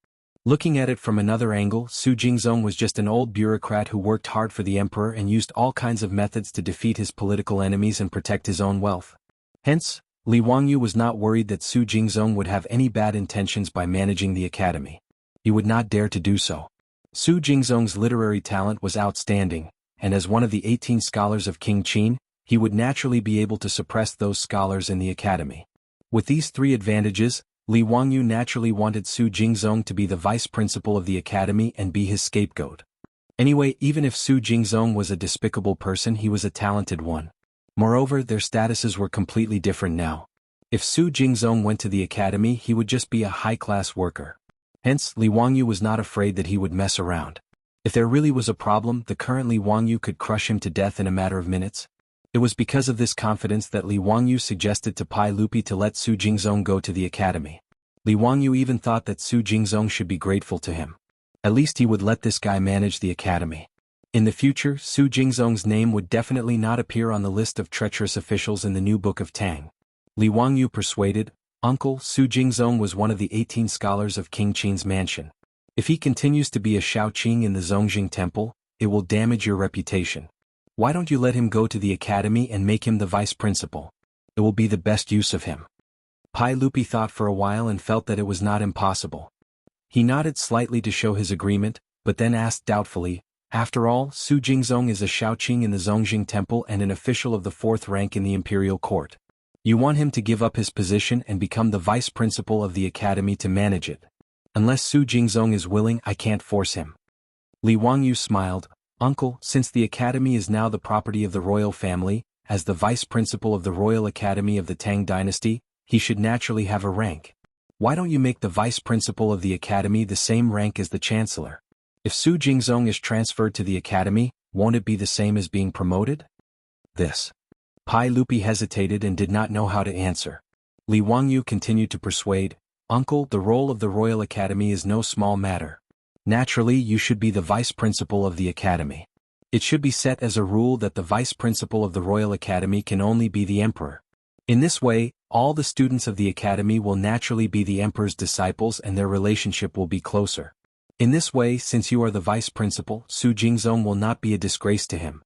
Looking at it from another angle, Su Jingzong was just an old bureaucrat who worked hard for the emperor and used all kinds of methods to defeat his political enemies and protect his own wealth. Hence, Li Wangyu was not worried that Su Jingzong would have any bad intentions by managing the academy. He would not dare to do so. Su Jingzong's literary talent was outstanding, and as one of the 18 scholars of King Qin, he would naturally be able to suppress those scholars in the academy. With these 3 advantages, Li Wangyu naturally wanted Su Jingzong to be the vice principal of the academy and be his scapegoat. Anyway, even if Su Jingzong was a despicable person, he was a talented one. Moreover, their statuses were completely different now. If Su Jingzong went to the academy, he would just be a high-class worker. Hence, Li Wangyu was not afraid that he would mess around. If there really was a problem, the current Li Wangyu could crush him to death in a matter of minutes. It was because of this confidence that Li Wangyu suggested to Pai Lupi to let Su Jingzong go to the academy. Li Wangyu even thought that Su Jingzong should be grateful to him. At least he would let this guy manage the academy. In the future, Su Jingzong's name would definitely not appear on the list of treacherous officials in the new book of Tang. Li Wangyu persuaded, Uncle, Su Jingzong was one of the 18 scholars of King Qin's mansion. If he continues to be a Shaoqing in the Zongjing Temple, it will damage your reputation. Why don't you let him go to the academy and make him the vice principal? It will be the best use of him. Pai Lupi thought for a while and felt that it was not impossible. He nodded slightly to show his agreement, but then asked doubtfully, After all, Su Jingzong is a Shaoqing in the Zongjing Temple and an official of the 4th rank in the imperial court. You want him to give up his position and become the vice principal of the academy to manage it. Unless Su Jingzong is willing, I can't force him. Li Wangyu smiled, Uncle, since the academy is now the property of the royal family, as the vice principal of the Royal Academy of the Tang dynasty, he should naturally have a rank. Why don't you make the vice principal of the academy the same rank as the chancellor? If Su Jingzong is transferred to the academy, won't it be the same as being promoted? This. Pai Lupi hesitated and did not know how to answer. Li Wangyu continued to persuade, Uncle, the role of the Royal Academy is no small matter. Naturally, you should be the vice principal of the academy. It should be set as a rule that the vice principal of the Royal Academy can only be the emperor. In this way, all the students of the academy will naturally be the emperor's disciples and their relationship will be closer. In this way, since you are the vice principal, Su Jingzong will not be a disgrace to him.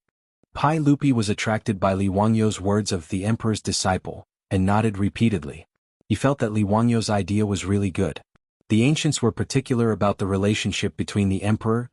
Pai Lupi was attracted by Li Wangyou's words of the emperor's disciple, and nodded repeatedly. He felt that Li Wangyou's idea was really good. The ancients were particular about the relationship between the emperor,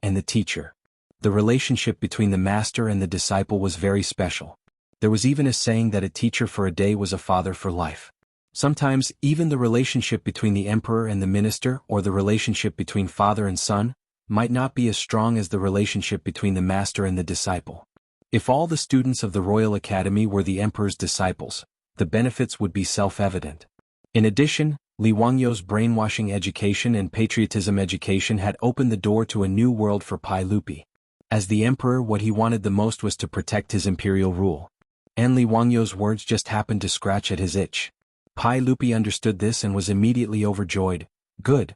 and the teacher. The relationship between the master and the disciple was very special. There was even a saying that a teacher for a day was a father for life. Sometimes, even the relationship between the emperor and the minister, or the relationship between father and son, might not be as strong as the relationship between the master and the disciple. If all the students of the Royal Academy were the emperor's disciples, the benefits would be self-evident. In addition, Li Wangyou's brainwashing education and patriotism education had opened the door to a new world for Pai Lupi. As the emperor, what he wanted the most was to protect his imperial rule. And Li Wangyou's words just happened to scratch at his itch. Pai Lupi understood this and was immediately overjoyed. Good.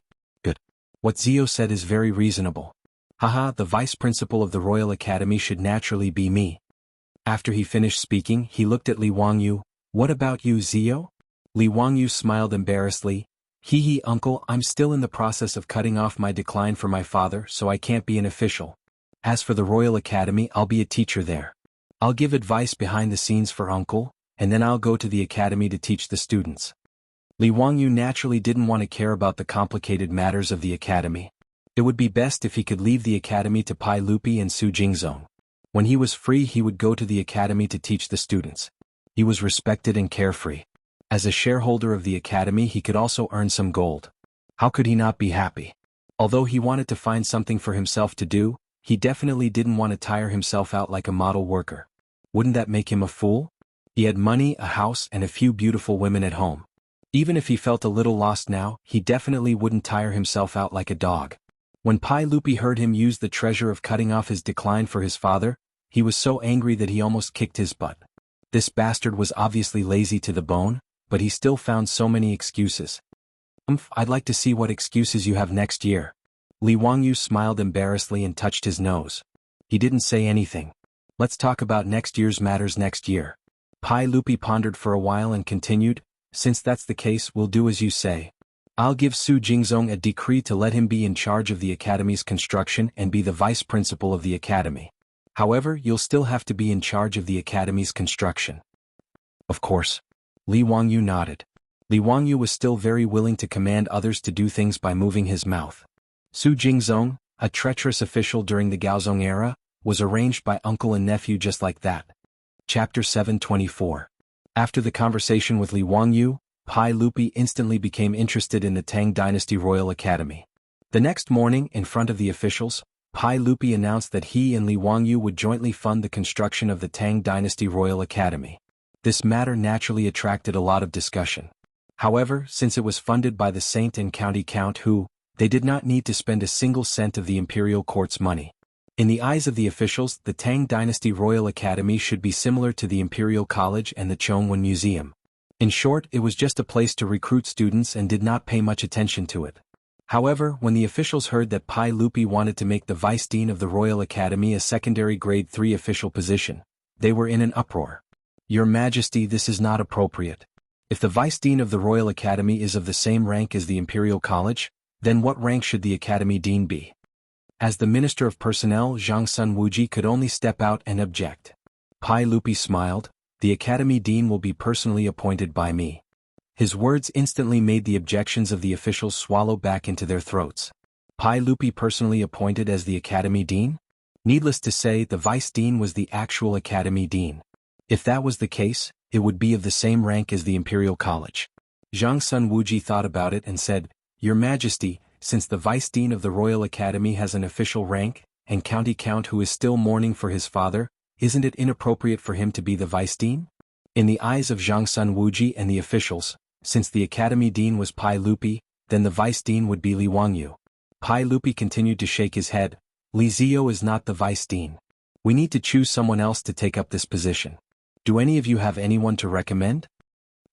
What Zio said is very reasonable. Haha, the vice principal of the Royal Academy should naturally be me. After he finished speaking, he looked at Li Wangyou. What about you, Zio? Li Wangyou smiled embarrassedly. Hee, uncle, I'm still in the process of cutting off my decline for my father, so I can't be an official. As for the Royal Academy, I'll be a teacher there. I'll give advice behind the scenes for uncle, and then I'll go to the academy to teach the students. Li Wangyou naturally didn't want to care about the complicated matters of the academy. It would be best if he could leave the academy to Pai Lupi and Su Jingzong. When he was free, he would go to the academy to teach the students. He was respected and carefree. As a shareholder of the academy, he could also earn some gold. How could he not be happy? Although he wanted to find something for himself to do, he definitely didn't want to tire himself out like a model worker. Wouldn't that make him a fool? He had money, a house, and a few beautiful women at home. Even if he felt a little lost now, he definitely wouldn't tire himself out like a dog. When Pai Lupi heard him use the treasure of cutting off his decline for his father, he was so angry that he almost kicked his butt. This bastard was obviously lazy to the bone, but he still found so many excuses. I'd like to see what excuses you have next year. Li Wangyou smiled embarrassedly and touched his nose. He didn't say anything. Let's talk about next year's matters next year. Pai Lupi pondered for a while and continued, since that's the case, we'll do as you say. I'll give Su Jingzong a decree to let him be in charge of the academy's construction and be the vice principal of the academy. However, you'll still have to be in charge of the academy's construction. Of course. Li Wangyou nodded. Li Wangyou was still very willing to command others to do things by moving his mouth. Su Jingzong, a treacherous official during the Gaozong era, was arranged by uncle and nephew just like that. Chapter 724. After the conversation with Li Wangyou, Pai Lupi instantly became interested in the Tang Dynasty Royal Academy. The next morning, in front of the officials, Pai Lupi announced that he and Li Wangyou would jointly fund the construction of the Tang Dynasty Royal Academy. This matter naturally attracted a lot of discussion. However, since it was funded by the Saint and County Count who, they did not need to spend a single cent of the imperial court's money. In the eyes of the officials, the Tang Dynasty Royal Academy should be similar to the Imperial College and the Chongwen Museum. In short, it was just a place to recruit students and did not pay much attention to it. However, when the officials heard that Pai Lupi wanted to make the Vice Dean of the Royal Academy a secondary Grade 3 official position, they were in an uproar. Your Majesty, this is not appropriate. If the Vice Dean of the Royal Academy is of the same rank as the Imperial College, then what rank should the Academy Dean be? As the Minister of Personnel, Zhang Sun Wuji could only step out and object. Pai Lupi smiled, the Academy Dean will be personally appointed by me. His words instantly made the objections of the officials swallow back into their throats. Pai Lupi personally appointed as the Academy Dean? Needless to say, the Vice Dean was the actual Academy Dean. If that was the case, it would be of the same rank as the Imperial College. Zhang Sun Wuji thought about it and said, Your Majesty, since the Vice Dean of the Royal Academy has an official rank, and County Count who is still mourning for his father, isn't it inappropriate for him to be the Vice Dean? In the eyes of Zhang Sun Wuji and the officials, since the Academy Dean was Pai Lupi, then the Vice Dean would be Li Wangyou. Pai Lupi continued to shake his head. Li Zio is not the Vice Dean. We need to choose someone else to take up this position. Do any of you have anyone to recommend?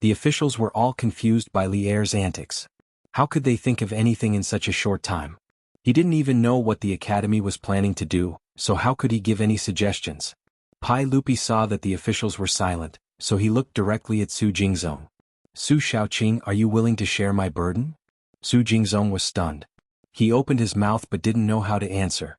The officials were all confused by Li Er's antics. How could they think of anything in such a short time? He didn't even know what the academy was planning to do, so how could he give any suggestions? Pai Lupi saw that the officials were silent, so he looked directly at Su Jingzong. Su Shaoqing, are you willing to share my burden? Su Jingzong was stunned. He opened his mouth but didn't know how to answer.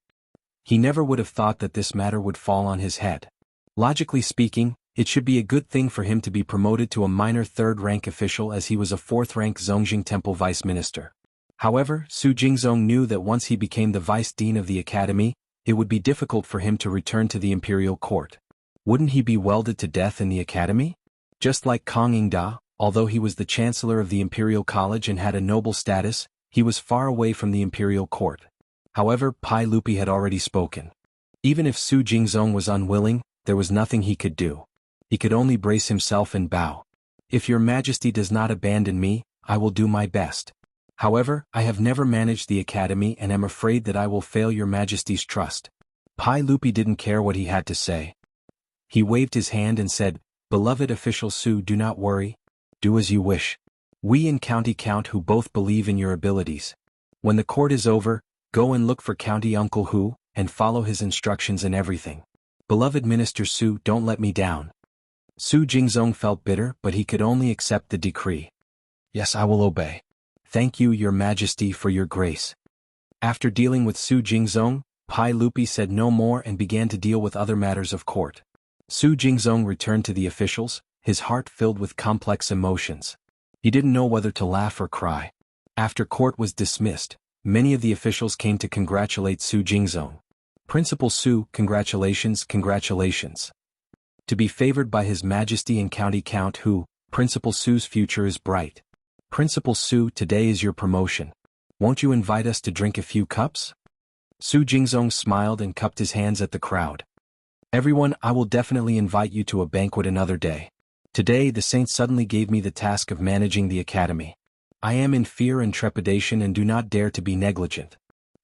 He never would have thought that this matter would fall on his head. Logically speaking, it should be a good thing for him to be promoted to a minor third-rank official as he was a fourth-rank Zongjing Temple vice minister. However, Su Jingzong knew that once he became the vice dean of the academy, it would be difficult for him to return to the imperial court. Wouldn't he be welded to death in the academy? Just like Kang Ingda, although he was the chancellor of the imperial college and had a noble status, he was far away from the imperial court. However, Pai Lupi had already spoken. Even if Su Jingzong was unwilling, there was nothing he could do. He could only brace himself and bow. If your majesty does not abandon me, I will do my best. However, I have never managed the academy and am afraid that I will fail your majesty's trust. Pai Lupi didn't care what he had to say. He waved his hand and said, Beloved official Su, do not worry. Do as you wish. We in County Count Hu both believe in your abilities. When the court is over, go and look for County Uncle Hu, and follow his instructions in everything. Beloved Minister Su, don't let me down. Su Jingzong felt bitter, but he could only accept the decree. Yes, I will obey. Thank you, your majesty, for your grace. After dealing with Su Jingzong, Pai Lupi said no more and began to deal with other matters of court. Su Jingzong returned to the officials, his heart filled with complex emotions. He didn't know whether to laugh or cry. After court was dismissed, many of the officials came to congratulate Su Jingzong. Principal Su, congratulations, congratulations. To be favored by His Majesty and County Count Hu, Principal Su's future is bright. Principal Su, today is your promotion. Won't you invite us to drink a few cups? Su Jingzong smiled and cupped his hands at the crowd. Everyone, I will definitely invite you to a banquet another day. Today the saint suddenly gave me the task of managing the academy. I am in fear and trepidation and do not dare to be negligent.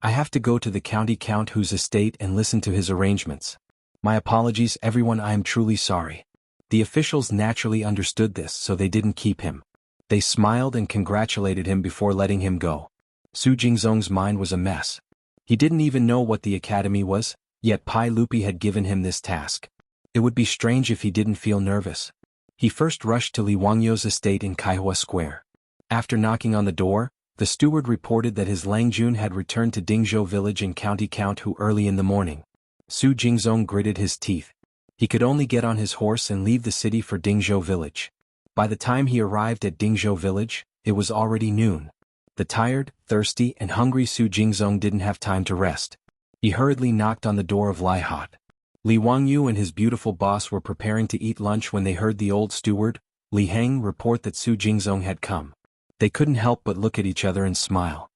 I have to go to the County Count Hu's estate and listen to his arrangements. My apologies, everyone, I am truly sorry. The officials naturally understood this, so they didn't keep him. They smiled and congratulated him before letting him go. Su Jingzong's mind was a mess. He didn't even know what the academy was, yet Pai Lupi had given him this task. It would be strange if he didn't feel nervous. He first rushed to Li Wangyu's estate in Kaihua Square. After knocking on the door, the steward reported that his Langjun had returned to Dingzhou village in County Count Hu early in the morning. Su Jingzong gritted his teeth. He could only get on his horse and leave the city for Dingzhou village. By the time he arrived at Dingzhou village, it was already noon. The tired, thirsty, and hungry Su Jingzong didn't have time to rest. He hurriedly knocked on the door of Lai Hot. Li Wangyu and his beautiful boss were preparing to eat lunch when they heard the old steward, Li Heng, report that Su Jingzong had come. They couldn't help but look at each other and smile.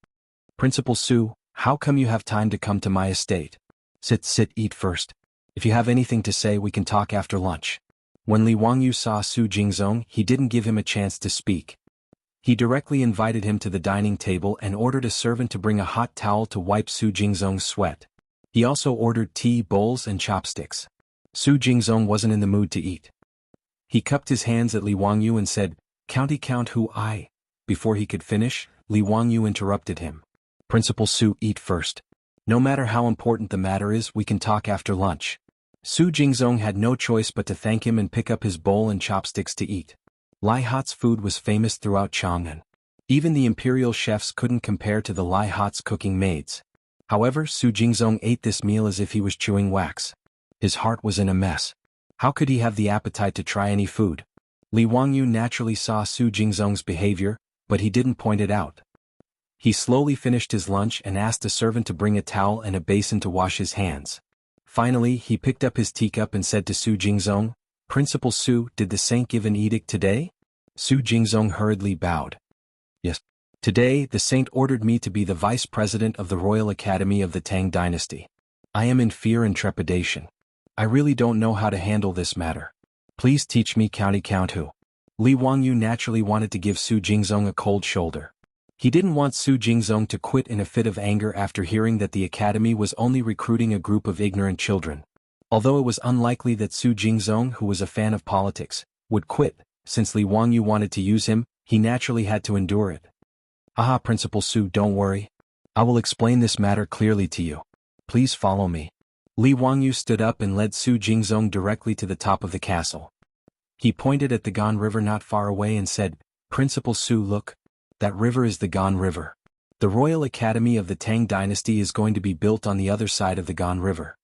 Principal Su, how come you have time to come to my estate? Sit, eat first. If you have anything to say, we can talk after lunch. When Li Wangyu saw Su Jingzong, he didn't give him a chance to speak. He directly invited him to the dining table and ordered a servant to bring a hot towel to wipe Su Jingzong's sweat. He also ordered tea, bowls, and chopsticks. Su Jingzong wasn't in the mood to eat. He cupped his hands at Li Wangyu and said, County Count Hu I. Before he could finish, Li Wangyu interrupted him. Principal Su, eat first. No matter how important the matter is, we can talk after lunch. Su Jingzong had no choice but to thank him and pick up his bowl and chopsticks to eat. Lai Hot's food was famous throughout Chang'an. Even the imperial chefs couldn't compare to the Lai Hot's cooking maids. However, Su Jingzong ate this meal as if he was chewing wax. His heart was in a mess. How could he have the appetite to try any food? Li Wangyu naturally saw Su Jingzong's behavior, but he didn't point it out. He slowly finished his lunch and asked a servant to bring a towel and a basin to wash his hands. Finally, he picked up his teacup and said to Su Jingzong, Principal Su, did the saint give an edict today? Su Jingzong hurriedly bowed. Yes. Today, the saint ordered me to be the vice president of the Royal Academy of the Tang dynasty. I am in fear and trepidation. I really don't know how to handle this matter. Please teach me, County Count Hu. Li Wangyu naturally wanted to give Su Jingzong a cold shoulder. He didn't want Su Jingzong to quit in a fit of anger after hearing that the academy was only recruiting a group of ignorant children. Although it was unlikely that Su Jingzong, who was a fan of politics, would quit, since Li Wangyu wanted to use him, he naturally had to endure it. Aha, Principal Su, don't worry. I will explain this matter clearly to you. Please follow me. Li Wangyu stood up and led Su Jingzong directly to the top of the castle. He pointed at the Gan River not far away and said, Principal Su, look. That river is the Gan River. The Royal Academy of the Tang dynasty is going to be built on the other side of the Gan River.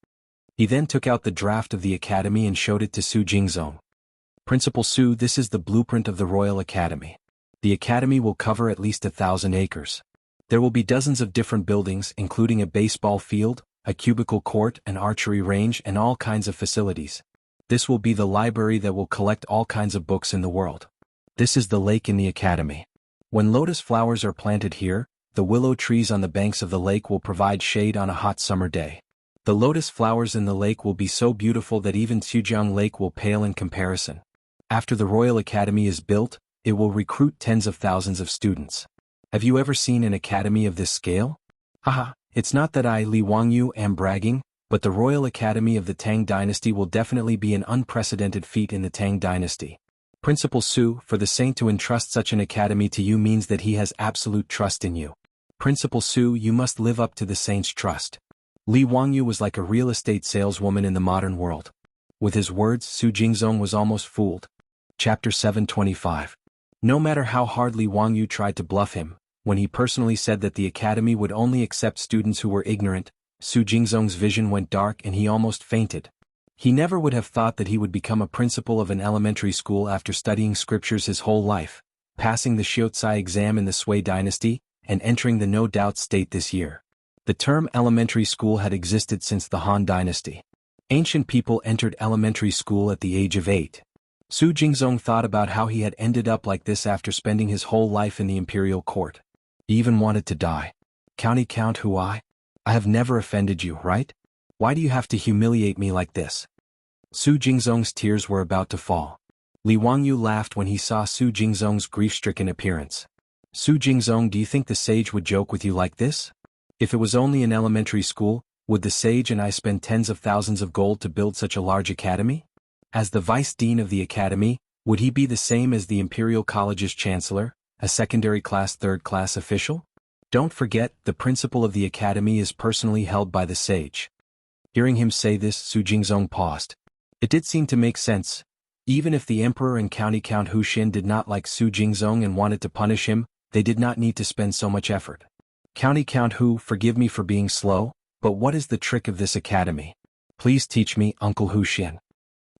He then took out the draft of the academy and showed it to Su Jingzong. Principal Su, this is the blueprint of the Royal Academy. The academy will cover at least 1,000 acres. There will be dozens of different buildings, including a baseball field, a cubicle court, an archery range, and all kinds of facilities. This will be the library that will collect all kinds of books in the world. This is the lake in the academy. When lotus flowers are planted here, the willow trees on the banks of the lake will provide shade on a hot summer day. The lotus flowers in the lake will be so beautiful that even Xujiang Lake will pale in comparison. After the Royal Academy is built, it will recruit tens of thousands of students. Have you ever seen an academy of this scale? Haha, it's not that I, Li Wangyu, am bragging, but the Royal Academy of the Tang dynasty will definitely be an unprecedented feat in the Tang dynasty. Principal Su, for the saint to entrust such an academy to you means that he has absolute trust in you. Principal Su, you must live up to the saint's trust. Li Wangyu was like a real estate saleswoman in the modern world. With his words, Su Jingzong was almost fooled. Chapter 725. No matter how hard Li Wangyu tried to bluff him, when he personally said that the academy would only accept students who were ignorant, Su Jingzong's vision went dark and he almost fainted. He never would have thought that he would become a principal of an elementary school after studying scriptures his whole life, passing the Xiuzai exam in the Sui dynasty, and entering the No Doubt state this year. The term elementary school had existed since the Han dynasty. Ancient people entered elementary school at the age of 8. Su Jingzong thought about how he had ended up like this after spending his whole life in the imperial court. He even wanted to die. Count who I have never offended you, right? Why do you have to humiliate me like this? Su Jingzong's tears were about to fall. Li Wangyu laughed when he saw Su Jingzong's grief-stricken appearance. Su Jingzong, do you think the sage would joke with you like this? If it was only an elementary school, would the sage and I spend tens of thousands of gold to build such a large academy? As the vice dean of the academy, would he be the same as the Imperial College's chancellor, a secondary class third-class official? Don't forget, the principal of the academy is personally held by the sage. Hearing him say this, Su Jingzong paused. It did seem to make sense. Even if the emperor and County Count Huxian did not like Su Jingzong and wanted to punish him, they did not need to spend so much effort. County Count Hu, forgive me for being slow, but what is the trick of this academy? Please teach me, Uncle Huxian.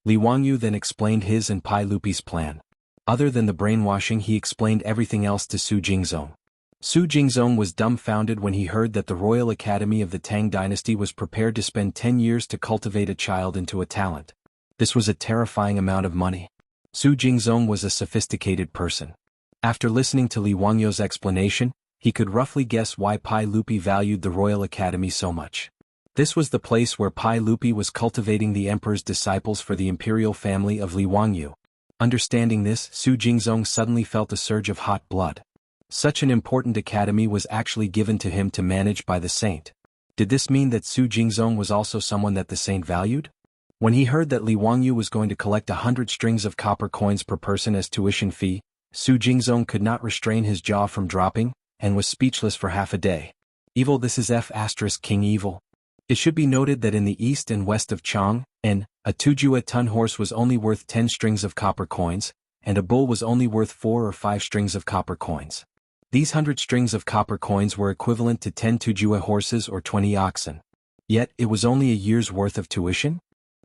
Li Wangyu then explained his and Pai Lupi's plan. Other than the brainwashing, he explained everything else to Su Jingzong. Su Jingzong was dumbfounded when he heard that the Royal Academy of the Tang dynasty was prepared to spend 10 years to cultivate a child into a talent. This was a terrifying amount of money. Su Jingzong was a sophisticated person. After listening to Li Wangyu's explanation, he could roughly guess why Pai Lupi valued the Royal Academy so much. This was the place where Pai Lupi was cultivating the emperor's disciples for the imperial family of Li Wangyu. Understanding this, Su Jingzong suddenly felt a surge of hot blood. Such an important academy was actually given to him to manage by the saint. Did this mean that Su Jingzong was also someone that the saint valued? When he heard that Li Wangyu was going to collect 100 strings of copper coins per person as tuition fee, Su Jingzong could not restrain his jaw from dropping, and was speechless for half a day. Evil, this is King evil. It should be noted that in the east and west of Chang, a Tujua-ton horse was only worth 10 strings of copper coins, and a bull was only worth 4 or 5 strings of copper coins. These 100 strings of copper coins were equivalent to 10 Tujua horses or 20 oxen. Yet, it was only a year's worth of tuition?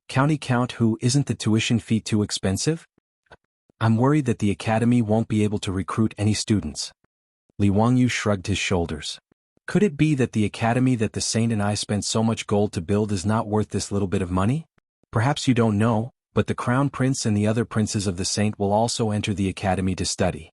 County Count Hu, isn't the tuition fee too expensive? I'm worried that the academy won't be able to recruit any students. Li Wangyu shrugged his shoulders. Could it be that the academy that the saint and I spent so much gold to build is not worth this little bit of money? Perhaps you don't know, but the crown prince and the other princes of the saint will also enter the academy to study.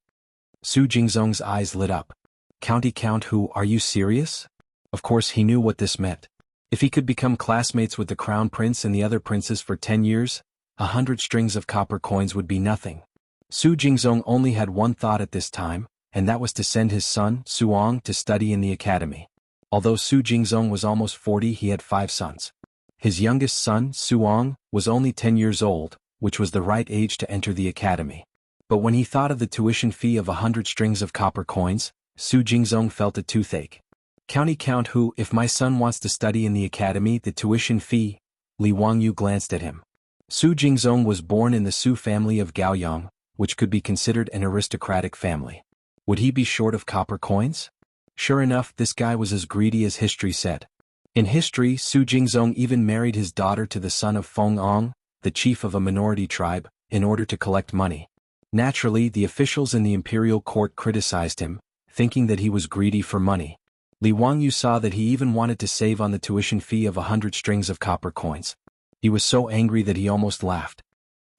Su Jingzong's eyes lit up. County Count Hu, are you serious? Of course he knew what this meant. If he could become classmates with the crown prince and the other princes for 10 years, 100 strings of copper coins would be nothing. Su Jingzong only had one thought at this time, and that was to send his son, Suong, to study in the academy. Although Su Jingzong was almost 40, he had 5 sons. His youngest son, Suong, was only 10 years old, which was the right age to enter the academy. But when he thought of the tuition fee of 100 strings of copper coins, Su Jingzong felt a toothache. County Count Hu, if my son wants to study in the academy, the tuition fee. Li Wangyu glanced at him. Su Jingzong was born in the Su family of Gaoyang, which could be considered an aristocratic family. Would he be short of copper coins? Sure enough, this guy was as greedy as history said. In history, Su Jingzong even married his daughter to the son of Feng Ong, the chief of a minority tribe, in order to collect money. Naturally, the officials in the imperial court criticized him, thinking that he was greedy for money. Li Wangyu saw that he even wanted to save on the tuition fee of 100 strings of copper coins. He was so angry that he almost laughed.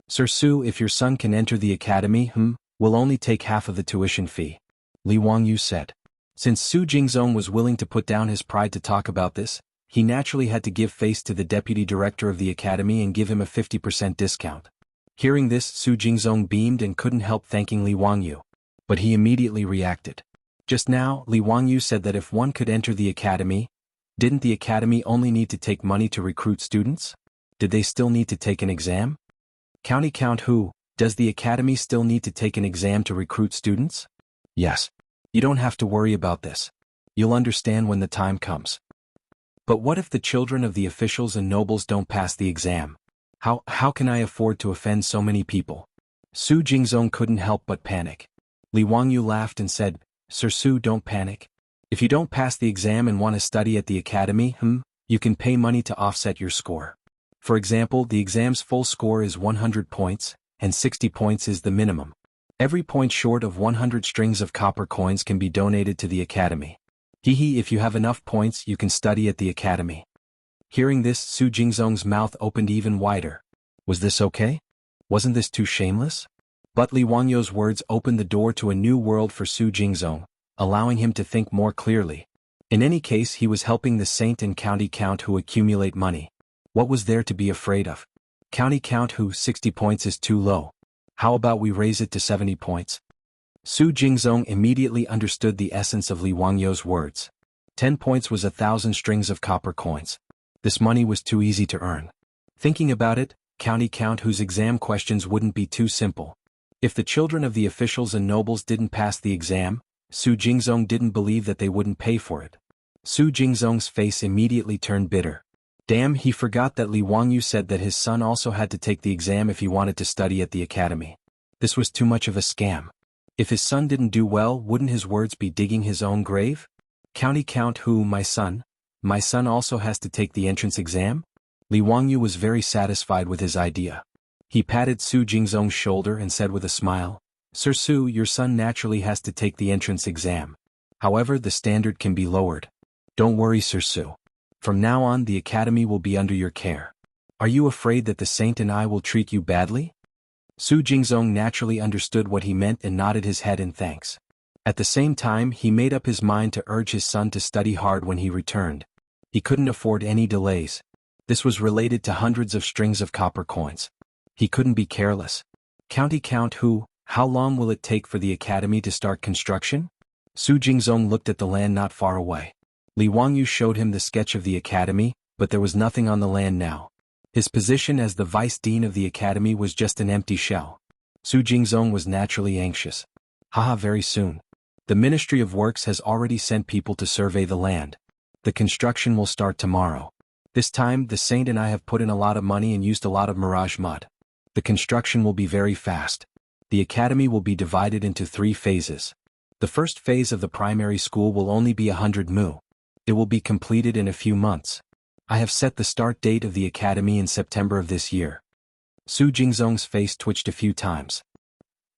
Sir Su, if your son can enter the academy, we'll only take half of the tuition fee. Li Wangyu said. Since Su Jingzong was willing to put down his pride to talk about this, he naturally had to give face to the deputy director of the academy and give him a 50% discount. Hearing this, Su Jingzong beamed and couldn't help thanking Li Wangyu. But he immediately reacted. Just now, Li Wangyu said that if one could enter the academy, didn't the academy only need to take money to recruit students? Did they still need to take an exam? County Count Hu, does the academy still need to take an exam to recruit students? Yes. You don't have to worry about this. You'll understand when the time comes. But what if the children of the officials and nobles don't pass the exam? How can I afford to offend so many people? Su Jingzong couldn't help but panic. Li Wangyu laughed and said, Sir Su, don't panic. If you don't pass the exam and want to study at the academy, you can pay money to offset your score. For example, the exam's full score is 100 points, and 60 points is the minimum. Every point short of 100 strings of copper coins can be donated to the academy. If you have enough points, you can study at the academy. Hearing this, Su Jingzong's mouth opened even wider. Was this okay? Wasn't this too shameless? But Li Wangyu's words opened the door to a new world for Su Jingzong, allowing him to think more clearly. In any case, he was helping the saint and county count who accumulate money. What was there to be afraid of? County count who 60 points is too low. How about we raise it to 70 points? Su Jingzong immediately understood the essence of Li Wangyu's words. 10 points was 1,000 strings of copper coins. This money was too easy to earn. Thinking about it, county count whose exam questions wouldn't be too simple. If the children of the officials and nobles didn't pass the exam, Su Jingzong didn't believe that they wouldn't pay for it. Su Jingzong's face immediately turned bitter. Damn, he forgot that Li Wangyu said that his son also had to take the exam if he wanted to study at the academy. This was too much of a scam. If his son didn't do well, wouldn't his words be digging his own grave? County count who, my son also has to take the entrance exam? Li Wangyu was very satisfied with his idea. He patted Su Jingzong's shoulder and said with a smile, Sir Su, your son naturally has to take the entrance exam. However, the standard can be lowered. Don't worry, Sir Su. From now on, the academy will be under your care. Are you afraid that the saint and I will treat you badly? Su Jingzong naturally understood what he meant and nodded his head in thanks. At the same time, he made up his mind to urge his son to study hard when he returned. He couldn't afford any delays. This was related to hundreds of strings of copper coins. He couldn't be careless. County count who, how long will it take for the academy to start construction? Su Jingzong looked at the land not far away. Li Wangyu showed him the sketch of the academy, but there was nothing on the land now. His position as the vice dean of the academy was just an empty shell. Su Jingzong was naturally anxious. Very soon. The Ministry of Works has already sent people to survey the land. The construction will start tomorrow. This time, the saint and I have put in a lot of money and used a lot of mirage mud. The construction will be very fast. The academy will be divided into 3 phases. The first phase of the primary school will only be 100 mu. It will be completed in a few months. I have set the start date of the academy in September of this year. Su Jingzong's face twitched a few times.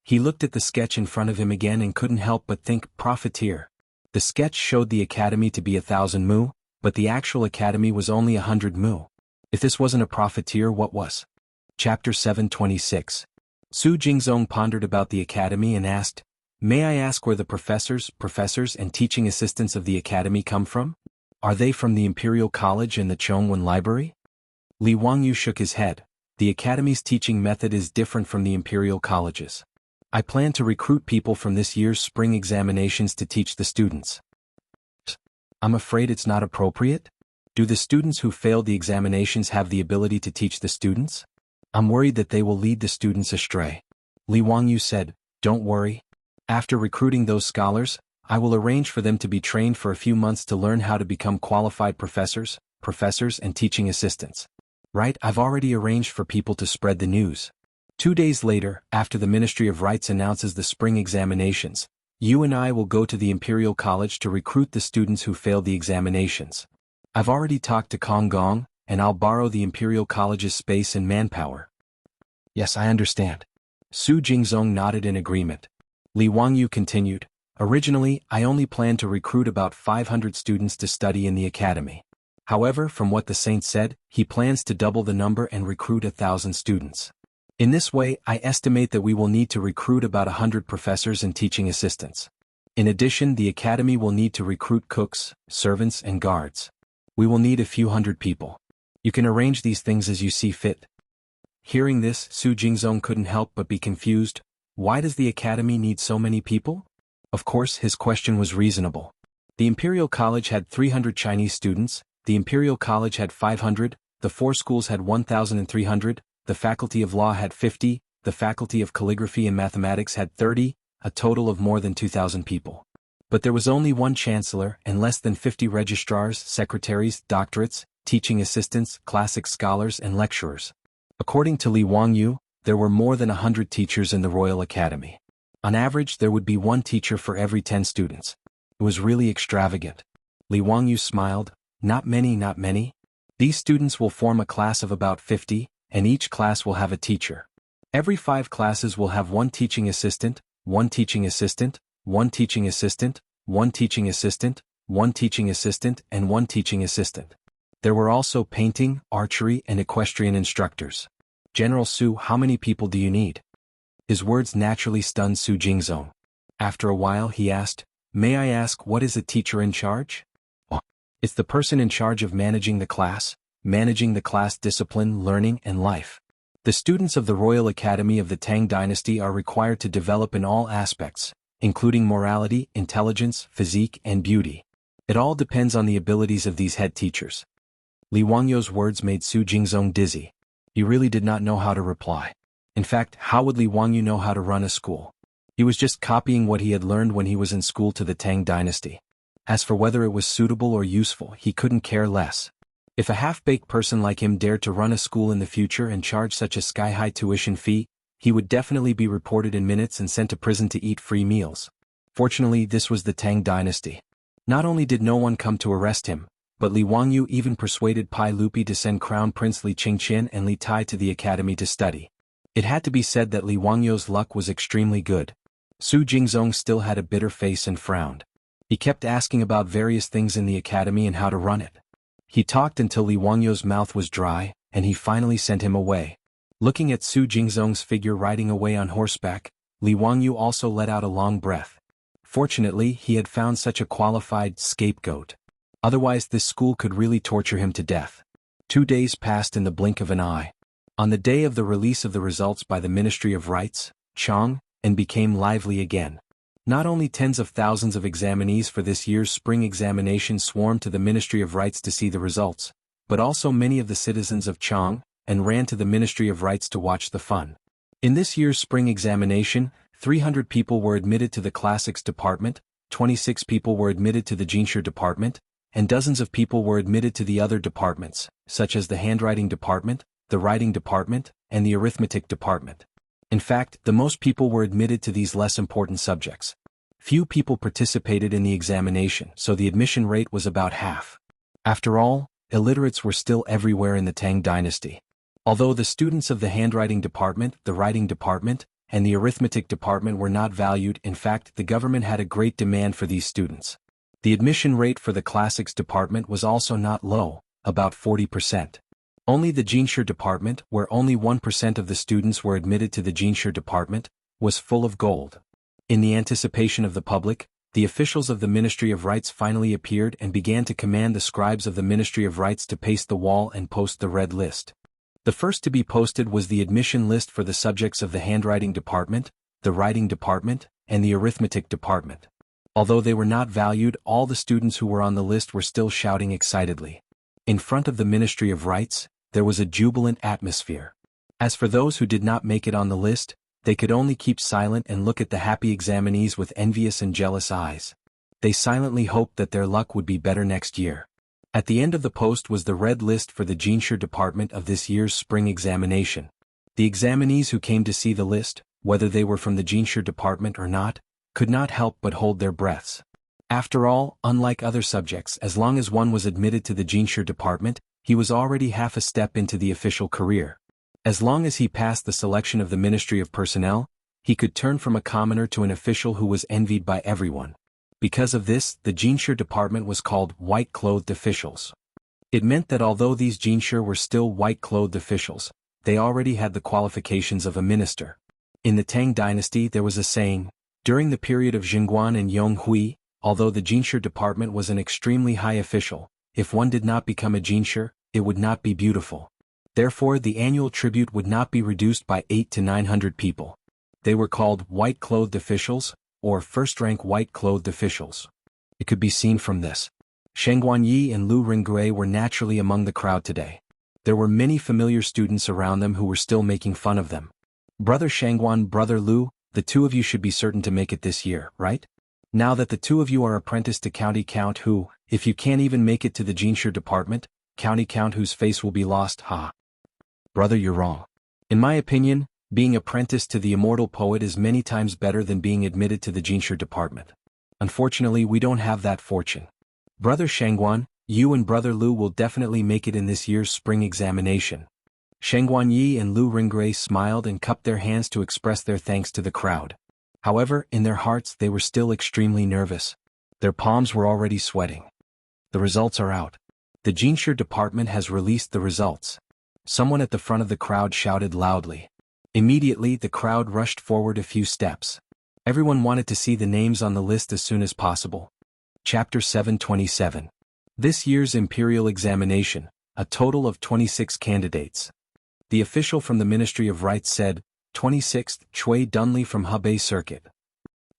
He looked at the sketch in front of him again and couldn't help but think, profiteer. The sketch showed the academy to be 1,000 mu, but the actual academy was only 100 mu. If this wasn't a profiteer, what was? Chapter 726. Su Jingzong pondered about the academy and asked, May I ask where the professors and teaching assistants of the academy come from? Are they from the Imperial College and the Chongwen Library? Li Wangyu shook his head. The academy's teaching method is different from the Imperial Colleges. I plan to recruit people from this year's spring examinations to teach the students. I'm afraid it's not appropriate? Do the students who failed the examinations have the ability to teach the students? I'm worried that they will lead the students astray. Li Wangyu said, Don't worry. After recruiting those scholars, I will arrange for them to be trained for a few months to learn how to become qualified professors, and teaching assistants. Right, I've already arranged for people to spread the news. 2 days later, after the Ministry of Rights announces the spring examinations, you and I will go to the Imperial College to recruit the students who failed the examinations. I've already talked to Kong Gong, and I'll borrow the Imperial College's space and manpower. Yes, I understand. Su Jingzong nodded in agreement. Li Wangyu continued, originally, I only planned to recruit about 500 students to study in the academy. However, from what the saint said, he plans to double the number and recruit 1,000 students. In this way, I estimate that we will need to recruit about 100 professors and teaching assistants. In addition, the academy will need to recruit cooks, servants, and guards. We will need a few hundred people. You can arrange these things as you see fit. Hearing this, Su Jingzong couldn't help but be confused. Why does the academy need so many people? Of course, his question was reasonable. The Imperial College had 300 Chinese students, the Imperial College had 500, the 4 schools had 1,300, the Faculty of Law had 50, the Faculty of Calligraphy and Mathematics had 30, a total of more than 2,000 people. But there was only one chancellor and less than 50 registrars, secretaries, doctorates, teaching assistants, classic scholars, and lecturers. According to Li Wangyu, there were more than 100 teachers in the Royal Academy. On average, there would be 1 teacher for every 10 students. It was really extravagant. Li Wangyu smiled. Not many. These students will form a class of about 50, and each class will have a teacher. Every 5 classes will have 1 teaching assistant, 1 teaching assistant, 1 teaching assistant, 1 teaching assistant, 1 teaching assistant, and 1 teaching assistant. There were also painting, archery, and equestrian instructors. General Su, how many people do you need? His words naturally stunned Su Jingzong. After a while he asked, may I ask what is a teacher in charge? It's the person in charge of managing the class discipline, learning, and life. The students of the Royal Academy of the Tang dynasty are required to develop in all aspects, including morality, intelligence, physique, and beauty. It all depends on the abilities of these head teachers. Li Wangyu's words made Su Jingzong dizzy. He really did not know how to reply. In fact, how would Li Wangyu know how to run a school? He was just copying what he had learned when he was in school to the Tang dynasty. As for whether it was suitable or useful, he couldn't care less. If a half-baked person like him dared to run a school in the future and charge such a sky-high tuition fee, he would definitely be reported in minutes and sent to prison to eat free meals. Fortunately, this was the Tang dynasty. Not only did no one come to arrest him, but Li Wangyu even persuaded Pai Lupi to send Crown Prince Li Qingqian and Li Tai to the academy to study. It had to be said that Li Wangyu's luck was extremely good. Su Jingzong still had a bitter face and frowned. He kept asking about various things in the academy and how to run it. He talked until Li Wangyu's mouth was dry, and he finally sent him away. Looking at Su Jingzong's figure riding away on horseback, Li Wangyu also let out a long breath. Fortunately, he had found such a qualified scapegoat. Otherwise, this school could really torture him to death. 2 days passed in the blink of an eye. On the day of the release of the results by the Ministry of Rights, Chang, and became lively again. Not only tens of thousands of examinees for this year's spring examination swarmed to the Ministry of Rights to see the results, but also many of the citizens of Chang, and ran to the Ministry of Rights to watch the fun. In this year's spring examination, 300 people were admitted to the Classics Department, 26 people were admitted to the Jinshu Department, and dozens of people were admitted to the other departments, such as the Handwriting Department, the Writing Department, and the Arithmetic Department. In fact, the most people were admitted to these less important subjects. Few people participated in the examination, so the admission rate was about half. After all, illiterates were still everywhere in the Tang dynasty. Although the students of the Handwriting Department, the Writing Department, and the Arithmetic Department were not valued, in fact, the government had a great demand for these students. The admission rate for the Classics Department was also not low, about 40%. Only the Jinshu Department, where only 1% of the students were admitted to the Jinshu Department, was full of gold. In the anticipation of the public, the officials of the Ministry of Rights finally appeared and began to command the scribes of the Ministry of Rights to paste the wall and post the red list. The first to be posted was the admission list for the subjects of the Handwriting Department, the Writing Department, and the Arithmetic Department. Although they were not valued, all the students who were on the list were still shouting excitedly. In front of the Ministry of Rights, there was a jubilant atmosphere. As for those who did not make it on the list, They could only keep silent and look at the happy examinees with envious and jealous eyes. They silently hoped that their luck would be better next year. At the end of the post was the red list for the Jinshu department of this year's spring examination. The examinees who came to see the list, whether they were from the Jinshu department or not, could not help but hold their breaths. After all, unlike other subjects, as long as one was admitted to the Jinshu department, he was already half a step into the official career. As long as he passed the selection of the Ministry of Personnel, he could turn from a commoner to an official who was envied by everyone. Because of this, the Jinshu department was called white-clothed officials. It meant that although these Jinshu were still white-clothed officials, they already had the qualifications of a minister. In the Tang dynasty there was a saying, during the period of Jingguan and Yonghui, although the Jinshu department was an extremely high official, if one did not become a Jinshu, it would not be beautiful. Therefore the annual tribute would not be reduced by 800 to 900 people. They were called white-clothed officials, or first-rank white-clothed officials. It could be seen from this. Sheng Guanyi and Lu Ringgui were naturally among the crowd today. There were many familiar students around them who were still making fun of them. Brother Shangguan, Brother Lu, the two of you should be certain to make it this year, right? Now that the two of you are apprenticed to County Count who, if you can't even make it to the Jinshu department, County Count whose face will be lost, ha. Brother, you're wrong. In my opinion, being apprenticed to the immortal poet is many times better than being admitted to the Jinshu department. Unfortunately, we don't have that fortune. Brother Shangguan, you and Brother Lu will definitely make it in this year's spring examination. Shangguan Yi and Lu Ringgui smiled and cupped their hands to express their thanks to the crowd. However, in their hearts they were still extremely nervous. Their palms were already sweating. The results are out. The Jinshu department has released the results. Someone at the front of the crowd shouted loudly. Immediately the crowd rushed forward a few steps. Everyone wanted to see the names on the list as soon as possible. Chapter 727. This year's imperial examination, a total of 26 candidates. The official from the Ministry of Rites said, 26th, Chui Dunley from Hebei Circuit.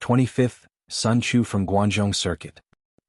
25th, Sun Chu from Guangzhou Circuit.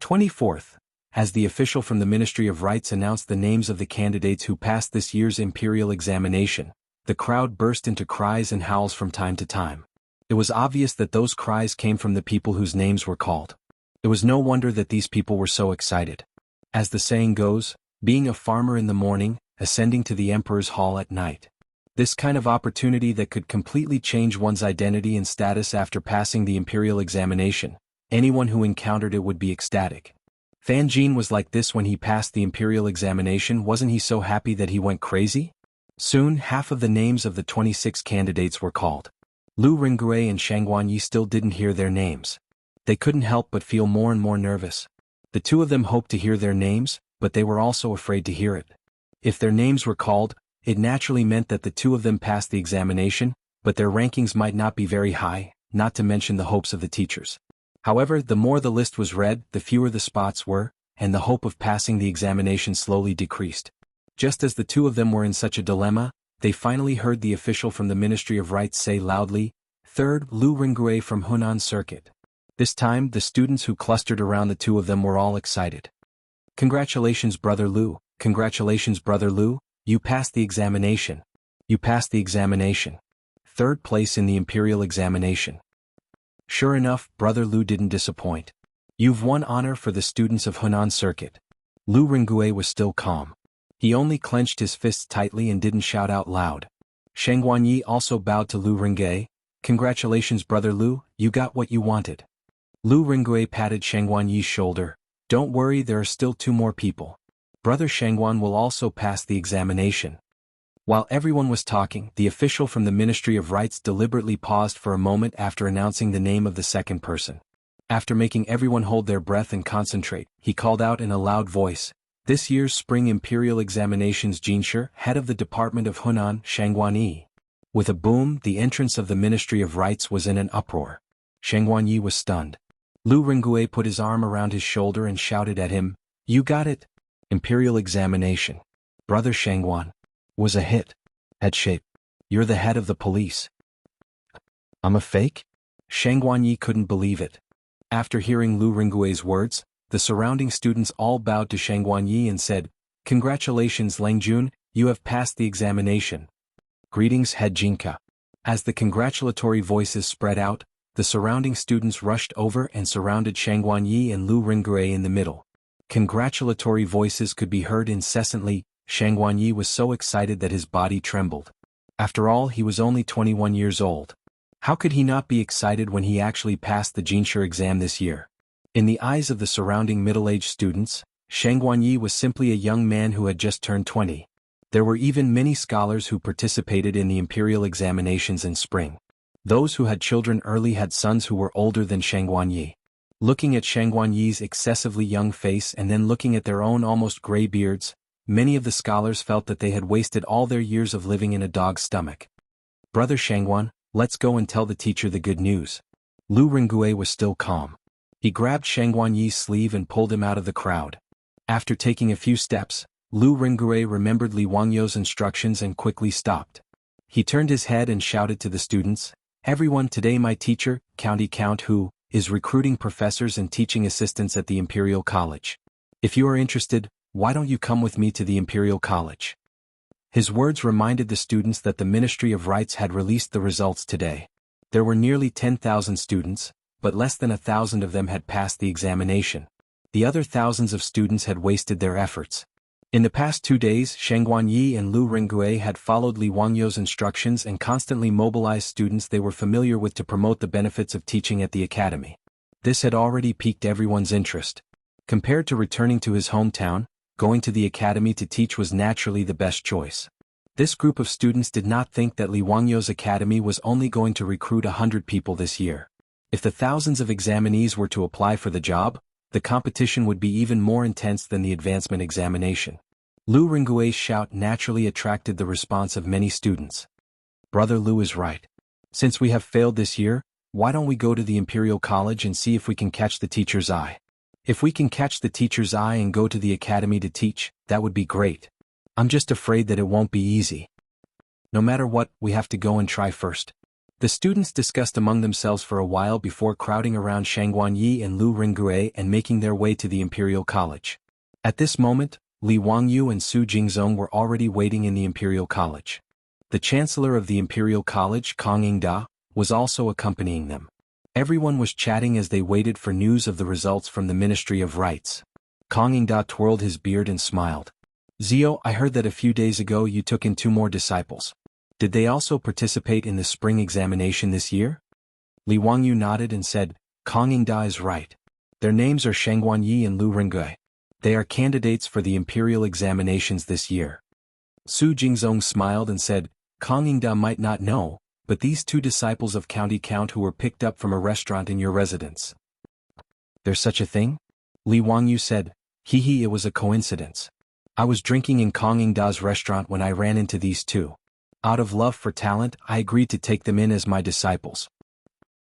24th. As the official from the Ministry of Rites announced the names of the candidates who passed this year's imperial examination, the crowd burst into cries and howls from time to time. It was obvious that those cries came from the people whose names were called. It was no wonder that these people were so excited. As the saying goes, being a farmer in the morning, ascending to the emperor's hall at night. This kind of opportunity that could completely change one's identity and status after passing the imperial examination, anyone who encountered it would be ecstatic. Fan Jin was like this when he passed the imperial examination. Wasn't he so happy that he went crazy? Soon half of the names of the 26 candidates were called. Lu Ringgui and Shangguan Yi still didn't hear their names. They couldn't help but feel more and more nervous. The two of them hoped to hear their names, but they were also afraid to hear it. If their names were called, it naturally meant that the two of them passed the examination, but their rankings might not be very high, not to mention the hopes of the teachers. However, the more the list was read, the fewer the spots were, and the hope of passing the examination slowly decreased. Just as the two of them were in such a dilemma, they finally heard the official from the Ministry of Rites say loudly, 3rd, Lu Ringgui from Hunan Circuit. This time, the students who clustered around the two of them were all excited. Congratulations, Brother Lu. Congratulations, Brother Lu. You passed the examination. You passed the examination. 3rd place in the imperial examination. Sure enough, Brother Lu didn't disappoint. You've won honor for the students of Hunan Circuit. Lu Ringgui was still calm. He only clenched his fists tightly and didn't shout out loud. Shangguan Yi also bowed to Lu Ringgui. Congratulations, Brother Lu, you got what you wanted. Lu Ringgui patted Shangguan Yi's shoulder. Don't worry, there are still 2 more people. Brother Shangguan will also pass the examination. While everyone was talking, the official from the Ministry of Rites deliberately paused for a moment after announcing the name of the second person. After making everyone hold their breath and concentrate, he called out in a loud voice, this year's spring imperial examinations Jinshu, head of the Department of Hunan, Shangguan Yi. With a boom, the entrance of the Ministry of Rites was in an uproar. Shangguan Yi was stunned. Lu Ringgui put his arm around his shoulder and shouted at him, you got it? Imperial examination. Brother Shangguan. Was a hit. Head shape. You're the head of the police. I'm a fake? Shangguan Yi couldn't believe it. After hearing Lu Ringgui's words, the surrounding students all bowed to Shangguan Yi and said, Congratulations Lang Jun, you have passed the examination. Greetings Head Jinka. As the congratulatory voices spread out, the surrounding students rushed over and surrounded Shangguan Yi and Lu Ringgui in the middle. Congratulatory voices could be heard incessantly. Shangguan Yi was so excited that his body trembled. After all, he was only 21 years old. How could he not be excited when he actually passed the Jinshe exam this year? In the eyes of the surrounding middle-aged students, Shangguan Yi was simply a young man who had just turned 20. There were even many scholars who participated in the imperial examinations in spring. Those who had children early had sons who were older than Shangguan Yi. Looking at Shangguan Yi's excessively young face and then looking at their own almost gray beards, many of the scholars felt that they had wasted all their years of living in a dog's stomach. "Brother Shangguan, let's go and tell the teacher the good news." Lu Ringgui was still calm. He grabbed Shangguan Yi's sleeve and pulled him out of the crowd. After taking a few steps, Lu Ringgui remembered Li Wangyou's instructions and quickly stopped. He turned his head and shouted to the students, "Everyone, today my teacher, County Count Hu, is recruiting professors and teaching assistants at the Imperial College. If you are interested, why don't you come with me to the Imperial College?" His words reminded the students that the Ministry of Rites had released the results today. There were nearly 10,000 students, but less than 1,000 of them had passed the examination. The other thousands of students had wasted their efforts. In the past 2 days, Shangguan Yi and Lu Ringgui had followed Li Wangyou's instructions and constantly mobilized students they were familiar with to promote the benefits of teaching at the academy. This had already piqued everyone's interest. Compared to returning to his hometown, going to the academy to teach was naturally the best choice. This group of students did not think that Li Wangyou's academy was only going to recruit 100 people this year. If the thousands of examinees were to apply for the job, the competition would be even more intense than the advancement examination. Lu Ringui's shout naturally attracted the response of many students. "Brother Lu is right. Since we have failed this year, why don't we go to the Imperial College and see if we can catch the teacher's eye? If we can catch the teacher's eye and go to the academy to teach, that would be great. I'm just afraid that it won't be easy. No matter what, we have to go and try first." The students discussed among themselves for a while before crowding around Shangguan Yi and Lu Ringgui and making their way to the Imperial College. At this moment, Li Wangyou and Su Jingzong were already waiting in the Imperial College. The Chancellor of the Imperial College, Kang Yingda, was also accompanying them. Everyone was chatting as they waited for news of the results from the Ministry of Rites. Kang Yingda twirled his beard and smiled. "Zio, I heard that a few days ago you took in 2 more disciples. Did they also participate in the spring examination this year?" Li Wangyou nodded and said, "Kang Yingda is right. Their names are Shangguan Yi and Lu Ringgui. They are candidates for the imperial examinations this year." Su Jingzong smiled and said, "Kang Yingda might not know, but these 2 disciples of County Count who were picked up from a restaurant in your residence." "There's such a thing?" Li Wangyou said, It was a coincidence. I was drinking in Kang Yingda's restaurant when I ran into these 2. Out of love for talent, I agreed to take them in as my disciples."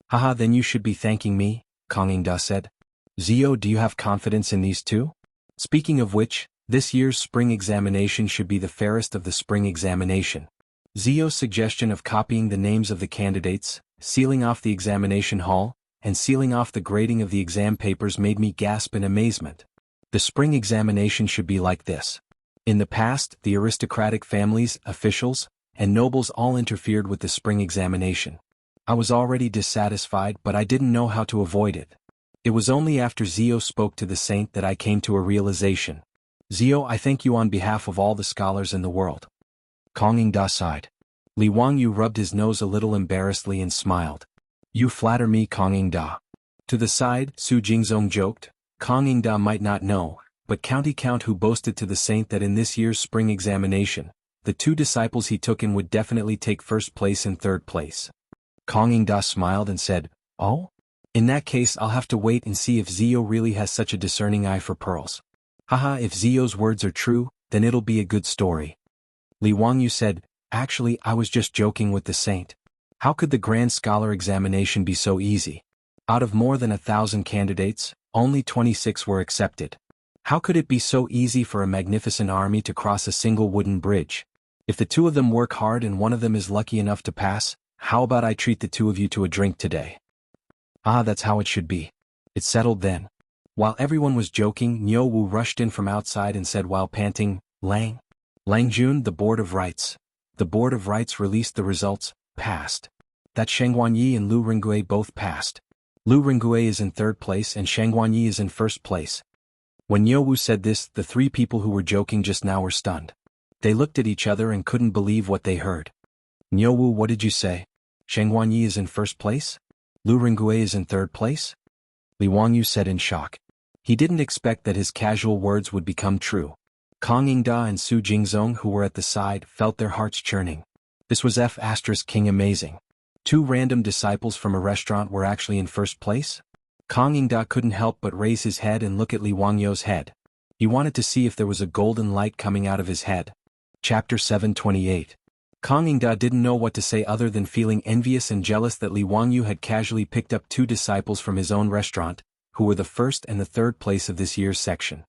"Haha, then you should be thanking me," Kang Yingda said. "Zio, do you have confidence in these 2? Speaking of which, this year's spring examination should be the fairest of the spring examination." Zio's suggestion of copying the names of the candidates, sealing off the examination hall, and sealing off the grading of the exam papers made me gasp in amazement. The spring examination should be like this. In the past, the aristocratic families, officials, and nobles all interfered with the spring examination. I was already dissatisfied, but I didn't know how to avoid it. It was only after Zio spoke to the saint that I came to a realization. Zio, I thank you on behalf of all the scholars in the world." Kang Yingda sighed. Li Wangyou rubbed his nose a little embarrassedly and smiled. "You flatter me, Kang Yingda." To the side, Su Jingzong joked, "Kang Yingda might not know, but County Count Hu boasted to the saint that in this year's spring examination, the 2 disciples he took in would definitely take 1st place and 3rd place." Kang Yingda smiled and said, "Oh? In that case I'll have to wait and see if Zio really has such a discerning eye for pearls. Haha, if Zio's words are true, then it'll be a good story." Li Wangyou said, "Actually, I was just joking with the saint. How could the Grand Scholar examination be so easy? Out of more than 1,000 candidates, only 26 were accepted. How could it be so easy for a magnificent army to cross a single wooden bridge? If the 2 of them work hard and one of them is lucky enough to pass, how about I treat the 2 of you to a drink today?" "Ah, that's how it should be. It's settled then." While everyone was joking, Niu Wu rushed in from outside and said while panting, Lang Jun, the Board of Rites. The Board of Rites released the results. passed. That Shang Guanyi and Lu Ringgui both passed. Lu Ringgui is in third place and Shang Guanyi is in first place. When Niu Wu said this, the three people who were joking just now were stunned. They looked at each other and couldn't believe what they heard. Niu Wu, what did you say? Shang Guanyi is in first place? Lu Ringgui is in third place? Li Wangyu said in shock. He didn't expect that his casual words would become true. Kang Yingda and Su Jingzong, who were at the side, felt their hearts churning. This was King amazing. Two random disciples from a restaurant were actually in first place? Kang Yingda couldn't help but raise his head and look at Li Wangyu's head. He wanted to see if there was a golden light coming out of his head. Chapter 728. Kang Yingda didn't know what to say other than feeling envious and jealous that Li Wangyu had casually picked up two disciples from his own restaurant, who were the first and the third place of this year's section.